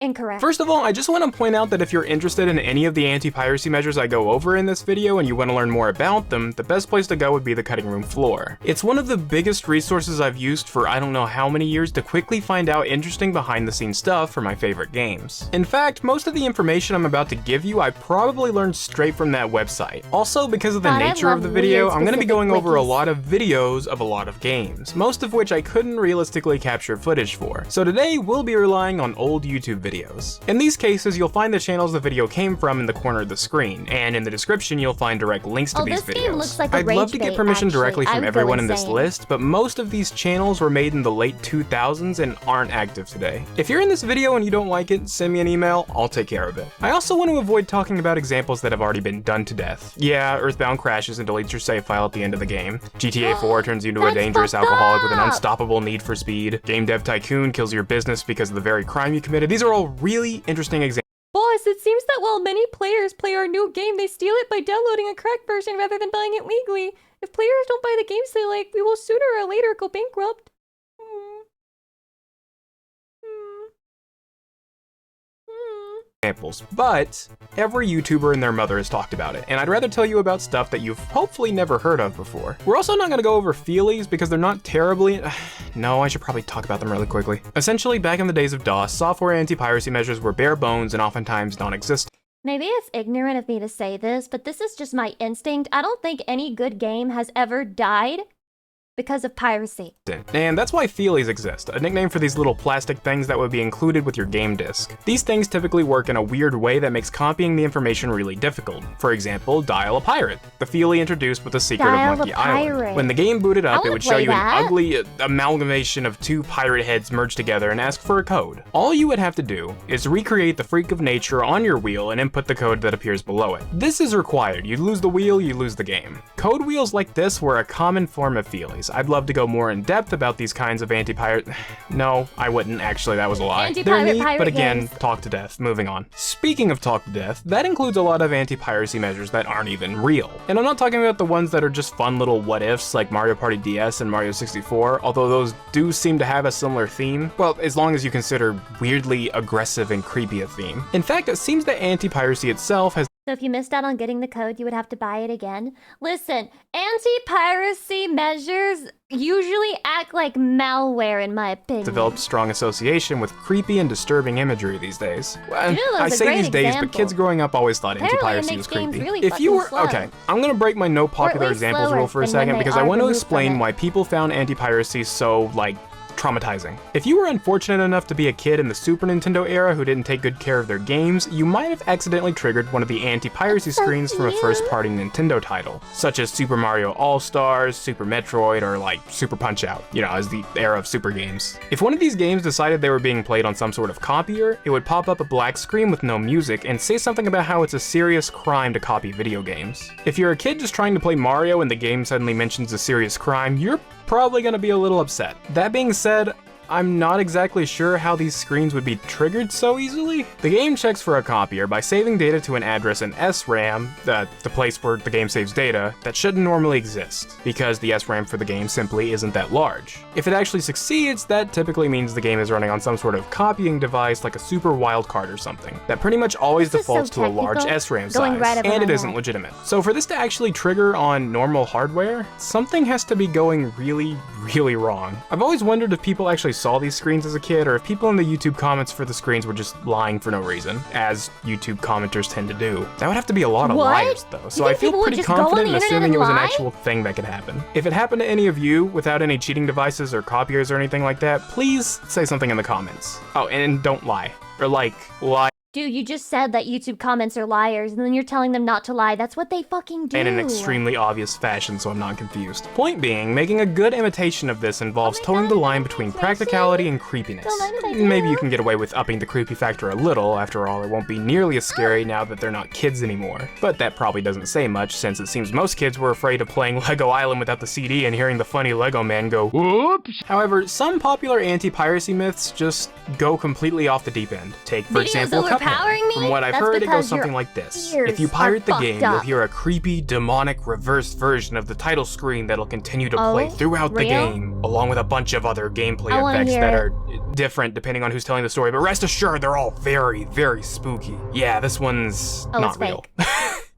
Incorrect. First of all, I just want to point out that if you're interested in any of the anti-piracy measures I go over in this video and you want to learn more about them, the best place to go would be the cutting room floor. It's one of the biggest resources I've used for I don't know how many years to quickly find out interesting behind the scenes stuff for my favorite games. In fact, most of the information I'm about to give you I probably learned straight from that website. Also, because of the nature of the video, I'm going to be going over a lot of videos of a lot of games, most of which I couldn't realistically capture footage for. So today, we'll be relying on old YouTube videos. In these cases, you'll find the channels the video came from in the corner of the screen, and in the description you'll find direct links to these this game videos. looks like a I'd love to rage get bait, permission actually. directly I from would go everyone in this insane. list, but most of these channels were made in the late 2000s and aren't active today. If you're in this video and you don't like it, send me an email, I'll take care of it. I also want to avoid talking about examples that have already been done to death. Yeah, Earthbound crashes and deletes your save file at the end of the game. GTA 4 turns you into a dangerous alcoholic with an unstoppable need for speed. Game Dev Tycoon kills your business because of the very crime you committed. These are all really interesting examples. Boss, it seems that while many players play our new game, they steal it by downloading a cracked version rather than buying it legally. If players don't buy the games they like, we will sooner or later go bankrupt. But every YouTuber and their mother has talked about it, and I'd rather tell you about stuff that you've hopefully never heard of before. We're also not going to go over feelies because they're not terribly... No, I should probably talk about them really quickly. Essentially, back in the days of DOS, software anti-piracy measures were bare bones and oftentimes non-existent. Maybe it's ignorant of me to say this, but this is just my instinct. I don't think any good game has ever died because of piracy. And that's why feelies exist, a nickname for these little plastic things that would be included with your game disc. These things typically work in a weird way that makes copying the information really difficult. For example, Dial a Pirate, the feelie introduced with the secret of Monkey Island. When the game booted up, it would show you an ugly amalgamation of two pirate heads merged together and ask for a code. All you would have to do is recreate the freak of nature on your wheel and input the code that appears below it. This is required. You lose the wheel, you lose the game. Code wheels like this were a common form of feelies. I'd love to go more in depth about these kinds of anti-pirate... No, I wouldn't. Actually, that was a lie. They're neat, but again, talk to death. Moving on. Speaking of talk to death, that includes a lot of anti-piracy measures that aren't even real. And I'm not talking about the ones that are just fun little what-ifs like Mario Party DS and Mario 64, although those do seem to have a similar theme. Well, as long as you consider weirdly aggressive and creepy a theme. In fact, it seems that anti-piracy itself has... So if you missed out on getting the code, you would have to buy it again. Listen, anti-piracy measures usually act like malware in my opinion. Developed strong association with creepy and disturbing imagery these days. I a say great these days, example. but kids growing up always thought Apparently anti-piracy it was makes games creepy. really If you were... fucking slow. Okay, I'm gonna break my no popular least examples slower rule for a than when second they because I are want to removed from explain it. why people found anti-piracy so, like, traumatizing. If you were unfortunate enough to be a kid in the Super Nintendo era who didn't take good care of their games, you might have accidentally triggered one of the anti-piracy screens from a first-party Nintendo title, such as Super Mario All-Stars, Super Metroid, or like Super Punch-Out, you know, as the era of super games. If one of these games decided they were being played on some sort of copier, it would pop up a black screen with no music and say something about how it's a serious crime to copy video games. If you're a kid just trying to play Mario and the game suddenly mentions a serious crime, you're probably gonna be a little upset. That being said, I'm not exactly sure how these screens would be triggered so easily. The game checks for a copier by saving data to an address in SRAM, the place where the game saves data, that shouldn't normally exist, because the SRAM for the game simply isn't that large. If it actually succeeds, that typically means the game is running on some sort of copying device like a super wildcard or something, that pretty much always defaults to a large SRAM size, and it isn't legitimate. So for this to actually trigger on normal hardware, something has to be going really, really wrong. I've always wondered if people actually saw these screens as a kid, or if people in the YouTube comments for the screens were just lying for no reason, as YouTube commenters tend to do. That would have to be a lot of liars, though, so I feel pretty confident in assuming it was an actual thing that could happen. If it happened to any of you without any cheating devices or copiers or anything like that, please say something in the comments. Oh, and don't lie. Or lie Dude, you just said that YouTube comments are liars, and then you're telling them not to lie. That's what they fucking do. In an extremely obvious fashion, so I'm not confused. Point being, making a good imitation of this involves towing the line between practicality and creepiness. Maybe you can get away with upping the creepy factor a little. After all, it won't be nearly as scary now that they're not kids anymore. But that probably doesn't say much, since it seems most kids were afraid of playing Lego Island without the CD and hearing the funny Lego man go, whoops. However, some popular anti-piracy myths just go completely off the deep end. Take, for example, Cuphead. From what I've heard, it goes something like this. If you pirate the game, you'll hear a creepy, demonic, reversed version of the title screen that'll continue to play throughout the game, along with a bunch of other gameplay effects that are different depending on who's telling the story, but rest assured, they're all very, very spooky. Yeah, this one's not real.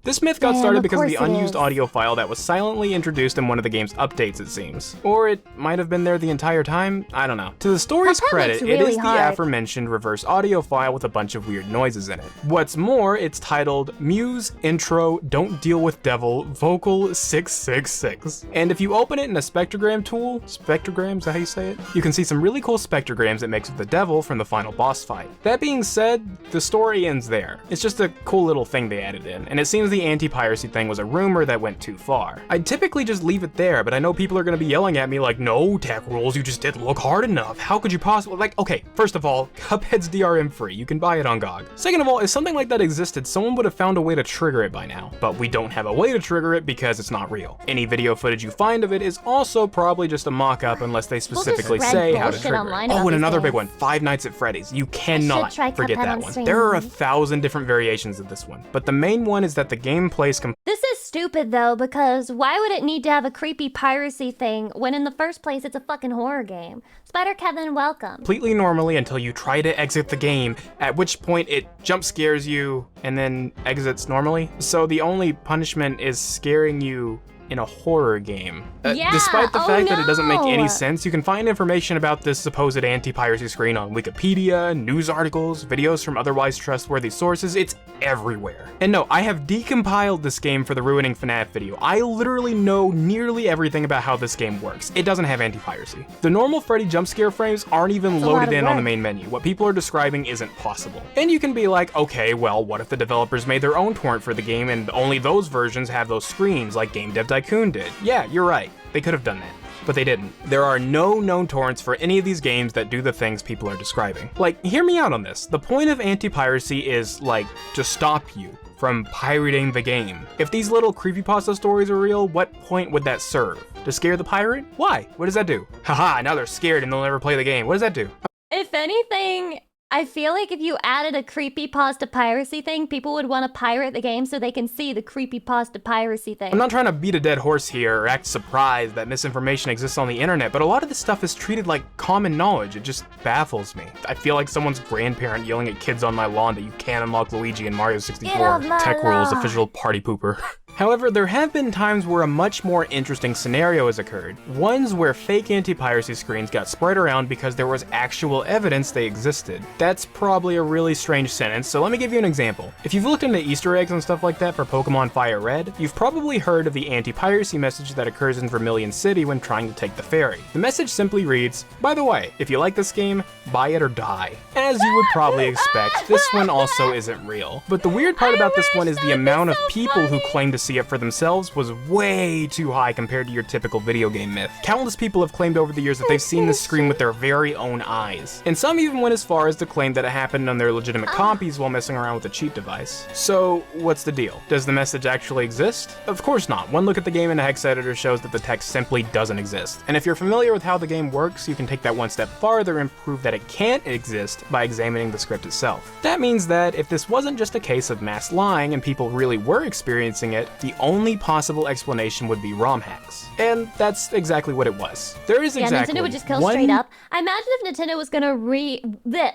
This myth got started because of the unused audio file that was silently introduced in one of the game's updates, it seems. Or it might have been there the entire time, I don't know. To the story's credit, it is the aforementioned reverse audio file with a bunch of weird noises in it. What's more, it's titled Muse Intro Don't Deal with Devil Vocal 666. And if you open it in a spectrogram tool, spectrogram, is that how you say it? You can see some really cool spectrograms it makes with the devil from the final boss fight. That being said, the story ends there. It's just a cool little thing they added in, and it seems the anti-piracy thing was a rumor that went too far. I'd typically just leave it there, but I know people are gonna be yelling at me like, no, Tech Rules, you just didn't look hard enough. How could you possibly, like, okay, first of all, Cuphead's DRM free, you can buy it on GOG. Second of all, if something like that existed, someone would have found a way to trigger it by now. But we don't have a way to trigger it because it's not real. Any video footage you find of it is also probably just a mock-up unless they specifically say how to trigger it. Oh, and another big one, Five Nights at Freddy's. You cannot forget that one. There are 1,000 different variations of this one, but the main one is that the game plays This is stupid though, because why would it need to have a creepy piracy thing when in the first place it's a fucking horror game? Spider Kevin, welcome. Completely normally until you try to exit the game, at which point it jump scares you and then exits normally. So the only punishment is scaring you in a horror game. Despite the fact that it doesn't make any sense, you can find information about this supposed anti-piracy screen on Wikipedia, news articles, videos from otherwise trustworthy sources. It's everywhere. And no, I have decompiled this game for the Ruining FNAF video. I literally know nearly everything about how this game works. It doesn't have anti-piracy. The normal Freddy jump scare frames aren't even loaded in on the main menu. What people are describing isn't possible. And you can be like, okay, well, what if the developers made their own torrent for the game and only those versions have those screens like Game Dev Tycoon did? Yeah, you're right. They could have done that, but they didn't. There are no known torrents for any of these games that do the things people are describing. Like, hear me out on this. The point of anti-piracy is, like, to stop you from pirating the game. If these little creepypasta stories are real, what point would that serve? To scare the pirate? Why? What does that do? Haha, now they're scared and they'll never play the game. What does that do? If anything, I feel like if you added a creepypasta piracy thing, people would want to pirate the game so they can see the creepypasta piracy thing. I'm not trying to beat a dead horse here or act surprised that misinformation exists on the internet, but a lot of this stuff is treated like common knowledge. It just baffles me. I feel like someone's grandparent yelling at kids on my lawn that you can't unlock Luigi in Mario 64. Tech Rules, official party pooper. However, there have been times where a much more interesting scenario has occurred. Ones where fake anti-piracy screens got spread around because there was actual evidence they existed. That's probably a really strange sentence, so let me give you an example. If you've looked into Easter eggs and stuff like that for Pokemon Fire Red, you've probably heard of the anti-piracy message that occurs in Vermilion City when trying to take the ferry. The message simply reads, by the way, if you like this game, buy it or die. As you would probably expect, this one also isn't real. But the weird part about this one is the amount of people who claim to see it for themselves was way too high compared to your typical video game myth. Countless people have claimed over the years that they've seen this screen with their very own eyes. And some even went as far as to claim that it happened on their legitimate copies while messing around with a cheat device. So, what's the deal? Does the message actually exist? Of course not. One look at the game in the hex editor shows that the text simply doesn't exist. And if you're familiar with how the game works, you can take that one step farther and prove that it can't exist by examining the script itself. That means that if this wasn't just a case of mass lying and people really were experiencing it, the only possible explanation would be ROM hacks. And that's exactly what it was. There is exactly Nintendo would just kill straight up. I imagine if Nintendo was gonna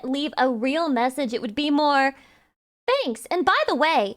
leave a real message, it would be more, thanks, and by the way,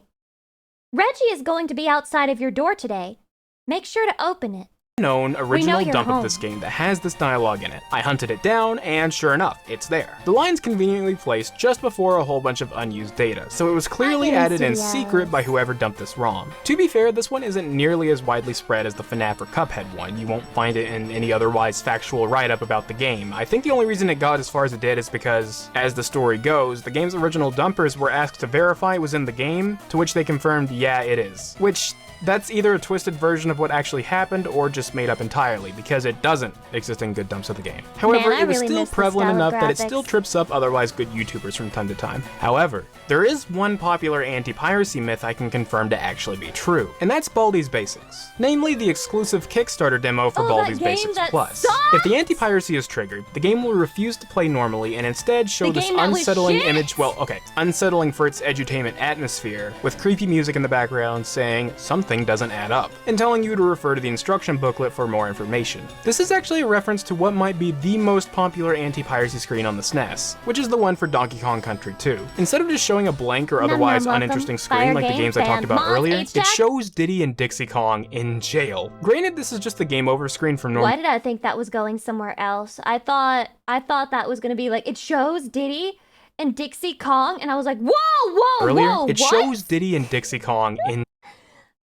Reggie is going to be outside of your door today. Make sure to open it. known original you're dump home. of this game that has this dialogue in it. I hunted it down, and sure enough, it's there. The line's conveniently placed just before a whole bunch of unused data, so it was clearly added in secret by whoever dumped this ROM. To be fair, this one isn't nearly as widely spread as the FNAF or Cuphead one. You won't find it in any otherwise factual write-up about the game. I think the only reason it got as far as it did is because, as the story goes, the game's original dumpers were asked to verify it was in the game, to which they confirmed, yeah, it is. Which, that's either a twisted version of what actually happened or just made up entirely, because it doesn't exist in good dumps of the game. However, Man, I it was really still miss the prevalent style enough of that it graphics. still trips up otherwise good YouTubers from time to time. However, there is one popular anti-piracy myth I can confirm to actually be true, and that's Baldi's Basics. Namely, the exclusive Kickstarter demo for Baldi's Basics Plus. If the anti-piracy is triggered, the game will refuse to play normally and instead show this unsettling image, unsettling for its edutainment atmosphere, with creepy music in the background saying something doesn't add up, and telling you to refer to the instruction booklet for more information. This is actually a reference to what might be the most popular anti-piracy screen on the SNES, which is the one for Donkey Kong Country 2. Instead of just showing a blank or otherwise uninteresting screen like the games I talked about earlier, it shows Diddy and Dixie Kong in jail. Granted, this is just the game over screen from normal. Why did I think that was going somewhere else? I thought that was gonna be like, it shows Diddy and Dixie Kong, and I was like, whoa, It what? shows Diddy and Dixie Kong in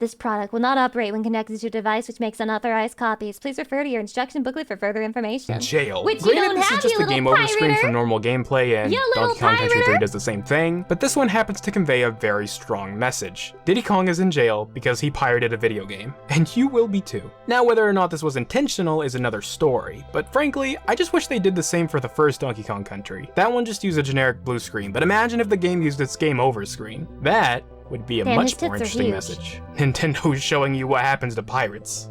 This product will not operate when connected to a device which makes unauthorized copies. Please refer to your instruction booklet for further information. jail. Which you Granted, don't this have, is just you the game little over screen pirater. for normal gameplay, and You little Donkey Kong Country 3 pirater. does the same thing, but this one happens to convey a very strong message. Diddy Kong is in jail because he pirated a video game, and you will be too. Now, whether or not this was intentional is another story, but frankly, I just wish they did the same for the first Donkey Kong Country. That one just used a generic blue screen, but imagine if the game used its game over screen. That would be a Damn, his much more tits are interesting huge. message. Nintendo's showing you what happens to pirates.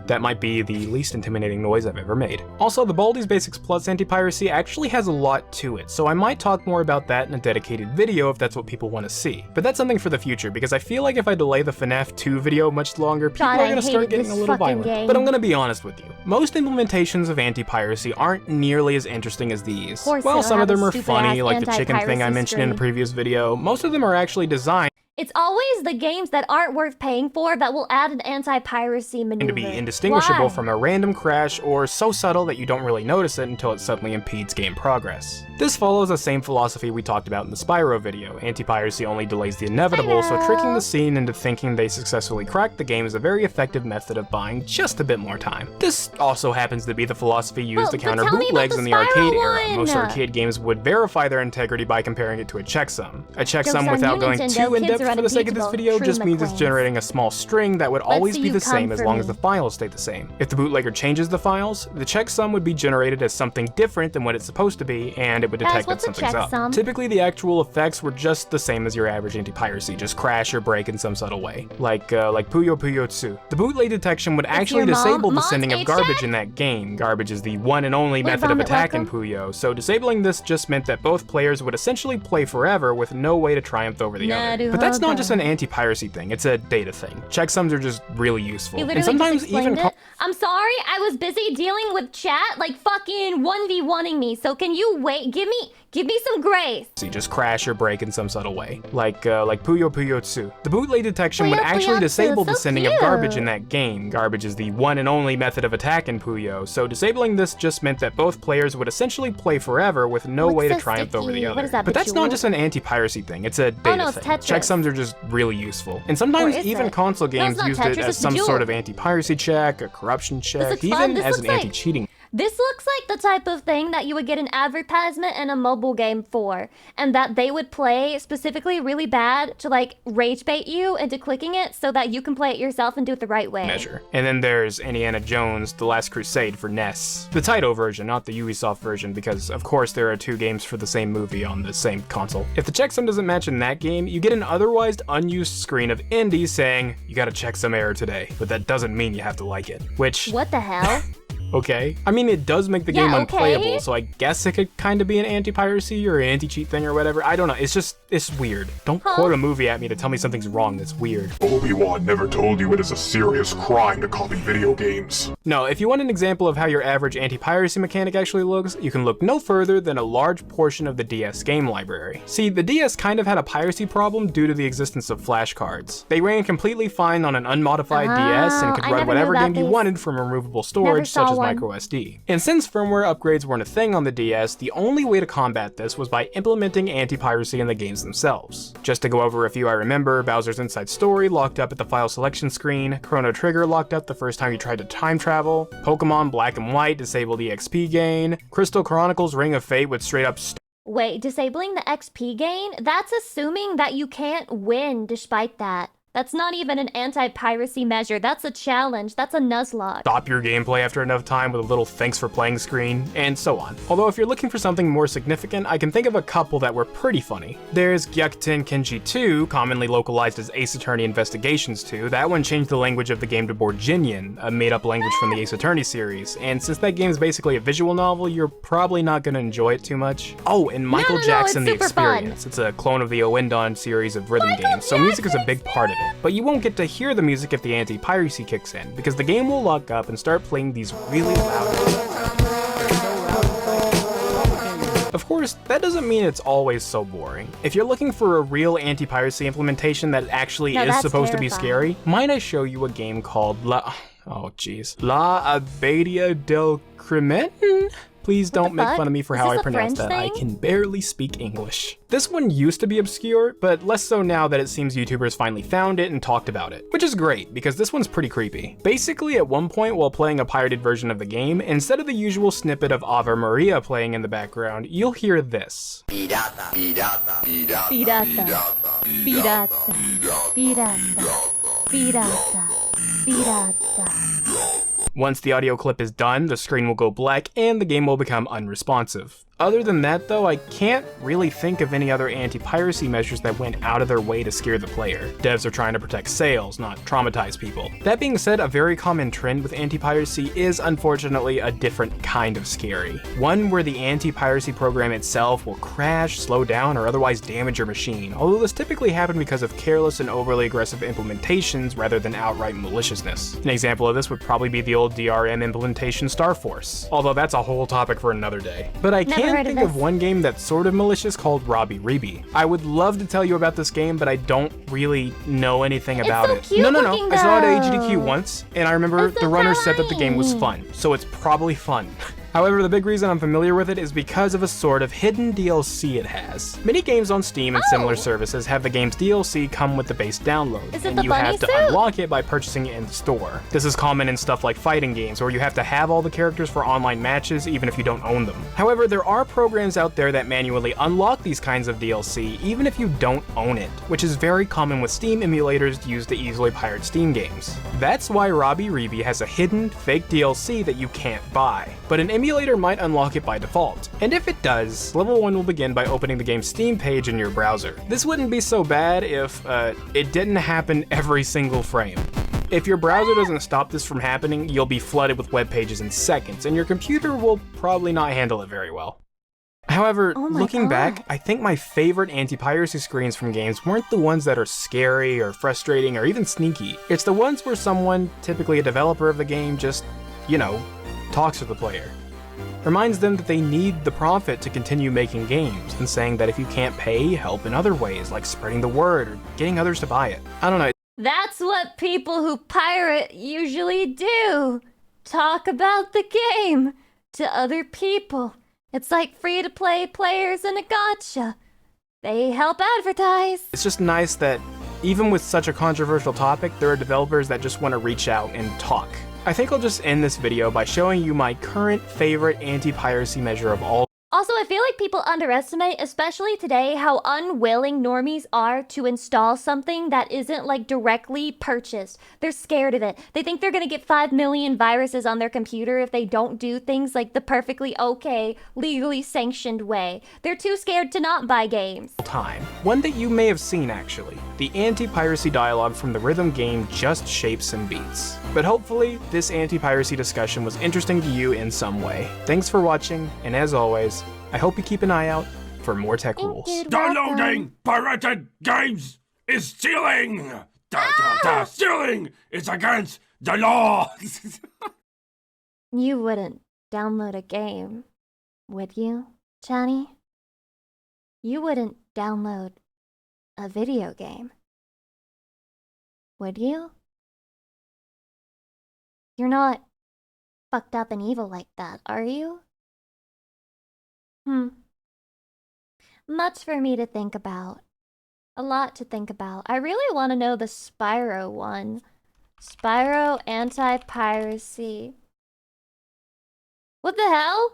That might be the least intimidating noise I've ever made. Also, the Baldi's Basics Plus anti-piracy actually has a lot to it, so I might talk more about that in a dedicated video if that's what people want to see. But that's something for the future, because I feel like if I delay the FNAF 2 video much longer, people God, are I gonna start hated getting this a little fucking violent. game. But I'm gonna be honest with you. Most implementations of anti-piracy aren't nearly as interesting as these. course While they some don't of have them a are funny, stupid-ass like the chicken thing I anti-piracy mentioned in a screen. previous video, most of them are actually designed It's always the games that aren't worth paying for that will add an anti-piracy maneuver. to be indistinguishable Why? from a random crash, or so subtle that you don't really notice it until it suddenly impedes game progress. This follows the same philosophy we talked about in the Spyro video. Anti-piracy only delays the inevitable, so tricking the scene into thinking they successfully cracked the game is a very effective method of buying just a bit more time. This also happens to be the philosophy used to counter tell me about bootlegs the in the arcade Spyro era. one. Most arcade games would verify their integrity by comparing it to a checksum. A Jokes checksum, on without you, going Nintendo. too Kids in-depth are for the sake of this unimpeachable. video, True just means it's McQueens. generating a small string that would Let's always see be you the come same as for long me. as the files stay the same. If the bootlegger changes the files, the checksum would be generated as something different than what it's supposed to be, and it would Guys, detect that what's a something's up. checksum? Typically, the actual effects were just the same as your average anti-piracy, just crash or break in some subtle way, like Puyo Puyo 2. The bootleg detection would actually your mom- disable the mom's sending of age garbage check? in that game. Garbage is the one and only Wait, method of Vomit, attack in welcome? Puyo, so disabling this just meant that both players would essentially play forever with no way to triumph over the other. But that's not just an anti-piracy thing, it's a data thing. Checksums are just really useful. You And literally sometimes just explained even it. I'm sorry, I was busy dealing with chat, like fucking 1v1ing me. So can you wait? Give me some grace. just crash or break in some subtle way, like Puyo Puyo 2. The bootleg detection would Puyo actually Puyo 2, disable the so sending of cute. garbage in that game. Garbage is the one and only method of attack in Puyo, so disabling this just meant that both players would essentially play forever with no What's way to so triumph over the sticky? other. What is that, But that's not Bejeweled? just an anti-piracy thing, it's a data no, it's thing. Tetris. Checksums are just really useful. And sometimes Or is even it? console No, games it's not used Tetris, it as it's some Bejeweled. sort of anti-piracy check, a corruption check, looks fun. even This as looks an like- anti-cheating. This looks like the type of thing that you would get an advertisement in a mobile game for, and that they would play specifically really bad to like rage bait you into clicking it so that you can play it yourself and do it the right way. Measure. And then there's Indiana Jones: The Last Crusade for NES. The Taito version, not the Ubisoft version, because of course there are two games for the same movie on the same console. If the checksum doesn't match in that game, you get an otherwise unused screen of indies saying, you got a checksum error today, but that doesn't mean you have to like it. Which, What the hell? okay? I mean, it does make the game unplayable, so I guess it could kind of be an anti-piracy or an anti-cheat thing or whatever. I don't know, it's weird. Don't quote a movie at me to tell me something's wrong that's weird. Obi-Wan never told you it is a serious crime to copy video games. No, if you want an example of how your average anti-piracy mechanic actually looks, you can look no further than a large portion of the DS game library. See, the DS kind of had a piracy problem due to the existence of flashcards. They ran completely fine on an unmodified DS and could run whatever game you wanted from removable storage such as microSD. And since firmware upgrades weren't a thing on the DS, the only way to combat this was by implementing anti-piracy in the games themselves. Just to go over a few I remember, Bowser's Inside Story locked up at the file selection screen, Chrono Trigger locked up the first time you tried to time travel, Pokemon Black and White disabled EXP gain, Crystal Chronicles Ring of Fate would straight up Wait, disabling the XP gain? That's assuming that you can't win despite that. That's not even an anti-piracy measure, that's a challenge, that's a nuzlocke. Stop your gameplay after enough time with a little thanks for playing screen, and so on. Although if you're looking for something more significant, I can think of a couple that were pretty funny. There's Gyakuten Kenji 2, commonly localized as Ace Attorney Investigations 2. That one changed the language of the game to Borginian, a made-up language from the Ace Attorney series, and since that game is basically a visual novel, you're probably not gonna enjoy it too much. Oh, and Michael Jackson The Experience. It's a clone of the Owendon series of rhythm games, so music is a big part of it. But you won't get to hear the music if the anti-piracy kicks in, because the game will lock up and start playing these really loud. Of course, that doesn't mean it's always so boring. If you're looking for a real anti-piracy implementation that actually is supposed to be scary, might I show you a game called La Abadia del Crimen? Please don't make fun of me for how I pronounce that. I can barely speak English. This one used to be obscure, but less so now that it seems YouTubers finally found it and talked about it. Which is great, because this one's pretty creepy. Basically, at one point while playing a pirated version of the game, instead of the usual snippet of Ave Maria playing in the background, you'll hear this. Pirata, pirata, pirata, pirata, pirata, pirata, pirata, pirata. Once the audio clip is done, the screen will go black and the game will become unresponsive. Other than that though, I can't really think of any other anti-piracy measures that went out of their way to scare the player. Devs are trying to protect sales, not traumatize people. That being said, a very common trend with anti-piracy is unfortunately a different kind of scary. One where the anti-piracy program itself will crash, slow down, or otherwise damage your machine, although this typically happens because of careless and overly aggressive implementations rather than outright maliciousness. An example of this would probably be the old DRM implementation Star Force, although that's a whole topic for another day. But I can think of one game that's sort of malicious called Robbie Reeby. I would love to tell you about this game, but I don't really know anything about it. No, I saw it at HDQ once, and I remember the runner said that the game was fun, so it's probably fun. However, the big reason I'm familiar with it is because of a sort of hidden DLC it has. Many games on Steam and similar services have the game's DLC come with the base download, and you have to unlock it by purchasing it in the store. This is common in stuff like fighting games, where you have to have all the characters for online matches even if you don't own them. However, there are programs out there that manually unlock these kinds of DLC even if you don't own it, which is very common with Steam emulators used to easily pirate Steam games. That's why Robbie Reeby has a hidden, fake DLC that you can't buy, but an emulator might unlock it by default. And if it does, level 1 will begin by opening the game's Steam page in your browser. This wouldn't be so bad if it didn't happen every single frame. If your browser doesn't stop this from happening, you'll be flooded with web pages in seconds, and your computer will probably not handle it very well. However, looking back, I think my favorite anti-piracy screens from games weren't the ones that are scary or frustrating or even sneaky. It's the ones where someone, typically a developer of the game, just, you know, talks to the player. Reminds them that they need the profit to continue making games, and saying that if you can't pay, help in other ways, like spreading the word or getting others to buy it. I don't know. That's what people who pirate usually do. Talk about the game to other people. It's like free-to-play players in a gacha. They help advertise. It's just nice that even with such a controversial topic, there are developers that just want to reach out and talk. I think I'll just end this video by showing you my current favorite anti-piracy measure of all. Also, I feel like people underestimate, especially today, how unwilling normies are to install something that isn't like directly purchased. They're scared of it. They think they're gonna get 5 million viruses on their computer if they don't do things like the perfectly okay, legally sanctioned way. They're too scared to not buy games. Time. One that you may have seen actually. The anti-piracy dialogue from the rhythm game Just Shapes and Beats. But hopefully, this anti-piracy discussion was interesting to you in some way. Thanks for watching, and as always, I hope you keep an eye out for more tech rules. Downloading pirated games is stealing! Stealing is against the law! You wouldn't download a game, would you, Johnny? You wouldn't download a video game, would you? You're not fucked up and evil like that, are you? Much for me to think about. A lot to think about. I really want to know the Spyro one. Spyro Anti-Piracy. What the hell?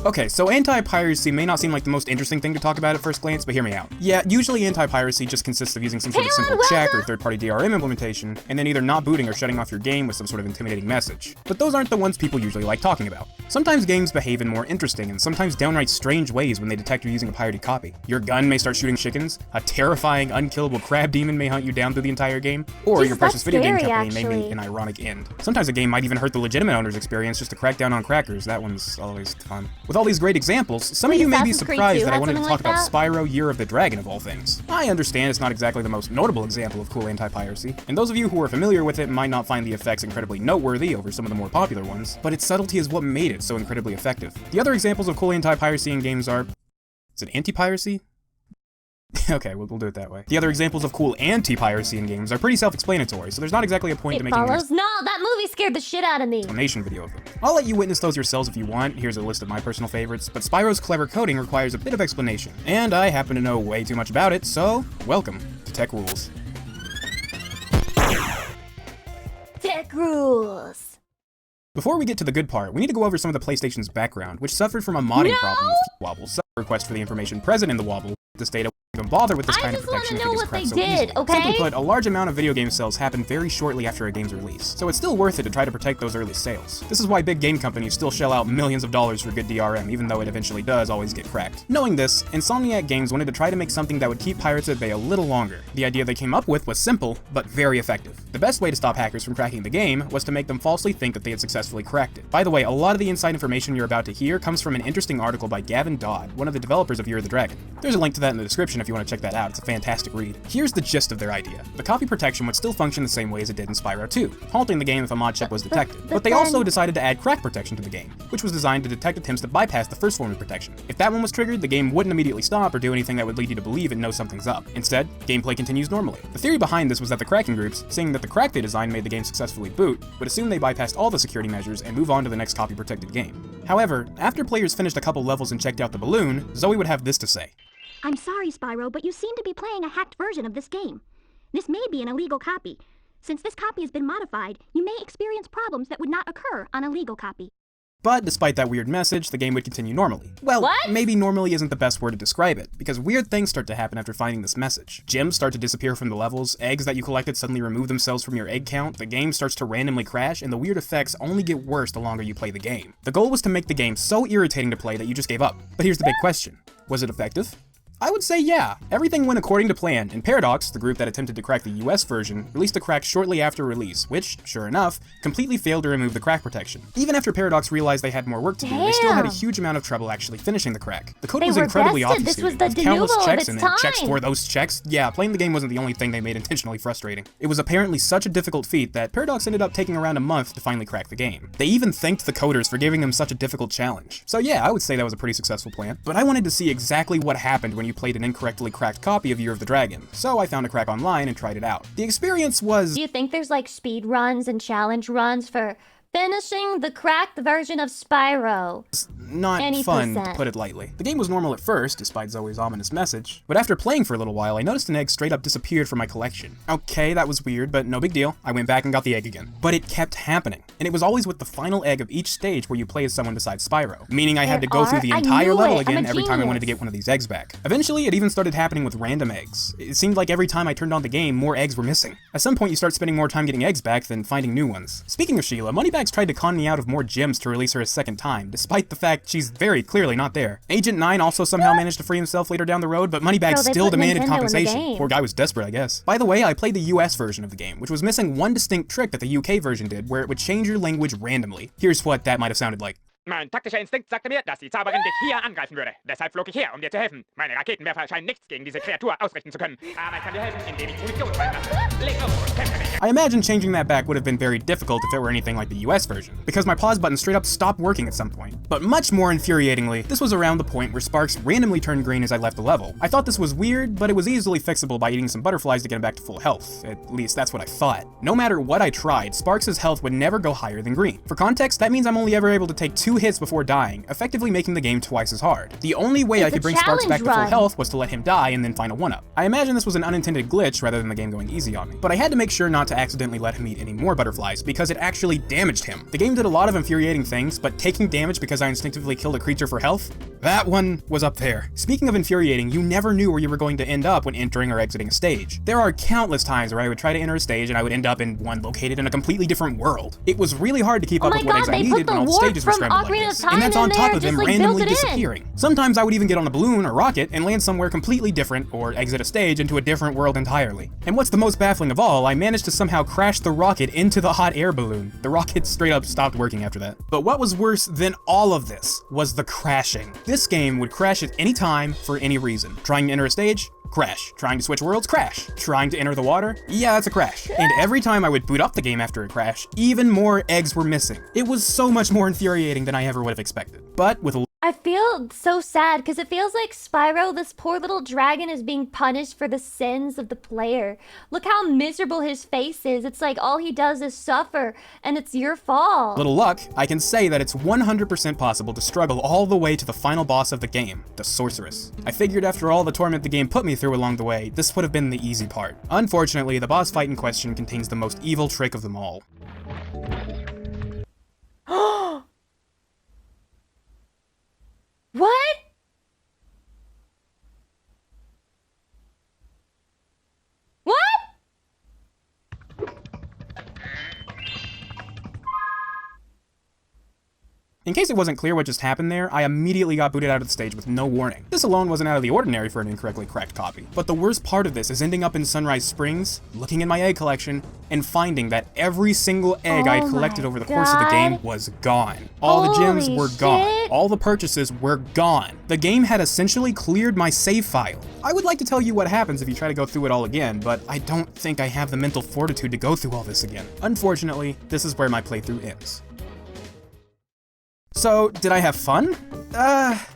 Okay, so anti-piracy may not seem like the most interesting thing to talk about at first glance, but hear me out. Yeah, usually anti-piracy just consists of using some sort of simple check or third-party DRM implementation, and then either not booting or shutting off your game with some sort of intimidating message. But those aren't the ones people usually like talking about. Sometimes games behave in more interesting and sometimes downright strange ways when they detect you're using a pirated copy. Your gun may start shooting chickens, a terrifying, unkillable crab demon may hunt you down through the entire game, or your precious video game company may make an ironic end. Sometimes a game might even hurt the legitimate owner's experience just to crack down on crackers. That one's always fun. With all these great examples, some of you may be surprised that I wanted to talk about Spyro Year of the Dragon of all things. I understand it's not exactly the most notable example of cool anti-piracy, and those of you who are familiar with it might not find the effects incredibly noteworthy over some of the more popular ones, but its subtlety is what made it so incredibly effective. The other examples of cool anti-piracy in games are... Is it anti-piracy? Okay, we'll do it that way. The other examples of cool anti-piracy in games are pretty self-explanatory, so there's not exactly a point to making follows. No, that movie scared the shit out of me. Explanation video of them. I'll let you witness those yourselves if you want. Here's a list of my personal favorites, but Spyro's clever coding requires a bit of explanation, and I happen to know way too much about it, so welcome to Tech Rules. Tech Rules. Before we get to the good part, we need to go over some of the PlayStation's background, which suffered from a modding problem with wobble. Some request for the information present in the wobble. This data won't even bother with this kind of protection if it gets cracked so easily. Simply put, a large amount of video game sales happen very shortly after a game's release, so it's still worth it to try to protect those early sales. This is why big game companies still shell out millions of dollars for good DRM, even though it eventually does always get cracked. Knowing this, Insomniac Games wanted to try to make something that would keep pirates at bay a little longer. The idea they came up with was simple, but very effective. The best way to stop hackers from cracking the game was to make them falsely think that they had successfully cracked it. By the way, a lot of the inside information you're about to hear comes from an interesting article by Gavin Dodd, one of the developers of Year of the Dragon. There's a link to that in the description if you want to check that out. It's a fantastic read. Here's the gist of their idea. The copy protection would still function the same way as it did in Spyro 2, halting the game if a mod check was detected. But they also decided to add crack protection to the game, which was designed to detect attempts to bypass the first form of protection. If that one was triggered, the game wouldn't immediately stop or do anything that would lead you to believe it knows something's up. Instead, gameplay continues normally. The theory behind this was that the cracking groups, seeing that the crack they designed made the game successfully boot, would assume they bypassed all the security measures and move on to the next copy protected game. However, after players finished a couple levels and checked out the balloon, Zoe would have this to say. I'm sorry, Spyro, but you seem to be playing a hacked version of this game. This may be an illegal copy. Since this copy has been modified, you may experience problems that would not occur on a legal copy. But despite that weird message, the game would continue normally. Well, maybe normally isn't the best word to describe it, because weird things start to happen after finding this message. Gems start to disappear from the levels, eggs that you collected suddenly remove themselves from your egg count, the game starts to randomly crash, and the weird effects only get worse the longer you play the game. The goal was to make the game so irritating to play that you just gave up. But here's the big question. Was it effective? I would say yeah. Everything went according to plan, and Paradox, the group that attempted to crack the US version, released a crack shortly after release, which, sure enough, completely failed to remove the crack protection. Even after Paradox realized they had more work to do, they still had a huge amount of trouble actually finishing the crack. The code was incredibly obfuscated, with countless checks in it, checks for those checks. Yeah, playing the game wasn't the only thing they made intentionally frustrating. It was apparently such a difficult feat that Paradox ended up taking around a month to finally crack the game. They even thanked the coders for giving them such a difficult challenge. So yeah, I would say that was a pretty successful plan. But I wanted to see exactly what happened when you played an incorrectly cracked copy of Year of the Dragon, so I found a crack online and tried it out. The experience was... Do you think there's like speed runs and challenge runs for Finishing the cracked version of Spyro. Not Any fun, percent. to put it lightly. The game was normal at first, despite Zoe's ominous message, but after playing for a little while, I noticed an egg straight up disappeared from my collection. Okay, that was weird, but no big deal. I went back and got the egg again. But it kept happening, and it was always with the final egg of each stage where you play as someone besides Spyro, meaning I had to go through the entire level again every time I wanted to get one of these eggs back. Eventually, it even started happening with random eggs. It seemed like every time I turned on the game, more eggs were missing. At some point, you start spending more time getting eggs back than finding new ones. Speaking of Sheila, Moneybags tried to con me out of more gems to release her a second time, despite the fact she's very clearly not there. Agent 9 also somehow managed to free himself later down the road, but Moneybags still demanded compensation. Poor guy was desperate, I guess. By the way, I played the US version of the game, which was missing one distinct trick that the UK version did, where it would change your language randomly. Here's what that might have sounded like. Mein taktischer Instinkt sagte mir, dass die Zauberin dich hier angreifen würde. Deshalb flog ich her, dir zu helfen. Meine Raketenwerfer scheinen nichts gegen diese Kreatur ausrichten zu können. Aber ich kann dir helfen, indem ich Munition fallen lasse. Leg los und kämpfe mich. I imagine changing that back would have been very difficult if it were anything like the US version, because my pause button straight up stopped working at some point. But much more infuriatingly, this was around the point where sparks randomly turned green as I left the level. I thought this was weird, but it was easily fixable by eating some butterflies to get him back to full health. At least that's what I thought. No matter what I tried, Sparks' health would never go higher than green. For context, that means I'm only ever able to take 2 hits before dying, effectively making the game twice as hard. The only way I could bring Sparks back to full health was to let him die and then find a 1-up. I imagine this was an unintended glitch rather than the game going easy on me, but I had to make sure not to accidentally let him eat any more butterflies because it actually damaged him. The game did a lot of infuriating things, but taking damage because I instinctively killed a creature for health? That one was up there. Speaking of infuriating, you never knew where you were going to end up when entering or exiting a stage. There are countless times where I would try to enter a stage and I would end up in one located in a completely different world. It was really hard to keep up with what eggs I needed when all the stages were scrambled like this. And that's on top of them randomly disappearing. Sometimes I would even get on a balloon or rocket and land somewhere completely different or exit a stage into a different world entirely. And what's the most baffling of all, I managed to somehow crash the rocket into the hot air balloon. The rocket straight up stopped working after that. But what was worse than all of this was the crashing. This game would crash at any time for any reason. Trying to enter a stage? Crash. Trying to switch worlds? Crash. Trying to enter the water? Yeah, that's a crash. And every time I would boot up the game after a crash, even more eggs were missing. It was so much more infuriating than I ever would have expected. But with a I feel so sad because it feels like Spyro, this poor little dragon, is being punished for the sins of the player. Look how miserable his face is. It's like all he does is suffer, and it's your fault. little luck, I can say that it's 100% possible to struggle all the way to the final boss of the game, the Sorceress. I figured after all the torment the game put me through along the way, this would have been the easy part. Unfortunately, the boss fight in question contains the most evil trick of them all. What? What? In case it wasn't clear what just happened there, I immediately got booted out of the stage with no warning. This alone wasn't out of the ordinary for an incorrectly cracked copy. But the worst part of this is ending up in Sunrise Springs, looking in my egg collection, and finding that every single egg I had collected over the course of the game was gone. All the gems were gone. All the purchases were gone. The game had essentially cleared my save file. I would like to tell you what happens if you try to go through it all again, but I don't think I have the mental fortitude to go through all this again. Unfortunately, this is where my playthrough ends. So, did I have fun?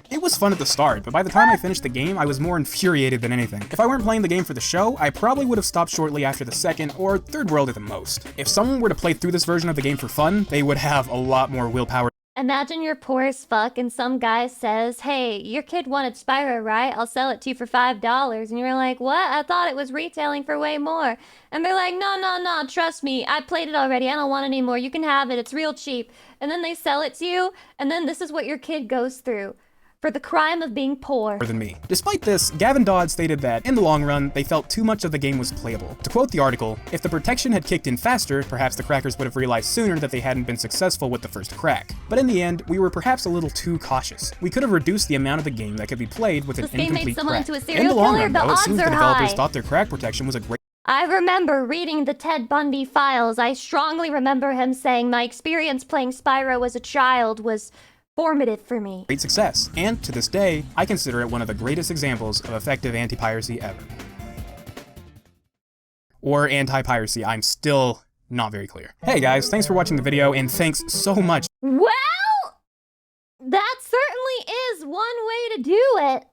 It was fun at the start, but by the time I finished the game, I was more infuriated than anything. If I weren't playing the game for the show, I probably would have stopped shortly after the second or third world at the most. If someone were to play through this version of the game for fun, they would have a lot more willpower. Imagine you're poor as fuck and some guy says, hey, your kid wanted Spyro, right? I'll sell it to you for $5. And you're like, what? I thought it was retailing for way more. And they're like, no, trust me. I played it already. I don't want it anymore. You can have it. It's real cheap. And then they sell it to you. And then this is what your kid goes through. For the crime of being poor. Than me. Despite this, Gavin Dodd stated that, in the long run, they felt too much of the game was playable. To quote the article, if the protection had kicked in faster, perhaps the crackers would have realized sooner that they hadn't been successful with the first crack. But in the end, we were perhaps a little too cautious. We could have reduced the amount of the game that could be played with an incomplete crack. In the long run, though, it seems the developers thought their crack protection was a great... I remember reading the Ted Bundy files. I strongly remember him saying my experience playing Spyro as a child was formative for me. Great success, and to this day, I consider it one of the greatest examples of effective anti-piracy ever. Or anti-piracy, I'm still not very clear. Hey guys, thanks for watching the video, and thanks so much. Well, that certainly is one way to do it.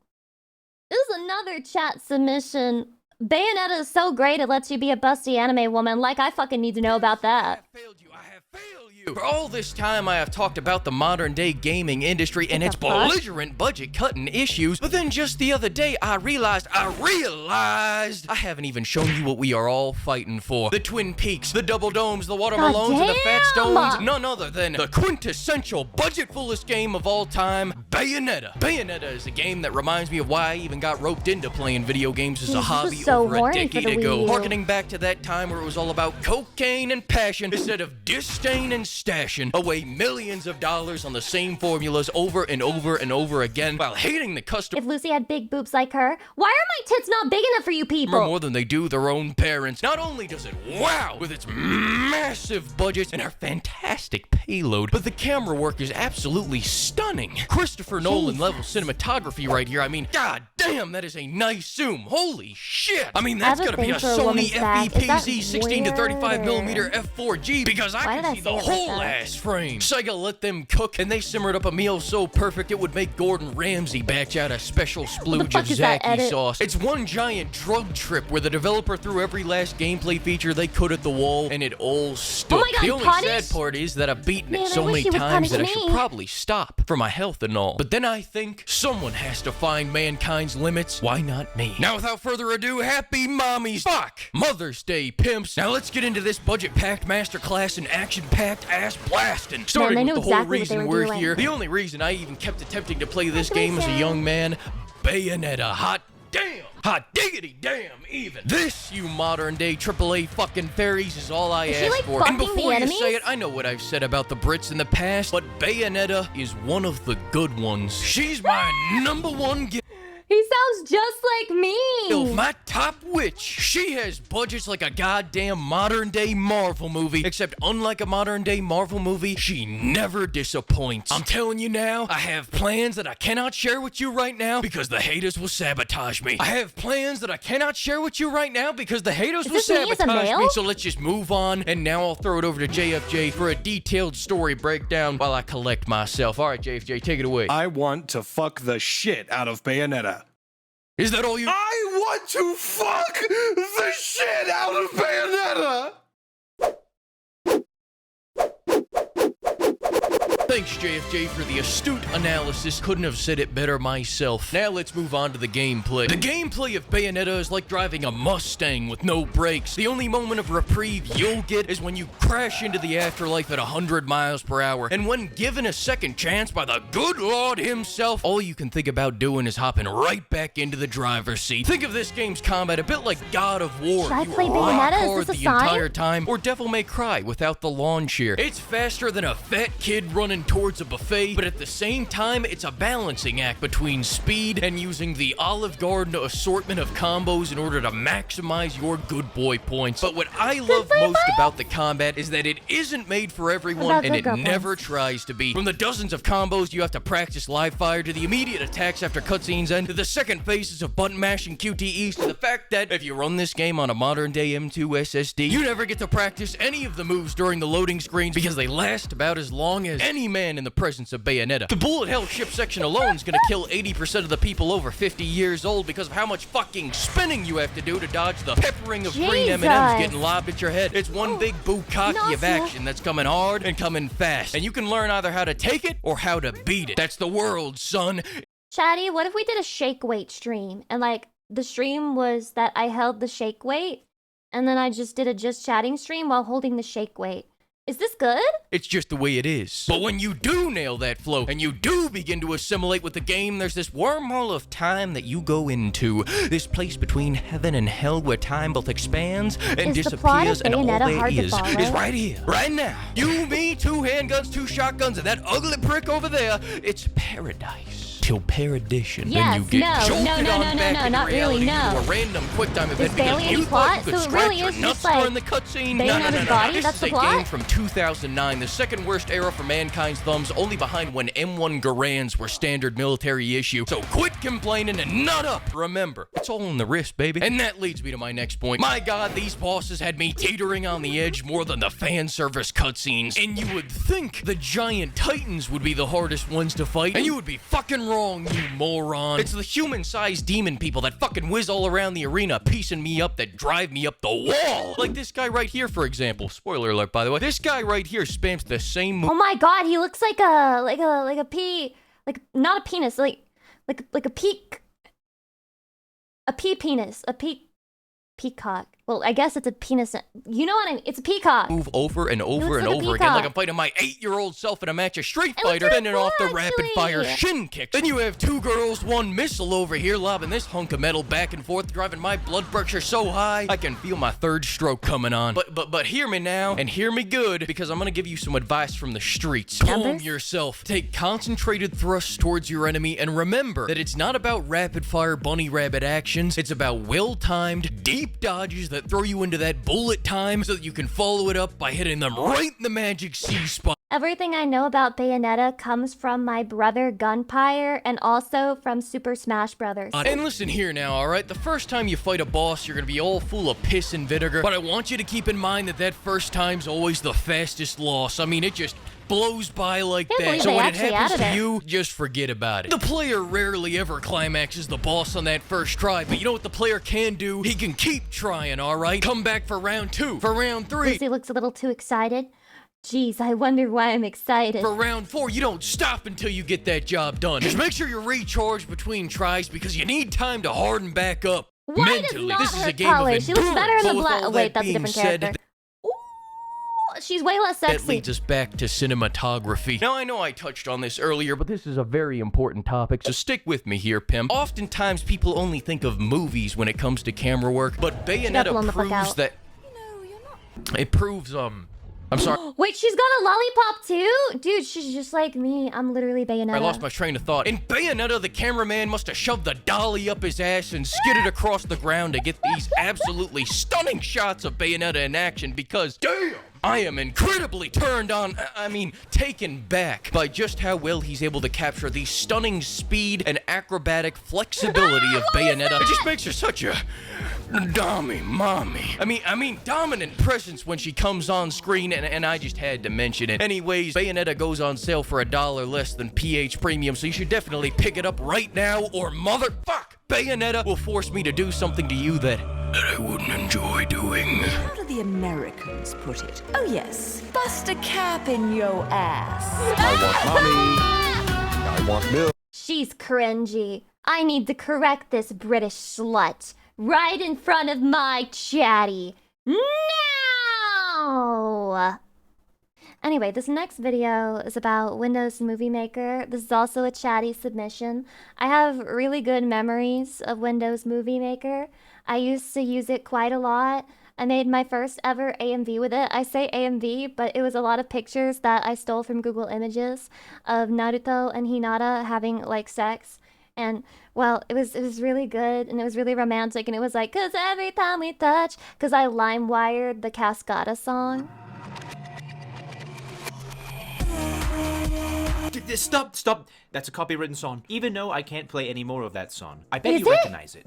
This is another chat submission. Bayonetta is so great it lets you be a busty anime woman. Like, I fucking need to know about that. I have failed you. For all this time, I have talked about the modern-day gaming industry and its belligerent budget-cutting issues, but then just the other day, I realized I haven't even shown you what we are all fighting for. The Twin Peaks, the Double Domes, the Watermelons, and the Fat Stones, none other than the quintessential budget-fullest game of all time, Bayonetta. Bayonetta is a game that reminds me of why I even got roped into playing video games as a hobby over a decade ago, harkening back to that time where it was all about cocaine and passion instead of disdain and stashing away millions of dollars on the same formulas over and over and over again while hating the customer. If Lucy had big boobs like her, why are my tits not big enough for you people? More than they do their own parents. Not only does it wow with its massive budgets and our fantastic payload, but the camera work is absolutely stunning. Christopher Nolan level cinematography right here. I mean, god damn, that is a nice zoom. Holy shit. I mean, that's gotta be a Sony FEPZ 16 to 35mm f4G because I can see the whole ass frame. Sega let them cook and they simmered up a meal so perfect it would make Gordon Ramsay batch out a special splooge of Zaki sauce. It's one giant drug trip where the developer threw every last gameplay feature they could at the wall and it all stuck. The only sad part is that I've beaten it so many times that I should probably stop for my health and all. But then I think someone has to find mankind's limits. Why not me? Now without further ado, happy mommies. Fuck! Mother's Day, pimps. Now let's get into this budget-packed masterclass and action-packed ass blasting. Starting with the whole reason we're here. The only reason I even kept attempting to play this game as a young man, Bayonetta. Hot damn! Hot diggity damn even. This, you modern day AAA fucking fairies, is all I ask for. And before you say it, I know what I've said about the Brits in the past, but Bayonetta is one of the good ones. She's my #1 He sounds just like me. My top witch. She has budgets like a goddamn modern day Marvel movie, except unlike a modern day Marvel movie, she never disappoints. I'm telling you now, I have plans that I cannot share with you right now because the haters will sabotage me. I have plans that I cannot share with you right now because the haters will sabotage me. So let's just move on, and now I'll throw it over to JFJ for a detailed story breakdown while I collect myself. All right, JFJ, take it away. I want to fuck the shit out of Bayonetta. Is that all you— I want to fuck the shit out of Bayonetta! Thanks, JFJ, for the astute analysis. Couldn't have said it better myself. Now let's move on to the gameplay. The gameplay of Bayonetta is like driving a Mustang with no brakes. The only moment of reprieve you'll get is when you crash into the afterlife at 100 miles per hour. And when given a second chance by the good Lord himself, all you can think about doing is hopping right back into the driver's seat. Think of this game's combat a bit like God of War. Should I play Bayonetta? Is this a sign? Entire time, or Devil May Cry without the lawn chair. It's faster than a fat kid running towards a buffet, but at the same time, it's a balancing act between speed and using the Olive Garden assortment of combos in order to maximize your good boy points. But what I love most about the combat is that it isn't made for everyone, and it never tries to be. From the dozens of combos you have to practice live fire, to the immediate attacks after cutscenes end, to the second phases of button mashing QTEs, to the fact that if you run this game on a modern day M2 SSD, you never get to practice any of the moves during the loading screens because they last about as long as any man in the presence of Bayonetta. The bullet hell ship section alone is gonna kill 80% of the people over 50 years old because of how much fucking spinning you have to do to dodge the peppering of green M&Ms getting lobbed at your head. It's one big bukkake of action that's coming hard and coming fast, and you can learn either how to take it or how to beat it. That's the world, son. Chatty, what if we did a shake weight stream and like the stream was that I held the shake weight and then I just did a just chatting stream while holding the shake weight? Is this good? It's just the way it is. But when you do nail that flow and you do begin to assimilate with the game, there's this wormhole of time that you go into. This place between heaven and hell where time both expands and disappears, and all there is right here, right now. You, me, 2 handguns, 2 shotguns, and that ugly prick over there. It's paradise. Till perdition. Then you get jolted on back into reality to a random QuickTime event because you thought you could scratch your nuts during the cutscene. No. This is a game from 2009, the second worst era for mankind's thumbs, only behind when M1 Garands were standard military issue. So quit complaining and nut up. Remember, it's all in the wrist, baby. And that leads me to my next point. My god, these bosses had me teetering on the edge more than the fan service cutscenes. And you would think the giant titans would be the hardest ones to fight, and you would be fucking wrong. wrong, you moron. It's the human-sized demon people that fucking whiz all around the arena, piecing me up that drive me up the wall. Like this guy right here, for example. Spoiler alert, by the way. This guy right here spams the same move. Oh my god, he looks like a pea, like not a penis, like a peak, a pea penis, a peacock. Well, I guess it's a penis. You know what I mean? It's a peacock. Move over and over and over again, like I'm fighting my 8-year-old self in a match of Street Fighter, fending off the rapid-fire shin kicks. Then you have 2 girls, 1 missile over here, lobbing this hunk of metal back and forth, driving my blood pressure so high, I can feel my 3rd stroke coming on. But hear me now, and hear me good, because I'm gonna give you some advice from the streets. Calm yourself. Take concentrated thrusts towards your enemy, and remember that it's not about rapid-fire bunny rabbit actions, it's about well-timed, deep dodges that throw you into that bullet time so that you can follow it up by hitting them right in the magic C spot. Everything I know about Bayonetta comes from my brother Gunpire and also from Super Smash Brothers. And listen here now, alright? The first time you fight a boss, you're gonna be all full of piss and vinegar, but I want you to keep in mind that first time's always the fastest loss. I mean, it just blows by like that. So when it happens to you, just forget about it. The player rarely ever climaxes the boss on that first try, but you know what the player can do? He can keep trying, alright? Come back for round 2, for round 3. Lucy looks a little too excited. Jeez, I wonder why I'm excited. For round 4, you don't stop until you get that job done. Just make sure you're recharged between tries because you need time to harden back up. Why mentally. does not This is her a game color? of She looks better in the endurance. black. With all Wait, that that's a being different said, character. She's way less that sexy. leads us back to cinematography. Now, I know I touched on this earlier, but this is a very important topic, so stick with me here, pimp. Oftentimes, people only think of movies when it comes to camera work, but Bayonetta proves that... It proves, I'm sorry. Wait, she's got a lollipop too? Dude, she's just like me. I'm literally Bayonetta. I lost my train of thought. In Bayonetta, the cameraman must have shoved the dolly up his ass and skidded across the ground to get these absolutely stunning shots of Bayonetta in action because, damn, I am incredibly turned on, taken back by just how well he's able to capture the stunning speed and acrobatic flexibility of Bayonetta. It just makes her such a mommy. I mean, dominant presence when she comes on screen, and I just had to mention it. Anyways, Bayonetta goes on sale for $1 less than PH Premium, so you should definitely pick it up right now, or motherfuck, Bayonetta will force me to do something to you that I wouldn't enjoy doing. How do the Americans put it? Oh yes, bust a cap in yo ass. I want milk. She's cringy. I need to correct this British slut right in front of my chatty. No! Anyway, this next video is about Windows Movie Maker. This is also a chatty submission. I have really good memories of Windows Movie Maker. I used to use it quite a lot. I made my first ever AMV with it. I say AMV, but it was a lot of pictures that I stole from Google Images of Naruto and Hinata having like sex. And well, it was really good and it was really romantic and it was like, 'cause every time we touch, 'cause I lime-wired the Cascada song. Stop. That's a copywritten song. Even though I can't play any more of that song. I bet you recognize it,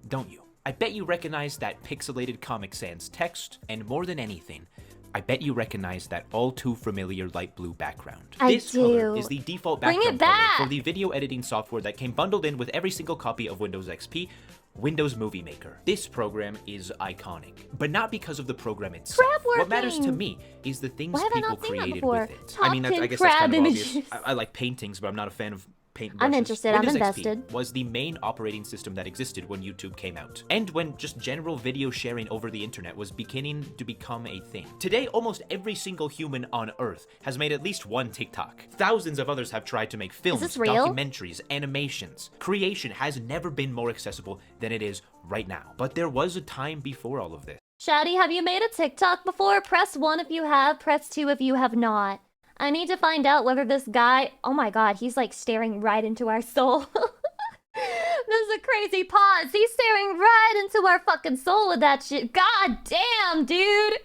don't you? I bet you recognize that pixelated Comic Sans text, and more than anything, I bet you recognize that all too familiar light blue background. This color is the default background color for the video editing software that came bundled in with every single copy of Windows XP, Windows Movie Maker. This program is iconic, but not because of the program itself. What matters to me is the things people created with it. I mean, I guess that's kind of obvious. I like paintings, but I'm not a fan of paint brushes. I'm interested, Windows I'm invested. XP was the main operating system that existed when YouTube came out, and when just general video sharing over the internet was beginning to become a thing. Today, almost every single human on Earth has made at least one TikTok. Thousands of others have tried to make films, documentaries, animations. Creation has never been more accessible than it is right now. But there was a time before all of this. Shaddy, have you made a TikTok before? Press 1 if you have, press 2 if you have not. I need to find out whether this guy... Oh my god, he's like staring right into our soul. This is a crazy pause. He's staring right into our fucking soul with that shit. God damn, dude.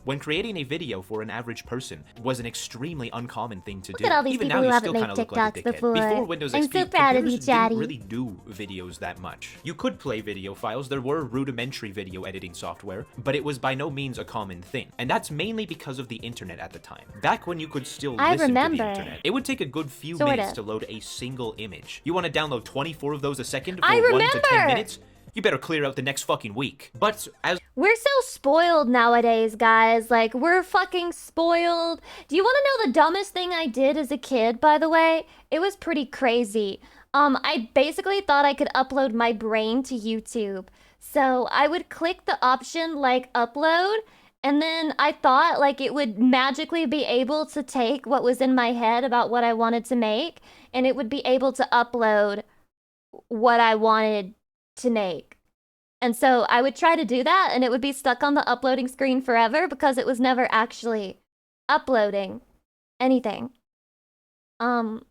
When creating a video for an average person was an extremely uncommon thing to do. Look at all these Even people now, who you haven't still made kind of look like a TikToks dickhead. before. Before Windows I'm XP, so proud of you, computers didn't Chatty. really do videos that much. You could play video files, there were rudimentary video editing software, but it was by no means a common thing. And that's mainly because of the internet at the time. Back when you could still listen to the internet, it would take a good few minutes to load a single image. You want to download 24 of those a second for 1 to 10 minutes? You better clear out the next fucking week. But as we're so spoiled nowadays, guys. Like, we're fucking spoiled. Do you want to know the dumbest thing I did as a kid, by the way? It was pretty crazy. I basically thought I could upload my brain to YouTube. So I would click the option, like, upload, and then I thought, like, it would magically be able to take what was in my head about what I wanted to make, and it would be able to upload what I wanted to make. And so I would try to do that, and it would be stuck on the uploading screen forever because it was never actually uploading anything. So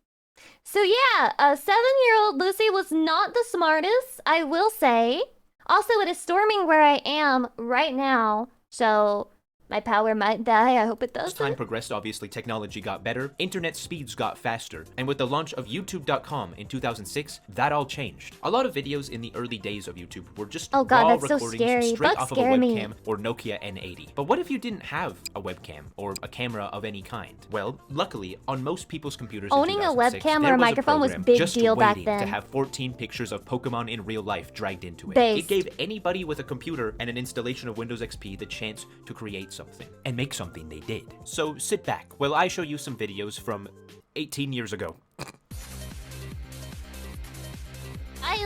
yeah, 7-year-old Lucy was not the smartest, I will say. Also, it is storming where I am right now, so my power might die. I hope it doesn't. As time progressed, obviously technology got better, internet speeds got faster, and with the launch of YouTube.com in 2006, that all changed. A lot of videos in the early days of YouTube were just raw recordings straight off of a webcam or Nokia N80. But what if you didn't have a webcam or a camera of any kind? Well, luckily, on most people's computers owning in a 2006, webcam or there a microphone was a big deal back then. To have 14 pictures of Pokemon in real life dragged into it. Based. It gave anybody with a computer and an installation of Windows XP the chance to create something. And make something they did. So sit back while I show you some videos from 18 years ago.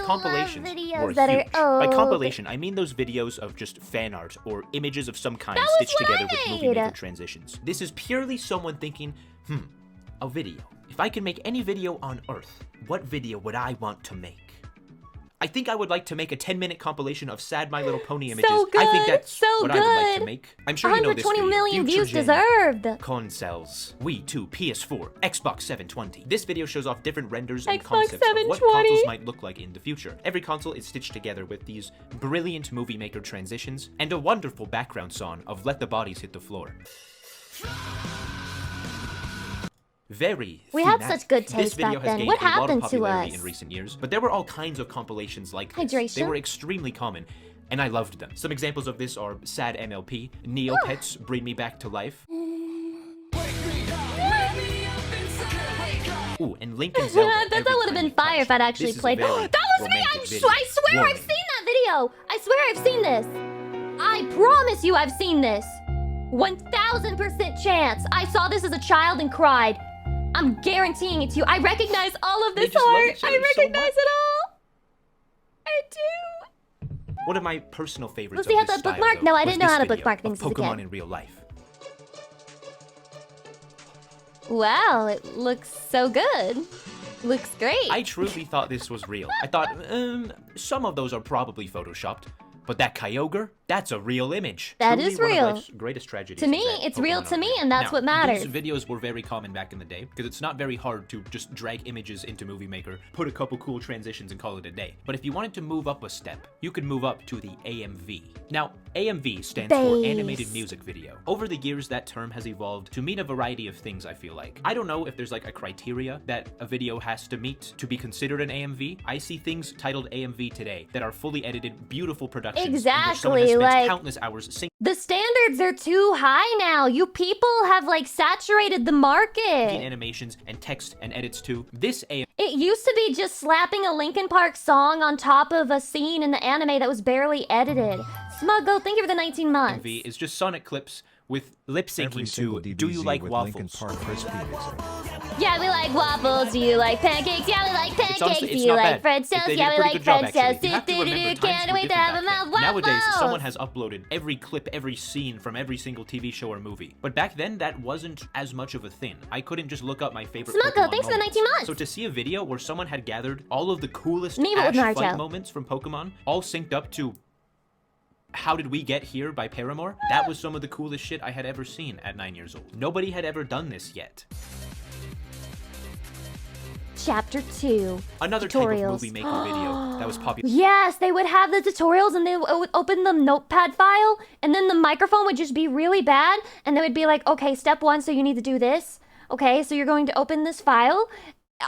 Compilations love videos were that huge. are By compilation, I mean those videos of just fan art or images of some kind stitched together with movie maker transitions. This is purely someone thinking, a video. If I can make any video on Earth, what video would I want to make? I think I would like to make a 10-minute compilation of sad My Little Pony images. So good, I think that's so what good. I would like to make. I'm sure you know this 120 million views Future deserved. Consoles. Wii 2, PS4, Xbox 720. This video shows off different renders and Xbox concepts of what 720. consoles might look like in the future. Every console is stitched together with these brilliant movie maker transitions and a wonderful background song of Let the Bodies Hit the Floor. We had such good taste back then. What happened to us? In recent years, but there were all kinds of compilations like this. Hydration. They were extremely common, and I loved them. Some examples of this are Sad MLP, Neopets, Bring Me Back to Life. Ooh, and Link and Zelda. That would have been fire if I'd actually played. That was me! I swear I've seen that video! I swear I've seen this! I promise you I've seen this! 1000% chance! I saw this as a child and cried. I'm guaranteeing it to you. I recognize all of this art. I recognize it all. I do. One of my personal favorites. Lucy had that bookmark? No, I didn't know how to bookmark things as a Pokemon kid. in real life. Wow, it looks so good. Looks great. I truly thought this was real. I thought, some of those are probably photoshopped. But that Kyogre, that's a real image. That Truly is one of real. life's greatest tragedies. To me, it's real to me, and that's Now, what matters. These videos were very common back in the day, because it's not very hard to just drag images into Movie Maker, put a couple cool transitions, and call it a day. But if you wanted to move up a step, you could move up to the AMV. Now, AMV stands for Animated Music Video. Over the years, that term has evolved to mean a variety of things, I feel like. I don't know if there's like a criteria that a video has to meet to be considered an AMV. I see things titled AMV today that are fully edited, beautiful productions. Exactly. Like countless hours the standards are too high now. You people have like saturated the market. Animations and text and edits too. It used to be just slapping a Linkin Park song on top of a scene in the anime that was barely edited. Smuggo, thank you for the 19 months. AMV is just Sonic clips with lip syncing to Do You Like Waffles? Yeah, we like waffles. Do you like pancakes? Yeah, we like pancakes. Do you like French toast? Yeah, we like French toast. Can't wait to have a mouth waffles. Nowadays, someone has uploaded every clip, every scene from every single TV show or movie. But back then, that wasn't as much of a thing. I couldn't just look up my favorite Smuggo, Pokemon thanks for the 19 months. So to see a video where someone had gathered all of the coolest Ash fight moments from Pokemon, all synced up to How Did We Get Here by Paramore, that was some of the coolest shit I had ever seen at 9 years old. Nobody had ever done this yet. Chapter 2. Another tutorials. type of movie maker video that was popular. Yes, they would have the tutorials and they would open the notepad file and then the microphone would just be really bad and they would be like, okay, step 1, so you need to do this. Okay, so you're going to open this file.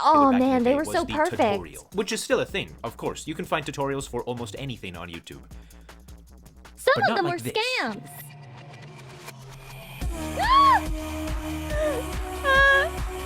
Oh man, they were so perfect. Tutorial, which is still a thing, of course. You can find tutorials for almost anything on YouTube. Some of them were scams.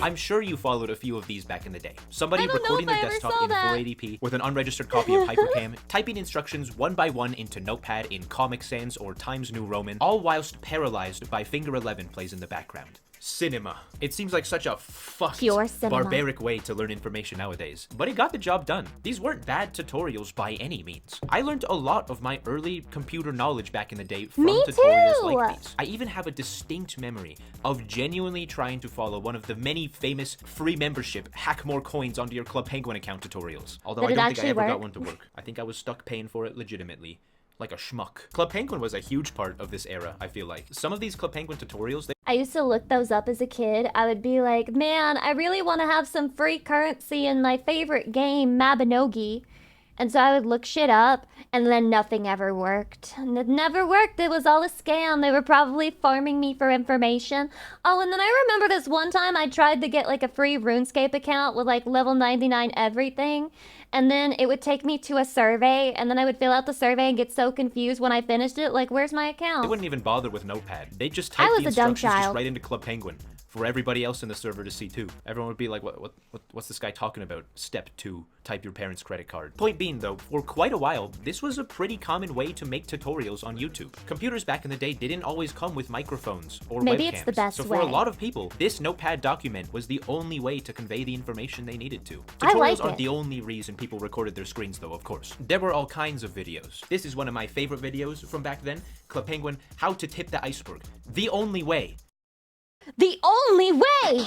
I'm sure you followed a few of these back in the day. Somebody recording their desktop in 480p with an unregistered copy of Hypercam, typing instructions one by one into Notepad in Comic Sans or Times New Roman, all whilst paralyzed by Finger 11 plays in the background. Cinema. It seems like such a fucked, barbaric way to learn information nowadays, but it got the job done. These weren't bad tutorials by any means. I learned a lot of my early computer knowledge back in the day from tutorials like these. I even have a distinct memory of genuinely trying to follow one of the many famous free membership hack more coins onto your Club Penguin account tutorials. Although I don't think I ever got one to work. I think I was stuck paying for it legitimately. Like a schmuck. Club Penguin was a huge part of this era, I feel like. Some of these Club Penguin tutorials, I used to look those up as a kid. I would be like, man, I really want to have some free currency in my favorite game, Mabinogi. And so I would look shit up, and then nothing ever worked. And it never worked. It was all a scam. They were probably farming me for information. Oh, and then I remember this one time I tried to get like a free RuneScape account with like level 99 everything. And then it would take me to a survey, and then I would fill out the survey and get so confused when I finished it. Like, where's my account? They wouldn't even bother with Notepad. They just type the instructions just right into Club Penguin for everybody else in the server to see too. Everyone would be like, what's this guy talking about? Step 2, type your parents' credit card. Point being though, for quite a while, this was a pretty common way to make tutorials on YouTube. Computers back in the day didn't always come with microphones or webcams. Maybe it's the best way. So for a lot of people, this Notepad document was the only way to convey the information they needed to. Tutorials aren't the only reason people recorded their screens though, of course. There were all kinds of videos. This is one of my favorite videos from back then. Club Penguin, how to tip the iceberg. The only way. The only way!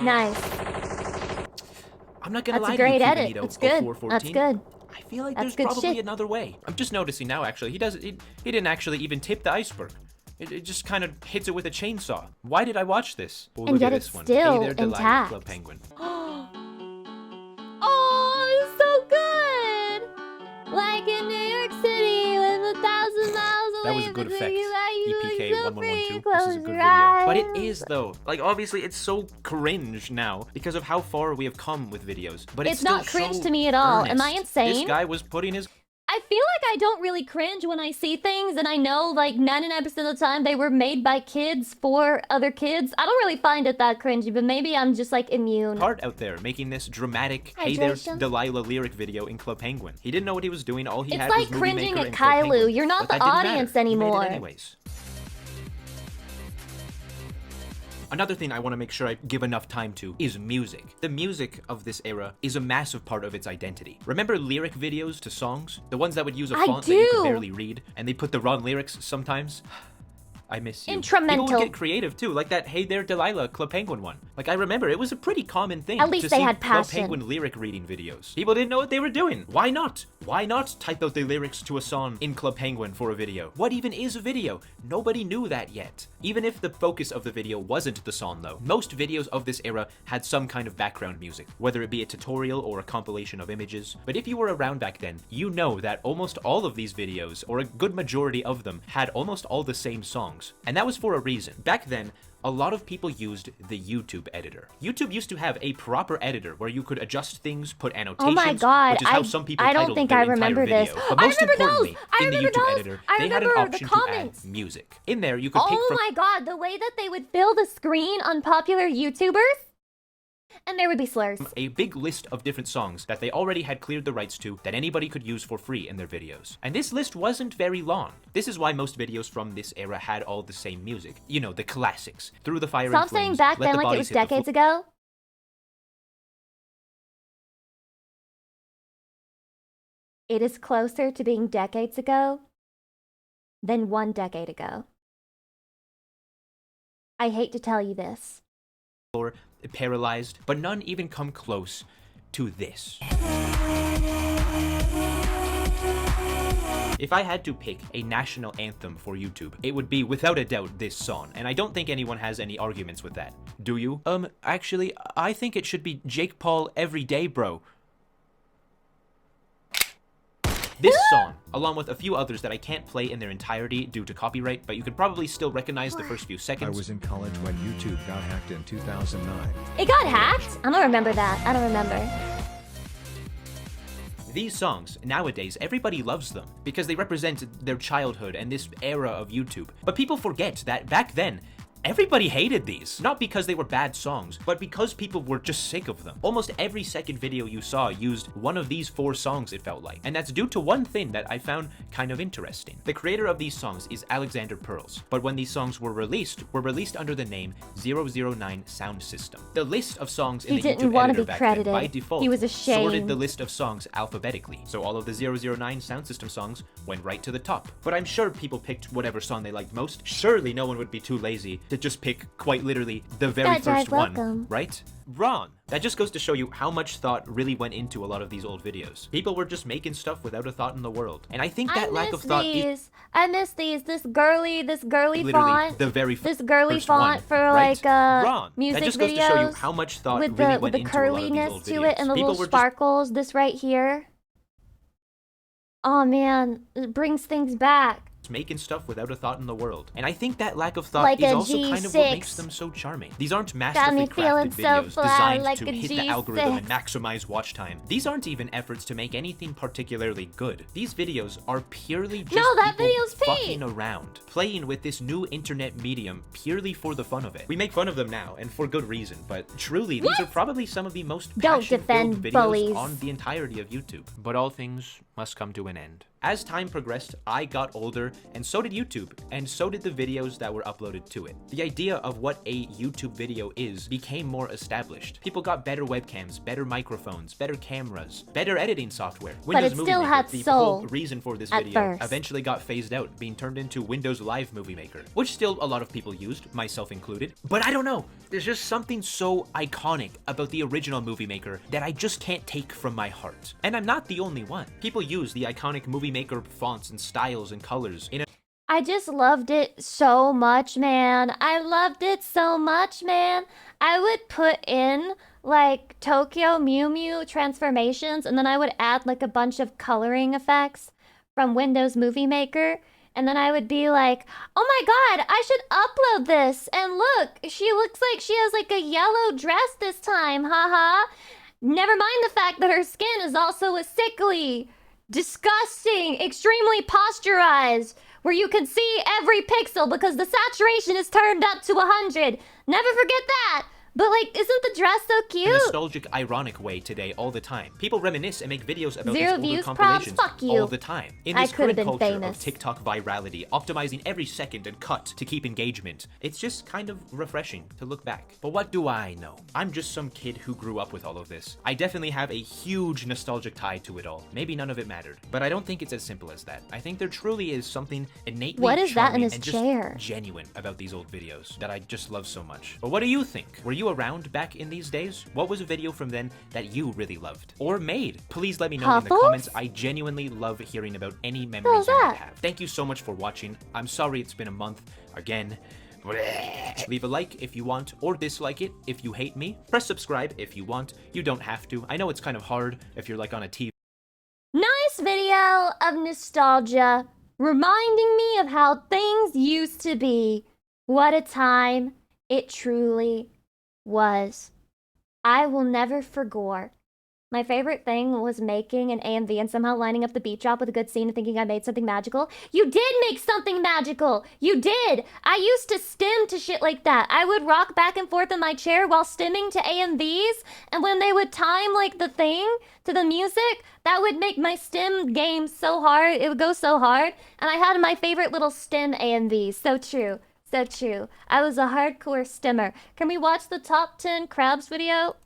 Nice. I'm not gonna lie to you, That's a great edit. Benito, That's good. 0414. That's good. I feel like there's probably another way. I'm just noticing now, actually, he didn't actually even tip the iceberg. It just kind of hits it with a chainsaw. Why did I watch this? Well, And look yet at it's this one. still Hey there, Delilah, intact. Club Penguin. Oh, it's so good! Like in New York City with 1,000 miles away. That was a good effect. EPK 1112. This is a good video. eyes. But it is though. Like obviously it's so cringe now because of how far we have come with videos. But it's not still cringe so to me at all. Am I earnest. insane? This guy was putting his I feel like I don't really cringe when I see things, and I know like 99% of the time they were made by kids for other kids. I don't really find it that cringy, but maybe I'm just like immune. Heart out there making this dramatic Hey There Delilah lyric video in Club Penguin. He didn't know what he was doing. All he had like was Movie cringing Maker at and Club Kailu. Penguin. You're not But the that didn't audience matter. He made it anymore. anyways. Another thing I want to make sure I give enough time to is music. The music of this era is a massive part of its identity. Remember lyric videos to songs? The ones that would use a font that you could barely read, and they put the wrong lyrics sometimes? I miss you. People would get creative too, like that Hey There Delilah Club Penguin one. Like I remember it was a pretty common thing At least to they see had Club passion. Penguin lyric reading videos. People didn't know what they were doing. Why not? Why not type out the lyrics to a song in Club Penguin for a video? What even is a video? Nobody knew that yet. Even if the focus of the video wasn't the song though, most videos of this era had some kind of background music, whether it be a tutorial or a compilation of images. But if you were around back then, you know that almost all of these videos, or a good majority of them, had almost all the same songs. And that was for a reason. Back then, a lot of people used the YouTube editor. YouTube used to have a proper editor where you could adjust things, put annotations, Oh my god, which is how some people I don't titled think their I entire remember video. this. But most importantly, I in the remember YouTube those. editor, I they had an remember the option to add comments. music. In there, you could pick Oh from my god, the way that they would fill the screen on popular YouTubers? And there would be slurs. a big list of different songs that they already had cleared the rights to that anybody could use for free in their videos. And this list wasn't very long. This is why most videos from this era had all the same music. You know, the classics. Through the Fire Stop and Flames, saying back Let then the like it Bodies was Hit the decades Floor. ago. It is closer to being decades ago than 1 decade ago. I hate to tell you this. Paralyzed, but none even come close to this. If I had to pick a national anthem for YouTube, it would be without a doubt this song, and I don't think anyone has any arguments with that. Do you? Actually, I think it should be Jake Paul Every Day, Bro. This song, along with a few others that I can't play in their entirety due to copyright, but you could probably still recognize the first few seconds. I was in college when YouTube got hacked in 2009. It got hacked? I don't remember that. I don't remember. These songs, nowadays, everybody loves them because they represent their childhood and this era of YouTube. But people forget that back then, everybody hated these. Not because they were bad songs, but because people were just sick of them. Almost every second video you saw used one of these 4 songs, it felt like. And that's due to one thing that I found kind of interesting. The creator of these songs is Alexander Pearls, but when these songs were released under the name 009 Sound System. The list of songs in the YouTube editor back then, by default, he was ashamed. sorted the list of songs alphabetically. So all of the 009 Sound System songs went right to the top. But I'm sure people picked whatever song they liked most. Surely no one would be too lazy to just pick quite literally the very first one, right? Wrong. That just goes to show you how much thought really went into a lot of these old videos. People were just making stuff without a thought in the world. And I think that lack of thought is... I miss these. This girly literally font. The very this girly first font one, for right? like Wrong. music that just videos. Goes to show you how much thought with really the, went with the into a lot of these curliness old to videos. it and the People little sparkles. This right here. Oh man, it brings things back. Making stuff without a thought in the world. And I think that lack of thought like is also kind of what makes them so charming. These aren't masterfully crafted videos designed to hit the algorithm and maximize watch time. These aren't even efforts to make anything particularly good. These videos are purely just people fucking around, playing with this new internet medium purely for the fun of it. We make fun of them now, and for good reason, but truly, these are probably some of the most passion-filled videos on the entirety of YouTube. But all things must come to an end. As time progressed, I got older, and so did YouTube, and so did the videos that were uploaded to it. The idea of what a YouTube video is became more established. People got better webcams, better microphones, better cameras, better editing software. Windows Movie Maker, the whole reason for this video, eventually got phased out, being turned into Windows Live Movie Maker, which still a lot of people used, myself included. But I don't know, there's just something so iconic about the original Movie Maker that I just can't take from my heart. And I'm not the only one. People use the iconic Movie Maker fonts and styles and colors in a I just loved it so much, man. I loved it so much, man. I would put in like Tokyo Mew Mew transformations, and then I would add like a bunch of coloring effects from Windows Movie Maker. And then I would be like, oh my god, I should upload this. And look, she looks like she has like a yellow dress this time, haha. Never mind the fact that her skin is also a sickly, disgusting, extremely posturized, where you can see every pixel because the saturation is turned up to 100. Never forget that. But like, isn't the dress so cute? A nostalgic, ironic way today all the time. People reminisce and make videos about these older views, compilations fuck you. all the time. In this current culture of TikTok virality, optimizing every second and cut to keep engagement, it's just kind of refreshing to look back. But what do I know? I'm just some kid who grew up with all of this. I definitely have a huge nostalgic tie to it all. Maybe none of it mattered, but I don't think it's as simple as that. I think there truly is something innately charming and just genuine about these old videos that I just love so much. But what do you think? Were you around back in these days? What was a video from then that you really loved or made? Please let me know in the comments. I genuinely love hearing about any memories you might have. Thank you so much for watching. I'm sorry it's been a month again. Leave a like if you want, or dislike it if you hate me. Press subscribe if you want. You don't have to. I know it's kind of hard if you're like on a TV. Nice video of nostalgia, reminding me of how things used to be. What a time it truly was. I will never forget. My favorite thing was making an AMV and somehow lining up the beat drop with a good scene and thinking I made something magical. You did make something magical! You did! I used to stim to shit like that. I would rock back and forth in my chair while stimming to AMVs, and when they would time like the thing to the music, that would make my stim game so hard. It would go so hard. And I had my favorite little stim AMVs. So true. So true. I was a hardcore stimmer. Can we watch the top 10 crabs video?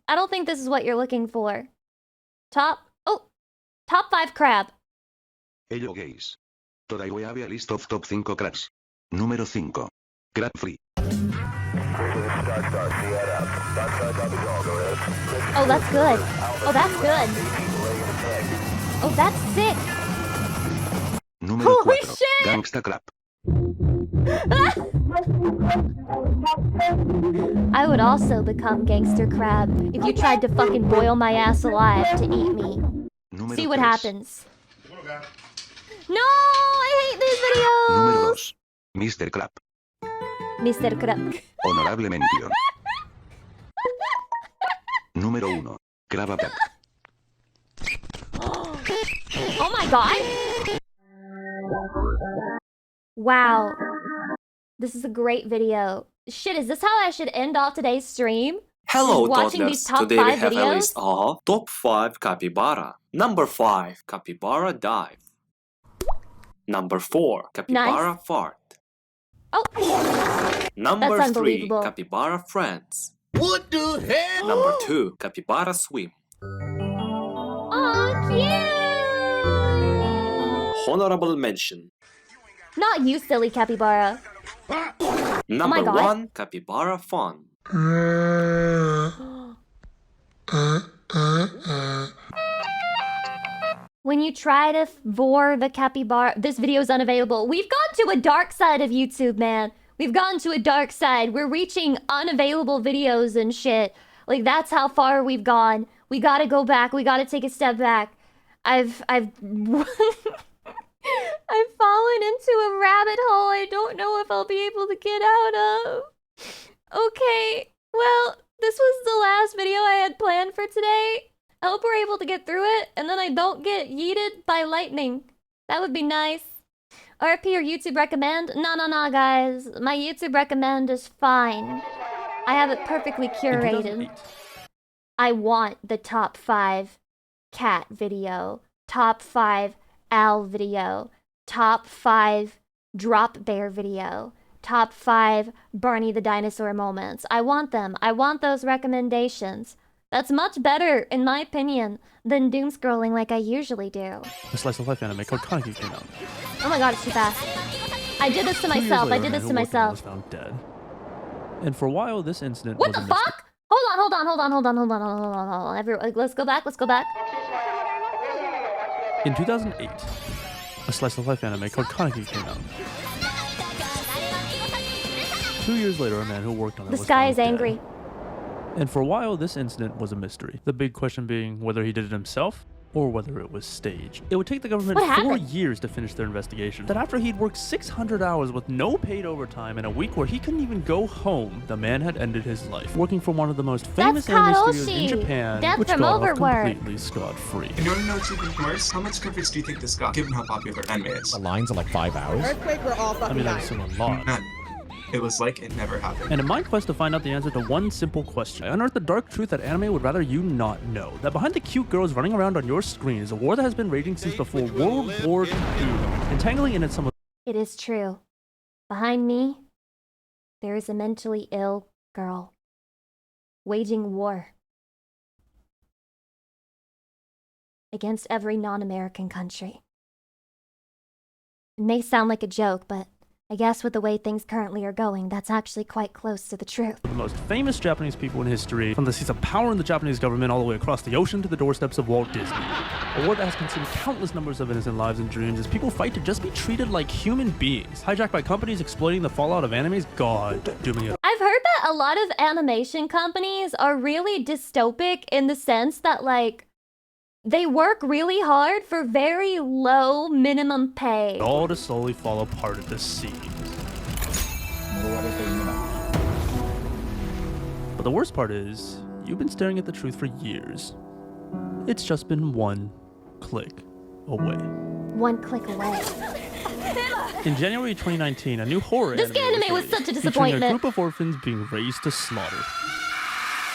I don't think this is what you're looking for. Top 5 crab. Hello guys. Today we have a list of top 5 crabs. Número 5. Crab free. Oh, that's good. Oh, that's good. Oh, that's sick. Número Holy 4. shit! Gangsta Clap. I would also become Gangster Crab if you tried to fucking boil my ass alive to eat me. Número See what 3. happens. No, I hate these videos. Número 2. Mr. Clap. Mr. Crab. Honorable mención. Número 1. Crab Attack. Oh my god. Wow. This is a great video. Shit, is this how I should end off today's stream? Hello, Watching toddlers. these top Today we 5 have a videos? list of top 5 capybara. Number 5, capybara dive. Number 4, capybara fart. Oh. Number That's 3, unbelievable. capybara friends. What the hell? Number 2, capybara swim. Aw, cute. Honorable mention. Not you, silly capybara. Number God. 1, capybara fun. When you try to vor the capybara, this video is unavailable. We've gone to a dark side of YouTube, man. We've gone to a dark side. We're reaching unavailable videos and shit. Like, that's how far we've gone. We gotta go back. We gotta take a step back. I've I've fallen into a rabbit hole I don't know if I'll be able to get out of. Okay, well, this was the last video I had planned for today. I hope we're able to get through it, and then I don't get yeeted by lightning. That would be nice. RP or YouTube recommend? No, guys. My YouTube recommend is fine. I have it perfectly curated. I want the top 5 cat video, top 5 owl video, top 5 drop bear video, top 5 Barney the dinosaur moments. I want them. I want those recommendations. That's much better, in my opinion, than doom scrolling like I usually do. A slice of life anime called Kaneki came out. Oh my god, it's too fast. I did this to 2 years myself. I later, did a this man to who worked on it myself. was found dead. And for a while, this incident What was the a mystery. fuck? Hold on. Everyone, let's go back. In 2008, a slice of life anime called Kaneki came out. 2 years later, a man who worked on it This was guy found is dead. angry. And for a while, this incident was a mystery. The big question being whether he did it himself or whether it was staged. It would take the government What 4 happened? years to finish their investigation. That after he'd worked 600 hours with no paid overtime in a week where he couldn't even go home, the man had ended his life, working for one of the most famous anime studios in Japan, Death which from got off overwork. completely scot-free. And you want to know what's even worse? How much coverage do you think this got, given how popular anime is? The lines are like 5 hours. Earthquake, we're all I fucking mean, dying. that's still a lot. None. It was like it never happened. And in my quest to find out the answer to one simple question, I unearthed the dark truth that anime would rather you not know. That behind the cute girls running around on your screen is a war that has been raging since before World War II, entangling in it some of It is true. Behind me, there is a mentally ill girl waging war against every non-American country. It may sound like a joke, but I guess with the way things currently are going, that's actually quite close to the truth. the most famous Japanese people in history, from the seats of power in the Japanese government all the way across the ocean to the doorsteps of Walt Disney. A war that has consumed countless numbers of innocent lives and dreams as people fight to just be treated like human beings. Hijacked by companies exploiting the fallout of anime's god, dooming it. I've heard that a lot of animation companies are really dystopic in the sense that, like, they work really hard for very low minimum pay. All to slowly fall apart at the seams. But the worst part is, you've been staring at the truth for years. It's just been one click away. One click away. In January 2019, a new horror This anime was released, such a featuring disappointment. a group of orphans being raised to slaughter.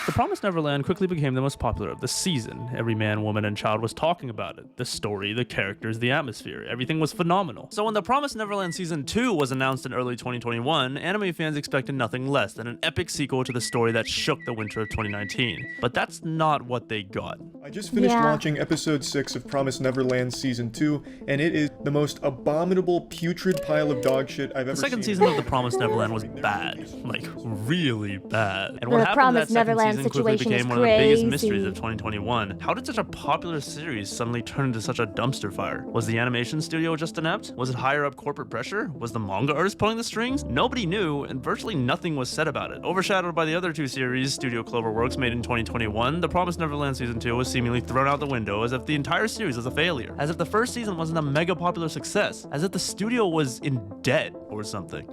The Promised Neverland quickly became the most popular of the season. Every man, woman, and child was talking about it. The story, the characters, the atmosphere, everything was phenomenal. So when The Promised Neverland Season 2 was announced in early 2021, anime fans expected nothing less than an epic sequel to the story that shook the winter of 2019. But that's not what they got. I just finished watching episode 6 of Promised Neverland Season 2, and it is the most abominable, putrid pile of dog shit I've ever seen. The second season of The Promised Neverland was bad. Like, really bad. And what The happened Promised in that second Neverland season quickly situation became is one of the biggest crazy. mysteries of 2021. How did such a popular series suddenly turn into such a dumpster fire? Was the animation studio just inept? Was it higher up corporate pressure? Was the manga artist pulling the strings? Nobody knew, and virtually nothing was said about it. Overshadowed by the other two series Studio Cloverworks made in 2021, The Promised Neverland Season 2 was seemingly thrown out the window as if the entire series was a failure. As if the first season wasn't a mega popular success. As if the studio was in debt or something.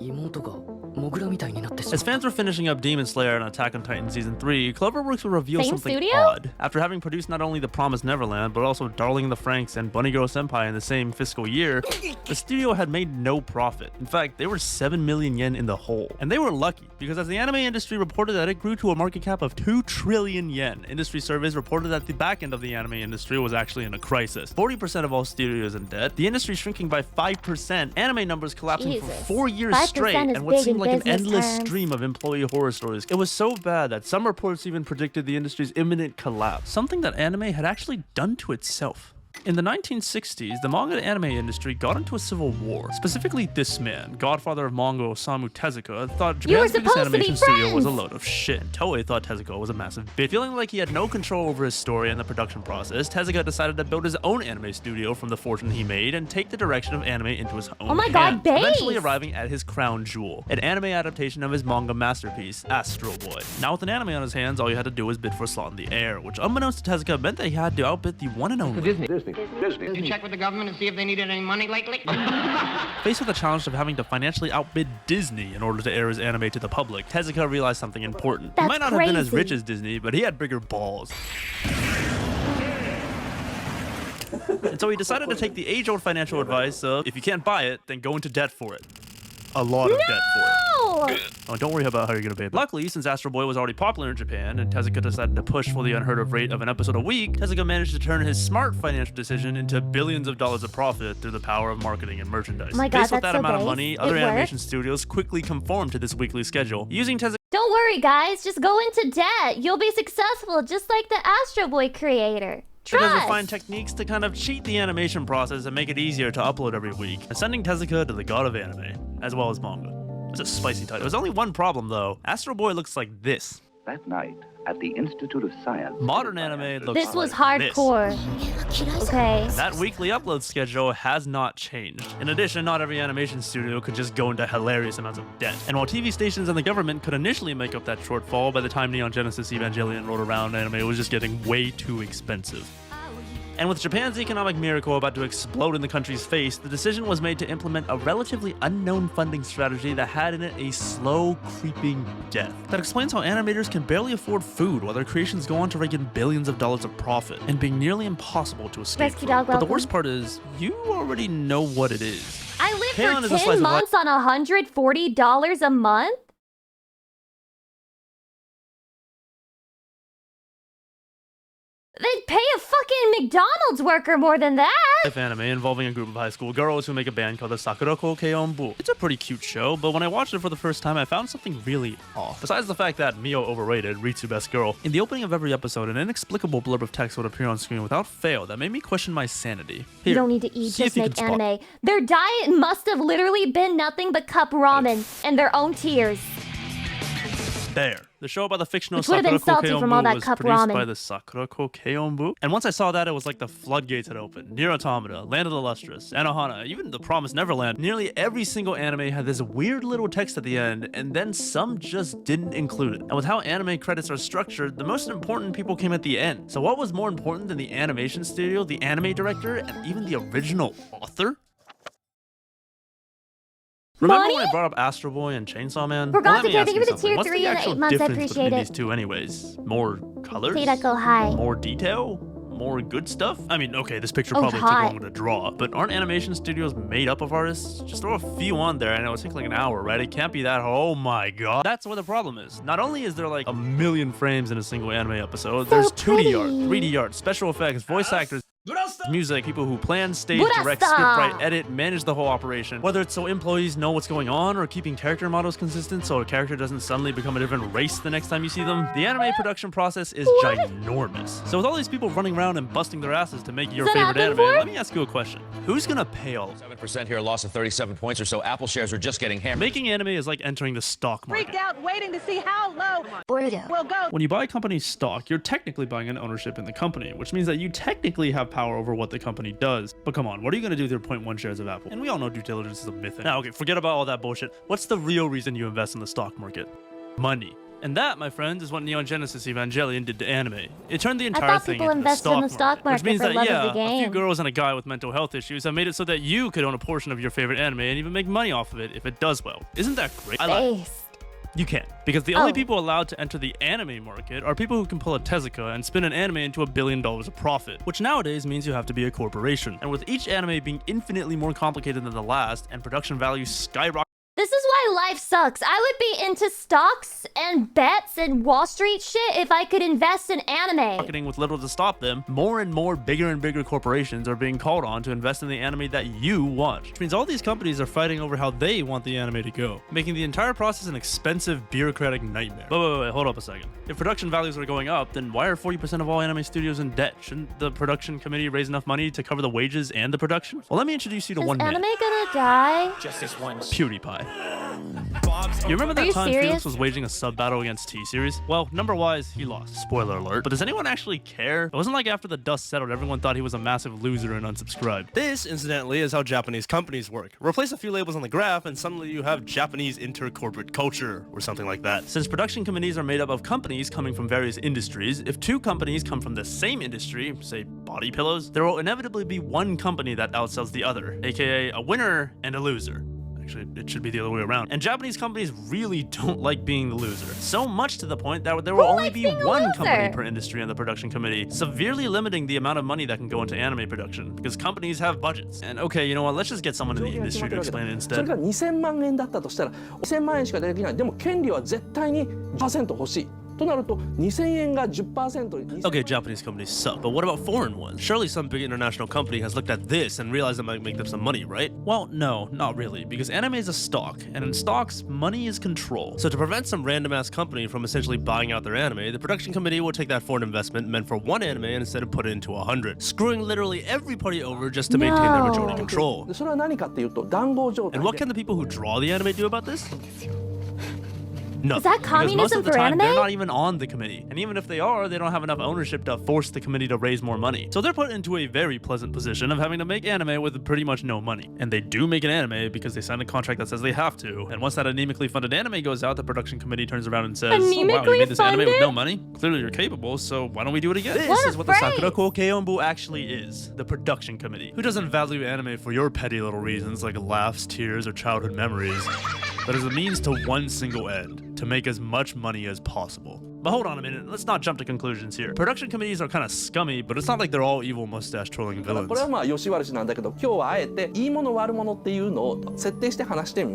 As fans were finishing up Demon Slayer and Attack on Titan Season 3, Cloverworks would reveal something odd. After having produced not only The Promised Neverland, but also Darling in the Franxx and Bunny Girl Senpai in the same fiscal year, the studio had made no profit. In fact, they were 7 million yen in the hole. And they were lucky, because as the anime industry reported that it grew to a market cap of 2 trillion yen, industry surveys reported that the back end of the anime industry was actually in a crisis. 40% of all studios in debt, the industry shrinking by 5%, anime numbers collapsing for 4 years straight, and what seemed like an endless stream of employee horror stories. It was so bad that some reports even predicted the industry's imminent collapse, something that anime had actually done to itself. In the 1960s, the manga and anime industry got into a civil war. Specifically, this man, godfather of manga Osamu Tezuka, thought Japan's biggest animation studio was a load of shit. And Toei thought Tezuka was a massive bitch. Feeling like he had no control over his story and the production process, Tezuka decided to build his own anime studio from the fortune he made and take the direction of anime into his own hands, eventually arriving at his crown jewel, an anime adaptation of his manga masterpiece, Astro Boy. Now with an anime on his hands, all you had to do was bid for a slot in the air, which unbeknownst to Tezuka meant that he had to outbid the one and only Disney. Did you check with the government and see if they needed any money lately? Faced with the challenge of having to financially outbid Disney in order to air his anime to the public, Tezuka realized something important. He might not have been as rich as Disney, but he had bigger balls. And so he decided to take the age-old financial advice of, if you can't buy it, then go into debt for it. A lot of debt for it. Oh, don't worry about how you're gonna pay it. Luckily, since Astro Boy was already popular in Japan and Tezuka decided to push for the unheard of rate of an episode a week, Tezuka managed to turn his smart financial decision into billions of dollars of profit through the power of marketing and merchandise. Oh my God, Faced with that's that so amount of base. money, other animation studios quickly conformed to this weekly schedule. Using Tezuka Don't worry, guys. Just go into debt. You'll be successful, just like the Astro Boy creator. Tezuka refined techniques to kind of cheat the animation process and make it easier to upload every week, ascending Tezuka to the god of anime, as well as manga. It's a spicy title. There's only one problem though. Astro Boy looks like this. That night, at the Institute of Science, modern anime looks This was like hardcore. Okay. That weekly upload schedule has not changed. In addition, not every animation studio could just go into hilarious amounts of debt. And while TV stations and the government could initially make up that shortfall, by the time Neon Genesis Evangelion rolled around, anime was just getting way too expensive. And with Japan's economic miracle about to explode in the country's face, the decision was made to implement a relatively unknown funding strategy that had in it a slow, creeping death. That explains how animators can barely afford food while their creations go on to rake in billions of dollars of profit, and being nearly impossible to escape Rescue from. dog But the welcome. worst part is, you already know what it is. I live Palin is for a slice 10 of life- months on $140 a month? They'd pay a fucking McDonald's worker more than that. Life anime involving a group of high school girls who make a band called the Sakurako Keonbu. It's a pretty cute show, but when I watched it for the first time, I found something really off. Besides the fact that Mio overrated, Ritsu best girl, in the opening of every episode, an inexplicable blurb of text would appear on screen without fail that made me question my sanity. You don't need to eat, see if just you make can spot- anime. Their diet must have literally been nothing but cup ramen and their own tears. There. The show about the fictional Which would've been Sakurako salty from all Keonbu that was cup produced ramen. by the Sakurako Keonbu. And once I saw that, it was like the floodgates had opened. Nier Automata, Land of the Lustrous, Anohana, even The Promised Neverland. Nearly every single anime had this weird little text at the end, and then some just didn't include it. And with how anime credits are structured, the most important people came at the end. So what was more important than the animation studio, the anime director, and even the original author? Remember when I brought up Astro Boy and Chainsaw Man? Forgot Well, let to me give ask you you the something. tier What's 3 the in actual 8 months. I difference appreciate between it. these two anyways? More colors? Data go high. More detail? more good stuff? I mean, okay, this picture probably took longer to draw, but aren't animation studios made up of artists? Just throw a few on there and it would take like an hour, right? It can't be that, oh my god. That's where the problem is. Not only is there like a million frames in a single anime episode, there's 2D art, 3D art, special effects, voice actors, music, people who plan, stage, direct, scriptwrite, edit, manage the whole operation. Whether it's so employees know what's going on or keeping character models consistent so a character doesn't suddenly become a different race the next time you see them, the anime production process is ginormous. So with all these people running around and busting their asses to make your favorite anime, let me ask you a question. Who's gonna pay all? 7% here, loss of 37 points or so. Apple shares are just getting hammered. Making anime is like entering the stock market. Freaked out, waiting to see how low we'll go. When you buy a company's stock, you're technically buying an ownership in the company, which means that you technically have power over what the company does. But come on, what are you going to do with your 0.1 shares of Apple? And we all know due diligence is a myth. Now, okay, forget about all that bullshit. What's the real reason you invest in the stock market? Money. And that, my friends, is what Neon Genesis Evangelion did to anime. It turned the entire thing into the stock market, which means that, yeah, a few girls and a guy with mental health issues have made it so that you could own a portion of your favorite anime and even make money off of it if it does well. Isn't that great? You can't, because the only people allowed to enter the anime market are people who can pull a Tezuka and spin an anime into $1 billion of profit, which nowadays means you have to be a corporation. And with each anime being infinitely more complicated than the last and production values skyrocketing. This is why life sucks. I would be into stocks and bets and Wall Street shit if I could invest in anime. Marketing with little to stop them, more and more bigger and bigger corporations are being called on to invest in the anime that you watch. Which means all these companies are fighting over how they want the anime to go, making the entire process an expensive bureaucratic nightmare. Wait, hold up a second. If production values are going up, then why are 40% of all anime studios in debt? Shouldn't the production committee raise enough money to cover the wages and the production? Well, let me introduce you to one man. Is anime gonna die? Just this once. PewDiePie. You remember that time Felix was waging a sub battle against T-Series? Well, number-wise, he lost. Spoiler alert. But does anyone actually care? It wasn't like after the dust settled, everyone thought he was a massive loser and unsubscribed. This, incidentally, is how Japanese companies work. Replace a few labels on the graph, and suddenly you have Japanese inter-corporate culture, or something like that. Since production committees are made up of companies coming from various industries, if two companies come from the same industry, say body pillows, there will inevitably be one company that outsells the other, aka a winner and a loser. Actually, it should be the other way around. And Japanese companies really don't like being the loser. So much to the point that there will only be one company per industry on the production committee, severely limiting the amount of money that can go into anime production, because companies have budgets. And okay, you know what, let's just get someone in the industry to explain it instead. 2000万円だったとしたら、1000万円しかできない。でも権利は絶対に 10% 欲しい。 Okay, Japanese companies suck, but what about foreign ones? Surely some big international company has looked at this and realized it might make them some money, right? Well, no, not really, because anime is a stock, and in stocks, money is control. So to prevent some random-ass company from essentially buying out their anime, the production committee will take that foreign investment meant for one anime and instead of put it into 100, screwing literally every party over just to maintain their majority control. And what can the people who draw the anime do about this? No. Is that communism most of the for time, anime? They're not even on the committee. And even if they are, they don't have enough ownership to force the committee to raise more money. So they're put into a very pleasant position of having to make anime with pretty much no money. And they do make an anime because they signed a contract that says they have to. And once that anemically funded anime goes out, the production committee turns around and says, oh, wow, you made this anime with no money? Clearly you're capable, so why don't we do it again? This is what the Sakura Keionbu actually is. The production committee. Who doesn't value anime for your petty little reasons like laughs, tears, or childhood memories, but as a means to one single end, to make as much money as possible. But hold on a minute, let's not jump to conclusions here. Production committees are kind of scummy, but it's not like they're all evil mustache trolling villains. And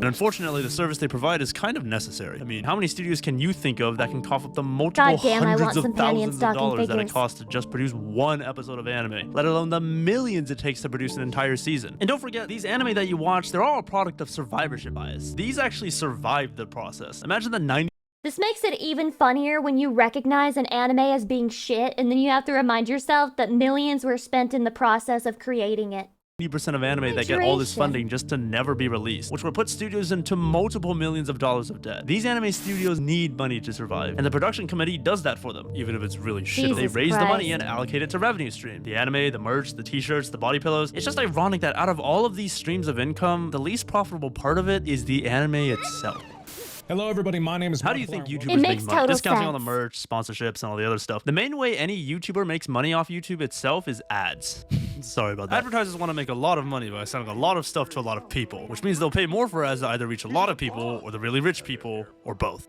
unfortunately, the service they provide is kind of necessary. I mean, how many studios can you think of that can cough up the multiple hundreds of thousands of dollars that it costs to just produce one episode of anime, let alone the millions it takes to produce an entire season? And don't forget, these anime that you watch, they're all a product of survivorship bias. These actually survived the process. Imagine the 90s. This makes it even funnier when you recognize an anime as being shit, and then you have to remind yourself that millions were spent in the process of creating it. 90% of anime that get all this funding just to never be released, which will put studios into multiple millions of dollars of debt. These anime studios need money to survive, and the production committee does that for them, even if it's really shit. They raise the money and allocate it to revenue stream. The anime, the merch, the t-shirts, the body pillows. It's just ironic that out of all of these streams of income, the least profitable part of it is the anime itself. Hello everybody, my name is How do you think YouTubers make money? Discounting all the merch, sponsorships, and all the other stuff. The main way any YouTuber makes money off YouTube itself is ads. Sorry about that. Advertisers want to make a lot of money by selling a lot of stuff to a lot of people, which means they'll pay more for ads that either reach a lot of people, or the really rich people, or both.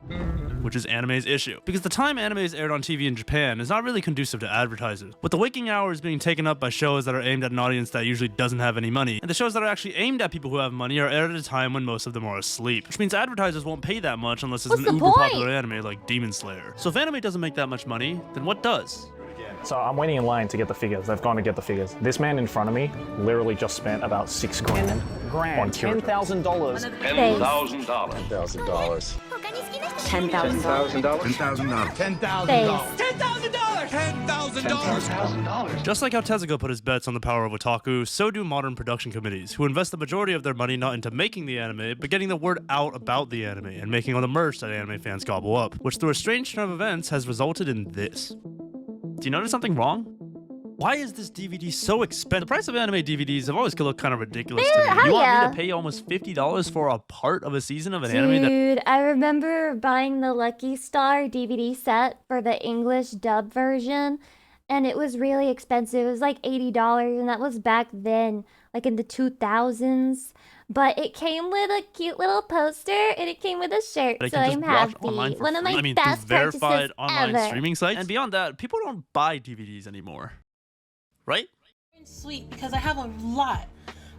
Which is anime's issue. Because the time anime is aired on TV in Japan is not really conducive to advertisers, with the waking hours being taken up by shows that are aimed at an audience that usually doesn't have any money, and the shows that are actually aimed at people who have money are aired at a time when most of them are asleep, which means advertisers won't pay that much unless it's an uber popular anime like Demon Slayer. So if anime doesn't make that much money, then what does? So I'm waiting in line to get the figures. They've gone to get the figures. This man in front of me literally just spent about $6 grand on $10,000. $10,000. $10,000. $10,000. Just like how Tezuka put his bets on the power of otaku, so do modern production committees, who invest the majority of their money not into making the anime, but getting the word out about the anime and making all the merch that anime fans gobble up, which through a strange turn of events has resulted in this. Do you notice something wrong? Why is this DVD so expensive? The price of anime DVDs have always looked kind of ridiculous to me. You want me to pay almost $50 for a part of a season of an anime? Dude, I remember buying the Lucky Star DVD set for the English dub version, and it was really expensive. It was like $80, and that was back then, like in the 2000s. But it came with a cute little poster, and it came with a shirt, so I'm happy. One of my best purchases verified online ever. streaming sites. And beyond that, people don't buy DVDs anymore, right? Sweet, because I have a lot.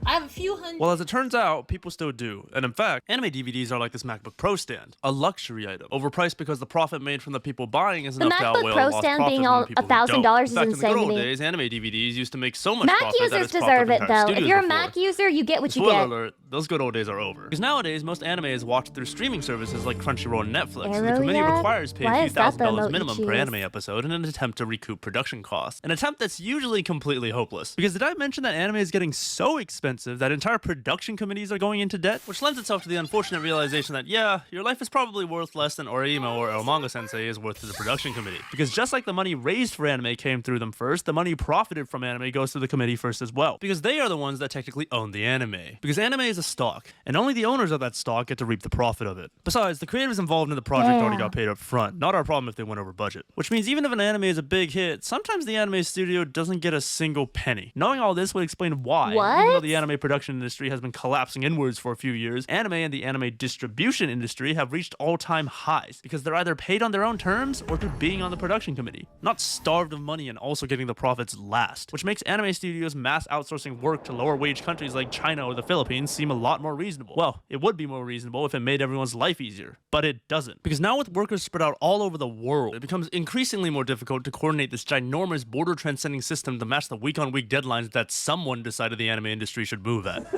I have a few hundred. Well, as it turns out, people still do. And in fact, anime DVDs are like this MacBook Pro stand, a luxury item, overpriced because the profit made from the people buying is enough to outweigh all the lost profit from the people who don't. $1,000 is in fact, in the insane good to old me. days, anime DVDs used to make so much Mac profit users that it's deserve it, though. If you're a before. Mac user, you get what you Spoiler get. alert, those good old days are over. Because nowadays, most anime is watched through streaming services like Crunchyroll and Netflix, and the committee requires pay a few $1,000s minimum per anime episode in an attempt to recoup production costs. An attempt that's usually completely hopeless. Because did I mention that anime is getting so expensive that entire production committees are going into debt? Which lends itself to the unfortunate realization that, yeah, your life is probably worth less than Orimo or El Manga Sensei is worth to the production committee. Because just like the money raised for anime came through them first, the money profited from anime goes to the committee first as well. Because they are the ones that technically own the anime. Because anime is a stock, and only the owners of that stock get to reap the profit of it. Besides, the creators involved in the project already got paid up front. Not our problem if they went over budget. Which means even if an anime is a big hit, sometimes the anime studio doesn't get a single penny. Knowing all this would explain why, even though the anime production industry has been collapsing inwards for a few years, anime and the anime distribution industry have reached all-time highs because they're either paid on their own terms or through being on the production committee, not starved of money and also getting the profits last, which makes anime studios mass outsourcing work to lower wage countries like China or the Philippines seem a lot more reasonable. Well, it would be more reasonable if it made everyone's life easier, but it doesn't. Because now with workers spread out all over the world, it becomes increasingly more difficult to coordinate this ginormous border transcending system to match the week-on-week deadlines that someone decided the anime industry should move at.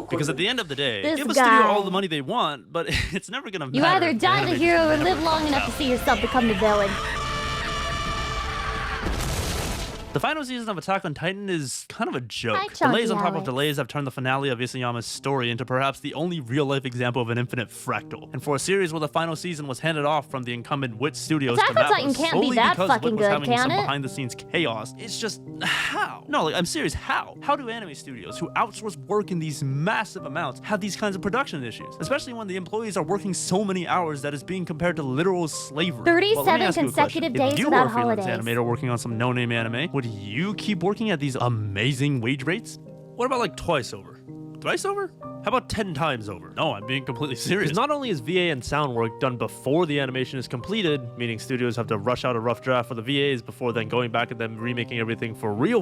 Because at the end of the day, give a studio all the money they want, but it's never gonna matter. You either die the hero or live long enough to see yourself become the villain. The final season of Attack on Titan is kind of a joke. Delays on top of delays have turned the finale of Isayama's story into perhaps the only real-life example of an infinite fractal. And for a series where the final season was handed off from the incumbent Wit Studios to Mappa solely because Wit was having some behind-the-scenes chaos, it's just, how? No, like, I'm serious, how? How do anime studios who outsource work in these massive amounts have these kinds of production issues? Especially when the employees are working so many hours that is being compared to literal slavery. 37 consecutive days without holidays. If you were a freelance animator working on some no-name anime, would you keep working at these amazing wage rates? What about like twice over? Thrice over? How about 10 times over? No, I'm being completely serious. Not only is VA and sound work done before the animation is completed, meaning studios have to rush out a rough draft for the VAs before then going back and then remaking everything for real,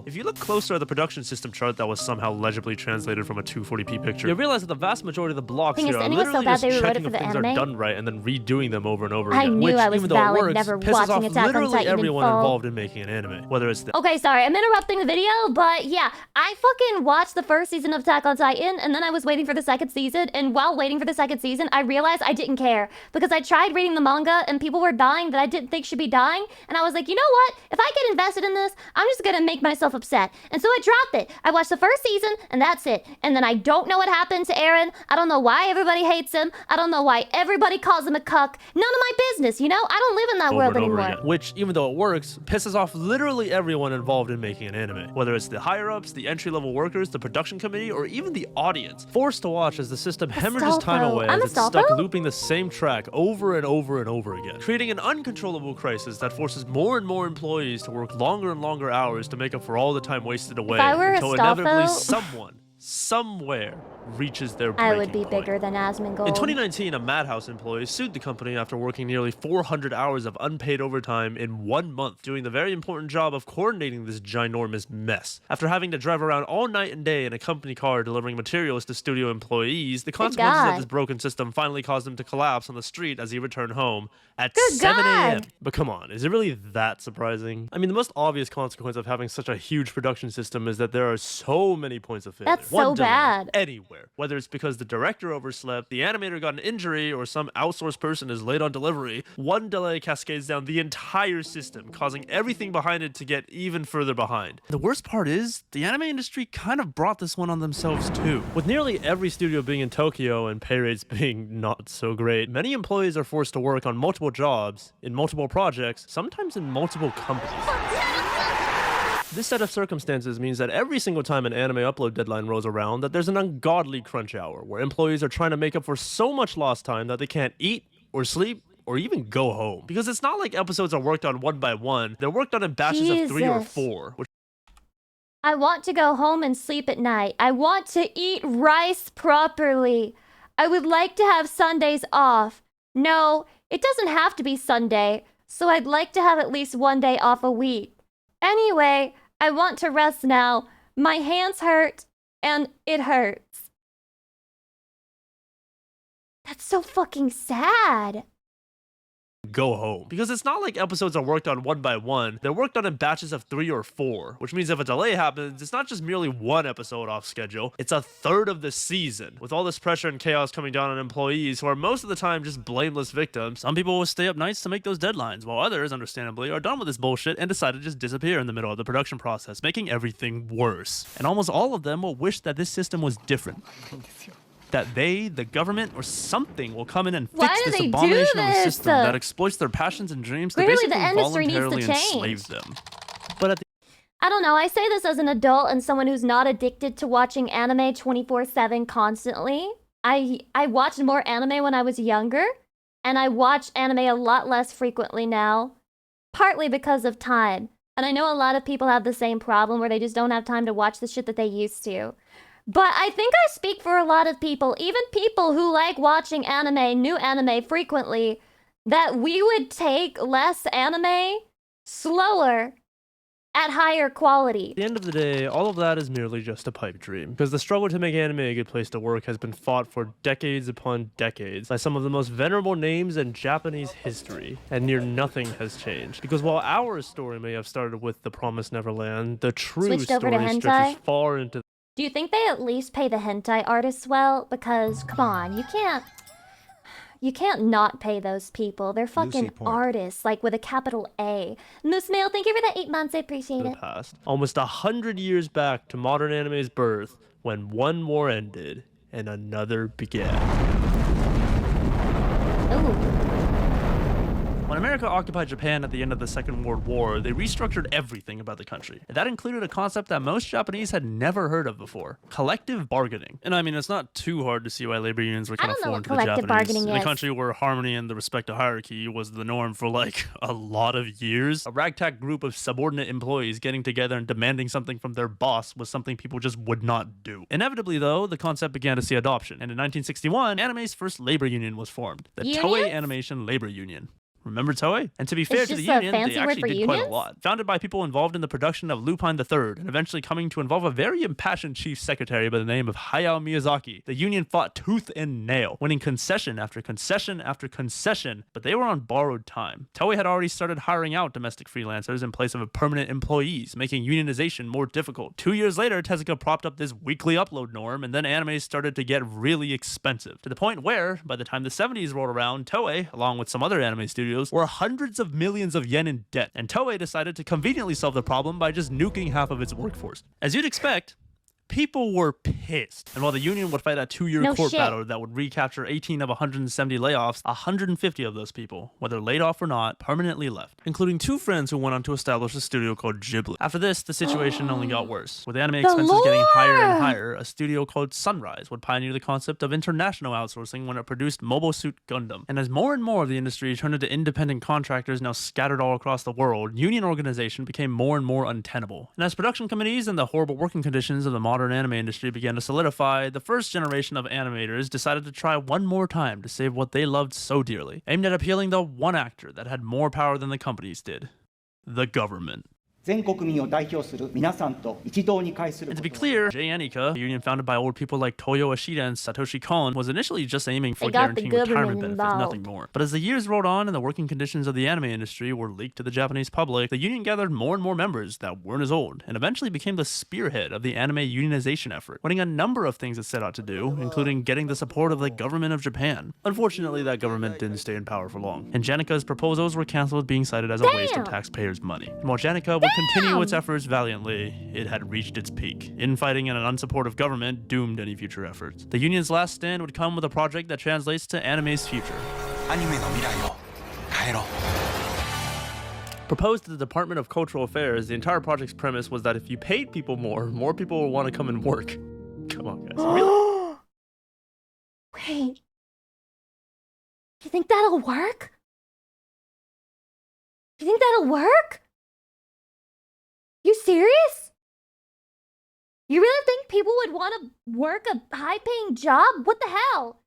if you look closer at the production system chart that was somehow legibly translated from a 240p picture, you'll realize that the vast majority of the blocks here are literally just checking if things are done right and then redoing them over and over again. I knew I was valid, never watching Attack on literally Titan everyone in full. involved in making an anime, whether it's the... Okay, sorry, I'm interrupting the video, but yeah, I fucking watched the first season of Attack on Titan, and then I was waiting for the second season, and while waiting for the second season, I realized I didn't care, because I tried reading the manga, and people were dying that I didn't think should be dying, and I was like, you know what? If I get invested in this, I'm just gonna make myself upset. And so I dropped it. I watched the first season, and that's it. And then I don't know what happened to Eren. I don't know why everybody hates him. I don't know why everybody calls him a cuck. None of my business, you know? I don't live in that world anymore. Which, even though it works, pisses off literally everyone involved in making an anime. Whether it's the higher-ups, the entry-level workers, the production committee, or even the audience, forced to watch as the system hemorrhages time away as it's stuck looping the same track over and over and over again, creating an uncontrollable crisis that forces more and more employees to work longer and longer hours to make up for all the time wasted away until inevitably someone, somewhere, reaches their breaking I would be bigger than Asmongold. In 2019, a Madhouse employee sued the company after working nearly 400 hours of unpaid overtime in 1 month, doing the very important job of coordinating this ginormous mess. After having to drive around all night and day in a company car delivering materials to studio employees, the consequences of this broken system finally caused him to collapse on the street as he returned home at 7 a.m. But come on, is it really that surprising? I mean, the most obvious consequence of having such a huge production system is that there are so many points of failure. That's so bad. Anywhere. Whether it's because the director overslept, the animator got an injury, or some outsourced person is late on delivery, one delay cascades down the entire system, causing everything behind it to get even further behind. The worst part is, the anime industry kind of brought this one on themselves too. With nearly every studio being in Tokyo and pay rates being not so great, many employees are forced to work on multiple jobs, in multiple projects, sometimes in multiple companies. This set of circumstances means that every single time an anime upload deadline rolls around, that there's an ungodly crunch hour, where employees are trying to make up for so much lost time that they can't eat, or sleep, or even go home. Because it's not like episodes are worked on one by one, they're worked on in batches of 3 or 4. I want to go home and sleep at night. I want to eat rice properly. I would like to have Sundays off. No, it doesn't have to be Sunday, so I'd like to have at least one day off a week. Anyway, I want to rest now. My hands hurt, and it hurts. That's so fucking sad. Go home. Because it's not like episodes are worked on one by one, they're worked on in batches of 3 or 4, which means if a delay happens, it's not just merely one episode off schedule, it's a third of the season. With all this pressure and chaos coming down on employees who are most of the time just blameless victims, some people will stay up nights to make those deadlines, while others, understandably, are done with this bullshit and decide to just disappear in the middle of the production process, making everything worse. And almost all of them will wish that this system was different. That they, the government, or something will come in and fix this abomination of a system that exploits their passions and dreams to basically voluntarily enslave them. But I don't know, I say this as an adult and someone who's not addicted to watching anime 24/7 constantly. I watched more anime when I was younger, and I watch anime a lot less frequently now, partly because of time. And I know a lot of people have the same problem where they just don't have time to watch the shit that they used to. But I think I speak for a lot of people, even people who like watching anime, new anime frequently, that we would take less anime slower at higher quality. At the end of the day, all of that is merely just a pipe dream, because the struggle to make anime a good place to work has been fought for decades upon decades by some of the most venerable names in Japanese history, and near nothing has changed. Because while our story may have started with The Promised Neverland, the true story stretches far into... Do you think they at least pay the hentai artists well? Because, come on, you can't not pay those people. They're fucking artists, like with a capital A. Moose Mail, thank you for the 8 months. I appreciate it. Past. Almost 100 years back to modern anime's birth, when one war ended and another began. Ooh. When America occupied Japan at the end of the Second World War, they restructured everything about the country. And that included a concept that most Japanese had never heard of before: collective bargaining. And I mean, it's not too hard to see why labor unions were kind of foreign to the Japanese. In a country where harmony and the respect to hierarchy was the norm for like a lot of years, a ragtag group of subordinate employees getting together and demanding something from their boss was something people just would not do. Inevitably, though, the concept began to see adoption. And in 1961, anime's first labor union was formed, the Toei Animation Labor Union. Remember Toei? And to be fair to the union, they actually did quite a lot. Founded by people involved in the production of Lupin III, and eventually coming to involve a very impassioned chief secretary by the name of Hayao Miyazaki, the union fought tooth and nail, winning concession after concession after concession, but they were on borrowed time. Toei had already started hiring out domestic freelancers in place of permanent employees, making unionization more difficult. 2 years later, Tezuka propped up this weekly upload norm, and then anime started to get really expensive, to the point where, by the time the 70s rolled around, Toei, along with some other anime studios, were hundreds of millions of yen in debt, and Toei decided to conveniently solve the problem by just nuking half of its workforce. As you'd expect, People were pissed. And while the union would fight a 2-year court battle that would recapture 18 of 170 layoffs, 150 of those people, whether laid off or not, permanently left, including 2 friends who went on to establish a studio called Ghibli. After this, the situation only got worse. With anime expenses getting higher and higher, a studio called Sunrise would pioneer the concept of international outsourcing when it produced Mobile Suit Gundam. And as more and more of the industry turned into independent contractors now scattered all across the world, union organization became more and more untenable. And as production committees and the horrible working conditions of the modern anime industry began to solidify, the first generation of animators decided to try one more time to save what they loved so dearly, aimed at appealing the one actor that had more power than the companies did: the government. And to be clear, J-Anika, a union founded by old people like Toyo Ashida and Satoshi Kon, was initially just aiming for guaranteeing retirement benefits, nothing more. But as the years rolled on and the working conditions of the anime industry were leaked to the Japanese public, the union gathered more and more members that weren't as old, and eventually became the spearhead of the anime unionization effort, winning a number of things it set out to do, including getting the support of the government of Japan. Unfortunately, that government didn't stay in power for long, and Janika's proposals were cancelled, being cited as a waste of taxpayers' money. And while Janika would continue its efforts valiantly, it had reached its peak. Infighting and an unsupportive government doomed any future efforts. The union's last stand would come with a project that translates to anime's future. Proposed to the Department of Cultural Affairs, the entire project's premise was that if you paid people more people would want to come and work. Come on, guys. Really? Wait. You think that'll work? You think that'll work? You serious? You really think people would want to work a high-paying job? What the hell?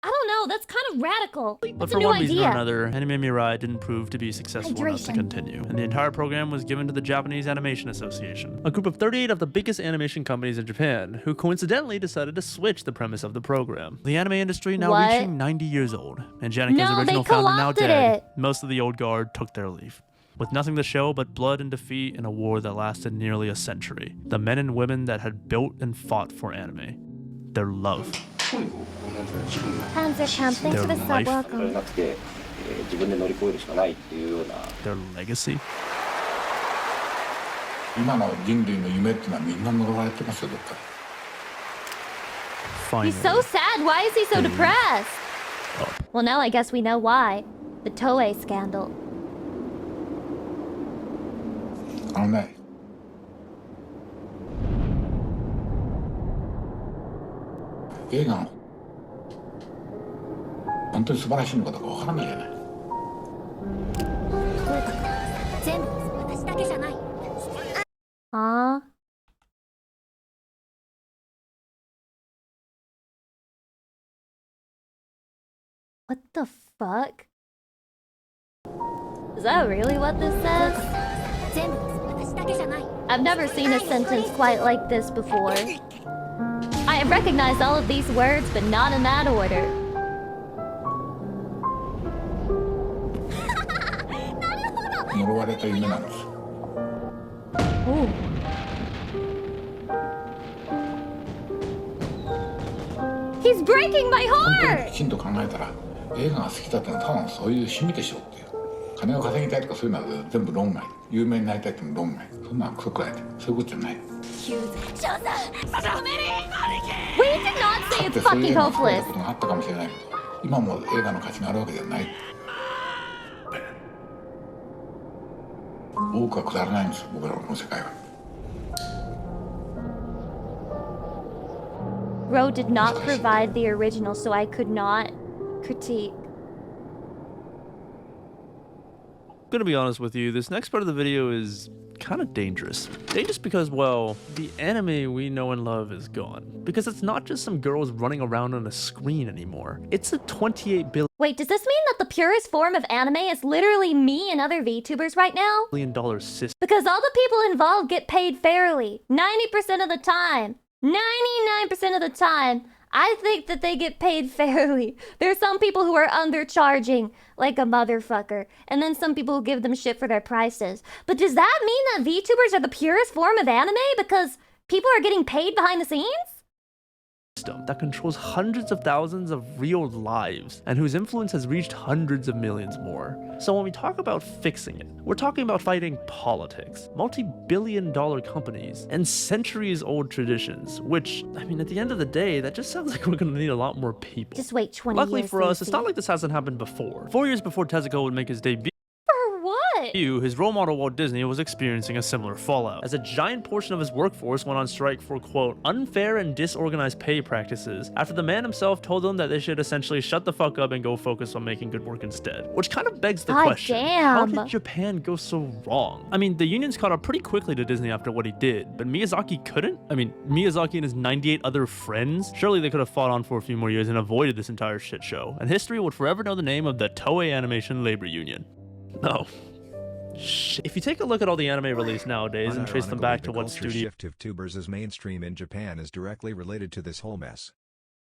I don't know, that's kind of radical. But for one reason or another, Anime Mirai didn't prove to be successful enough to continue, and the entire program was given to the Japanese Animation Association, a group of 38 of the biggest animation companies in Japan, who coincidentally decided to switch the premise of the program. The anime industry now reaching 90 years old, and Janika's original founder now dead, most of the old guard took their leave. With nothing to show but blood and defeat in a war that lasted nearly a century. The men and women that had built and fought for anime. Their love. Hands are camp. Thanks for the sub. Welcome. Their legacy. Finally. He's so sad. Why is he so depressed? Well, now I guess we know why. The Toei scandal. あのね、映画の本当に素晴らしいのかどうかわからないじゃない。全部私だけじゃない。What the fuck? Is that really what this says? I've never seen a sentence quite like this before. I have recognized all of these words, but not in that order. Ooh. He's breaking my heart! きちんと考えたら映画が好きだったのは多分そういう趣味でしょうっていう。金を稼ぎたいとかそういうのは全部論外。有名になりたいっていうのは論外。そんなのクソくらいで。そういうことじゃない。We did not say it's fucking hopeless. ことがあったかもしれないけど、今も映画の価値があるわけじゃない。多くはくだらないんですよ、僕らのこの世界は。Ro did not provide the original, so I could not critique. I'm gonna be honest with you, this next part of the video is kind of dangerous. Dangerous because, well, the anime we know and love is gone. Because it's not just some girls running around on a screen anymore. It's a 28 billion. Wait, does this mean that the purest form of anime is literally me and other VTubers right now? $1 billion system. Because all the people involved get paid fairly. 90% of the time. 99% of the time. I think that they get paid fairly. There are some people who are undercharging like a motherfucker. And then some people who give them shit for their prices. But does that mean that VTubers are the purest form of anime because people are getting paid behind the scenes? that controls hundreds of thousands of real lives and whose influence has reached hundreds of millions more. So when we talk about fixing it, we're talking about fighting politics, multi-billion-dollar companies, and centuries-old traditions, which, I mean, at the end of the day, that just sounds like we're gonna need a lot more people. Just wait 20 Luckily years. for us, it's not like this hasn't happened before. 4 years before Tezuka would make his debut, For what? his role model Walt Disney was experiencing a similar fallout, as a giant portion of his workforce went on strike for, quote, unfair and disorganized pay practices, after the man himself told them that they should essentially shut the fuck up and go focus on making good work instead. Which kind of begs the question, how did Japan go so wrong? I mean, the unions caught up pretty quickly to Disney after what he did, but Miyazaki couldn't? I mean, Miyazaki and his 98 other friends? Surely they could have fought on for a few more years and avoided this entire shit show, and history would forever know the name of the Toei Animation Labor Union. No. If you take a look at all the anime released nowadays and trace them back to what studio shift of tubers is mainstream in Japan is directly related to this whole mess.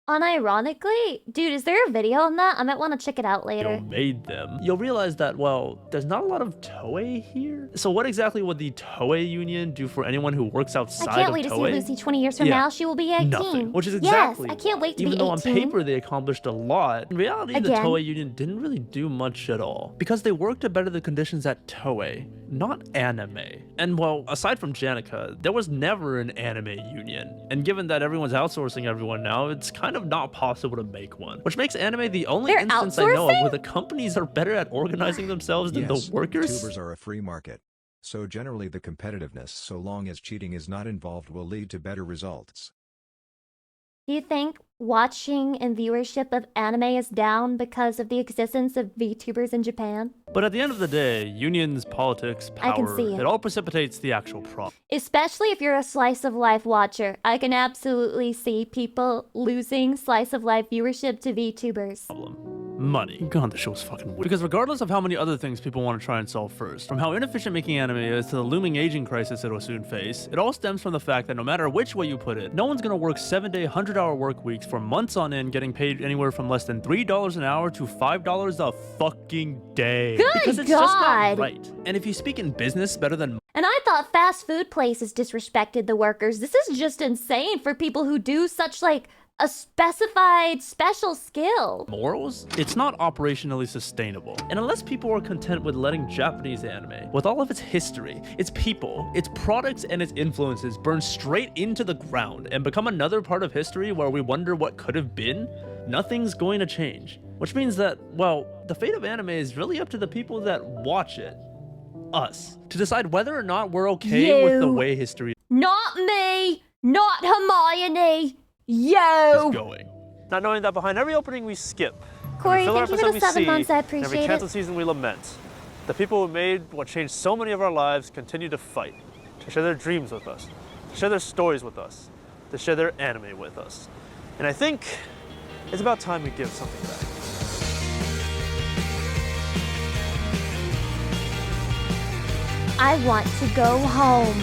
Unironically, dude, is there a video on that? I might want to check it out later. made them, you'll realize that, well, there's not a lot of Toei here. So what exactly would the Toei Union do for anyone who works outside of Toei? I can't wait to see Lucy 20 years from now. She will be 18. Nothing. Which is exactly, yes, I can't wait to be 18. Even though on paper they accomplished a lot, in reality the Toei Union didn't really do much at all. Because they worked to better the conditions at Toei, not anime. And well, aside from Janica, there was never an anime union. And given that everyone's outsourcing everyone now, it's kind of not possible to make one. Which makes anime the only instance I know of where the companies are better at organizing themselves than the workers. Tubers are a free market. So generally the competitiveness, so long as cheating is not involved, will lead to better results. Do you think watching and viewership of anime is down because of the existence of VTubers in Japan? But at the end of the day, unions, politics, power, I can see it all precipitates the actual problem. Especially if you're a slice of life watcher. I can absolutely see people losing slice of life viewership to VTubers. Money. God, the show's fucking weird. Because regardless of how many other things people want to try and solve first, from how inefficient making anime is to the looming aging crisis it'll soon face, it all stems from the fact that no matter which way you put it, no one's gonna work 7-day, 100-hour work weeks for months on end, getting paid anywhere from less than $3 an hour to $5 a fucking day. Good because it's just not right. And if you speak in business better than And I thought fast food places disrespected the workers. This is just insane for people who do such like a specified special skill. morals, it's not operationally sustainable. And unless people are content with letting Japanese anime, with all of its history, its people, its products, and its influences burn straight into the ground and become another part of history where we wonder what could have been, nothing's going to change. Which means that, well, the fate of anime is really up to the people that watch it. Us. To decide whether or not we're okay with the way history Not me! Not Hermione! Yo! is going. Not knowing that behind every opening we skip, Corey, every thank you for the 7 months, I and appreciate every it. canceled season we lament, the people who made what changed so many of our lives continue to fight, to share their dreams with us, to share their stories with us, to share their anime with us. And I think it's about time we give something back. I want to go home.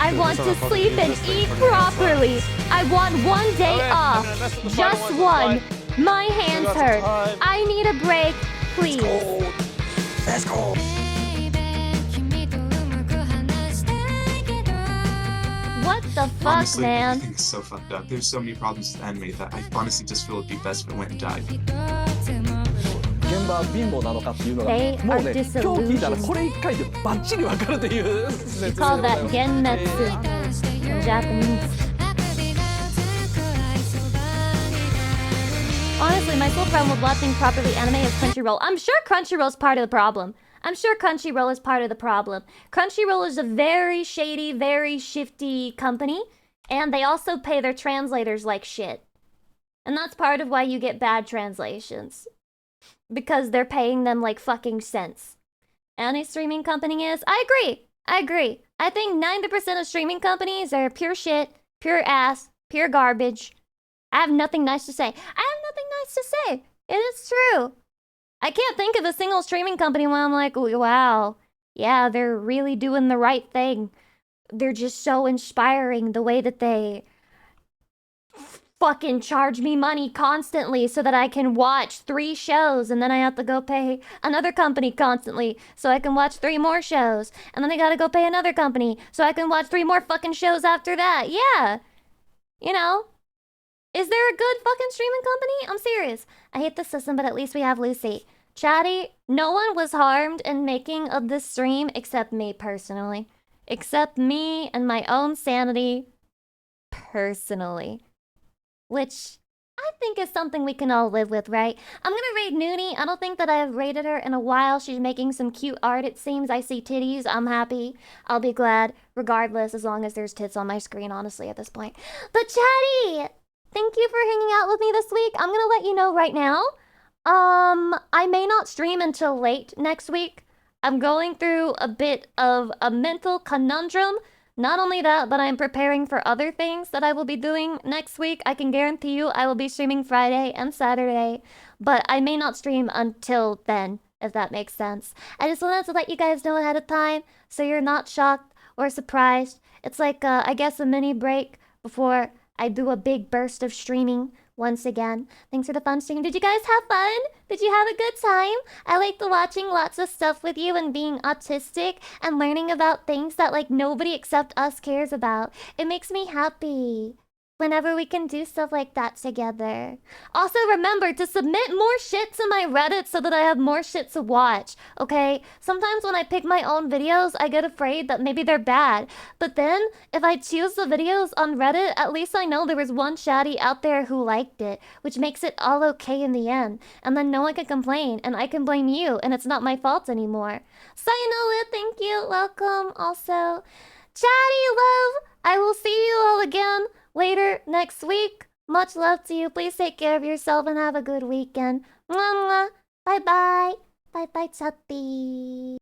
I want to sleep and eat properly. I want one day off. Just one. My hands hurt. I need a break, please. Let's go. What the fuck, Honestly, man? everything is so fucked up. There's so many problems with anime that I honestly just feel it'd be best if it went and died. 現場は貧乏なのかっていうのが They もう are ね今日聞いたらこれ1回でバッチリわかるという We call that genmetsu in Japanese. Honestly, my sole problem with watching properly anime is Crunchyroll. I'm sure Crunchyroll's part of the problem. I'm sure Crunchyroll is part of the problem. Crunchyroll is a very shady, very shifty company, and they also pay their translators like shit. And that's part of why you get bad translations. Because they're paying them like fucking cents. Any streaming company is? I agree. I think 90% of streaming companies are pure shit, pure ass, pure garbage. I have nothing nice to say. It is true. I can't think of a single streaming company where I'm like, wow, yeah, they're really doing the right thing. They're just so inspiring the way that they fucking charge me money constantly so that I can watch 3 shows, and then I have to go pay another company constantly so I can watch 3 more shows, and then I gotta go pay another company so I can watch 3 more fucking shows after that. Yeah. You know, Is there a good fucking streaming company? I'm serious. I hate the system, but at least we have Lucy. Chatty, no one was harmed in making of this stream except me personally. Except me and my own sanity personally. Which I think is something we can all live with, right? I'm gonna raid Noonie. I don't think that I have raided her in a while. She's making some cute art, it seems. I see titties. I'm happy. I'll be glad, regardless, as long as there's tits on my screen, honestly, at this point. But Chatty, thank you for hanging out with me this week. I'm gonna let you know right now. I may not stream until late next week. I'm going through a bit of a mental conundrum. Not only that, but I'm preparing for other things that I will be doing next week. I can guarantee you I will be streaming Friday and Saturday, but I may not stream until then, if that makes sense. I just wanted to let you guys know ahead of time so you're not shocked or surprised. It's like, I guess, a mini break before I do a big burst of streaming once again. Thanks for the fun stream. Did you guys have fun? Did you have a good time? I liked watching lots of stuff with you and being autistic and learning about things that like nobody except us cares about. It makes me happy whenever we can do stuff like that together. Also remember to submit more shit to my Reddit so that I have more shit to watch, okay? Sometimes when I pick my own videos, I get afraid that maybe they're bad. But then, if I choose the videos on Reddit, at least I know there was one chatty out there who liked it, which makes it all okay in the end. And then no one can complain, and I can blame you, and it's not my fault anymore. Sayonara, thank you, welcome, also. Chatty love, I will see you all again later next week. Much love to you. Please take care of yourself and have a good weekend. Mwah, mwah. Bye bye. Bye bye, chatty.